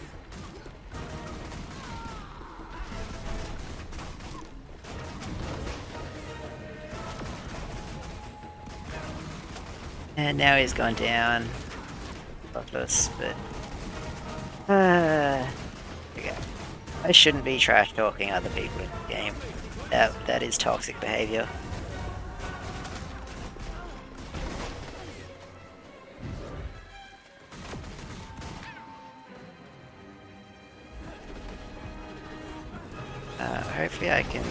And now he's gone down. Loveless, but... okay. I shouldn't be trash talking other people in the game. That is toxic behavior. Hopefully I can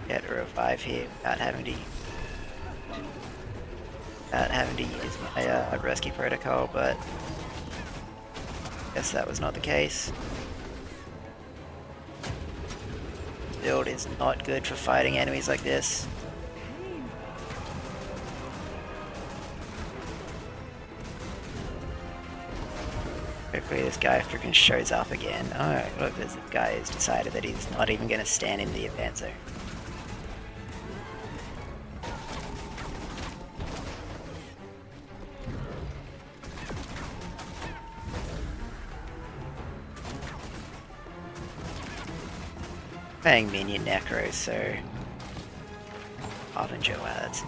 get a revive here without having to use my rescue protocol, but I guess that was not the case. Build is not good for fighting enemies like this. Hopefully this guy freaking shows up again. Alright, look, this guy has decided that he's not even going to stand in the event zone. Playing minion necro, so I'll enjoy that.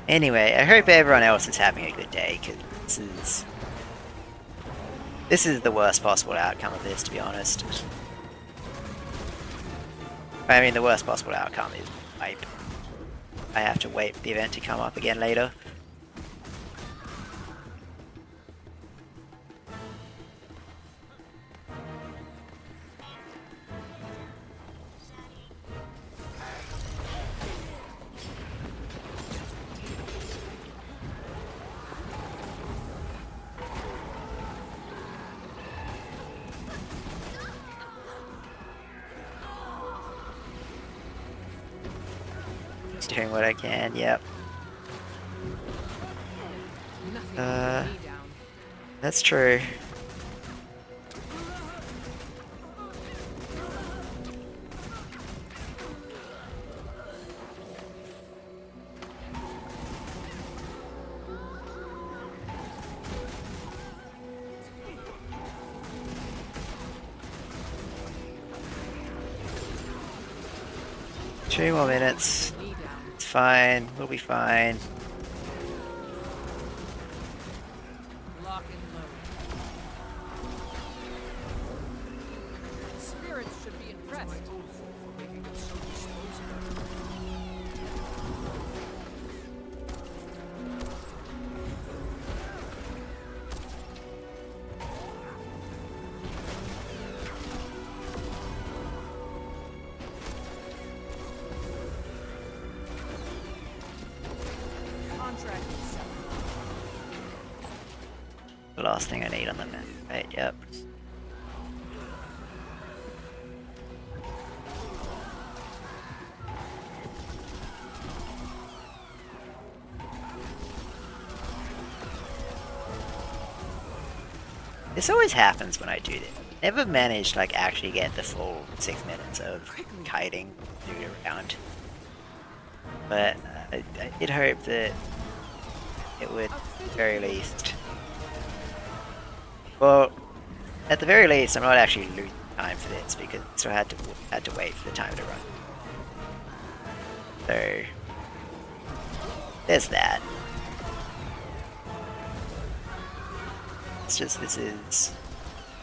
Anyway, I hope everyone else is having a good day, because this is the worst possible outcome of this, to be honest. I mean, the worst possible outcome is wipe. I have to wait for the event to come up again later. Doing what I can, yep. That's true. Two more minutes. It's fine. We'll be fine. Lock and load. Spirits should be impressed. The last thing I need on the map. Right, yep. This always happens when I do this. Never managed to like actually get the full 6 minutes of kiting dude around. But I did hope that it would, at the very least. Well, at the very least, I'm not actually losing time for this because I still had to wait for the time to run. So there's that. It's just this is.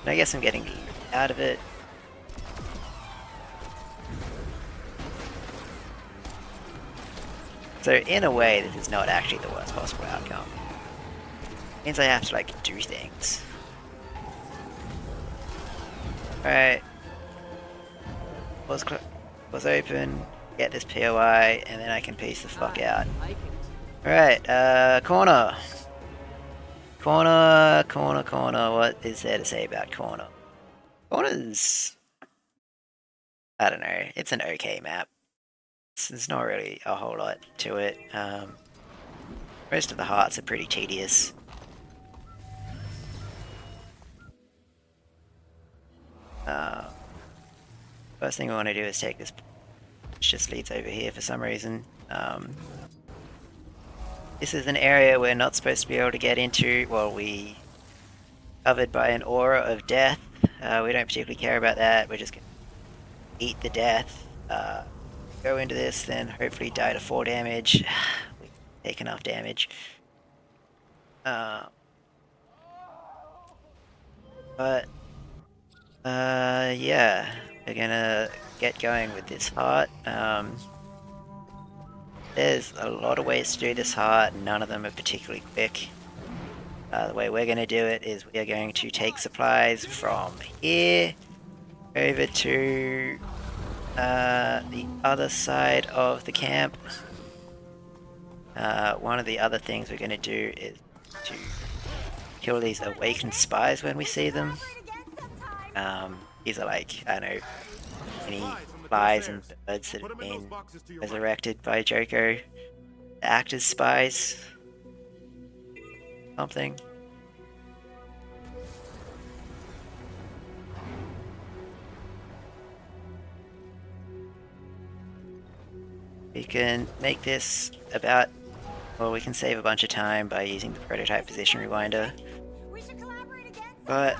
I guess I'm getting out of it. So in a way, this is not actually the worst possible outcome. It means I have to like do things. Alright. Was open, get this POI, and then I can piece the fuck out. Alright, corner. Corner, what is there to say about corner? Corner's... I don't know, it's an okay map. There's not really a whole lot to it. Most of the hearts are pretty tedious. First thing we want to do is take this, which just leads over here for some reason. This is an area we're not supposed to be able to get into. Well, we covered by an aura of death. We don't particularly care about that. We're just going to eat the death. Go into this, then hopefully die to 4 damage. We take enough damage. Yeah, we're gonna get going with this heart. There's a lot of ways to do this heart, none of them are particularly quick. The way we're gonna do it is we are going to take supplies from here over to the other side of the camp. One of the other things we're gonna do is to kill these awakened spies when we see them. These are like, I don't know, any flies and birds that have been resurrected by Joko to act as spies. Something. We can make this about, well, we can save a bunch of time by using the prototype position rewinder. But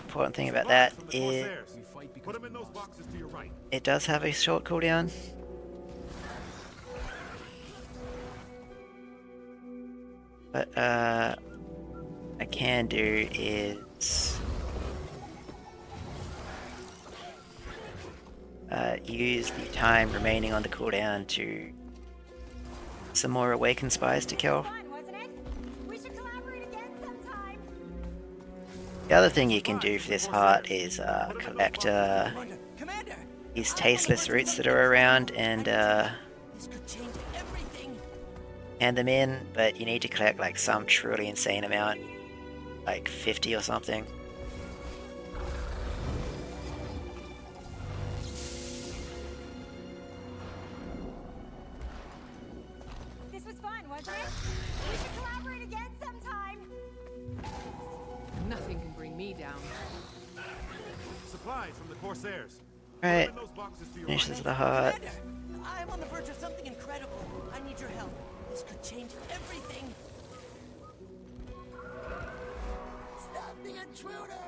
important thing about that is it does have a short cooldown. What I can do is use the time remaining on the cooldown to some more awakened spies to kill. The other thing you can do for this heart is collect these tasteless roots that are around and hand them in, but you need to collect like some truly insane amount, like 50 or something. This was fun, wasn't it? We should collaborate again sometime. Nothing can bring me down. Supplies from the Corsairs. Right. Finish this the heart. I'm on the verge of something incredible. I need your help. This could change everything. Stop the intruder!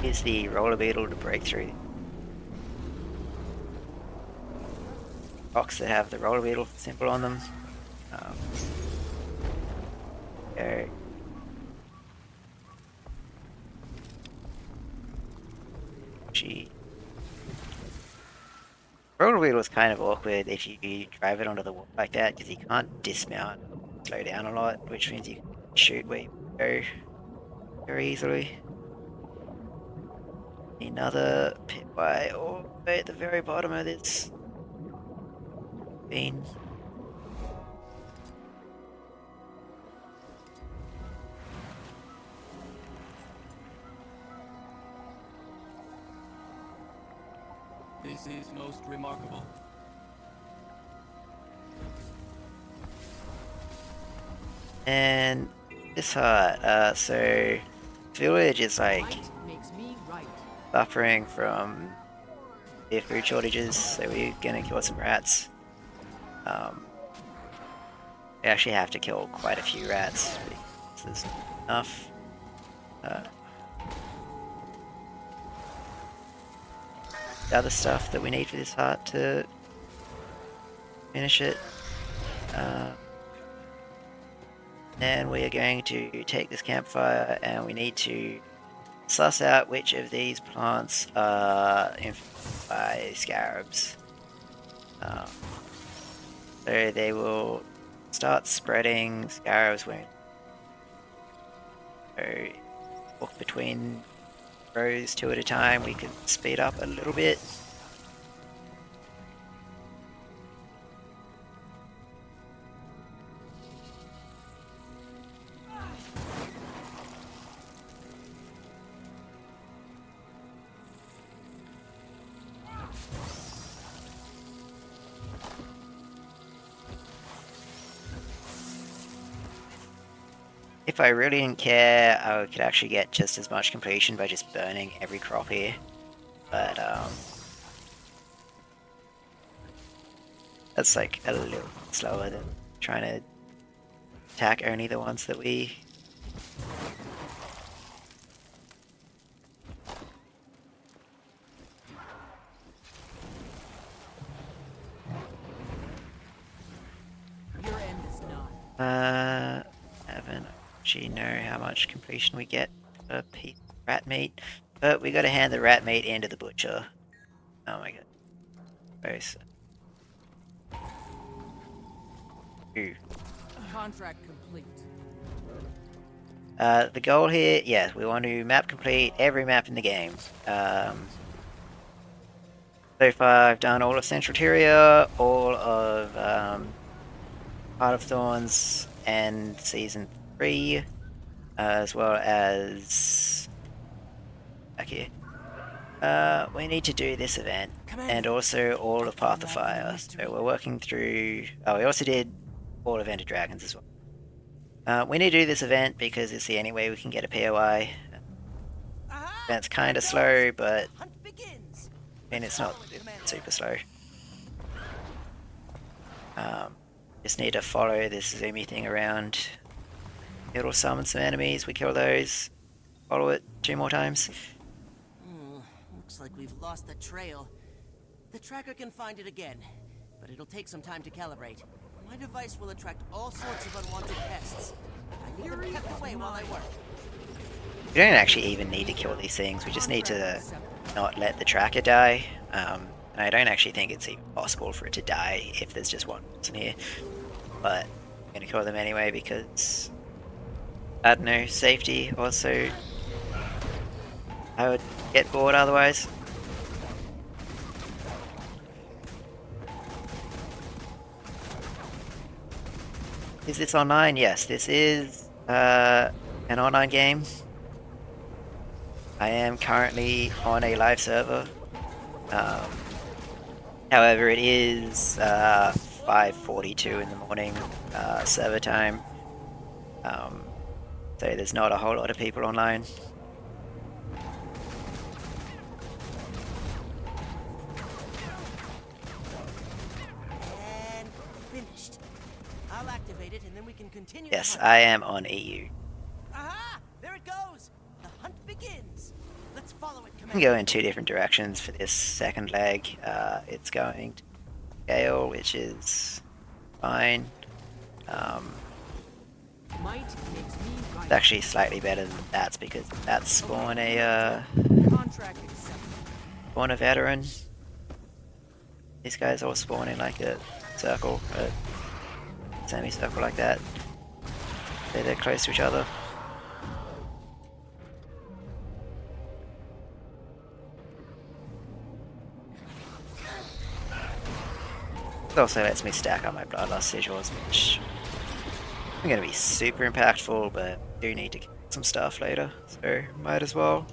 Use the roller beetle to break through rocks that have the roller beetle symbol on them. Go. She Roller wheel was kind of awkward if you drive it onto the wall like that, because you can't dismount, slow down a lot, which means you can shoot where you go very easily. Another pitway all the way at the very bottom of this bean. This is most remarkable. And this hut, so village is like suffering from their food shortages, so we're gonna kill some rats. We actually have to kill quite a few rats because there's enough. The other stuff that we need for this hut to finish it. Then we are going to take this campfire and we need to suss out which of these plants are infected by scarabs. So they will start spreading scarabs when so walk between rows 2 at a time. We can speed up a little bit. If I really didn't care, I could actually get just as much completion by just burning every crop here. But, that's like a little bit slower than trying to attack only the ones that we... Your end is not. Haven't actually know how much completion we get per piece of rat meat, but we gotta hand the rat meat into the butcher. Oh my god. Gross. Ooh. Contract complete. The goal here, yeah, we want to map complete every map in the game. So far I've done all of Central Tyria, all of Heart of Thorns and Season 3, as well as back here. We need to do this event, and also all of Path of Fire. So we're working through... Oh, we also did all of Ender Dragons as well. We need to do this event because it's the only way we can get a POI. Event's kind of slow, but I mean, it's not super slow. Just need to follow this zoomy thing around. It'll summon some enemies, we kill those, follow it 2 more times. Looks like we've lost the trail. The tracker can find it again, but it'll take some time to calibrate. My device will attract all sorts of unwanted pests. I need them kept away while I work. We don't actually even need to kill these things, we just need to not let the tracker die. And I don't actually think it's even possible for it to die if there's just one person here. But I'm gonna kill them anyway because, I don't know, safety also. I would get bored otherwise. Is this online? Yes, this is an online game. I am currently on a live server. However, it is 5:42 in the morning server time. So there's not a whole lot of people online. And finished. I'll activate it and then we can continue. Yes, I am on EU. Aha! There it goes! The hunt begins! Let's follow it, I can go in 2 different directions for this second leg. It's going to scale, which is fine. It's actually slightly better than bats because bats spawn a spawn a veteran. These guys all spawn in like a circle, a semicircle like that. They're close to each other. It also lets me stack up my bloodlust sigils, which isn't going to be super impactful, but I do need to get some stuff later, so might as well.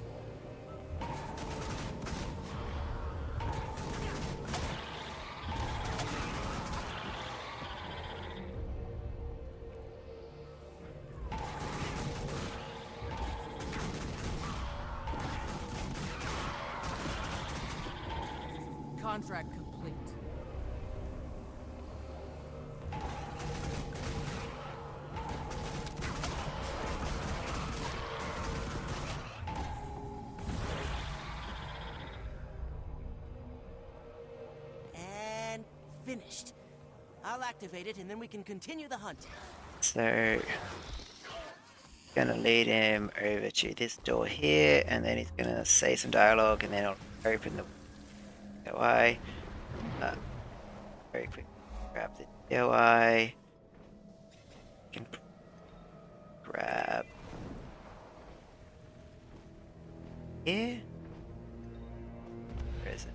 Contract complete. And finished. I'll activate it, and then we can continue the hunt. So, gonna lead him over to this door here, and then he's gonna say some dialogue, and then I'll open the DOI. Very quick, grab the DOI. Can grab here. Where is it?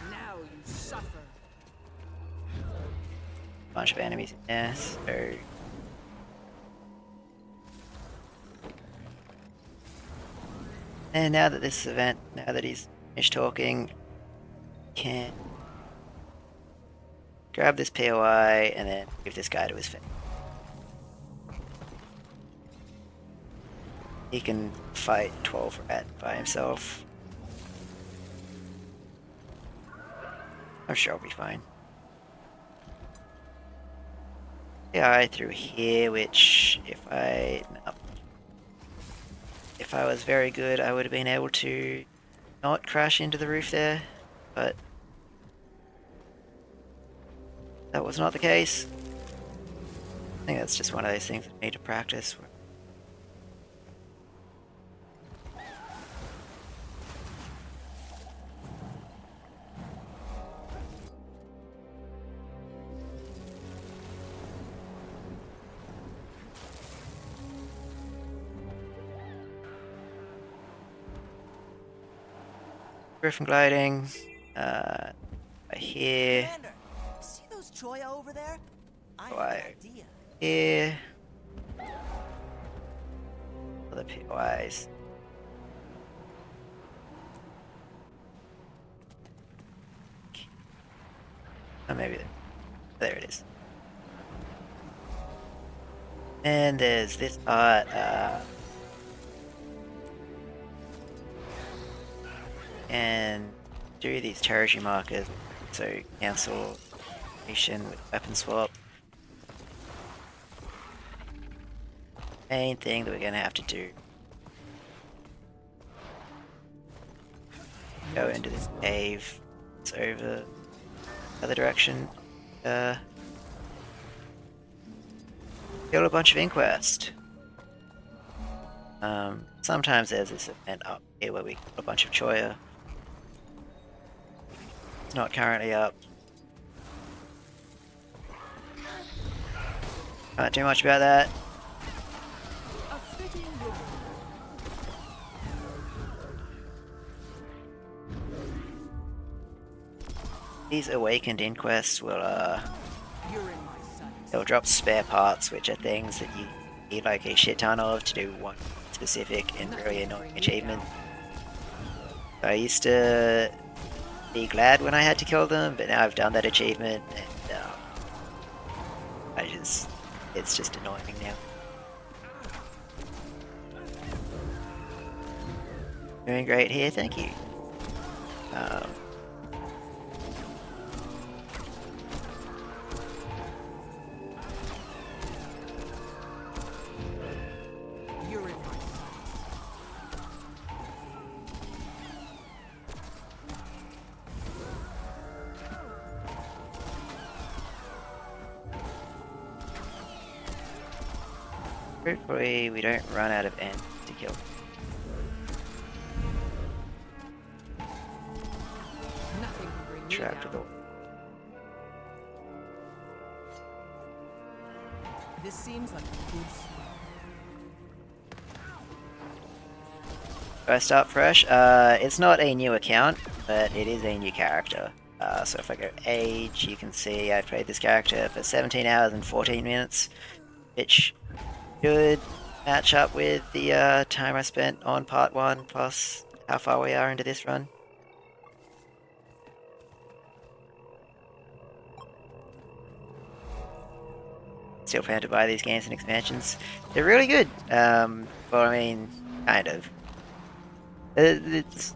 Now you suffer. Bunch of enemies in there, so and now that this event, now that he's finished talking, can grab this POI and then give this guy to his face. He can fight 12 rat by himself. I'm sure I'll be fine. Yeah, through here, which if I was very good, I would have been able to not crash into the roof there, but that was not the case. I think that's just one of those things that need to practice. Griffin gliding, right here. Commander, see those Choya over there? I have POI an idea. here. Other POIs. Oh, maybe there it is. And there's this part. And do these territory markers, so cancel mission with weapon swap. Main thing that we're gonna have to do. Go into this cave. It's over the other direction. Kill a bunch of Inquest. Sometimes there's this event up here where we kill a bunch of Choya. It's not currently up. Can't do much about that. These awakened inquests will they'll drop spare parts, which are things that you need like a shit ton of to do one specific and really annoying achievement. I used to be glad when I had to kill them, but now I've done that achievement and it's just annoying now. Doing great here, thank you. You're in my sights. Hopefully we don't run out of enemies to kill. Nothing can bring me Trap to down. the This seems like a good spot. Do I start fresh? It's not a new account, but it is a new character. So if I go age, you can see I've played this character for 17 hours and 14 minutes, which should match up with the time I spent on part 1 plus how far we are into this run. Still plan to buy these games and expansions. They're really good. Well, I mean, kind of. It's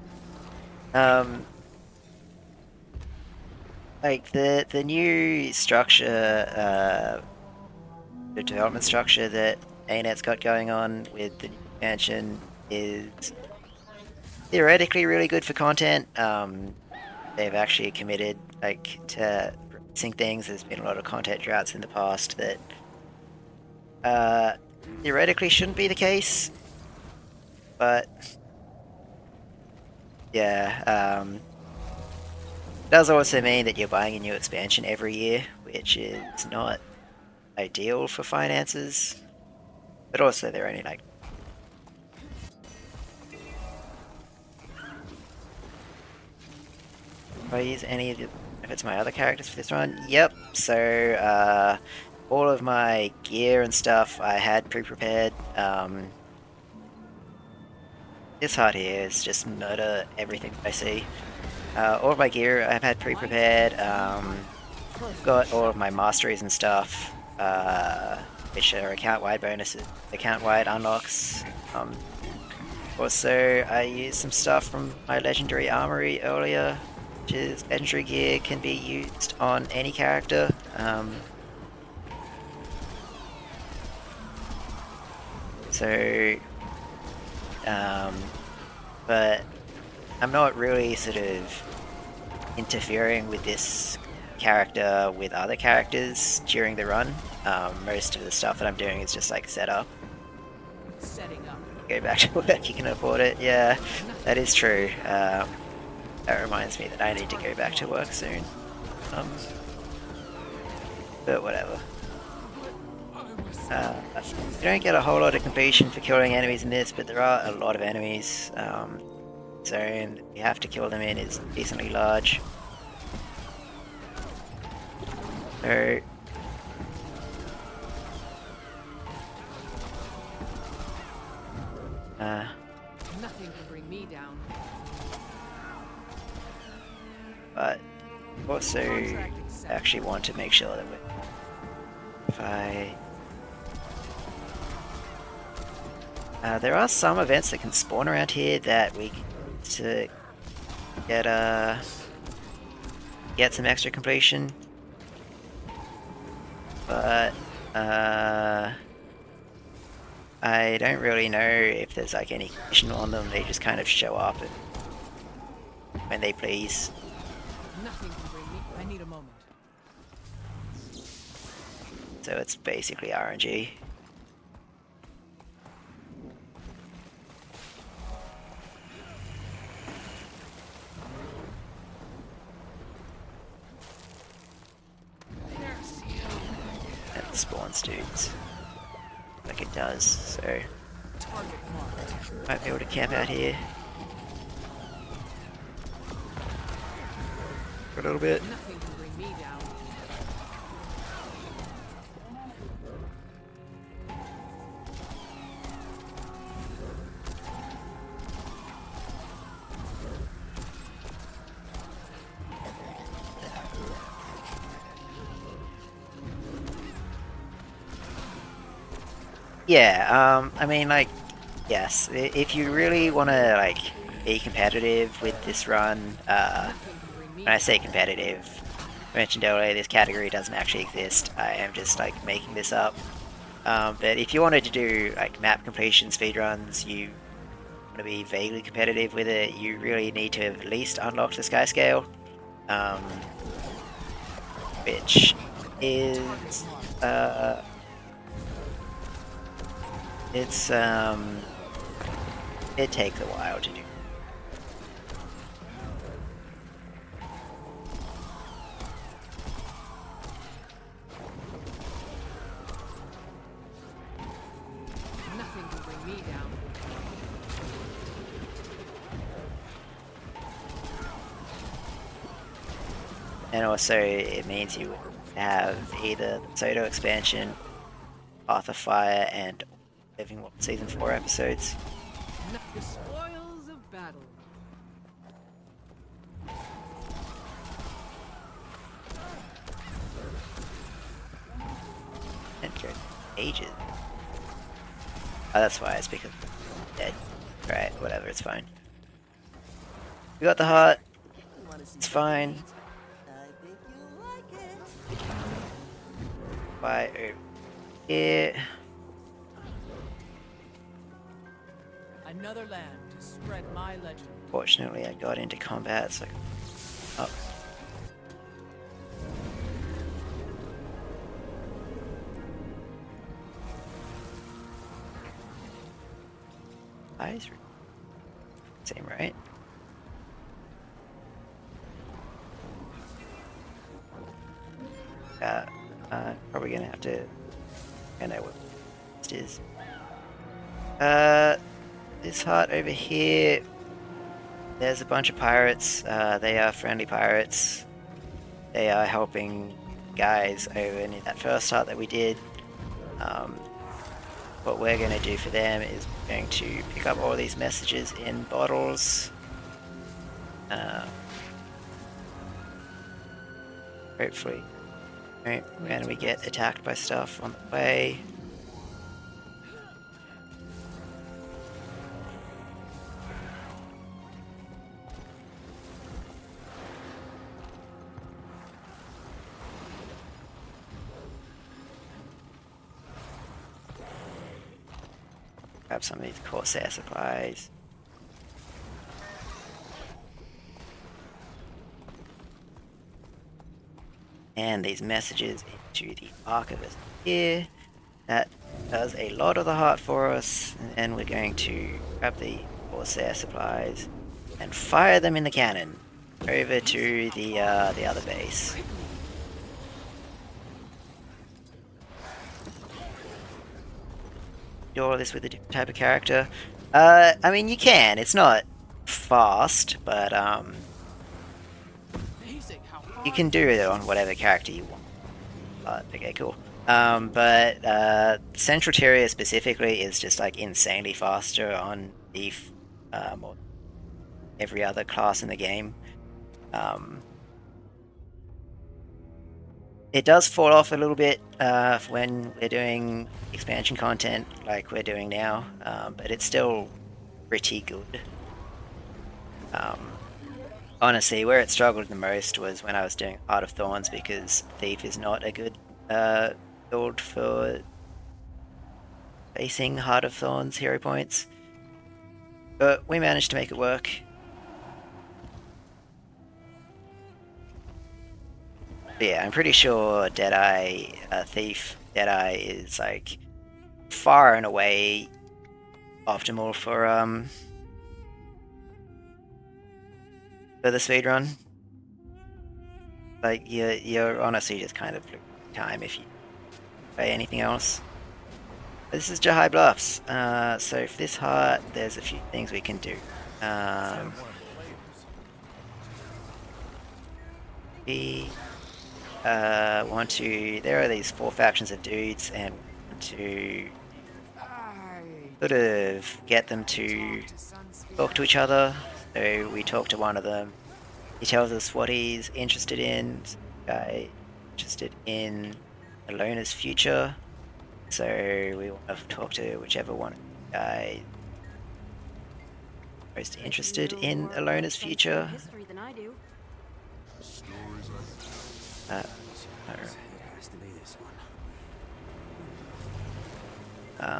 like the new structure, the development structure that ANET's got going on with the new expansion is theoretically really good for content. They've actually committed to releasing things. There's been a lot of content droughts in the past that theoretically shouldn't be the case, but yeah, it does also mean that you're buying a new expansion every year, which is not ideal for finances, but also they're only like... Do I use any of the... if it's my other characters for this one? Yep, so all of my gear and stuff I had pre-prepared. This hard here is just murder everything I see. All of my gear I've had pre-prepared. Got all of my masteries and stuff, which are account-wide bonuses, account-wide unlocks. Also, I used some stuff from my legendary armory earlier, which is legendary gear can be used on any character. But I'm not really sort of interfering with this character with other characters during the run. Most of the stuff that I'm doing is just like set up. Setting up. Go back to work, you can afford it. Yeah, that is true. That reminds me that I need to go back to work soon. But whatever. You don't get a whole lot of completion for killing enemies in this, but there are a lot of enemies. Zone you have to kill them in is decently large. So Nothing can bring me down. But also actually want to make sure that if I... there are some events that can spawn around here that we can to get some extra completion, but I don't really know if there's like any condition on them. They just kind of show up when they please. Nothing can bring me. I need a moment. So it's basically RNG. It spawns dudes like it does, so might be able to camp out here for a little bit. Nothing can bring me down. Yeah, I mean, like, yes, if you really want to, like, be competitive with this run, when I say competitive, I mentioned earlier, this category doesn't actually exist. I am just, like, making this up. But if you wanted to do, like, map completion speedruns, you want to be vaguely competitive with it, you really need to have at least unlocked the sky scale, which is, It's it takes a while to do. Nothing can bring me down. And also, it means you have either the Soto expansion, Path of Fire, and Living World Season 4 episodes. The spoils of battle. And go ages. Oh, that's why, it's because I'm dead. Right, whatever, it's fine. We got the heart. It's fine. By over here. Another land to spread my legend. Fortunately, I got into combat, so. Oh. Eyes. Same, right? Probably gonna have to. I know what it is. This hut over here. There's a bunch of pirates. They are friendly pirates. They are helping guys over in that first hut that we did. What we're going to do for them is we're going to pick up all these messages in bottles. Hopefully, when we get attacked by stuff on the way. Grab some of these Corsair supplies. And these messages into the archivist here. That does a lot of the heart for us. And we're going to grab the Corsair supplies and fire them in the cannon over to the other base. Do all this with a different type of character. I mean, you can. It's not fast, but you can do it on whatever character you want. Okay, cool. But Central Tyria specifically is just like insanely faster on Thief, or every other class in the game. It does fall off a little bit when we're doing expansion content like we're doing now, but it's still pretty good. Honestly, where it struggled the most was when I was doing Heart of Thorns, because Thief is not a good build for facing Heart of Thorns hero points. But we managed to make it work. Yeah, I'm pretty sure Deadeye, Thief Deadeye is like far and away optimal for the speedrun. Like you're honestly just kind of time if you play anything else. This is Jahai Bluffs. So for this heart, there's a few things we can do. We want to. There are these 4 factions of dudes, and we want to sort of get them to talk to each other. So we talk to one of them. He tells us what he's interested in. Guy interested in Alona's future. So we want to talk to whichever one guy most interested in Alona's future.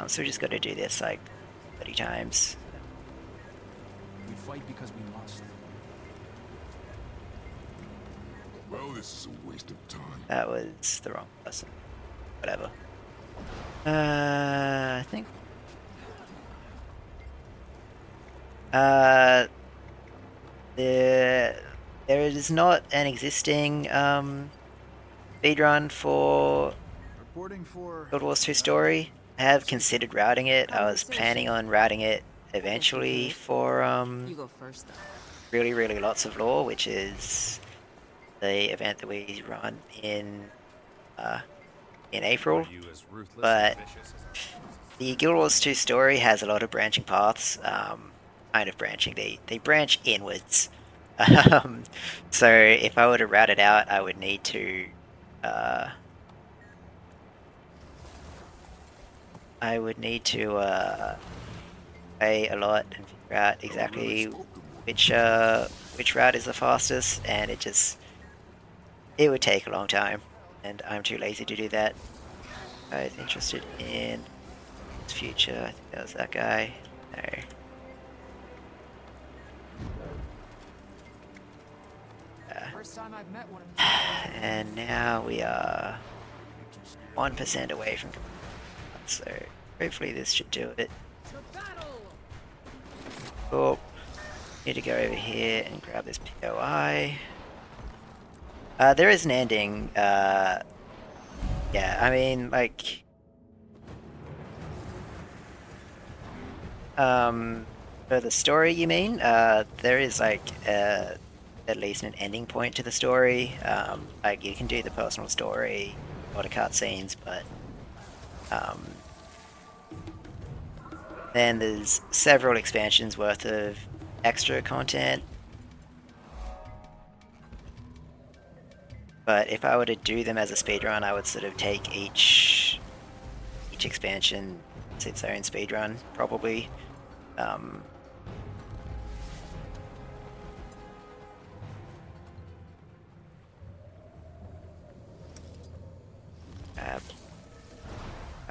So we just got to do this like 30 times. We fight because we must. Well, this is a waste of time. That was the wrong person. Whatever. I think There is not an existing speedrun for Guild Wars 2 Story. I have considered routing it. I was planning on routing it eventually for You go first, though. really lots of lore, which is the event that we run in April. But the Guild Wars 2 Story has a lot of branching paths. Kind of branching. They branch inwards. So if I were to route it out, I would need to pay a lot and figure out exactly which route is the fastest, and it would take a long time, and I'm too lazy to do that. I was interested in future. I think that was that guy. No. First time I've met one of And now we are 1% away from, so hopefully this should do it. Cool. Need to go over here and grab this POI. There is an ending. Yeah, I mean, like, for the story, you mean? There is like at least an ending point to the story. Like, you can do the personal story, a lot of cutscenes, but then there's several expansions worth of extra content. But if I were to do them as a speedrun, I would sort of take each expansion as its own speedrun, probably.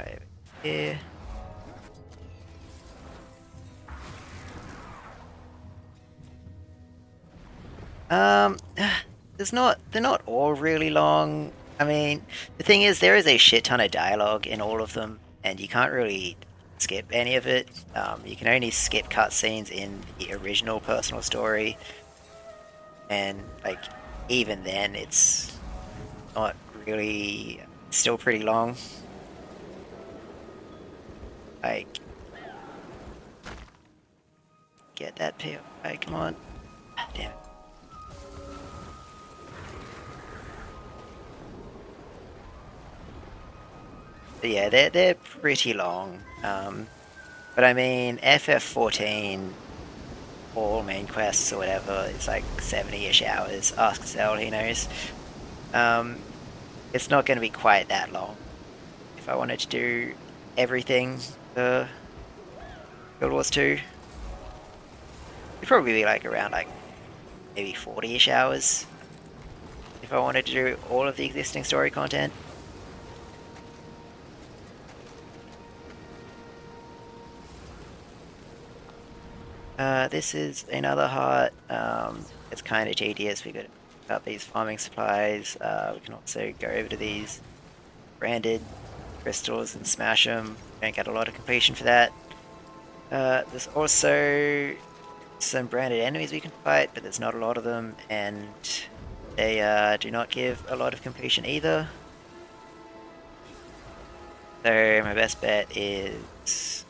Over here. They're not all really long. I mean, the thing is, there is a shit ton of dialogue in all of them, and you can't really skip any of it. You can only skip cutscenes in the original personal story, and like, even then, it's not really, still pretty long. Like, get that POI, come on. Damn it. But yeah, they're pretty long. But I mean, FF14, all main quests or whatever, it's like 70-ish hours. Ask Cell, he knows. It's not going to be quite that long. If I wanted to do everything for Guild Wars 2, it'd probably be like around like maybe 40-ish hours. If I wanted to do all of the existing story content. This is another heart. It's kind of tedious. We got to pick up these farming supplies. We can also go over to these branded crystals and smash them. Don't get a lot of completion for that. There's also some branded enemies we can fight, but there's not a lot of them, and they do not give a lot of completion either. So my best bet is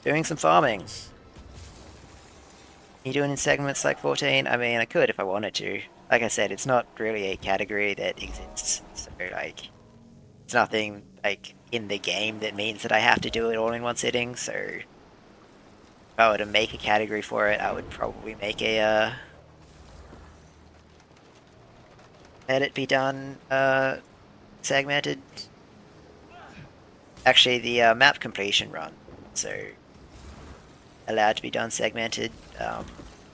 doing some farming. You doing in segments like 14? I mean, I could if I wanted to. Like I said, it's not really a category that exists, so like, it's nothing like in the game that means that I have to do it all in one sitting. So if I were to make a category for it, I would probably make a let it be done segmented. Actually, the map completion run, so allowed to be done segmented.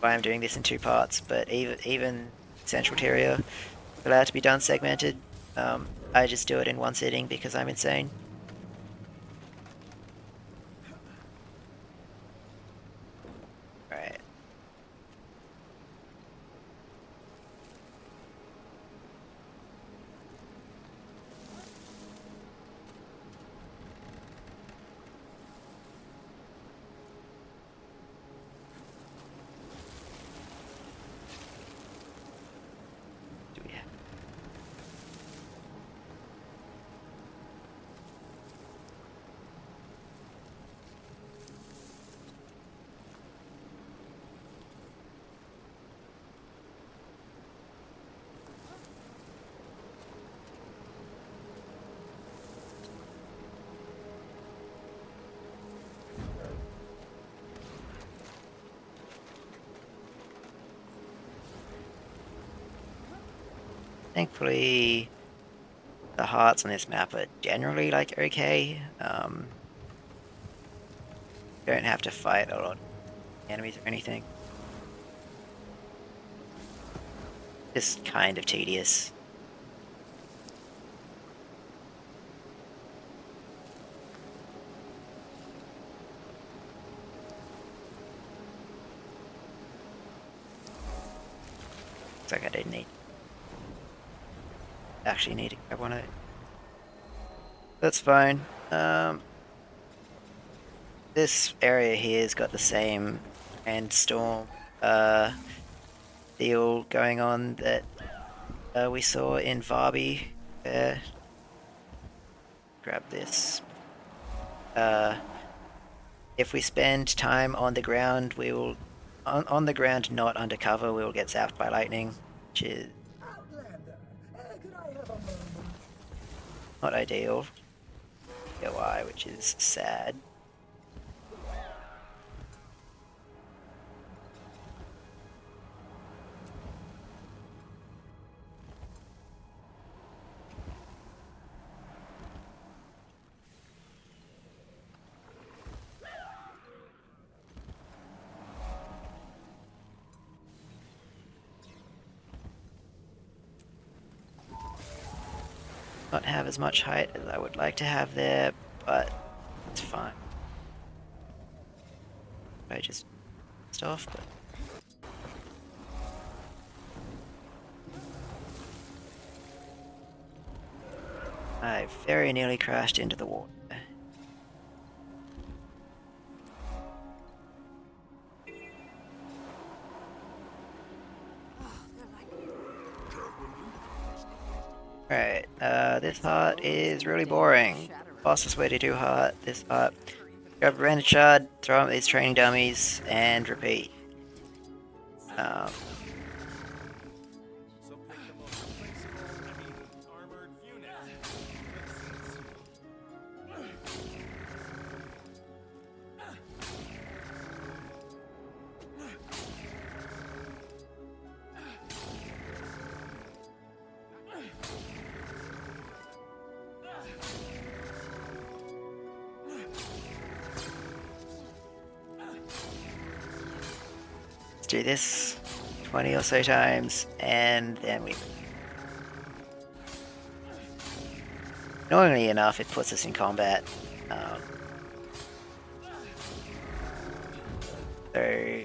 Why I'm doing this in 2 parts, but even Central Terria allowed to be done segmented. I just do it in one sitting because I'm insane. Alright. thankfully the hearts on this map are generally like okay. Don't have to fight a lot of enemies or anything. Just kind of tedious. Looks like I didn't actually need to grab one of it. That's fine. This area here's got the same sandstorm deal going on that we saw in Varby. Grab this. If we spend time on the ground, we will on the ground, not undercover, we will get zapped by lightning, which is not ideal. Why, which is sad. Not have as much height as I would like to have there, but it's fine. I just stuff, but I very nearly crashed into the water. Alright, this heart is really boring. Fastest way to do heart, this heart. Grab a random shard, throw them at these training dummies, and repeat. Do this 20 or so times, and then we... Annoyingly enough, it puts us in combat. So,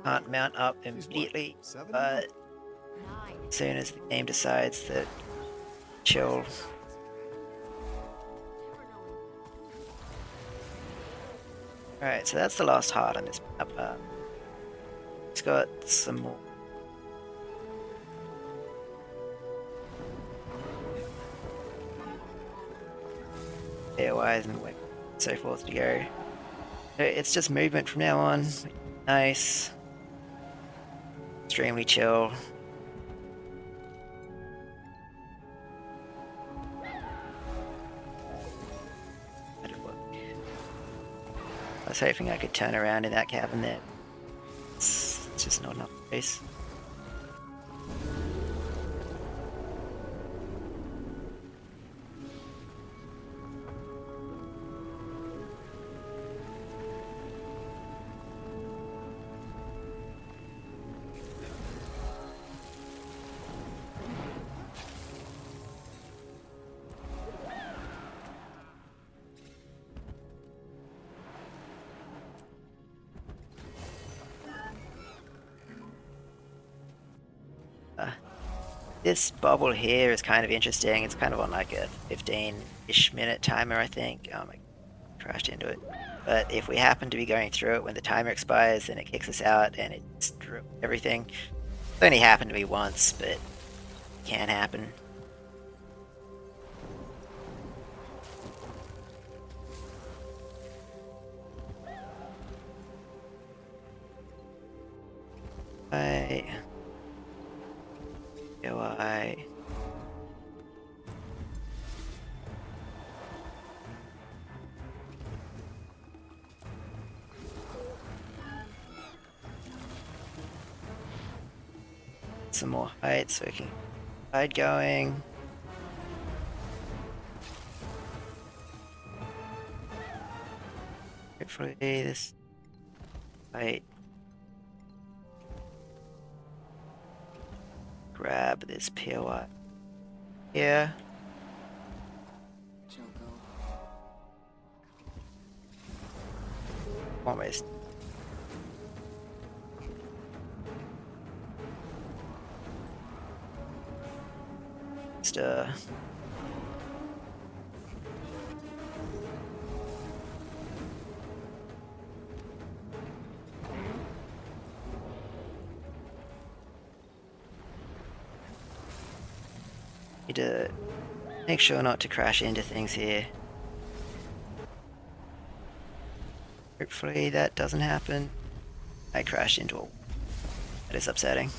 can't mount up immediately, but as soon as the game decides that chill. Alright, so that's the last heart on this map. It's got some more. AOIs and so forth to go. So it's just movement from now on. Nice. Extremely chill. I was hoping I could turn around in that cabin there. It's just not enough space. This bubble here is kind of interesting. It's kind of on like a 15-ish minute timer, I think. I crashed into it. But if we happen to be going through it when the timer expires, then it kicks us out and it's everything. It's only happened to me once, but it can happen. Some more height so we can Side going. Hopefully this fight. Grab this POI here. Almost. Just need to make sure not to crash into things here. Hopefully that doesn't happen. I crashed into a wall. That is upsetting.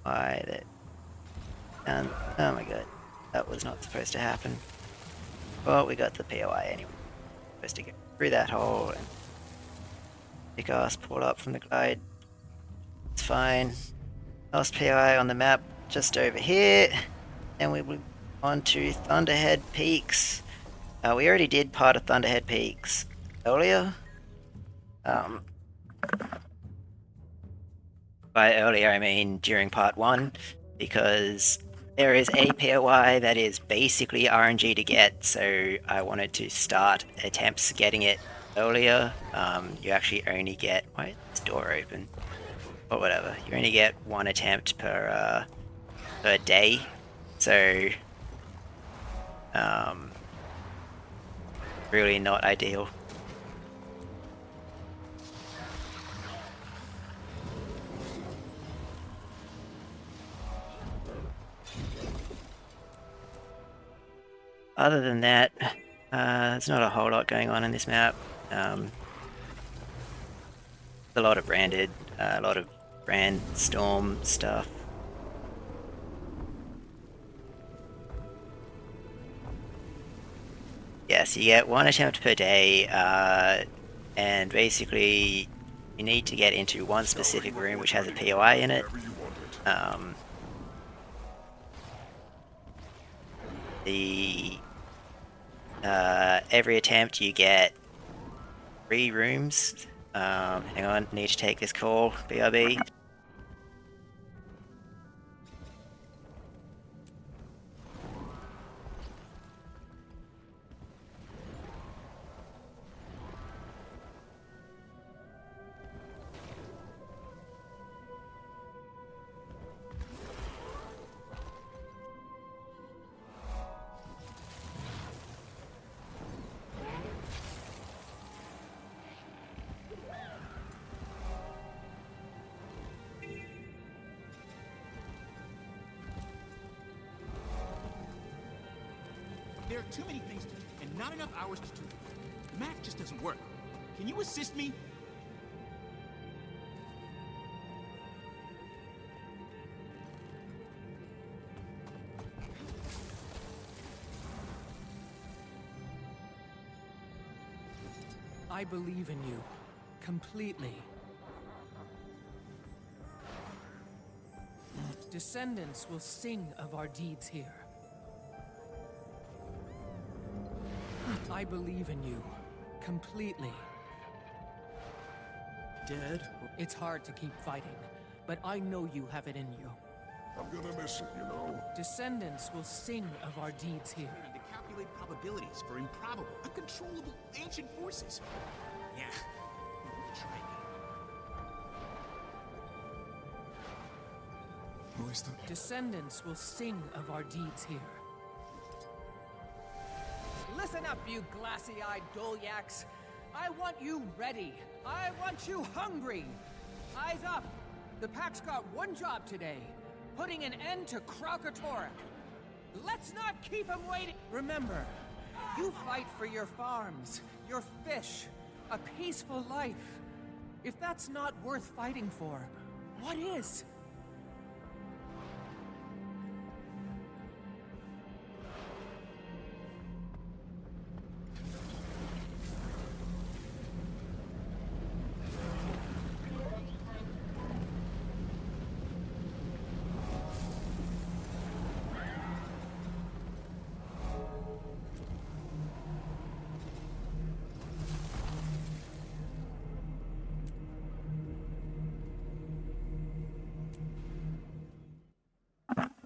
Why that? And oh my god, that was not supposed to happen. Well, we got the POI anyway. Supposed to get through that hole and pick us, pull up from the glide. It's fine. Last POI on the map, just over here, and we will on to Thunderhead Peaks. We already did part of Thunderhead Peaks earlier. By earlier, I mean during part 1, because there is a POI that is basically RNG to get, so I wanted to start attempts getting it earlier. You actually only get... Why is this door open? Or whatever. You only get one attempt per day, so really not ideal. Other than that, there's not a whole lot going on in this map. A lot of branded, a lot of brand storm stuff. Yes, you get one attempt per day, and basically you need to get into one specific room which has a POI in it. Every attempt you get 3 rooms. Hang on, need to take this call, BRB. There are too many things to do, and not enough hours to do them. The math just doesn't work. Can you assist me? I believe in you. Completely. Descendants will sing of our deeds here. I believe in you. Completely. Dead? It's hard to keep fighting, but I know you have it in you. I'm gonna miss it, you know. Descendants will sing of our deeds here. And to calculate probabilities for improbable, uncontrollable ancient forces. Yeah. Try again. Descendants will sing of our deeds here. Listen up, you glassy-eyed Dolyaks. I want you ready. I want you hungry. Eyes up. The Pack's got one job today. Putting an end to Kraukatorek. Let's not keep him waiting. Remember, you fight for your farms, your fish, a peaceful life. If that's not worth fighting for, what is?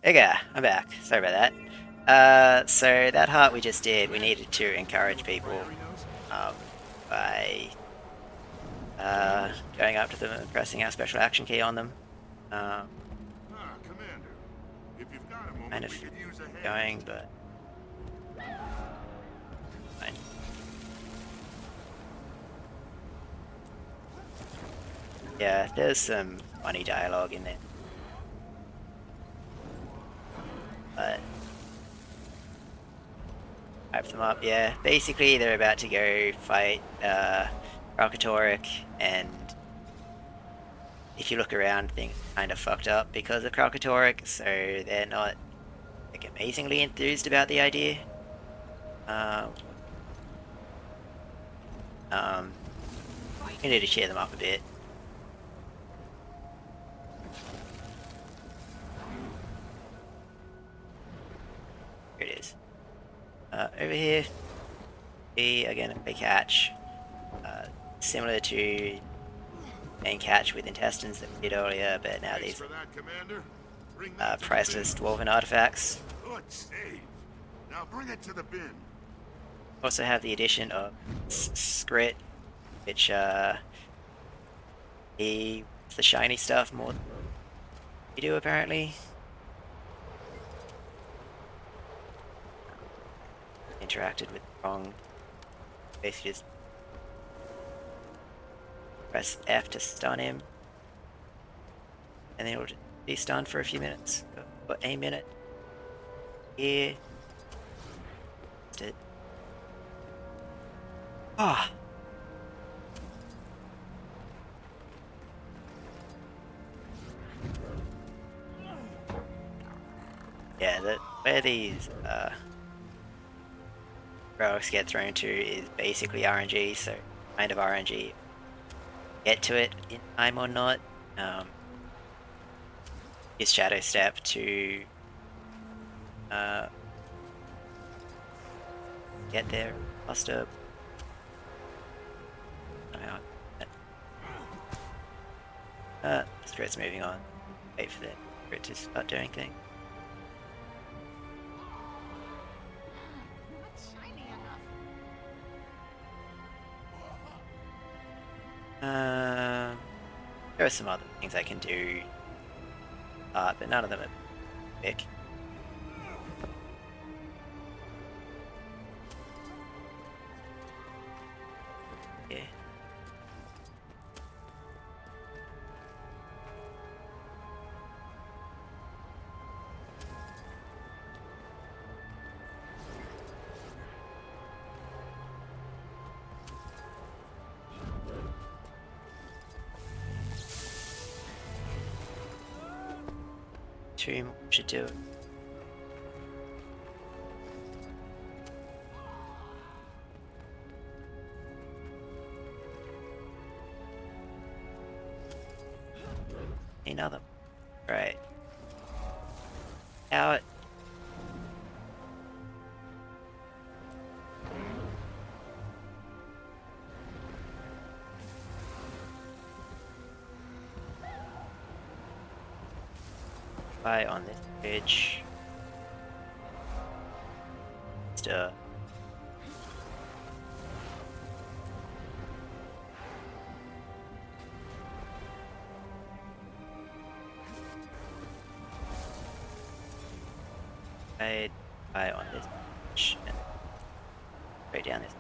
Okay, I'm back. Sorry about that. So that heart we just did, we needed to encourage people by going up to them and pressing our special action key on them. Commander. If you've got a moment, Kind of we could use a hand. going, but fine. Yeah, there's some funny dialogue in there. But hype them up, yeah. Basically, they're about to go fight Kralkatorrik, and if you look around, things are kind of fucked up because of Kralkatorrik, so they're not like amazingly enthused about the idea. We need to cheer them up a bit. Here it is. Over here, we are going to play catch. Similar to main catch with intestines that we did earlier, but now these priceless dwarven artifacts. Good save. Now bring it to the bin. Also have the addition of Skrit, which the shiny stuff more than we do apparently. Interacted with the wrong. Basically just press F to stun him, and then he'll just be stunned for a few minutes. For a minute. Here. That's it. Ah. Yeah, where these relics get thrown to is basically RNG, so kind of RNG. Get to it in time or not. Use Shadow Step to get there faster. Spirit's moving on. Wait for it to start doing things. There are some other things I can do, but none of them are big. Yeah. Two more should do it. Another. Right. Out. On this page. Stuff. Buy on this page and straight down this.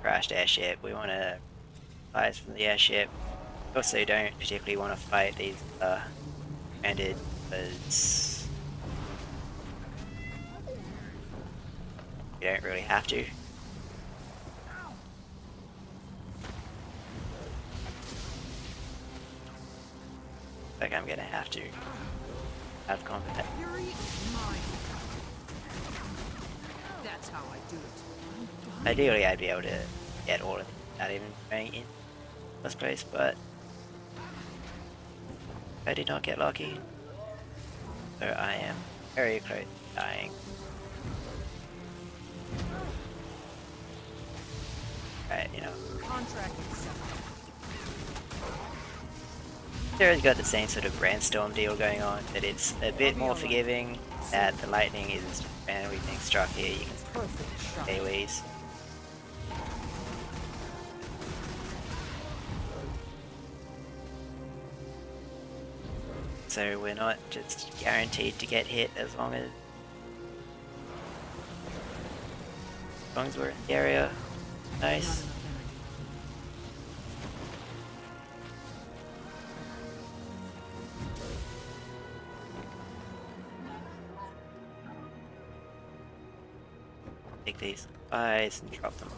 Crashed airship. We want to fly from the airship. Also, don't particularly want to fight these stranded birds. You don't really have to. Like I'm gonna have to have combat. That's how I do it. Ideally, I'd be able to get all of it without even going in the first place, but I did not get lucky. So I am very close to dying. Right, you know. contract accepted. Sarah's got the same sort of brainstorm deal going on, but it's a bit more forgiving that the lightning is randomly being struck here. You can AoEs. So we're not just guaranteed to get hit as long as we're in the area. Nice. Take these supplies and drop them.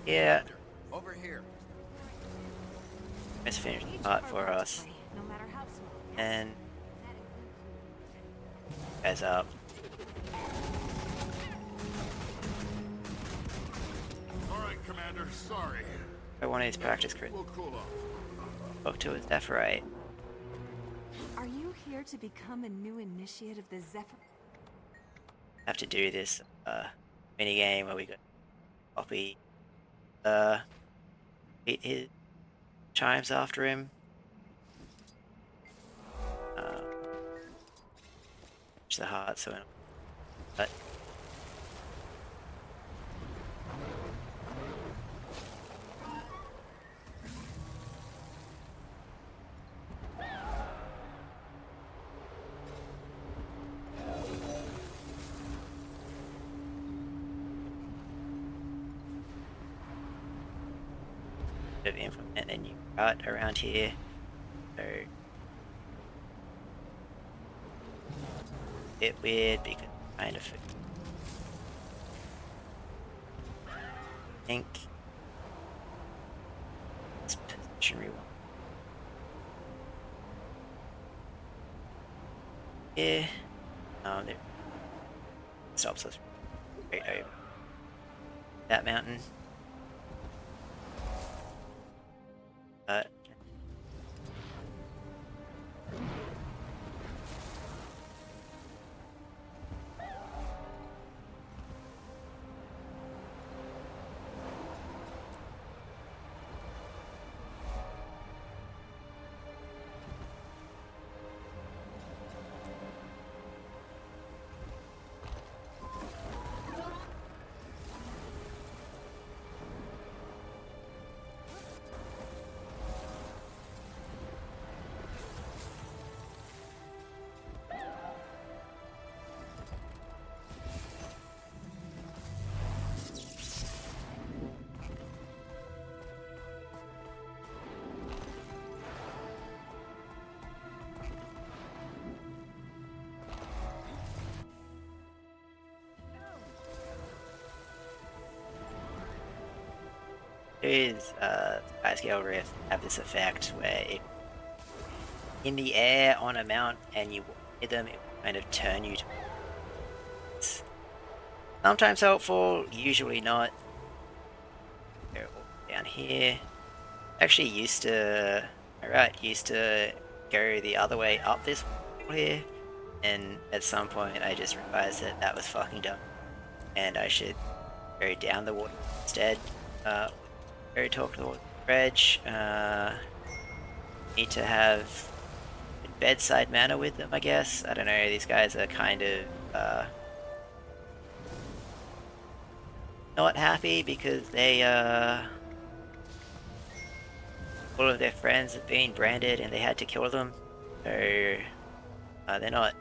Yeah. Over here. Let's finish the part for us. And guys up. Alright, Commander, sorry. I want his practice crit. We'll cool off. Spoke to his Zephyrite. Are you here to become a new initiate of the Zephyr? Have to do this mini game where we got copy hit his chimes after him. The heart, so but implement a new route around here, so bit weird because kind of think it's position rewind. Yeah, there stops us right over that mountain. But high scale rifts have this effect where if in the air on a mount and you hit them, it will kind of turn you to. It's sometimes helpful, usually not. Go down here. Actually used to go the other way up this wall here, and at some point I just realized that that was fucking dumb and I should go down the water instead. Go talk to the bridge. Need to have bedside manner with them, I guess. I don't know, these guys are kind of not happy because they all of their friends have been branded and they had to kill them, so they're not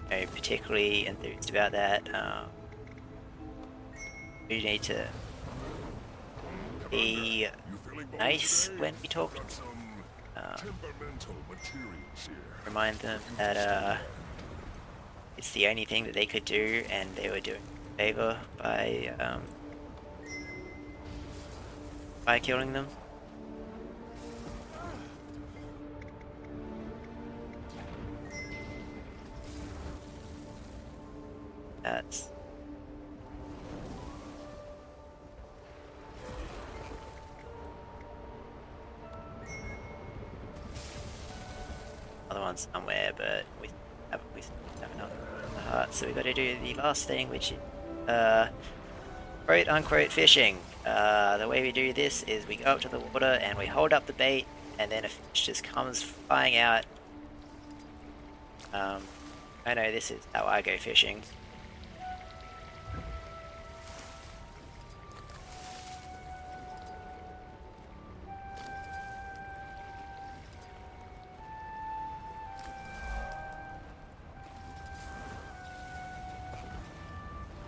particularly enthused about that. We need to be nice when we talk to them. Remind them that it's the only thing that they could do and they were doing a favor by killing them. That's other one somewhere, but we have enough in the heart, so we got to do the last thing, which is quote unquote fishing. The way we do this is we go up to the water and we hold up the bait, and then a fish just comes flying out. I know this is how I go fishing.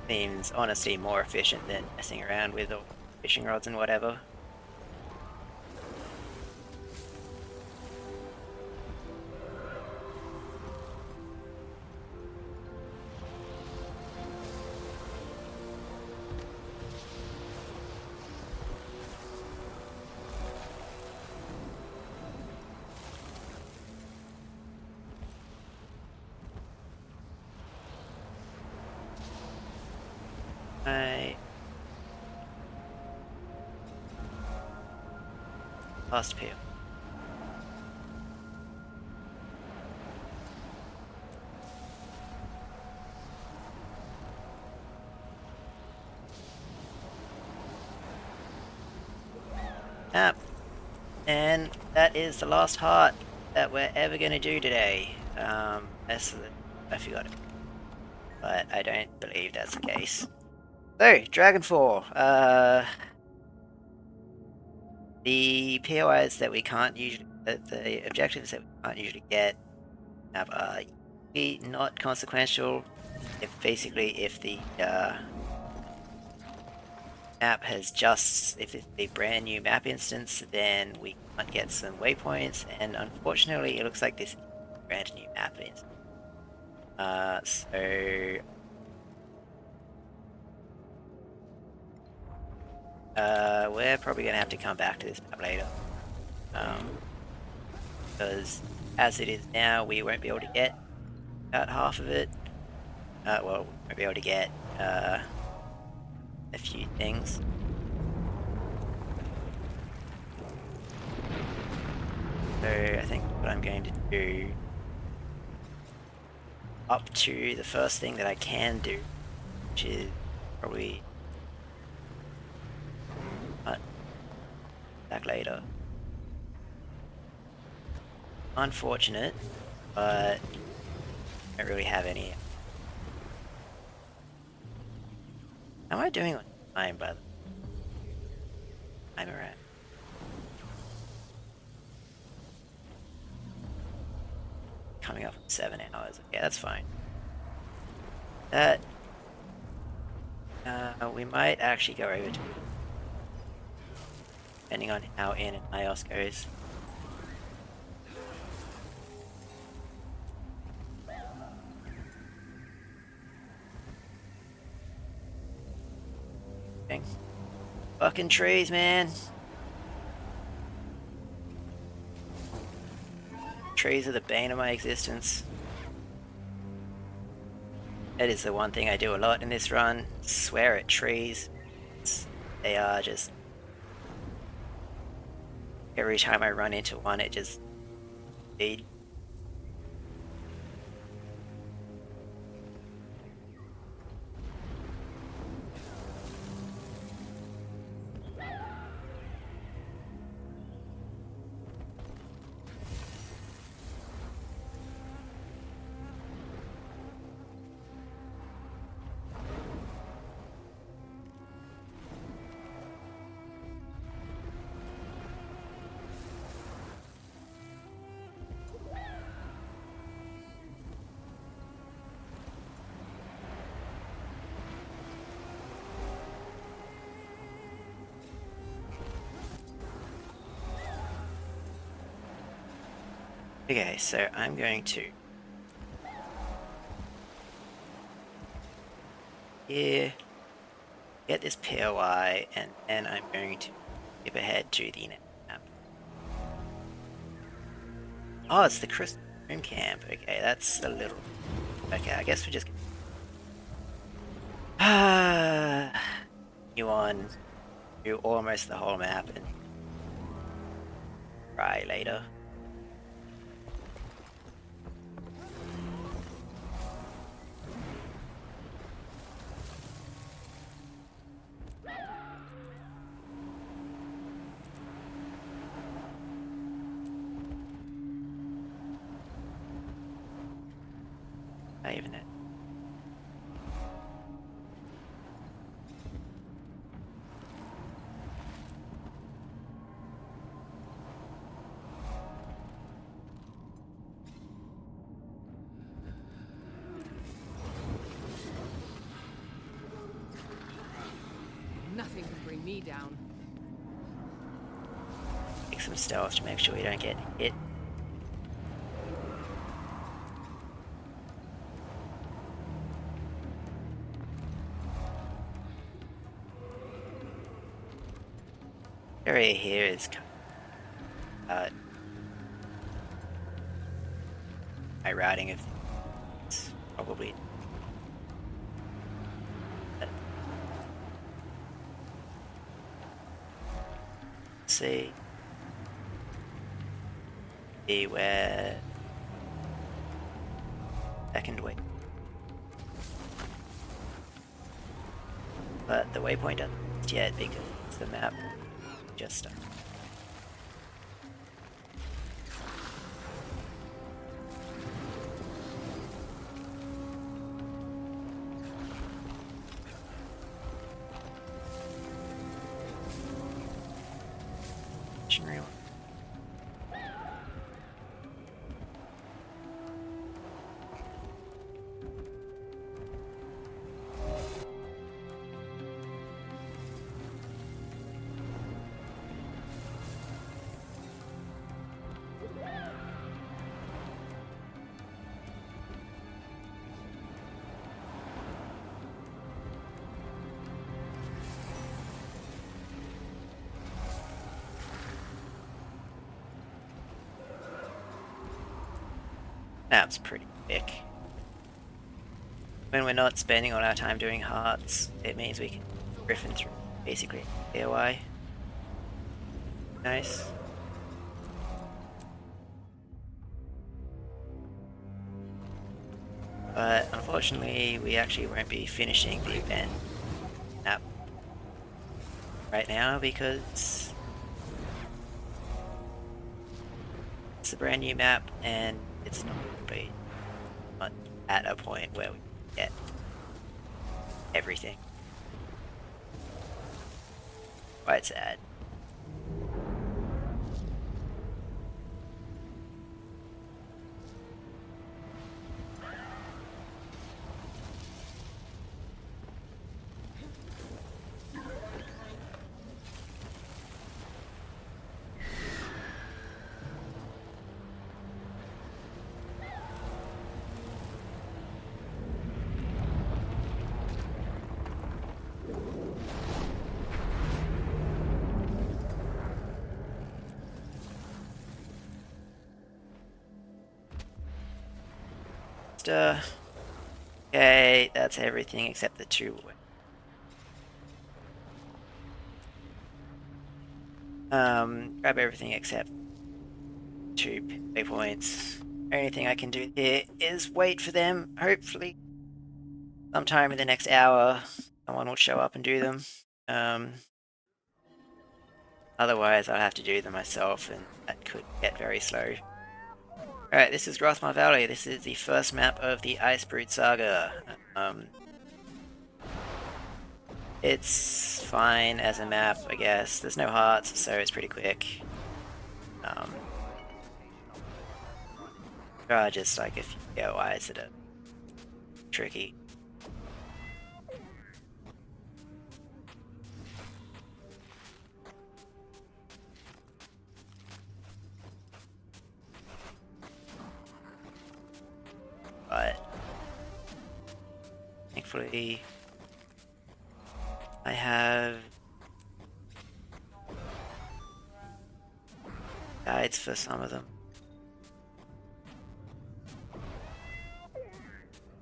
Seems honestly more efficient than messing around with all fishing rods and whatever. Last peel. Yep. And that is the last heart that we're ever going to do today. I forgot it. But I don't believe that's the case. So, Dragonfall. The POIs that we can't usually... the objectives that we can't usually get are not consequential. If the map has just... if it's a brand new map instance, then we can't get some waypoints, and unfortunately it looks like this is a brand new map instance. We're probably gonna have to come back to this map later. Because as it is now, we won't be able to get about half of it. Well, we won't be able to get a few things. So I think what I'm going to do, up to the first thing that I can do, which is probably back later. Unfortunate, but I don't really have any. How am I doing on time, by the way? I'm around. Coming up in 7 hours. Okay, that's fine. That we might actually go over to, depending on how in and IOS goes. Thanks. Fucking trees, man. Trees are the bane of my existence. That is the one thing I do a lot in this run. Swear at trees. They are just... every time I run into one, it just... feed. Okay, so I'm going to... here, get this POI, and then I'm going to skip ahead to the next map. Oh, it's the Crystal Room Camp. Okay, that's a little... okay, I guess we're just... you on, do almost the whole map, and try later. even it. Nothing can bring me down. Take some stealth to make sure we don't get hit. Area here is my routing of things probably. See where second way, but the waypoint doesn't yet because the map just started. Map's pretty quick. When we're not spending all our time doing hearts, it means we can griffin through basically AOI. Nice. But unfortunately, we actually won't be finishing the event map right now because it's a brand new map and it's not at a point where we get everything. Quite sad. Okay, that's everything except the two. Grab everything except 2 waypoints. Only thing I can do here is wait for them. Hopefully, sometime in the next hour, someone will show up and do them. Otherwise, I'll have to do them myself, and that could get very slow. Alright, this is Grothmar Valley. This is the first map of the Icebrood Saga. It's fine as a map, I guess. There's no hearts, so it's pretty quick. There are just like a few AOIs that are tricky. But thankfully I have guides for some of them.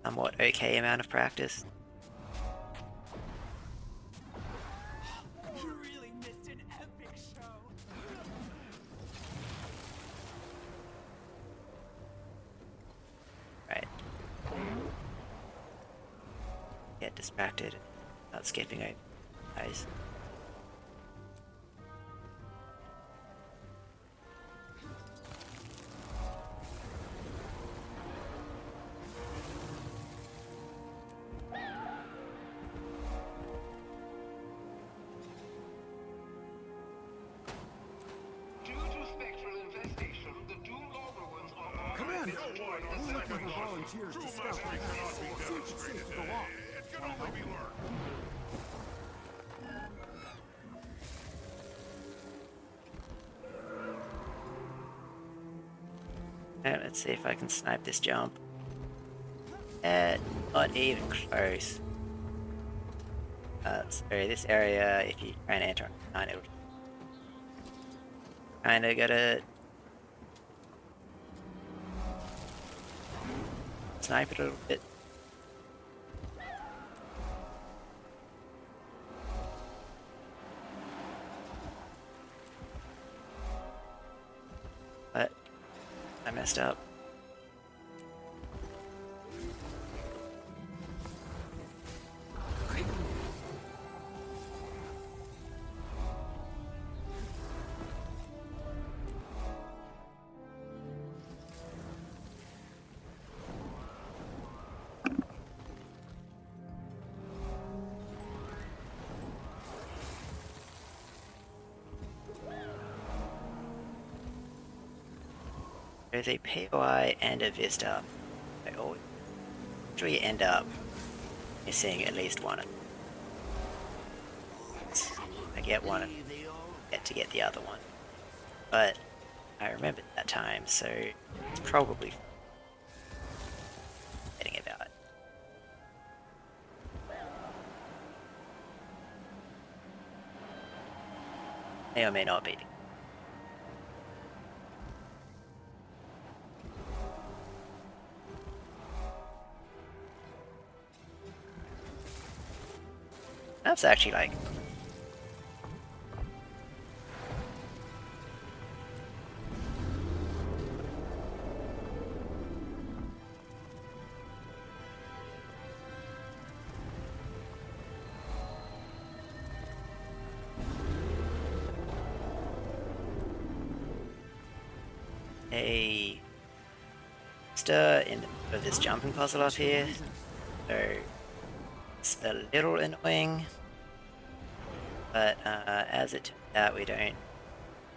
Somewhat okay amount of practice. You really missed an epic show. Right. Get distracted. Not skipping over guys. never volunteers to scout. Search is safe to go on. It can only be learned. Alright, let's see if I can snipe this jump. Not even close. So this area, if you try and enter on it, kinda gotta snipe it a little bit. But I messed up. There's a POI and a Vista. I always usually end up missing at least one. I get one and get to get the other one. But I remembered that time, so it's probably getting about. May or may not be. That's actually like a stir in of this jumping puzzle up here, so it's a little annoying. But as it turns out, we don't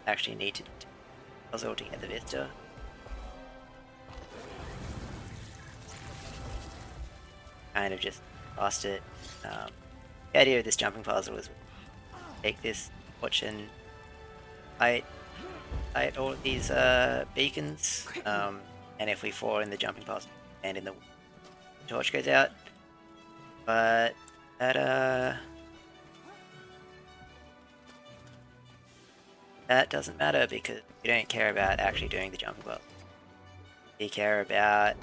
actually need to do the puzzle to get the Vista. Kind of just lost it. The idea of this jumping puzzle is take this torch and light all of these beacons, and if we fall in the jumping puzzle and in the torch goes out. But that doesn't matter because we don't care about actually doing the jumping puzzle. We care about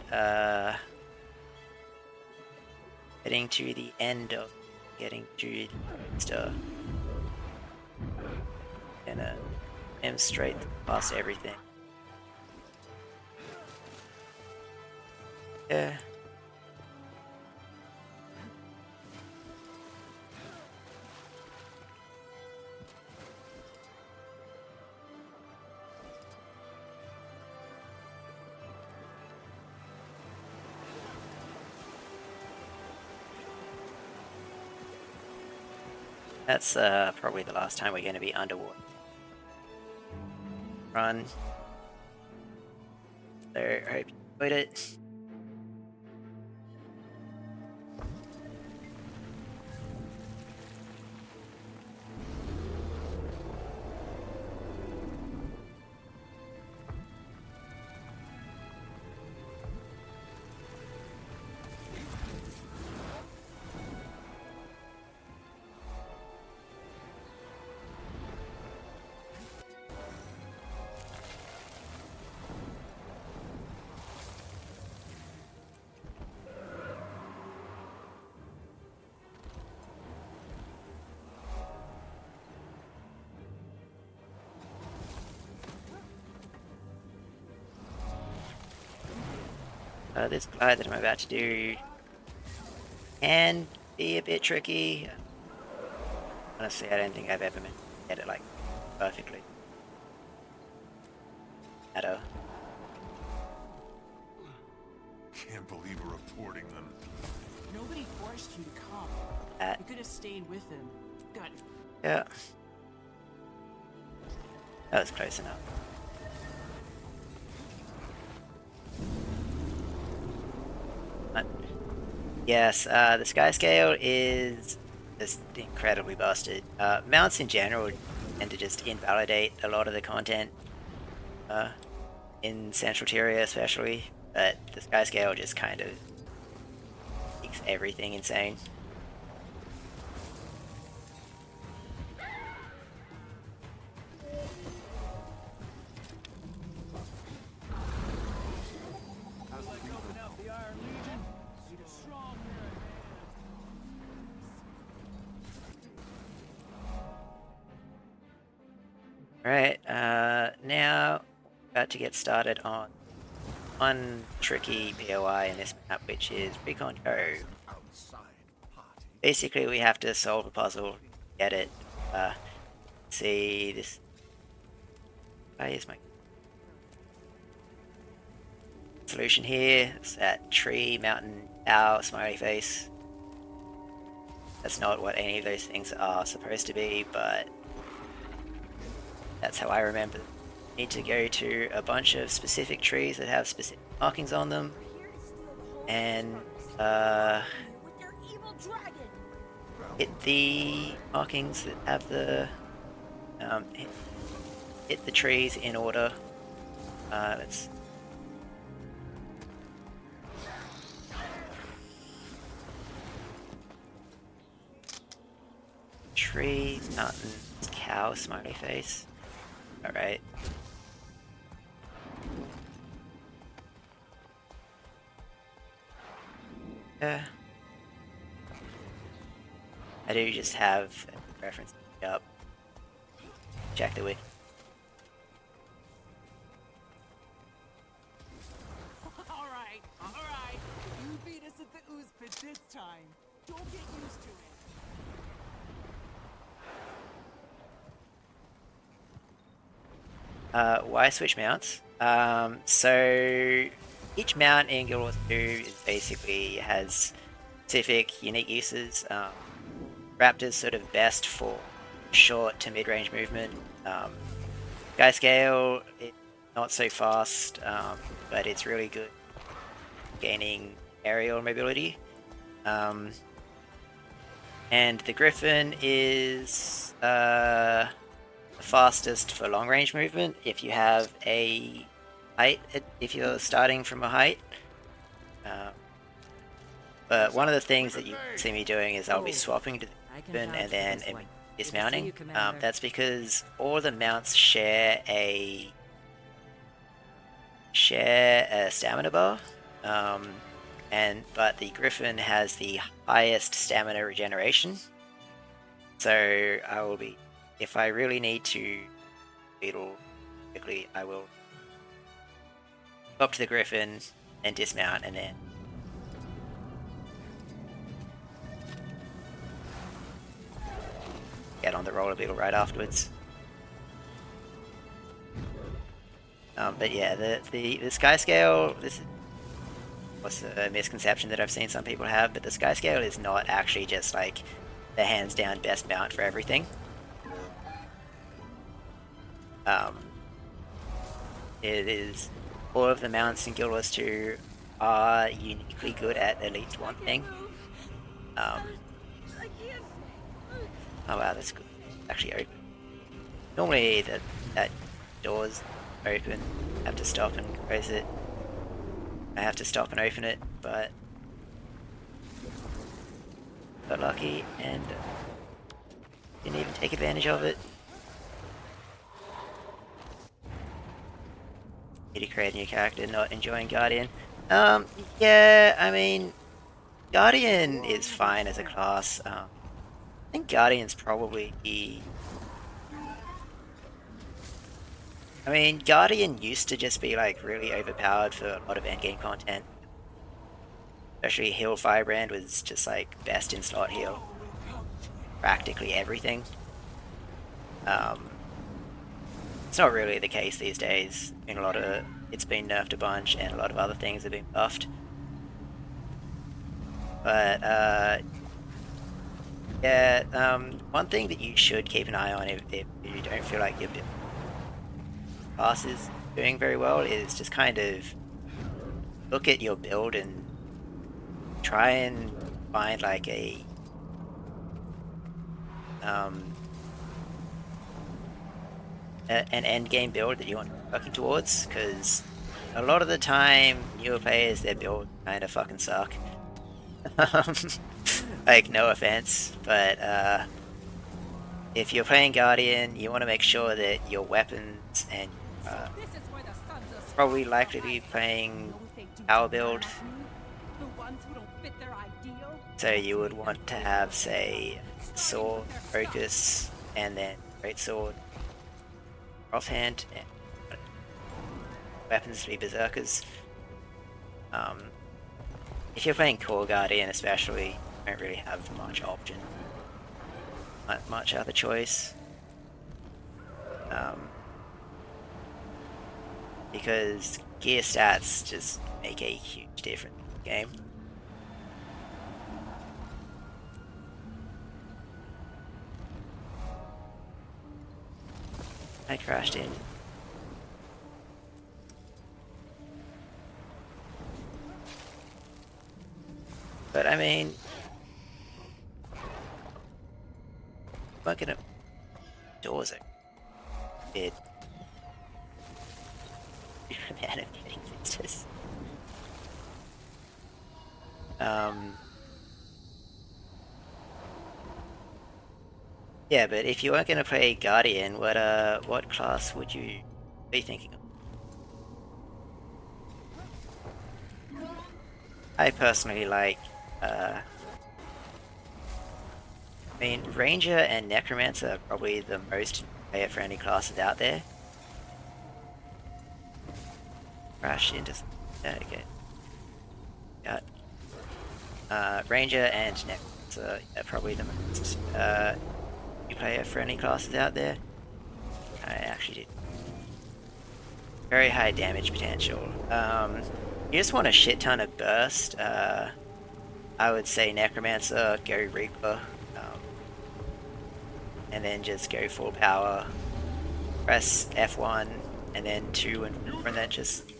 getting to the end of getting to the stuff. And aim straight past everything. Yeah. That's probably the last time we're going to be underwater. Run. So, hope you enjoyed it. This glide that I'm about to do can be a bit tricky. Honestly, I don't think I've ever managed to get it like perfectly. Matter. Can't believe we're reporting them. Nobody forced you to come. You could have stayed with him. Good. Yeah. That was close enough. Yes, the sky scale is just incredibly busted. Mounts in general tend to just invalidate a lot of the content in Central Tyria especially, but the sky scale just kind of makes everything insane. Alright, now about to get started on one tricky POI in this map, which is Recon Cove. Basically, we have to solve a puzzle, get it. See this. Here's my solution here. It's that tree, mountain, owl, smiley face. That's not what any of those things are supposed to be, but that's how I remember. Need to go to a bunch of specific trees that have specific markings on them, and hit the markings that have the hit the trees in order. Let's tree, mountain, cow, smiley face. Alright. I do just have a reference up. Check the wiki. Alright. You beat us at the ooze pit this time. Don't get used to it. Why switch mounts? So each mount in Guild Wars 2 is basically has specific unique uses. Raptor's sort of best for short to mid-range movement. Sky Scale, it's not so fast, but it's really good gaining aerial mobility. And the Griffin is fastest for long range movement if you have a height, if you're starting from a height. But one of the things that you see me doing is I'll be swapping to the Griffin and then dismounting. That's because all the mounts share a stamina bar, but the Griffin has the highest stamina regeneration. So I will be, if I really need to beetle quickly, I will go up to the Griffin and dismount, and then get on the roller beetle right afterwards. But yeah, the sky scale, this was a misconception that I've seen some people have, but the sky scale is not actually just like the hands down best mount for everything. It is, all of the mounts in Guild Wars 2 are uniquely good at least one thing. Oh wow, that's good. It's actually open. Normally that door's open. I have to stop and close it. I have to stop and open it, but got lucky and didn't even take advantage of it. Need to create a new character, not enjoying Guardian. Yeah, I mean, Guardian is fine as a class. I think Guardian's probably I mean, Guardian used to just be like really overpowered for a lot of endgame content. Especially Heal Firebrand was just like best in slot heal. Practically everything. It's not really the case these days. It's been nerfed a bunch, and a lot of other things have been buffed. But yeah, one thing that you should keep an eye on if you don't feel like your class is doing very well is just kind of look at your build and try and find like an end game build that you want to be working towards, because a lot of the time newer players, their build kind of fucking suck. Like, no offense, but if you're playing Guardian, you want to make sure that your weapons and probably likely to be playing power build. So you would want to have, say, sword focus and then great sword offhand, and weapons to be berserkers. If you're playing Core Guardian especially, you don't really have much option, not much other choice. Because gear stats just make a huge difference in the game. I crashed in. But I mean, I'm gonna doors it. It man of getting fixes. Yeah, but if you weren't gonna play Guardian, what class would you be thinking of? I personally like I mean, Ranger and Necromancer are probably the most player-friendly classes out there. Crashed into okay. Got Ranger and Necromancer are probably the most player-friendly classes out there. I actually did very high damage potential. You just want a shit ton of burst. I would say Necromancer, go Reaper, and then just go full power. Press F1 and then 2 and 4, and then just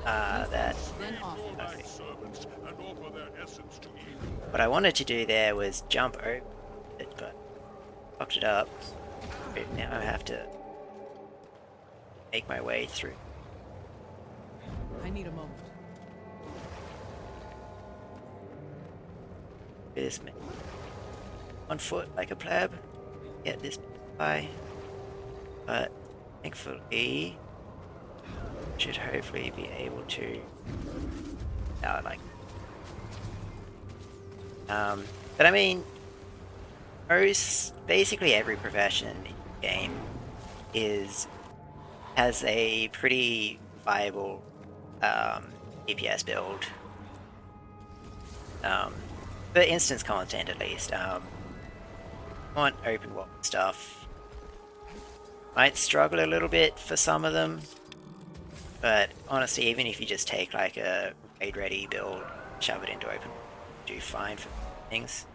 that. Okay. What I wanted to do there was jump over it, but fucked it up. But now I have to make my way through. I need a moment. This man. On foot like a pleb. Get this by. But thankfully, should hopefully be able to. Like. But I mean, basically every profession in the game has a pretty viable DPS build. For instance content at least. Want open world stuff. Might struggle a little bit for some of them, but honestly, even if you just take like a raid ready build, shove it into open, do fine for things.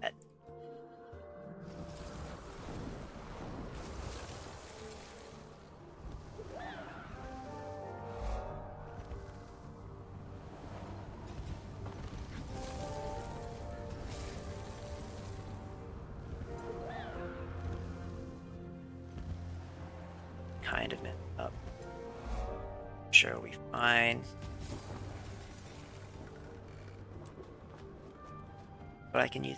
That kind of messed up. Sure, we'll be fine. But I can use.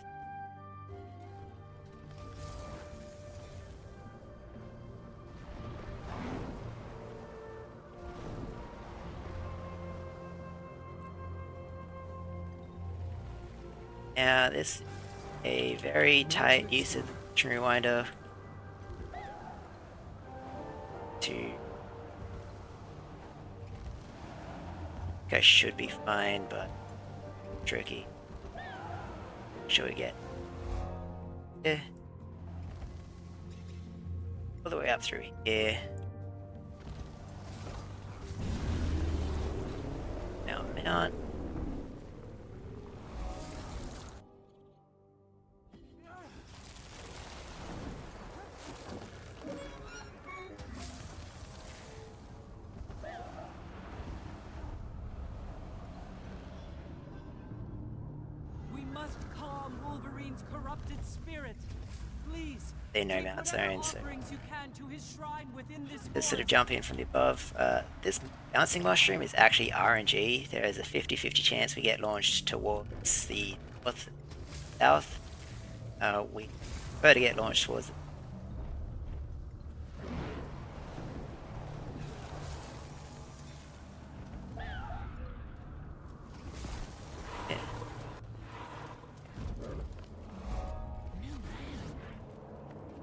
Yeah, this is a very tight use of the rewinder to. I should be fine, but tricky. Should we get all the way up through here? Now mount. Wolverine's corrupted spirit. Please, They know take Mount whatever Zone, so offerings you can to his shrine within this just sort of forest. jump in from the above. This bouncing mushroom is actually RNG. There is a 50-50 chance we get launched towards the north, south. We prefer to get launched towards the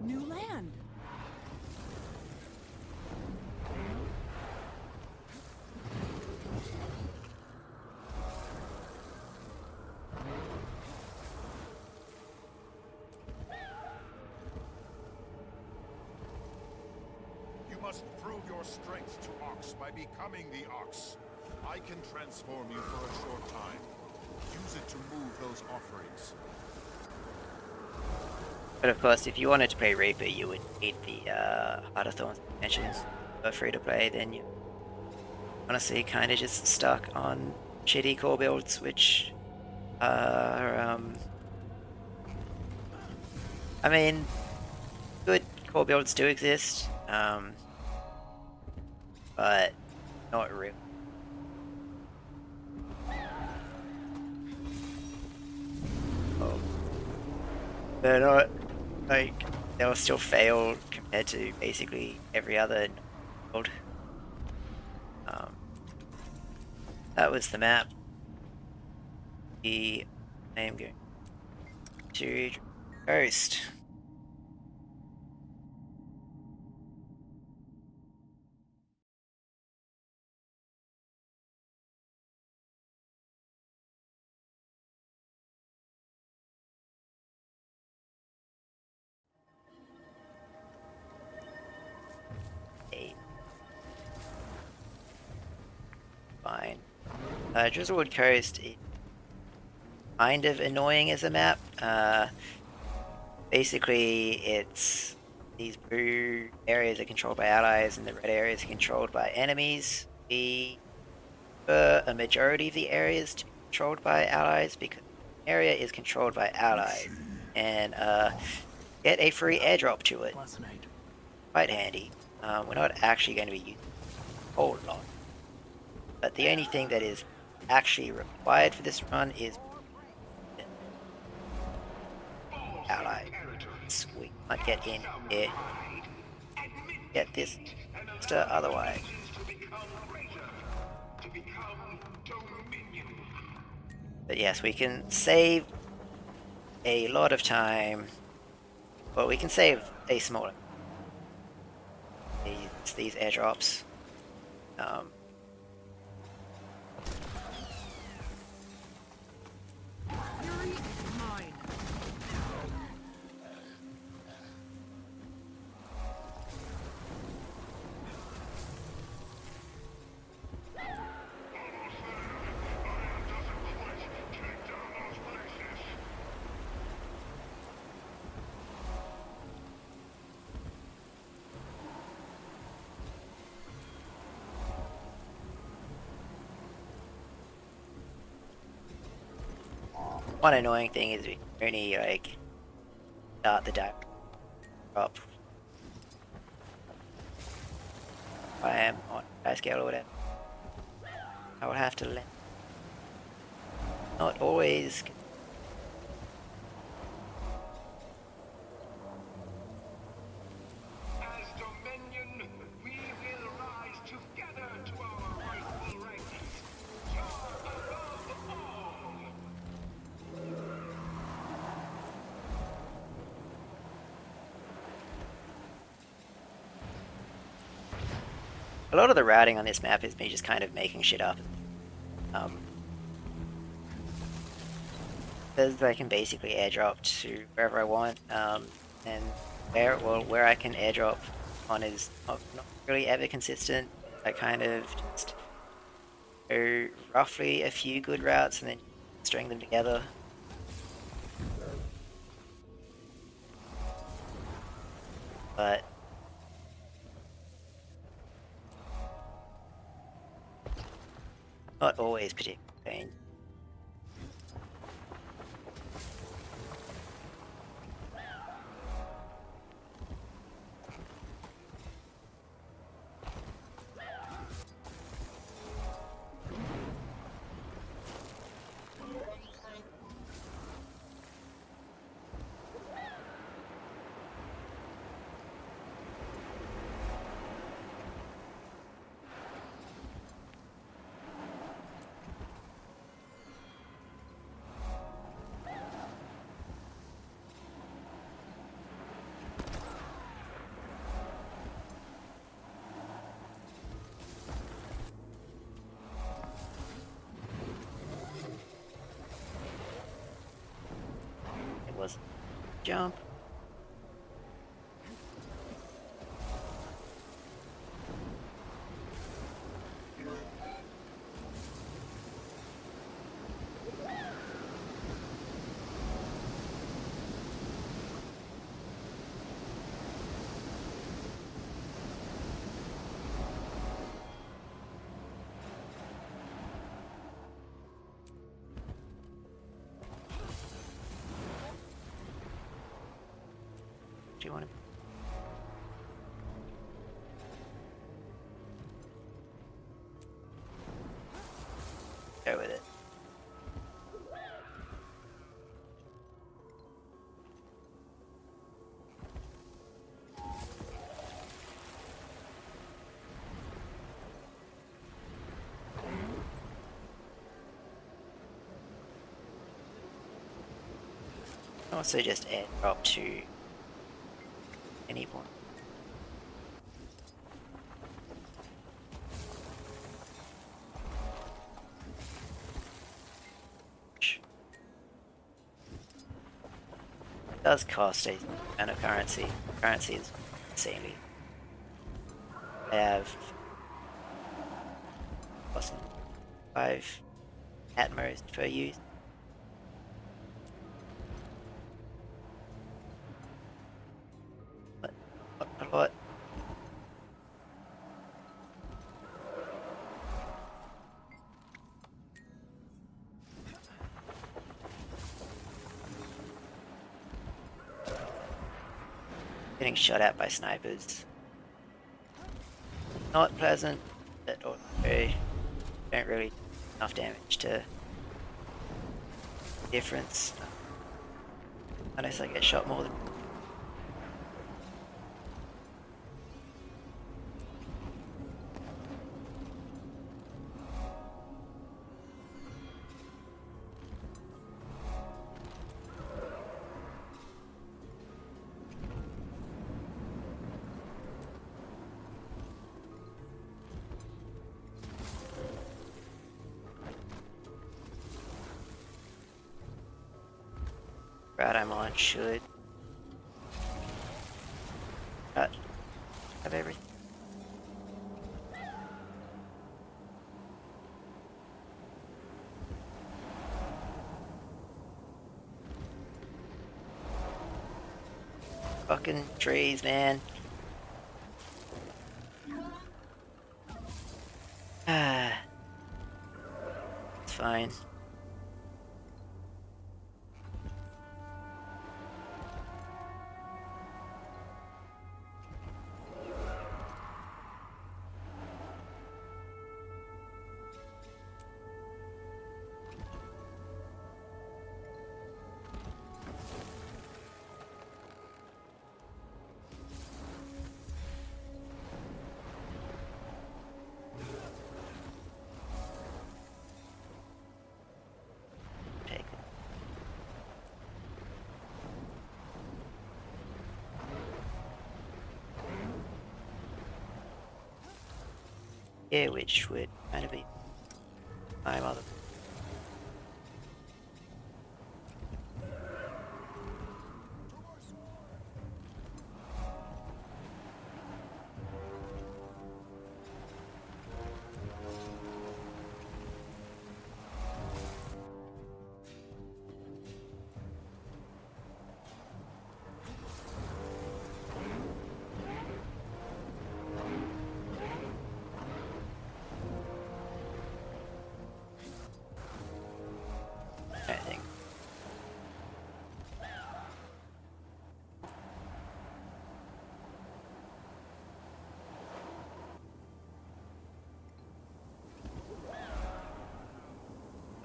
New land. You must prove your strength to Ox by becoming the Ox. I can transform you for a short time. Use it to move those offerings. But of course, if you wanted to play Reaper, you would need the Heart of Thorns expansions. For free to play, then you honestly kind of just stuck on shitty core builds, which are, I mean, good core builds do exist, but not real. Oh. They're not, like, they'll still fail compared to basically every other build. That was the map. I am going to coast. Fine. Drizzlewood Coast is kind of annoying as a map. Basically, it's these blue areas are controlled by allies and the red areas are controlled by enemies. We prefer a majority of the areas to be controlled by allies because the area is controlled by allies and get a free airdrop to it. Quite handy. We're not actually going to be using a whole lot. But the only thing that is actually required for this run is ally. We can't get in here. Get this otherwise. But yes, we can save a lot of time. Well, we can save a smaller these airdrops. One annoying thing is we only like start the dive up. I am on high scale or whatever. I would have to let. Not always. As Dominion, we will rise together to our rightful rankings. You're above all. A lot of the routing on this map is me just kind of making shit up. Because I can basically airdrop to wherever I want, and where I can airdrop on is not really ever consistent. I kind of just go roughly a few good routes and then string them together. But not always particularly pain. jump. Do you want to? Go with it. Also just airdrop to any point. It does cost a amount of currency. Currency is insanely. I have cost 5 at most per use. What? Getting shot at by snipers. Not pleasant, but also don't really do enough damage to difference. Unless I get shot more than. Route I'm on should have everything. Fucking trees, man. Ah, it's fine. Yeah, which would kind of be my mother. I think.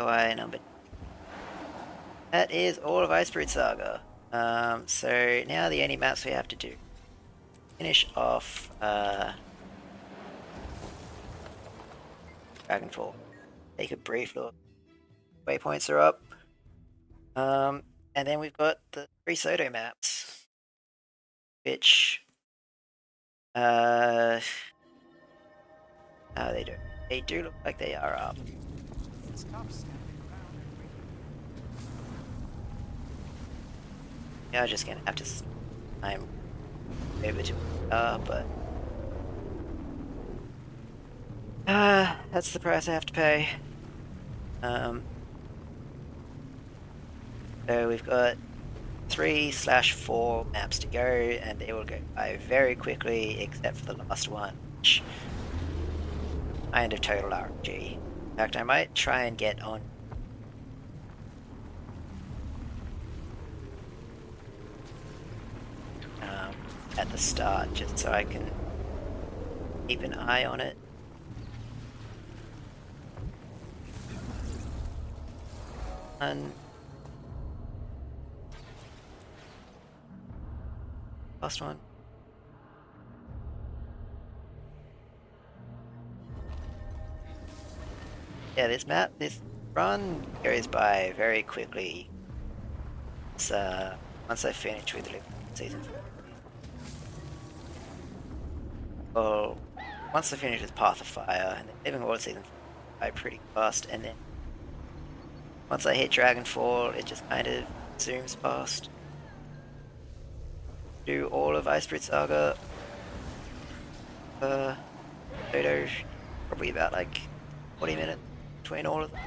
OI number. That is all of Iceberg Saga. So now the only maps we have to do. Finish off Dragonfall. Take a brief look. Waypoints are up. And then we've got the 3 Soto maps. Which no, they don't. They do look like they are up. Yeah, I'm just gonna have to time over to but that's the price I have to pay. So we've got 3/4 maps to go, and they will go by very quickly, except for the last one, which kind of total RNG. In fact, I might try and get on at the start, just so I can keep an eye on it. And last one. Yeah, this run goes by very quickly. It's once I finish with season 4. Well, once I finish with Path of Fire, and then Living World season 4 pretty fast, and then once I hit Dragonfall, it just kind of zooms past. Do all of Iceberg Saga. Dodo, probably about like 40 minutes between all of them.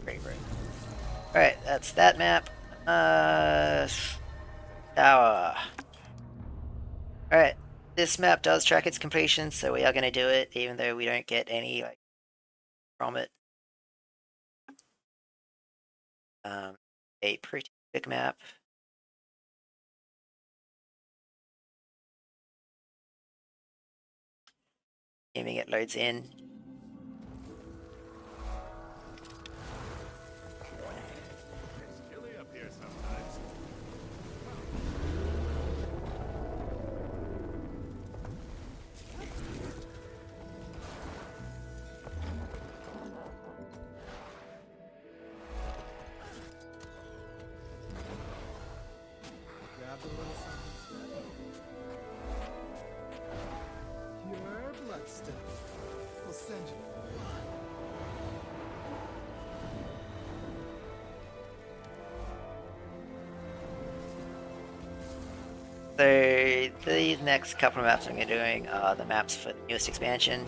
Great. Alright, that's that map. Tower. Alright, this map does track its completion, so we are going to do it, even though we don't get any from it. A pretty big map. Assuming it loads in. It's chilly up here sometimes. Grab a little something. Pure blood stuff. We'll send you. So these next couple of maps I'm going to be doing are the maps for the newest expansion.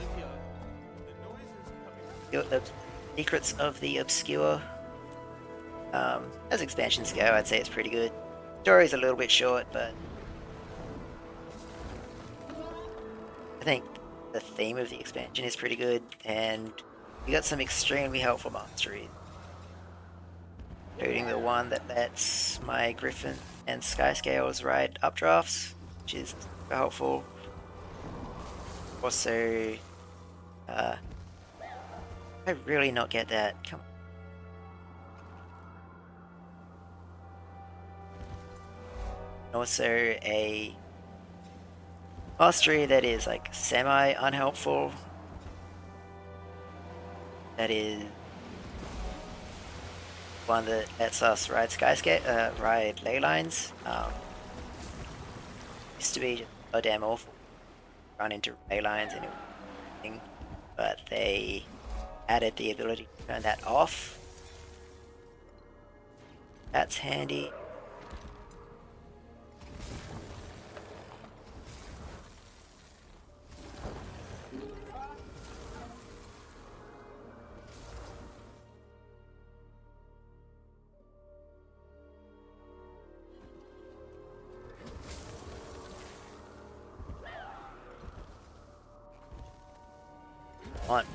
Secrets of the Obscure. As expansions go, I'd say it's pretty good. Story's a little bit short, but I think the theme of the expansion is pretty good, and you got some extremely helpful masteries, including the one that lets my Griffin and Skyscales ride updrafts, which is super helpful. Also, I really not get that. Come on. Also a mastery that is like semi-unhelpful. That is one that lets us ride ride ley lines. Used to be just so damn awful. Run into ley lines and everything, but they added the ability to turn that off. That's handy.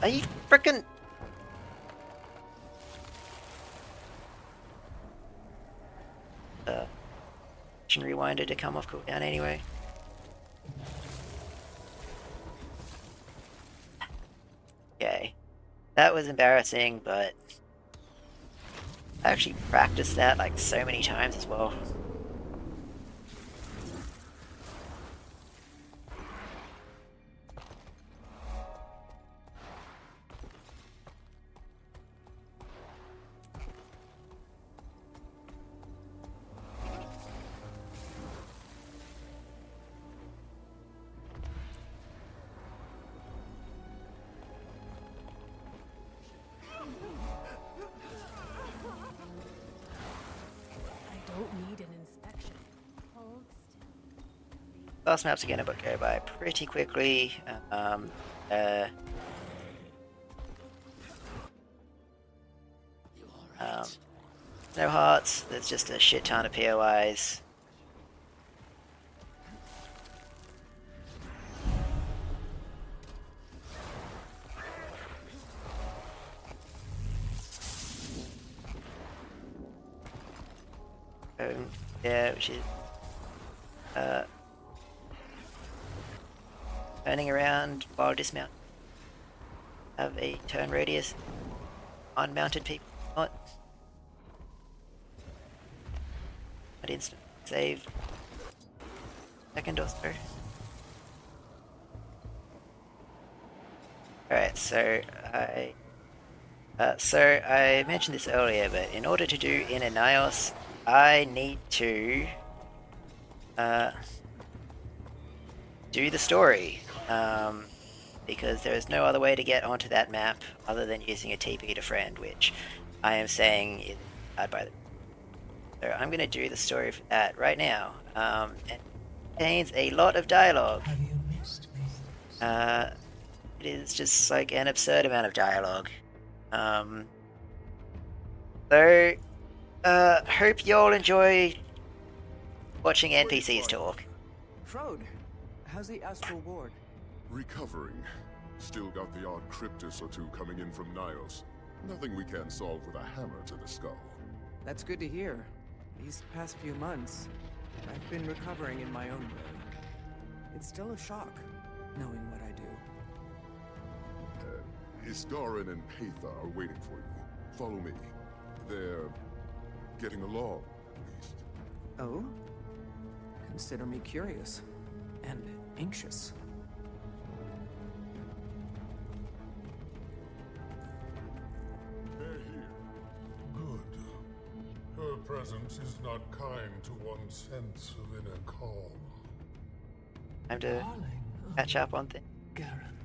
Are you frickin'? Rewinder to come off cooldown anyway. Okay. That was embarrassing, but I actually practiced that like so many times as well. Last maps are gonna go by pretty quickly. No hearts, there's just a shit ton of POIs. Yeah, which is turning around while dismount. Have a turn radius. Unmounted people. Not instant save. Second or so. Alright, so I mentioned this earlier, but in order to do Inner Nios, I need to do the story, because there is no other way to get onto that map other than using a TP to friend, which I am saying is bad by the... So I'm going to do the story for that right now. It contains a lot of dialogue. Have you missed me? It is just like an absurd amount of dialogue. Hope you all enjoy watching NPCs talk. Frode, how's the astral ward? Recovering. Still got the odd cryptus or two coming in from Nios. Nothing we can't solve with a hammer to the skull. That's good to hear. These past few months, I've been recovering in my own way. It's still a shock, knowing what I do. Iskarin and Patha are waiting for you. Follow me. They're getting along, at least. Oh? Consider me curious. And anxious. They're here. Good. Her presence is not kind to one's sense of inner calm. Time to catch up on things. Garen.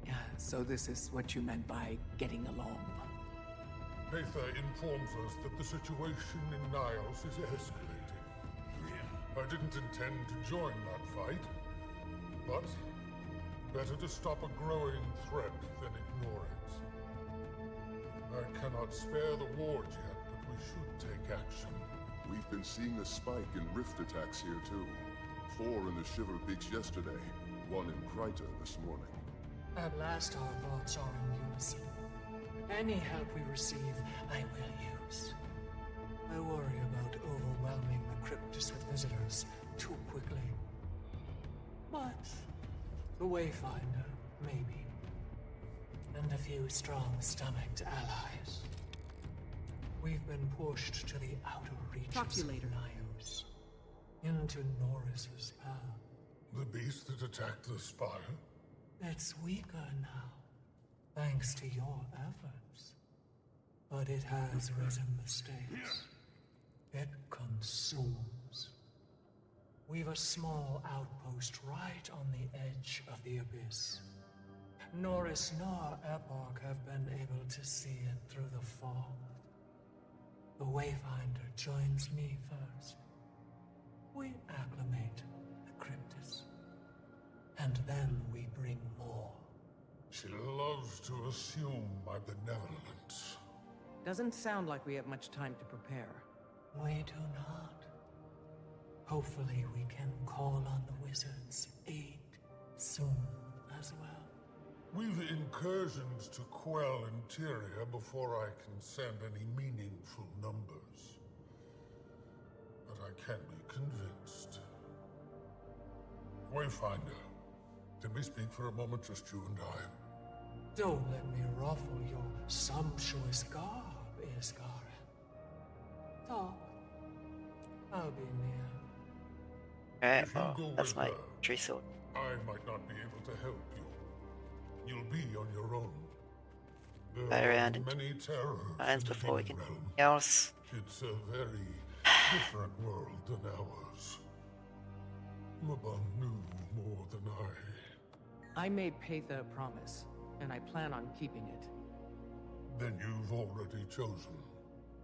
Yeah, so this is what you meant by getting along. Patha informs us that the situation in Nios is escalating. I didn't intend to join that fight, but better to stop a growing threat than ignore it. I cannot spare the ward yet, but we should take action. We've been seeing a spike in rift attacks here too. 4 in the Shiver Peaks yesterday, 1 in Kryta this morning. At last our thoughts are in unison. Any help we receive, I will use. I worry about overwhelming the Cryptus with visitors too quickly. But the Wayfinder, maybe. And a few strong-stomached allies. We've been pushed to the outer reaches Talk to you later. of Nios, into Norris's path. The beast that attacked the spire? It's weaker now, thanks to your efforts. But it has risen the stakes. It consumes. We've a small outpost right on the edge of the abyss. Norris nor Epoch have been able to see it through the fog. The Wayfinder joins me first. We acclimate the Cryptus. And then we bring more. She loves to assume my benevolence. Doesn't sound like we have much time to prepare. We do not. Hopefully we can call on the wizard's aid soon as well. We've incursions to quell interior before I can send any meaningful numbers. But I can't be convinced. Wayfinder, can we speak for a moment, just you and I? Don't let me ruffle your sumptuous garb, Iskarin. Talk. I'll be near. Alright, well, that's my tree sword. I might not be able to help you. You'll be on your own. Go around and many terrors finds in the before we can realm. do anything else. It's a very different world than ours. Mabon knew more than I made Patha a promise, and I plan on keeping it. Then you've already chosen.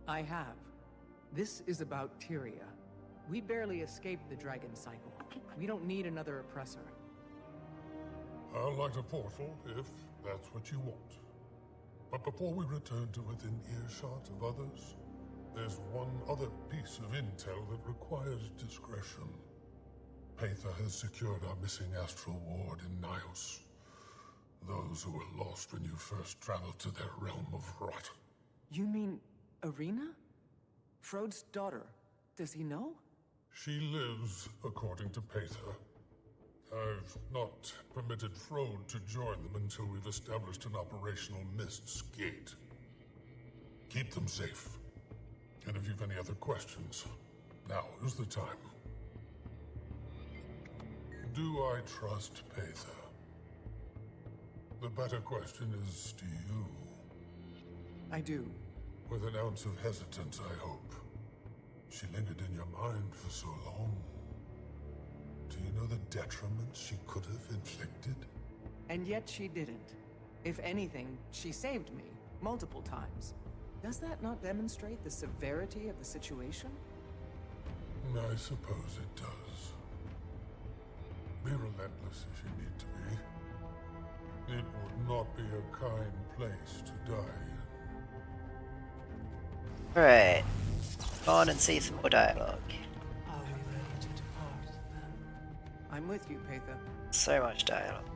I have. This is about Tyria. We barely escaped the dragon cycle. We don't need another oppressor. I'll light a portal if that's what you want. But before we return to within earshot of others, there's one other piece of intel that requires discretion. Paitha has secured our missing astral ward in Nios. Those who were lost when you first traveled to their realm of rot. You mean Arena? Frode's daughter. Does he know? She lives, according to Paitha. I've not permitted Frode to join them until we've established an operational Mist's Gate. Keep them safe. And if you've any other questions, now is the time. Do I trust Paitha? The better question is, do you? I do. With an ounce of hesitance, I hope. She lingered in your mind for so long. Do you know the detriment she could have inflicted? And yet she didn't. If anything, she saved me, multiple times. Does that not demonstrate the severity of the situation? I suppose it does. Be relentless if you need to be. It would not be a kind place to die in. Alright. Go on and see some more dialogue. Are we ready to depart then? I'm with you, Paitha. So much dialogue.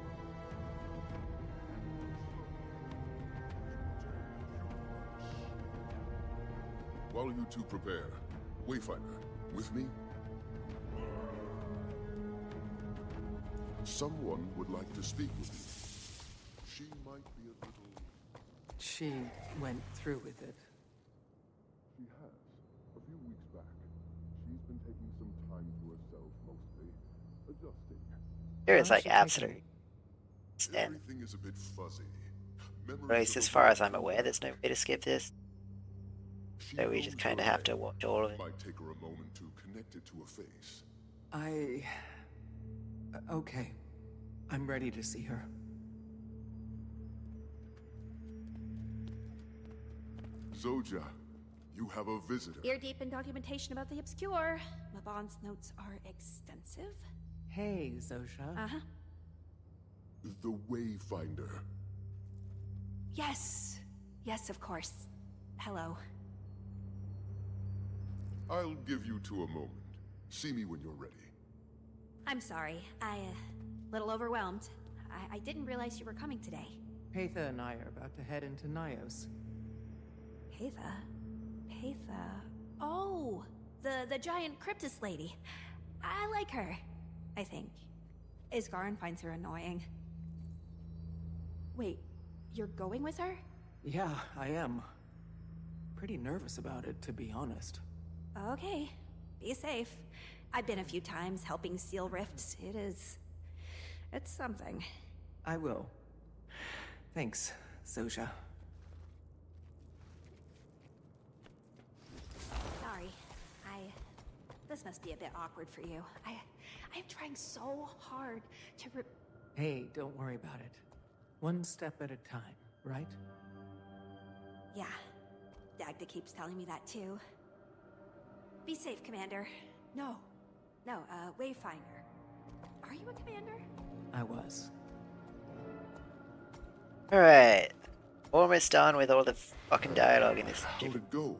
While you two prepare, Wayfinder, with me? Someone would like to speak with you. She might be a little... She went through with it. She has. A few weeks back. She's been taking some time to herself, mostly. Adjusting. Here is like absolute. Everything is a bit fuzzy. At least as far as I'm aware, there's no way to skip this. So we just kind of have to watch all of it. Might take her a moment to connect it to a face. Okay. I'm ready to see her. Zoja, you have a visitor. Ear deep in documentation about the obscure. Mabon's notes are extensive. Hey, Zoja. Uh-huh. The Wayfinder. Yes. Yes, of course. Hello. I'll give you two a moment. See me when you're ready. I'm sorry. Little overwhelmed. I didn't realize you were coming today. Paitha and I are about to head into Nios. Paitha? Oh! The giant cryptus lady. I like her, I think. Isgarin finds her annoying. Wait, you're going with her? Yeah, I am. Pretty nervous about it, to be honest. Okay. Be safe. I've been a few times helping seal rifts. It's something. I will. Thanks, Zoja. Sorry. This must be a bit awkward for you. I'm trying so hard to Hey, don't worry about it. One step at a time, right? Yeah. Dagda keeps telling me that too. Be safe, Commander. No, Wayfinder. Are you a commander? I was. Alright. Almost done with all the fucking dialogue in this. How'd it go?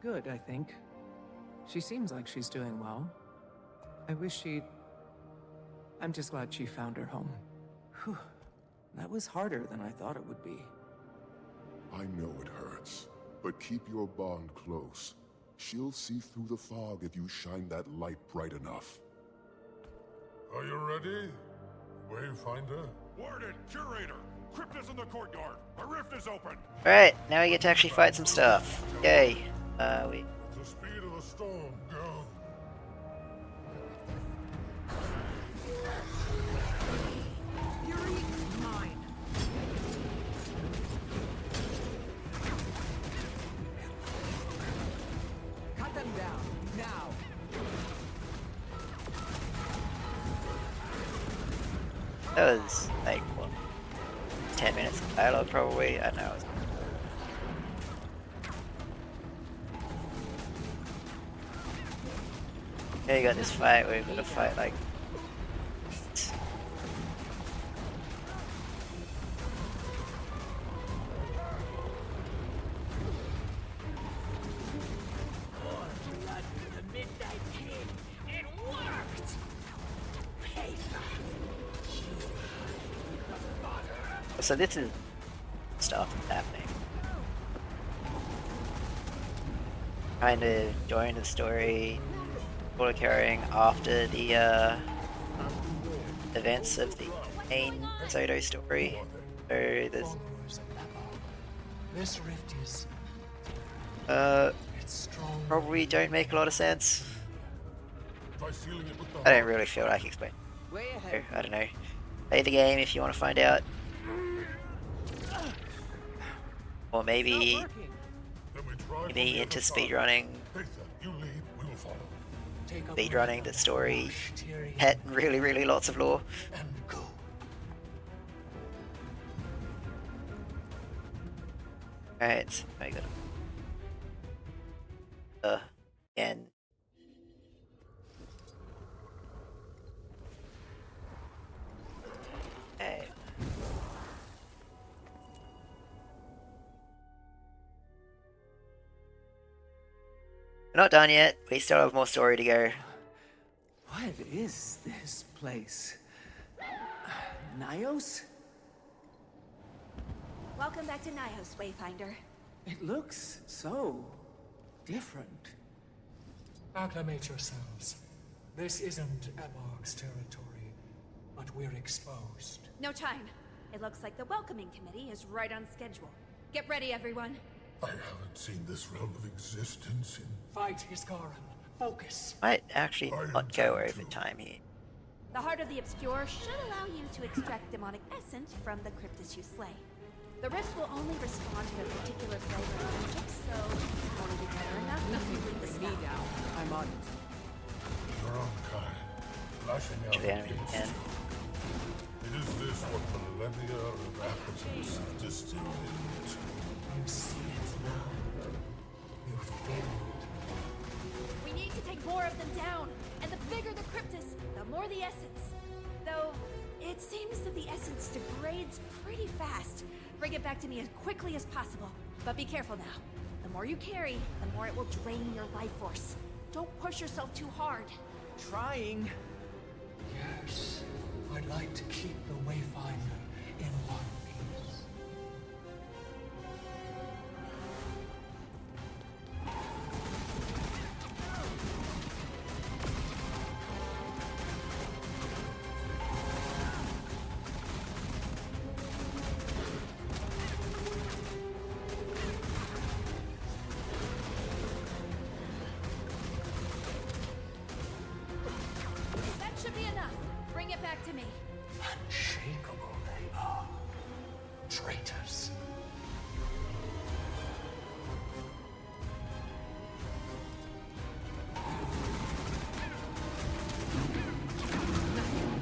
Good, I think. She seems like she's doing well. I wish I'm just glad she found her home. Whew. That was harder than I thought it would be. I know it hurts, but keep your bond close. She'll see through the fog if you shine that light bright enough. Are you ready, Wayfinder? Warden, Curator, crypt is in the courtyard. A rift is open. Alright, now we get to actually fight some stuff. Yay. The speed of the storm, go. Fury is mine. Cut them down, now. That was like, what, 10 minutes of dialogue probably? I don't know. Here you got this fight where we've got to fight like So this is stuff that's happening. Kind of join the story, sort of carrying after the events of the main Soto story. So there's This rift is probably don't make a lot of sense. I don't really feel like explaining. I don't know. Play the game if you want to find out. Or maybe into speedrunning. Speedrunning the story had really lots of lore. Alright, so I got and okay. We're not done yet. We still have more story to go. What is this place? Nios? Welcome back to Nios, Wayfinder. It looks so different. Acclimate yourselves. This isn't Emarg's territory, but we're exposed. No time. It looks like the welcoming committee is right on schedule. Get ready, everyone. I haven't seen this realm of existence in... Fight, Iskaran. Focus. Might actually not go over time here. The Heart of the Obscure should allow you to extract demonic essence from the cryptis you slay. The rifts will only respond to a particular flavor of magic, so only be better enough to complete the spell. Down. I'm on it. Your own kind, flashing out against you. Is this what millennia of appetence have distilled into? You see it now. You feel it. We need to take more of them down, and the bigger the cryptis, the more the essence. Though, it seems that the essence degrades pretty fast. Bring it back to me as quickly as possible. But be careful now. The more you carry, the more it will drain your life force. Don't push yourself too hard. Trying. Yes. I'd like to keep the Wayfinder in one piece. That should be enough. Bring it back to me. Unshakable they are. Traitors.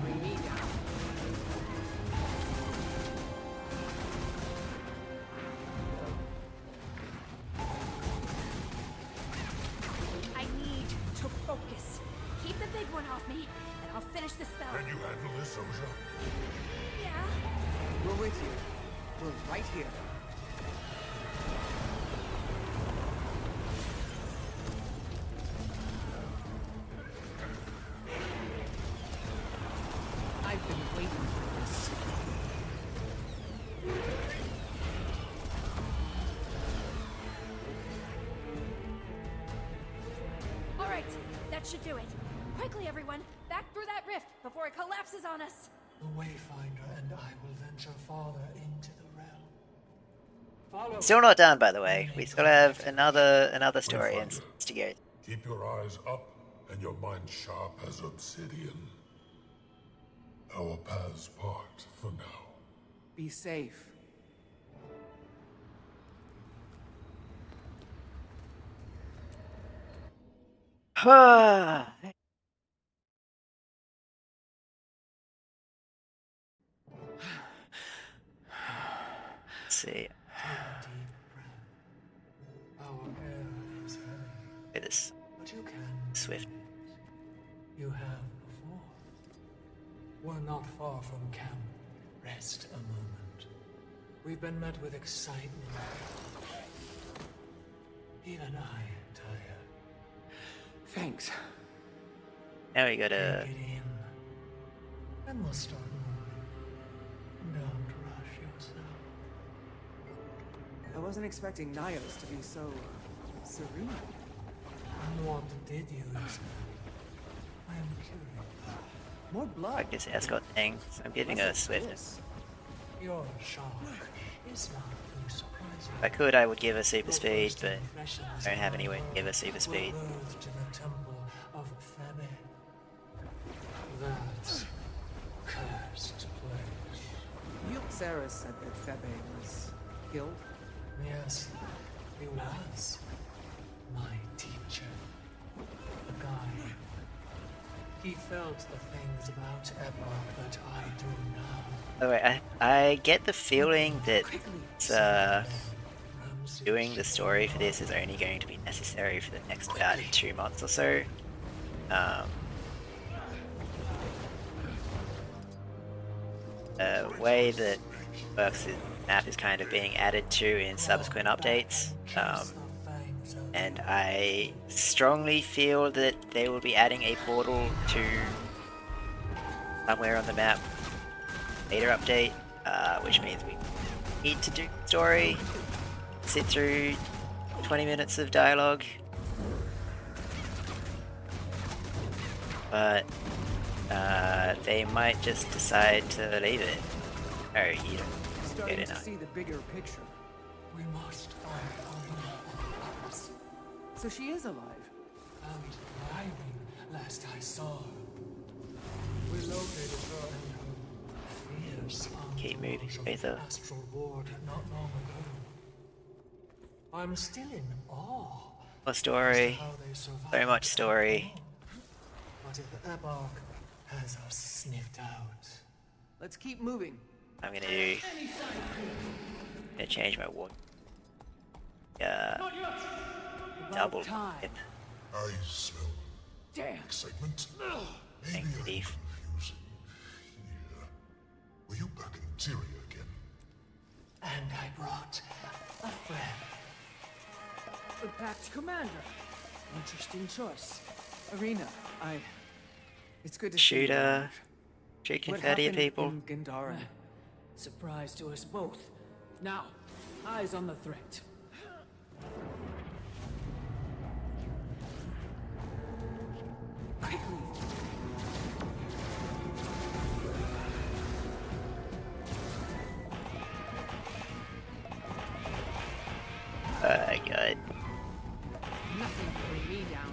Bring me down. I need to focus. Keep the big one off me, and I'll finish the spell. Can you handle this, Oja? Yeah. We're with you. We're right here. I've been waiting for this. All right, that should do it. Quickly, everyone, back through that rift before it collapses on us. The Wayfinder and I will venture farther into the realm. Follow. Still not done, by the way. We still have another story and to go. Keep your eyes up and your mind sharp as obsidian. Our paths part for now. Be safe. Let's see. Take a deep breath. Our air is heavy. Look at this. But you can. Swift. You have before. We're not far from camp. Rest a moment. We've been met with excitement. Even I am tired. Thanks. Now we gotta. Take it in. And we'll start moving. Don't rush yourself. wasn't expecting Nios to be so serene. What did you expect? I am curious. More blood. Like this escort thing, so I'm giving her a swiftness. Your shock is not too surprising. If I could, I would give her super speed, but I don't have any way to give her super speed. Birthed in the temple of Thebe. That cursed place. Sarah said that Thebe was killed? Yes, he was my teacher. The guy. He felt the things about Epoch that I do now. Alright, I get the feeling that doing the story for this is only going to be necessary for the next about 2 months or so. The way that works is the map is kind of being added to in subsequent updates, and I strongly feel that they will be adding a portal to somewhere on the map later update, which means we need to do story, sit through 20 minutes of dialogue, but they might just decide to leave it. Oh, you don't Starting get to it. see the bigger picture. We must find Arena. So she is alive. And thriving, last I saw her. We located her and her fierce Keep moving, of Aether. astral ward not long ago. I'm still in awe. More story, how they survived so much story. But if Epoch has us sniffed out. Let's keep moving. I'm gonna change my ward. Double hip. I smell Damn. excitement. Thanks, Maybe Steve. confusing. Yeah. Were you back in Tyria again? And I brought a friend. The Pact Commander. Interesting choice. Arena, it's good to see you. Shooter, shoot What confetti at happened people. in Gandhara? Surprise to us both. Now, eyes on the threat. Quickly. Good. Nothing can bring me down.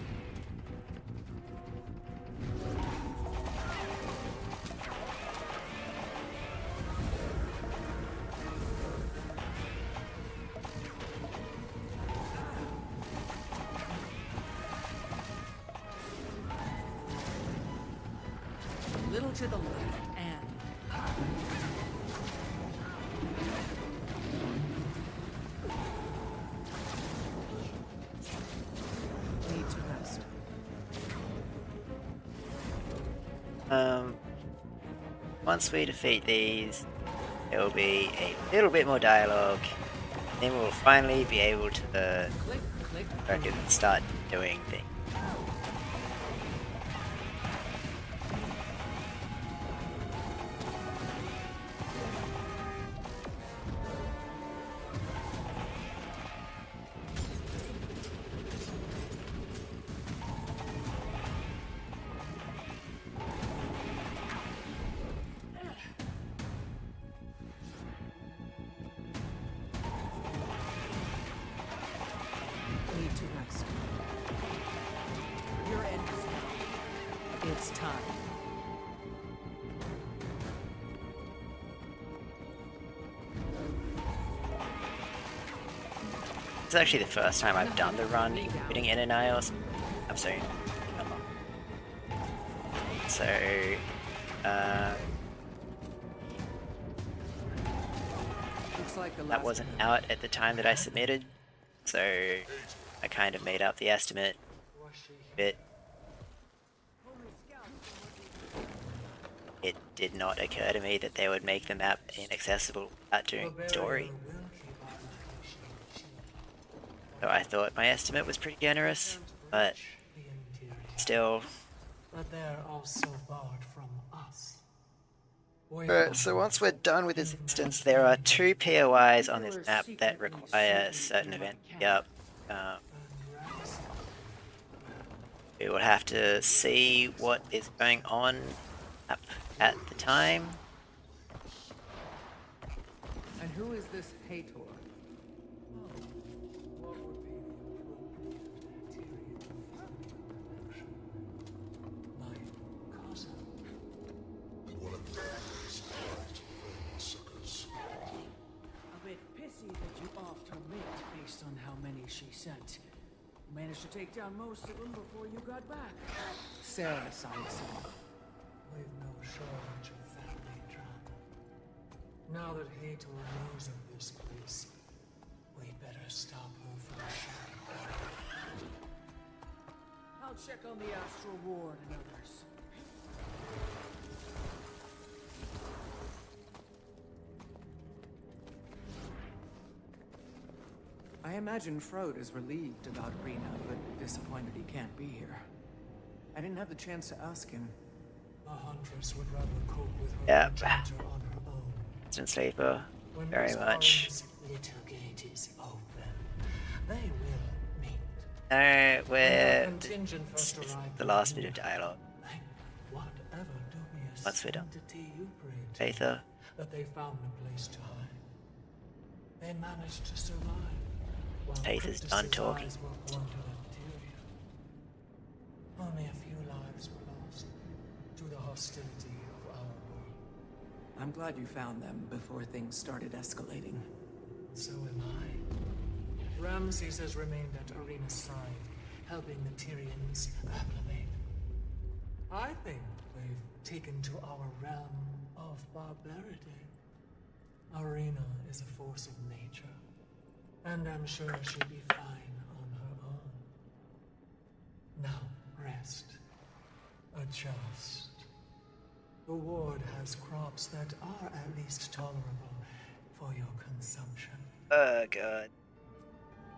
A little to the left and... Need to rest. Once we defeat these, there will be a little bit more dialogue. Then we'll finally be able to start doing things. Need to rest. Your end is now. It's time. It's actually the first time I've done the run including Ananias. I'm sorry. So, Looks like the that last wasn't out at the time that I submitted, so I kind of made up the estimate a bit. It did not occur to me that they would make the map inaccessible without doing the story. So I thought my estimate was pretty generous, but still, But they're also barred from us. Alright, so once we're done with this instance, there are 2 POIs on this map that require a certain event to be up. We will have to see what is going on up at the time. And who is this Hator? A bit pissy that you offed her mate based on how many she sent. Managed to take down most of them before you got back. Sarah, I see. We've no shortage of family drama. Now that Hator knows of this place, we'd better stop her from shooting. I'll check on the Astral Ward and others. I imagine Frode is relieved about Rena, but disappointed he can't be here. I didn't have the chance to ask him. A huntress would rather cope with her Yep. danger on her own. Instant sleeper, When very Miss much. Owen's little gate is open, they will meet. No, we're Contingent first it's arrived the last bit of dialogue. Whatever dubious Once we're done. entity you prayed to, Aether. that they found a place to hide. They managed to survive. While Aether's Cryptus' done talking. eyes were pointed at Tyrion. Only a few lives were lost to the hostility of our world. I'm glad you found them before things started escalating. So am I. Ramses has remained at Arena's side, helping the Tyrians acclimate. I think they've taken to our realm of barbarity. Arena is a force of nature, and I'm sure she'll be fine on her own. Now, rest. Adjust. The ward has crops that are at least tolerable for your consumption. Oh god.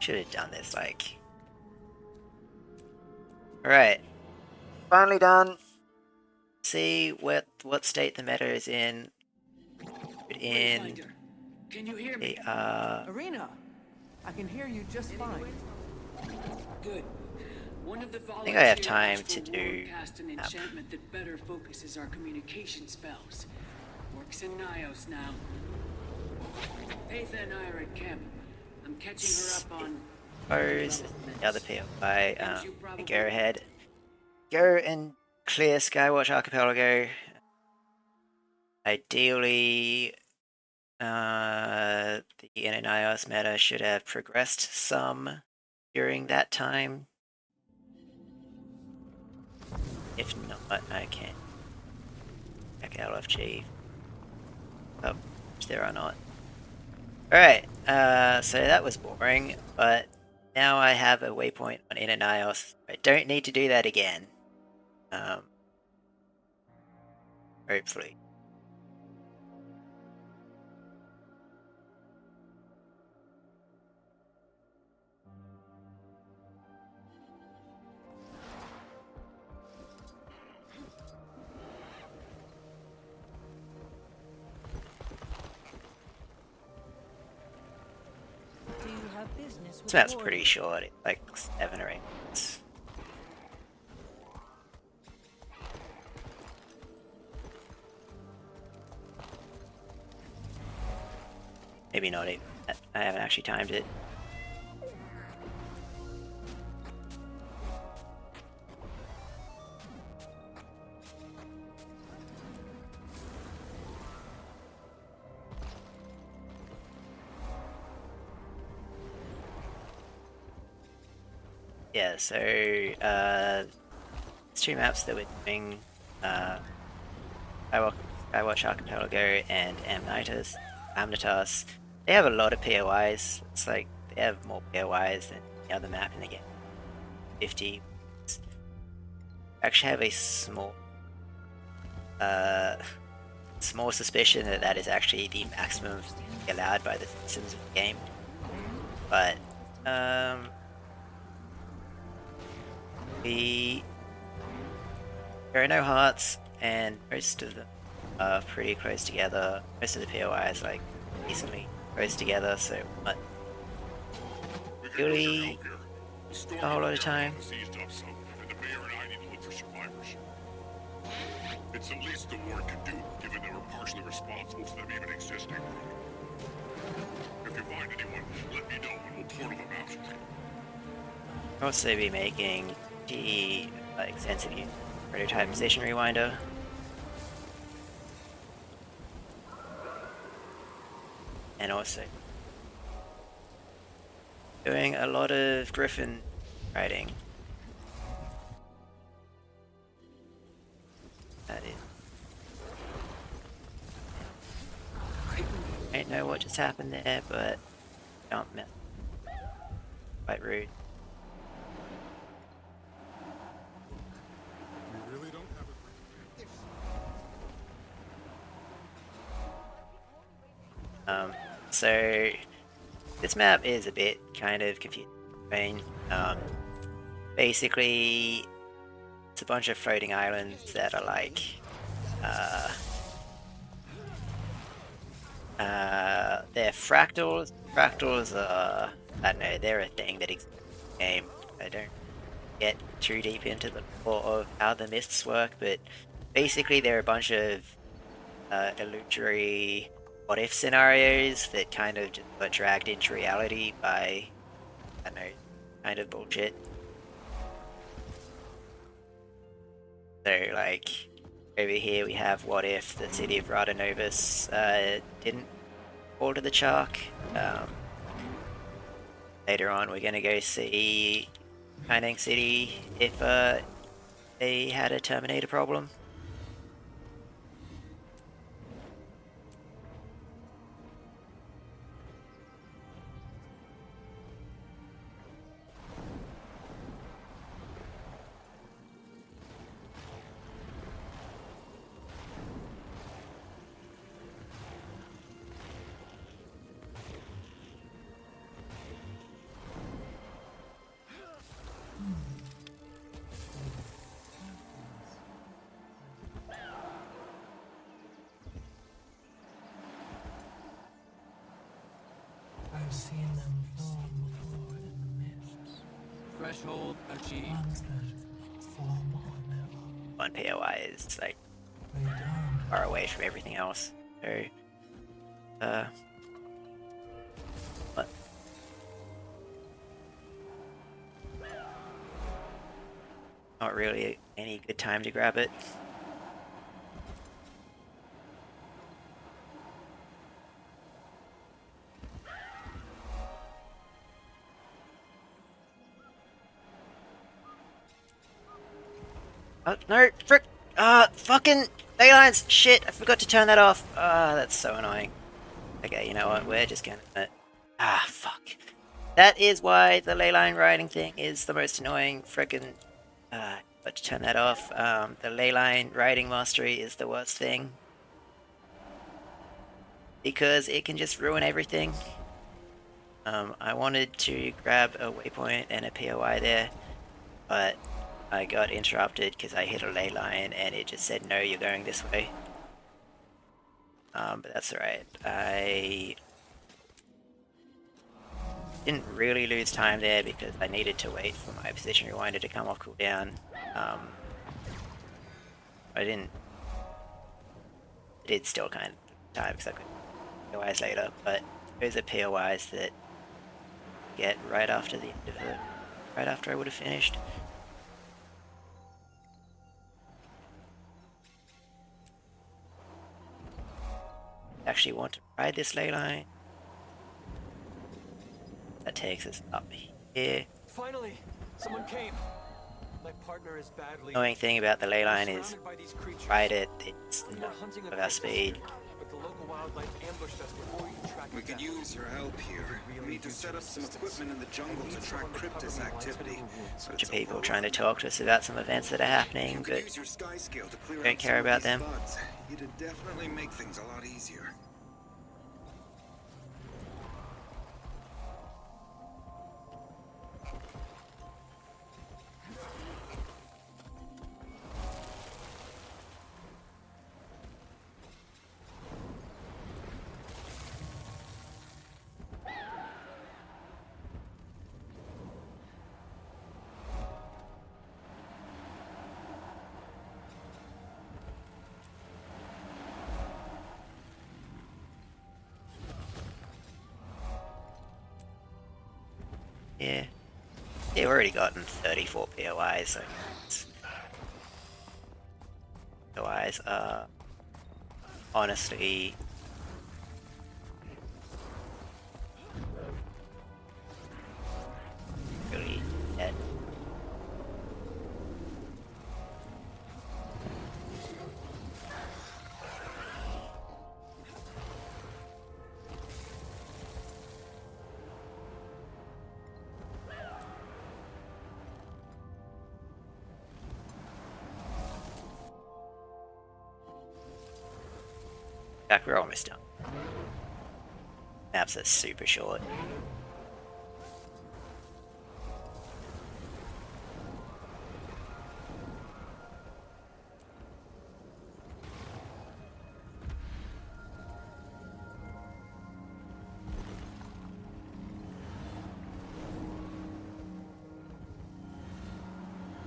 Should have done this, like... Alright. Finally done. See what state the meta is in. Can you hear me? Arena, I can hear you just fine. Good. One of the I think I have time to do cast an enchantment that better focuses our communication spells. Works in Nios now. Aetha and I are at camp. I'm catching her up on Pose, the other POI, and go ahead. Go and clear Skywatch Archipelago. Ideally, the Nios meta should have progressed some during that time. If not, I can check out LFG. Oh, there or not. Alright, so that was boring, but now I have a waypoint on Nios. I don't need to do that again. Hopefully. Do you have business with This map's pretty short, it's like 7 or 8 minutes. Maybe not even. I haven't actually timed it. Yeah, so there's 2 maps that we're doing, Skywatch Archipelago and Amnitas. They have a lot of POIs. It's like they have more POIs than the other map in the game. 50. I actually have a small suspicion that that is actually the maximum allowed by the systems of the game. But there are no hearts, and most of them are pretty close together. Most of the POIs like decently close together, so not really a whole lot of time. Seized up some, and the mayor and I need to look for survivors. It's the least the ward can do, given they were partially responsible for them even existing. If you find anyone, let me know and we'll portal them out. I'll also be making the extensive prototype position rewinder. And also doing a lot of Griffin riding. That is. I don't know what just happened there, but don't mess. Quite rude. We really don't have So this map is a bit kind of confusing. Basically, it's a bunch of floating islands that are like they're fractals. Fractals are, I don't know, they're a thing that exists in the game. I don't get too deep into the lore of how the mists work, but basically they're a bunch of illusory what-if scenarios that kind of just got dragged into reality by, I don't know, kind of bullshit. So, like, over here we have what if the city of Radonovus didn't fall to the chalk. Later on we're gonna go see Pinang City if they had a Terminator problem. I've seen them form before in the mists. Threshold achieved. Ones that form on their own. One POI is like They don't. far away from everything else. So, what? Not really any good time to grab it. Oh, no, frick! Fucking ley lines! Shit, I forgot to turn that off. That's so annoying. Okay, you know what, we're just gonna... fuck. That is why the ley line riding thing is the most annoying frickin'... but to turn that off, the ley line riding mastery is the worst thing. Because it can just ruin everything. I wanted to grab a waypoint and a POI there, but I got interrupted because I hit a ley line and it just said, no, you're going this way. But that's alright. I didn't really lose time there because I needed to wait for my position rewinder to come off cooldown. I did still kind of time because I could POIs later, but those are POIs that get right after the end of it, right after I would have finished. Actually want to ride this ley line. That takes us up here. Finally, someone came. My partner is badly. Annoying thing about the ley line is ride it, it's not of our speed. But the local wildlife ambushed us before we could track We could use your help here. We need to set up some equipment in the jungle to track cryptis activity. Bunch of people trying to talk to us about some events that are happening, but don't care about them. It'd definitely make things a lot easier. Yeah. Yeah, we've already gotten 34 POIs, so POIs are honestly really dead. In fact, we're almost done. Maps are super short.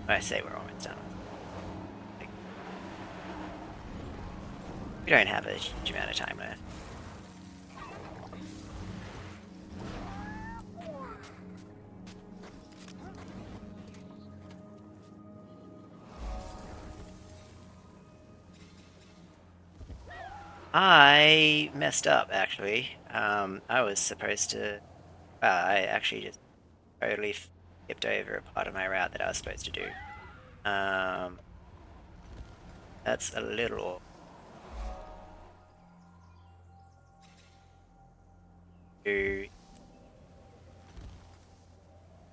I say we're almost done. We don't have a huge amount of time left. I messed up, actually. I was supposed to... I actually just totally skipped over a part of my route that I was supposed to do. That's a little... How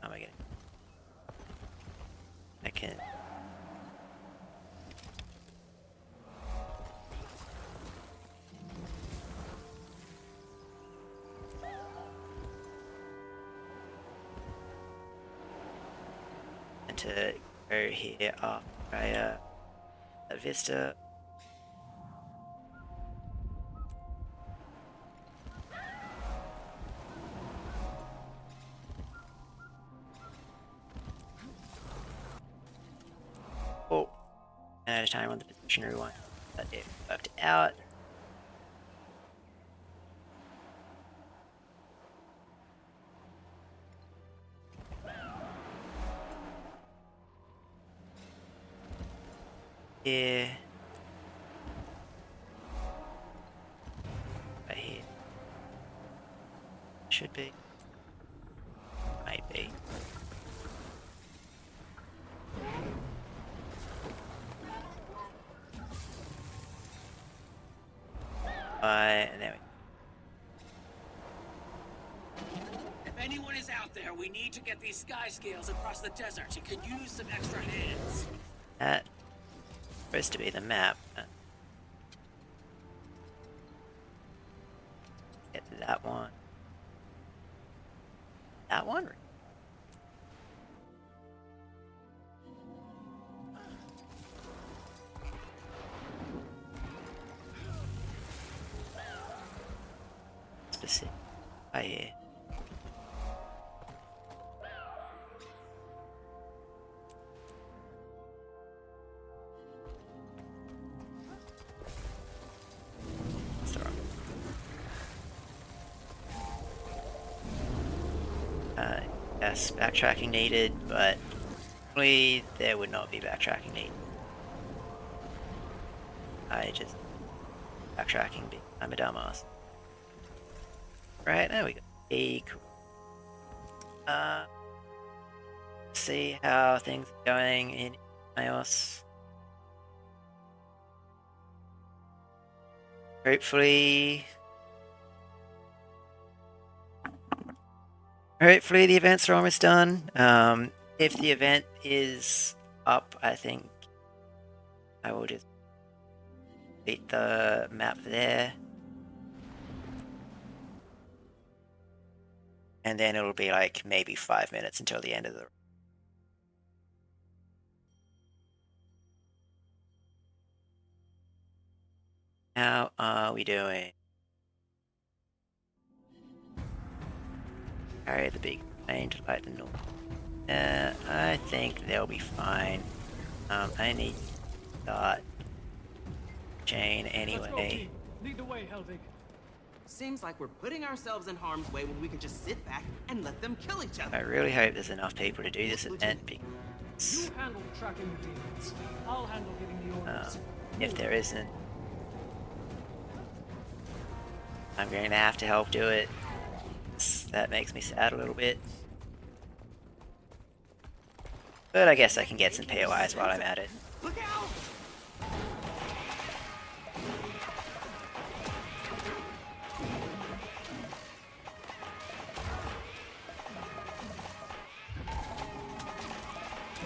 am I getting? I can... And to go here after I, Vista. Oh, and at a time on the positionary one, but it worked out. Yeah. Right here. Should be. Might be. And there we go. If anyone is out there, we need to get these sky scales across the desert. It could use some extra hands. That's supposed to be the map. Get that one. That one? Specific. Oh, yeah. Yes, backtracking needed, but probably there would not be backtracking needed. I just backtracking. I'm a dumbass. Right, there we go. Hey, cool. See how things are going in iOS. Hopefully the events are almost done. If the event is up, I think I will just beat the map there. And then it'll be like maybe 5 minutes until the end of the... How are we doing? Carry the big plane to light the north. I think they'll be fine. I need to start chain anyway. Lead the way, Helvig. Seems like we're putting ourselves in harm's way when we can just sit back and let them kill each other. I really hope there's enough people to do this event because You handle tracking the demons. I'll handle getting the orders. if there isn't, I'm going to have to help do it. That makes me sad a little bit. But I guess I can get some POIs while I'm at it. Look out!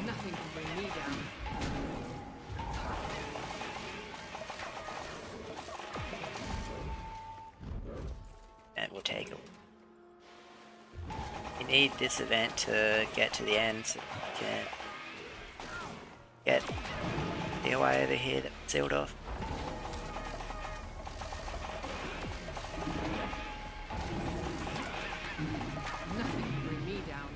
Nothing can bring me down. And we'll take it. You need this event to get to the end so you can get POI over here that sealed off. Nothing can bring me down.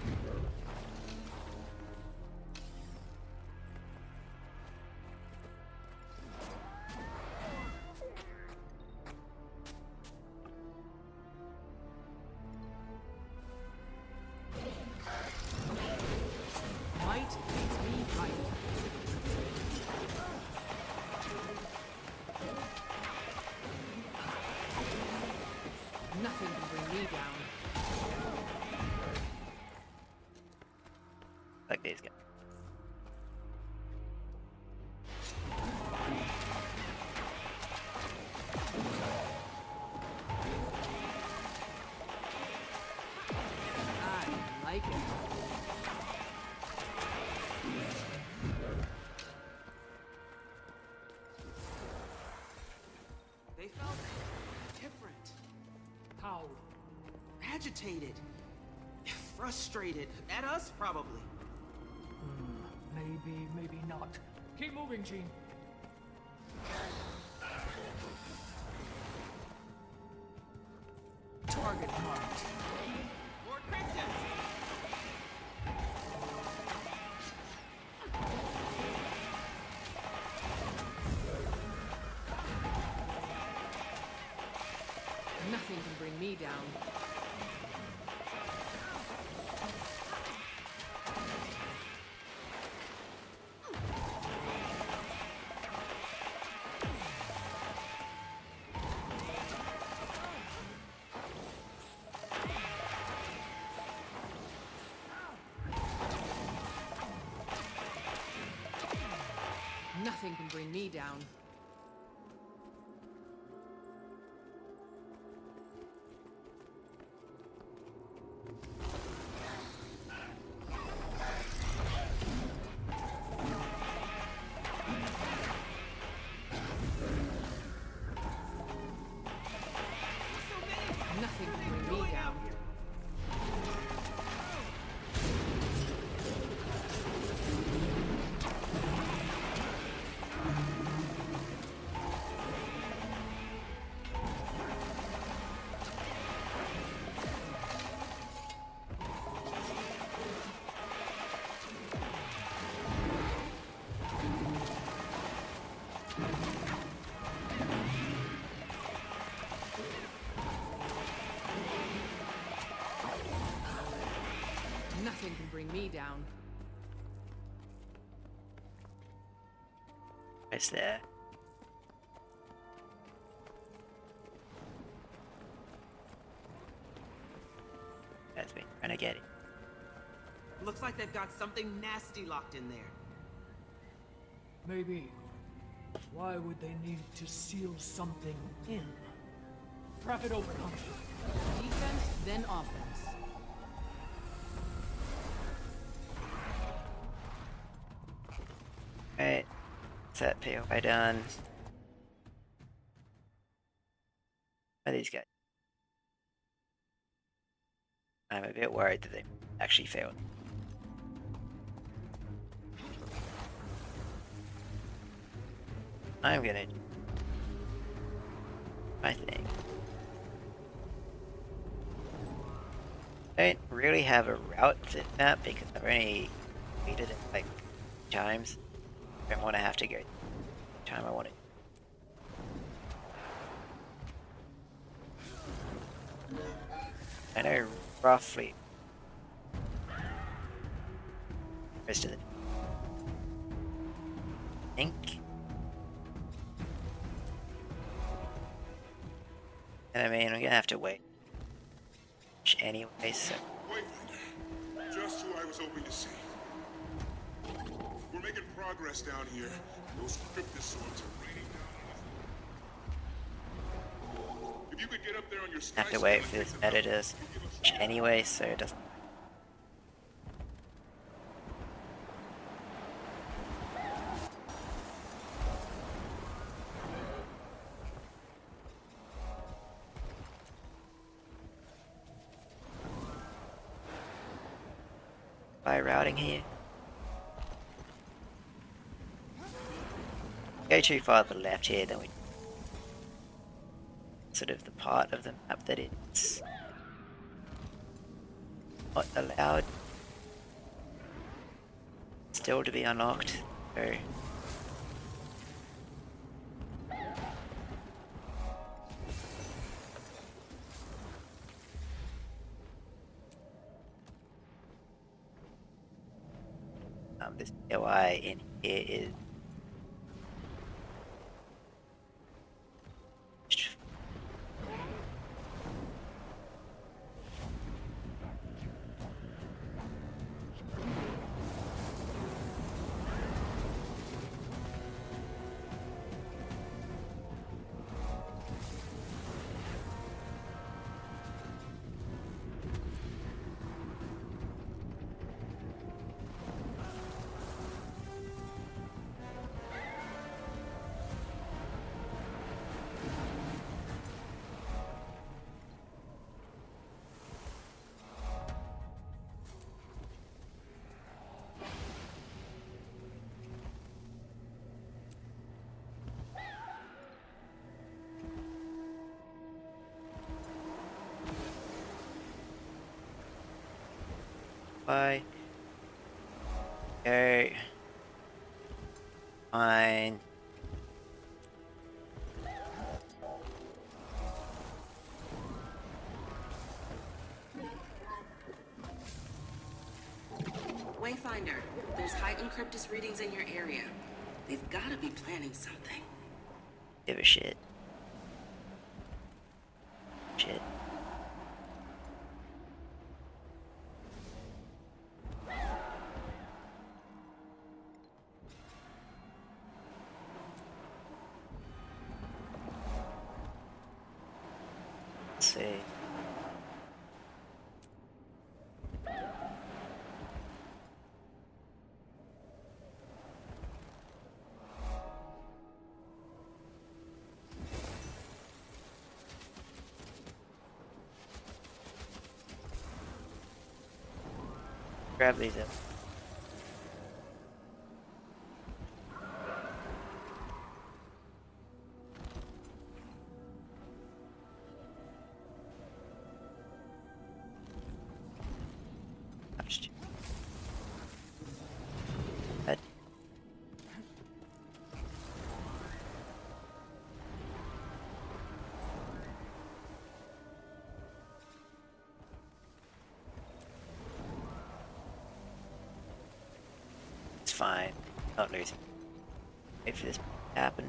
Might makes me right. Nothing can bring me down. Like these guys. I like it. They felt different. How? Agitated. Frustrated. At us, probably. Maybe, maybe not. Keep moving, Gene. Target marked. More cryptids! Nothing can bring me down. Nothing can bring me down. Nothing can bring me down. Nothing can bring me down. It's there. That's me trying to get it. Looks like they've got something nasty locked in there. Maybe. Why would they need to seal something in? Wrap it open, huh? Defense, then offense. Alright. Set POI done. Are these guys? I'm a bit worried that they actually failed. I'm gonna... I think. I don't really have a route to map because I've only completed it like times. I don't want to have to go time I want it. I know roughly rest of the think. And I mean, I'm gonna have to wait anyway, so. Wayfinder, just who I was hoping to see. We're making progress down here. Those cryptosaurs are raining down on us. If you could get up there on your I have to wait for this meta to switch anyway, so it doesn't. By routing here. Go too far to the left here, then we sort of the part of the map that it's not allowed still to be unlocked. So this UI in here is by go fine. Wayfinder, there's heightened cryptus readings in your area. They've got to be planning something. Give a shit. Shit. Let's see. Grab these up. That. It's fine. Not losing. Wait for this to happen.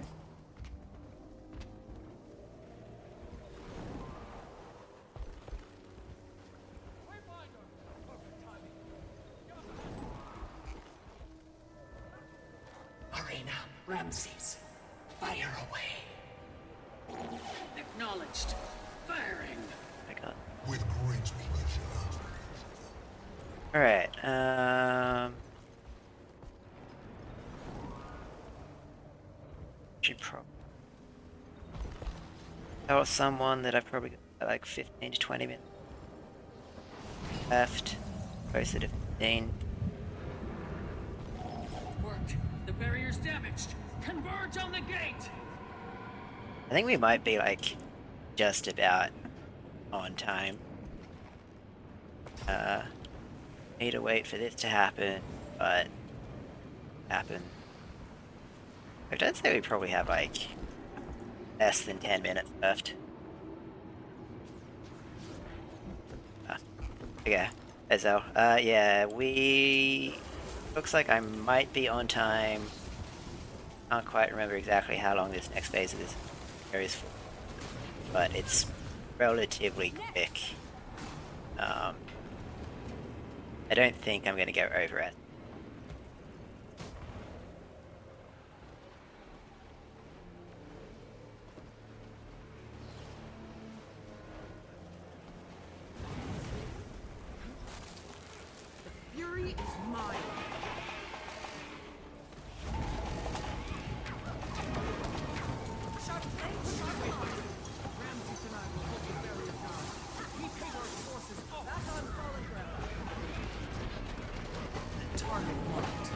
Arena, Ramses, fire away. Acknowledged. Firing. I got. With great pleasure. Alright, should probably tell someone that I've probably got like 15 to 20 minutes left. Closer to 15. Worked. The barrier's damaged. Converge on the gate. I think we might be like just about on time. Need to wait for this to happen, but happen. I'd say we probably have like less than 10 minutes left. Okay, Ezel. Yeah, we... Looks like I might be on time. Can't quite remember exactly how long this next phase of this area is for, but it's relatively quick. I don't think I'm going to go over it. Fury is mine. Ramses and I will hold the barrier down. We take our forces back on solid ground. Target marked.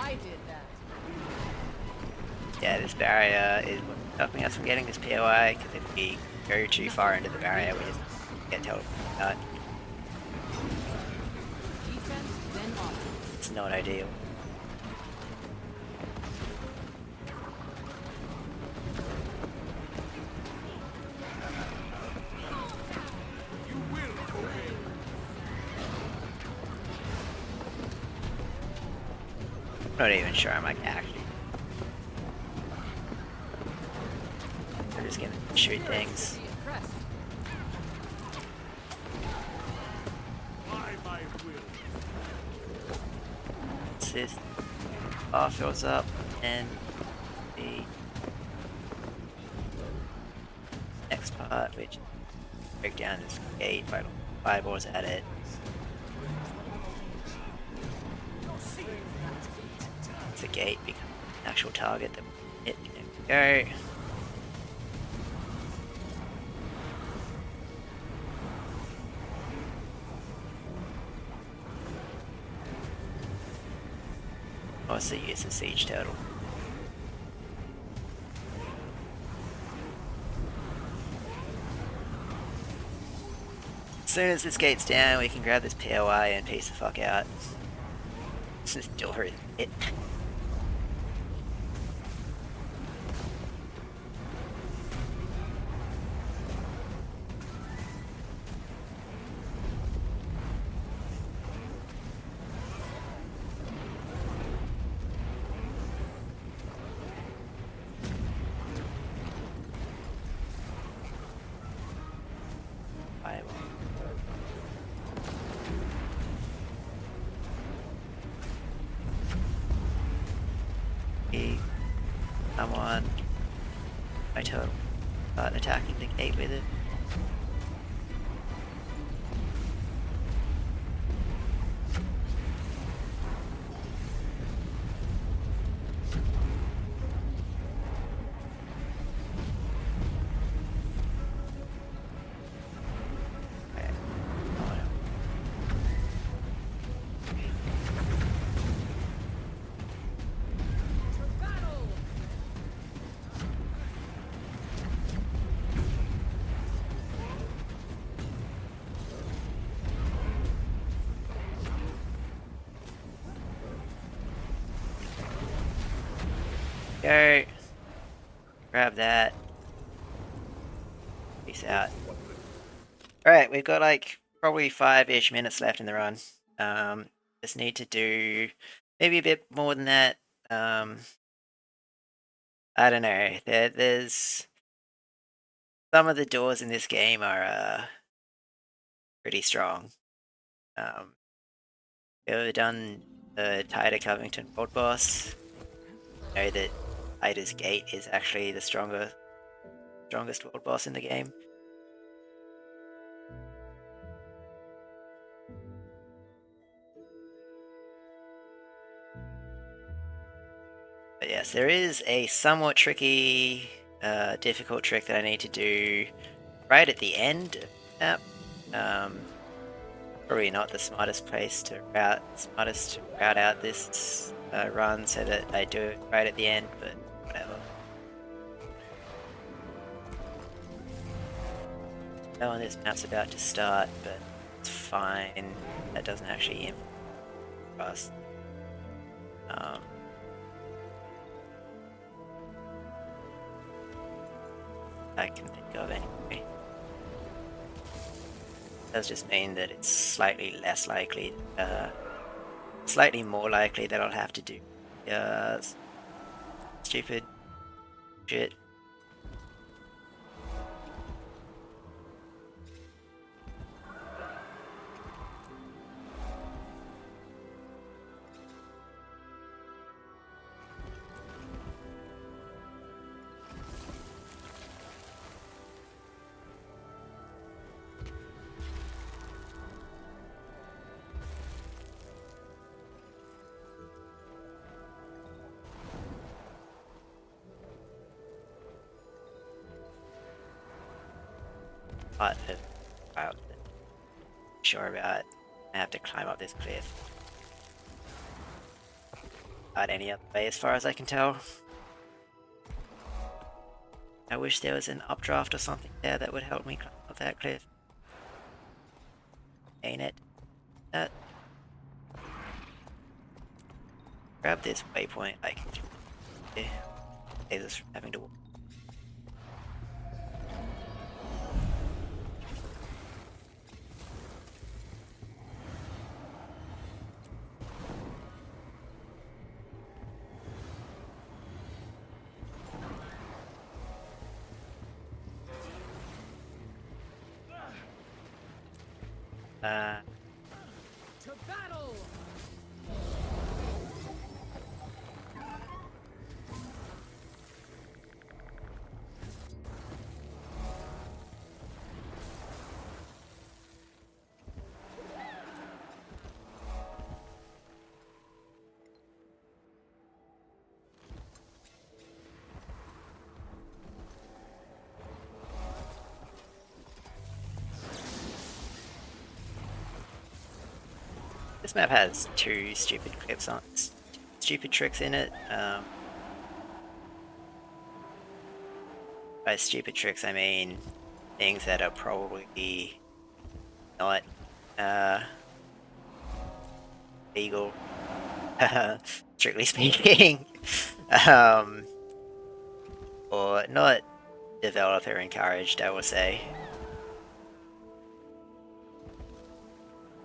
I did that. Yeah, this barrier is what's stopping us from getting this POI, because if we go too far into the barrier, we just get teleported out. It's not ideal. Not even sure I'm like actually. I'm just gonna shoot things. What's this? Bar fills up and the next part, which break down this gate, fireballs at it. The gate becomes an actual target that we hit. There we go. Also use the siege turtle. As soon as this gate's down, we can grab this POI and piece the fuck out. This door is it. Come on. My turtle. Start attacking the gate with it. Go. Grab that. Peace out. Alright, we've got like probably 5-ish minutes left in the run. Just need to do maybe a bit more than that. I don't know. There's some of the doors in this game are pretty strong. Ever done the Tyder Covington World Boss? You know that Tyder's Gate is actually the strongest world boss in the game. But yes, there is a somewhat tricky, difficult trick that I need to do right at the end of the map. Probably not the smartest to route out this run so that I do it right at the end, but whatever. Oh, and this map's about to start, but it's fine. That doesn't actually influence us. I can think of anyway. Does just mean that it's slightly less likely, slightly more likely that I'll have to do stupid shit. But I'm sure about. I have to climb up this cliff. Not any other way, as far as I can tell. I wish there was an updraft or something there that would help me climb up that cliff. Ain't it? That. Grab this waypoint, like. Saves us from having to walk. To battle! This map has two stupid stupid tricks in it. By stupid tricks, I mean things that are probably not legal, strictly speaking, or not developer encouraged, I will say.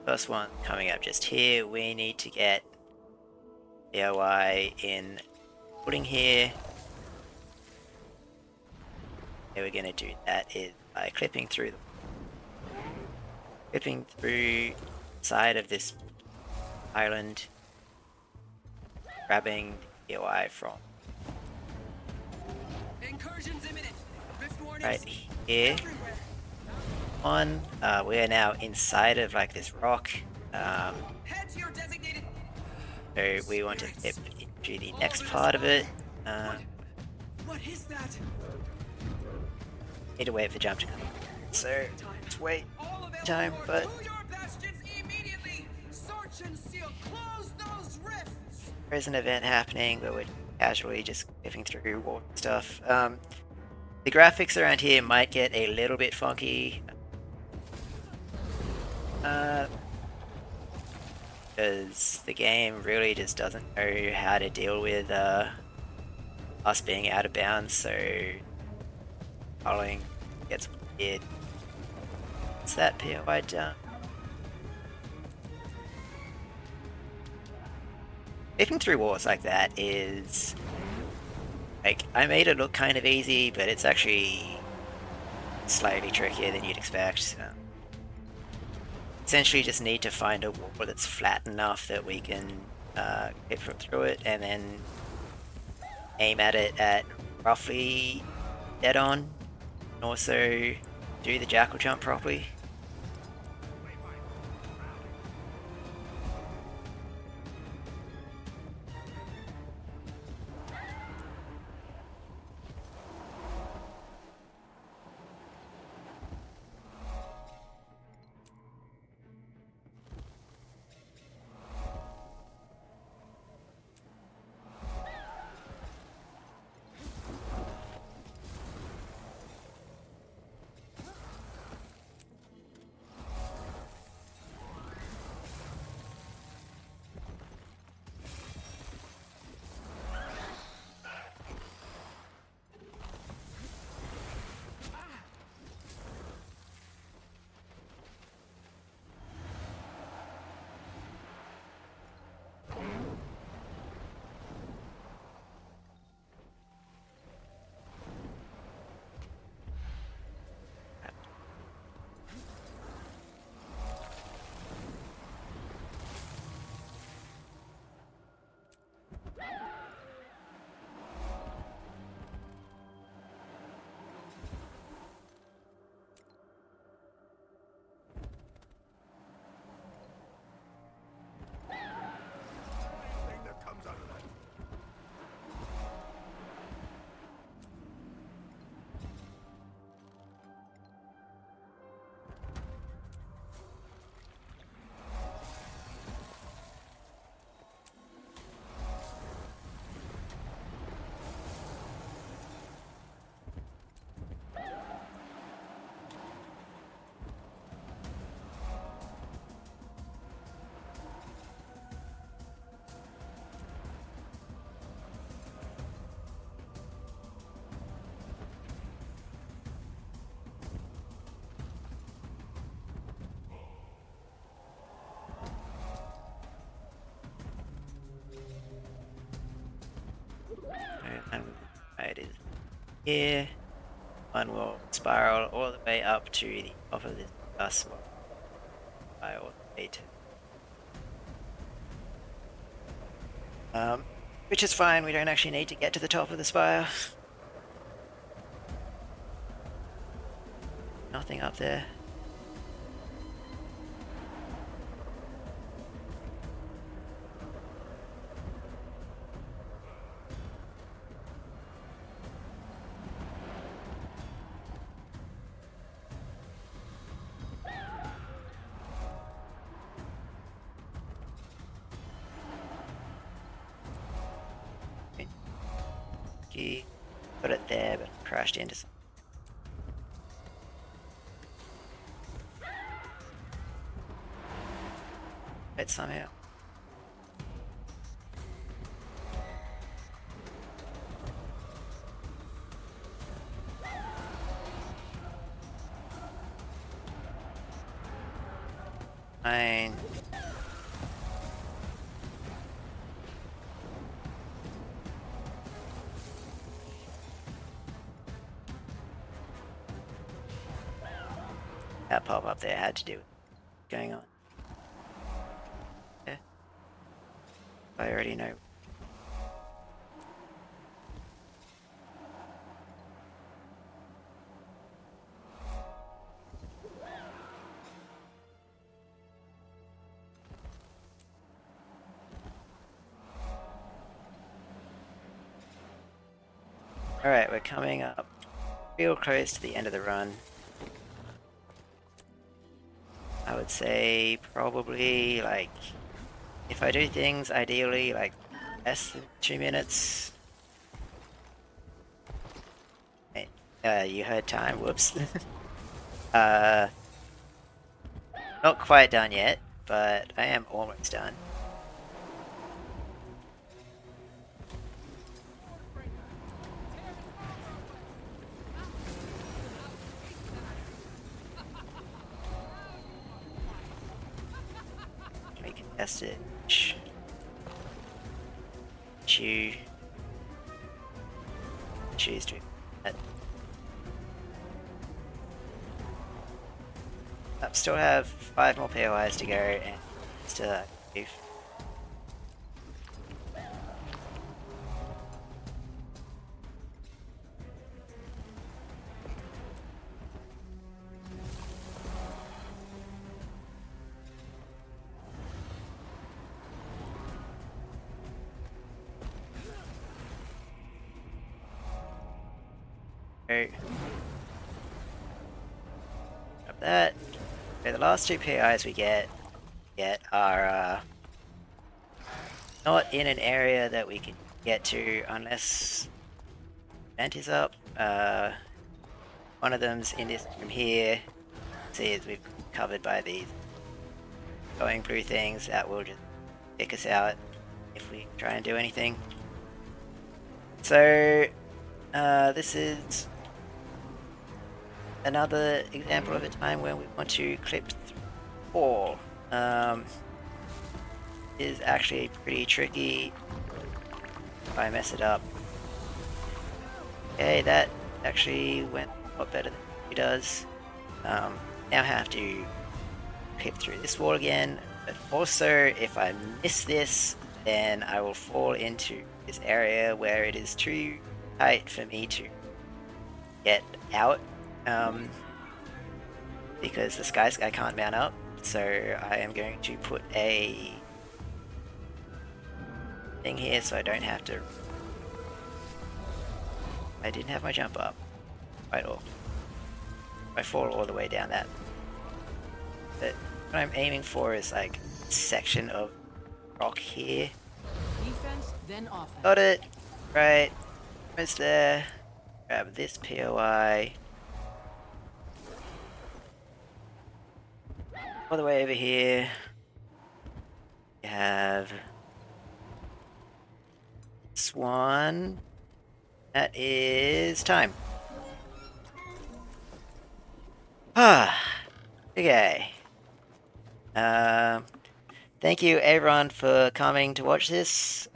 First one coming up just here, we need to get DIY in footing here. The way we're going to do that is by clipping through the side of this island, grabbing DIY from Incursions imminent. Rift warnings right here. On, we are now inside of like this rock. Head to your designated. So we want to clip into the next part of it. What is that? Need to wait for the jump to come. So let's wait time, but there is an event happening where we're casually just clipping through water stuff. The graphics around here might get a little bit funky. Because the game really just doesn't know how to deal with us being out of bounds, so following gets weird. What's that POI done? Flipping through walls like that is like, I made it look kind of easy, but it's actually slightly trickier than you'd expect. Essentially just need to find a wall that's flat enough that we can clip through it and then aim at it at roughly dead on, and also do the jackal jump properly. And it is here. One will spiral all the way up to the top of this bus by all the way to. Which is fine, we don't actually need to get to the top of the spire. Nothing up there. Put it there, but crashed into something. It somehow. Fine. That pop up there had to do with what's going on. Yeah. I already know. Alright, we're coming up real close to the end of the run. I would say probably, like, if I do things ideally, like, less than 2 minutes. You heard time, whoops. Not quite done yet, but I am almost done. Test it. Choose to. I still have 5 more POIs to go, and still have beef. Grab that. Okay, the last 2 PIs we get are not in an area that we can get to unless vent is up. One of them's in this room here. See, as we've covered by these glowing blue things that will just pick us out if we try and do anything. So this is another example of a time when we want to clip through the wall. Is actually pretty tricky if I mess it up. Okay, that actually went a lot better than it does. Now I have to clip through this wall again, but also if I miss this, then I will fall into this area where it is too tight for me to get out. Because the Sky can't mount up, so I am going to put a thing here so I don't have to. I didn't have my jump up right off. I fall all the way down that. But what I'm aiming for is like a section of rock here. Defense, then offense. Got it. Right. Almost there. Grab this POI. All the way over here. We have Swan. That is time. Okay. Thank you everyone for coming to watch this.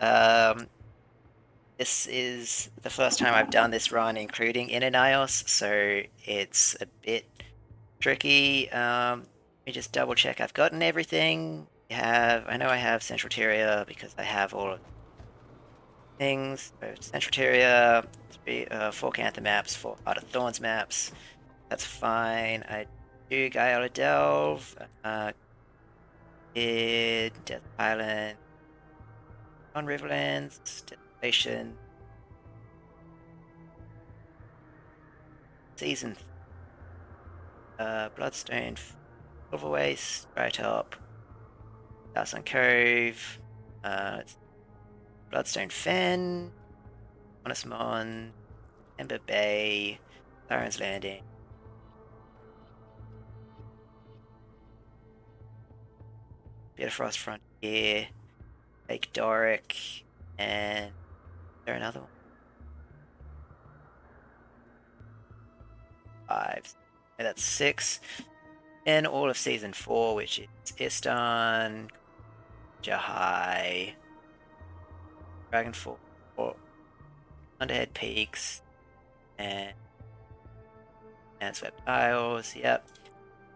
this is the first time I've done this run, including Inner Nios, so it's a bit tricky. Let me just double check I've gotten everything. I know I have Central Terria because I have all of things. So Central Terria, 4 Cantha maps, 4 Heart of Thorns maps. That's fine. I do Guyala Delve, Death Island, on Riverlands, Destination, Season, Bloodstone, Silverwaste, Dry Top, Dawson Cove, Bloodstone Fen, Honest Mon, Ember Bay, Siren's Landing, Bitterfrost Frontier, Lake Doric, and is there another one? 5. Yeah, that's 6. And all of Season 4, which is Istan, Jahai, Dragonfall, Underhead Peaks, and Swept Isles, yep.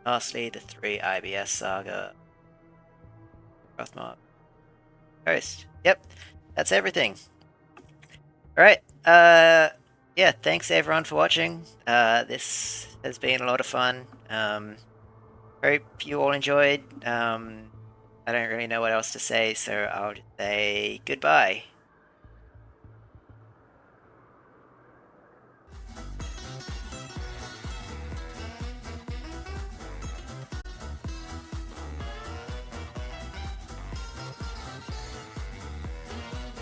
Lastly, the 3 IBS Saga, Rothmark, Coast. Yep, that's everything. Alright, yeah, thanks everyone for watching. This has been a lot of fun. Hope you all enjoyed. I don't really know what else to say, so I'll just say goodbye.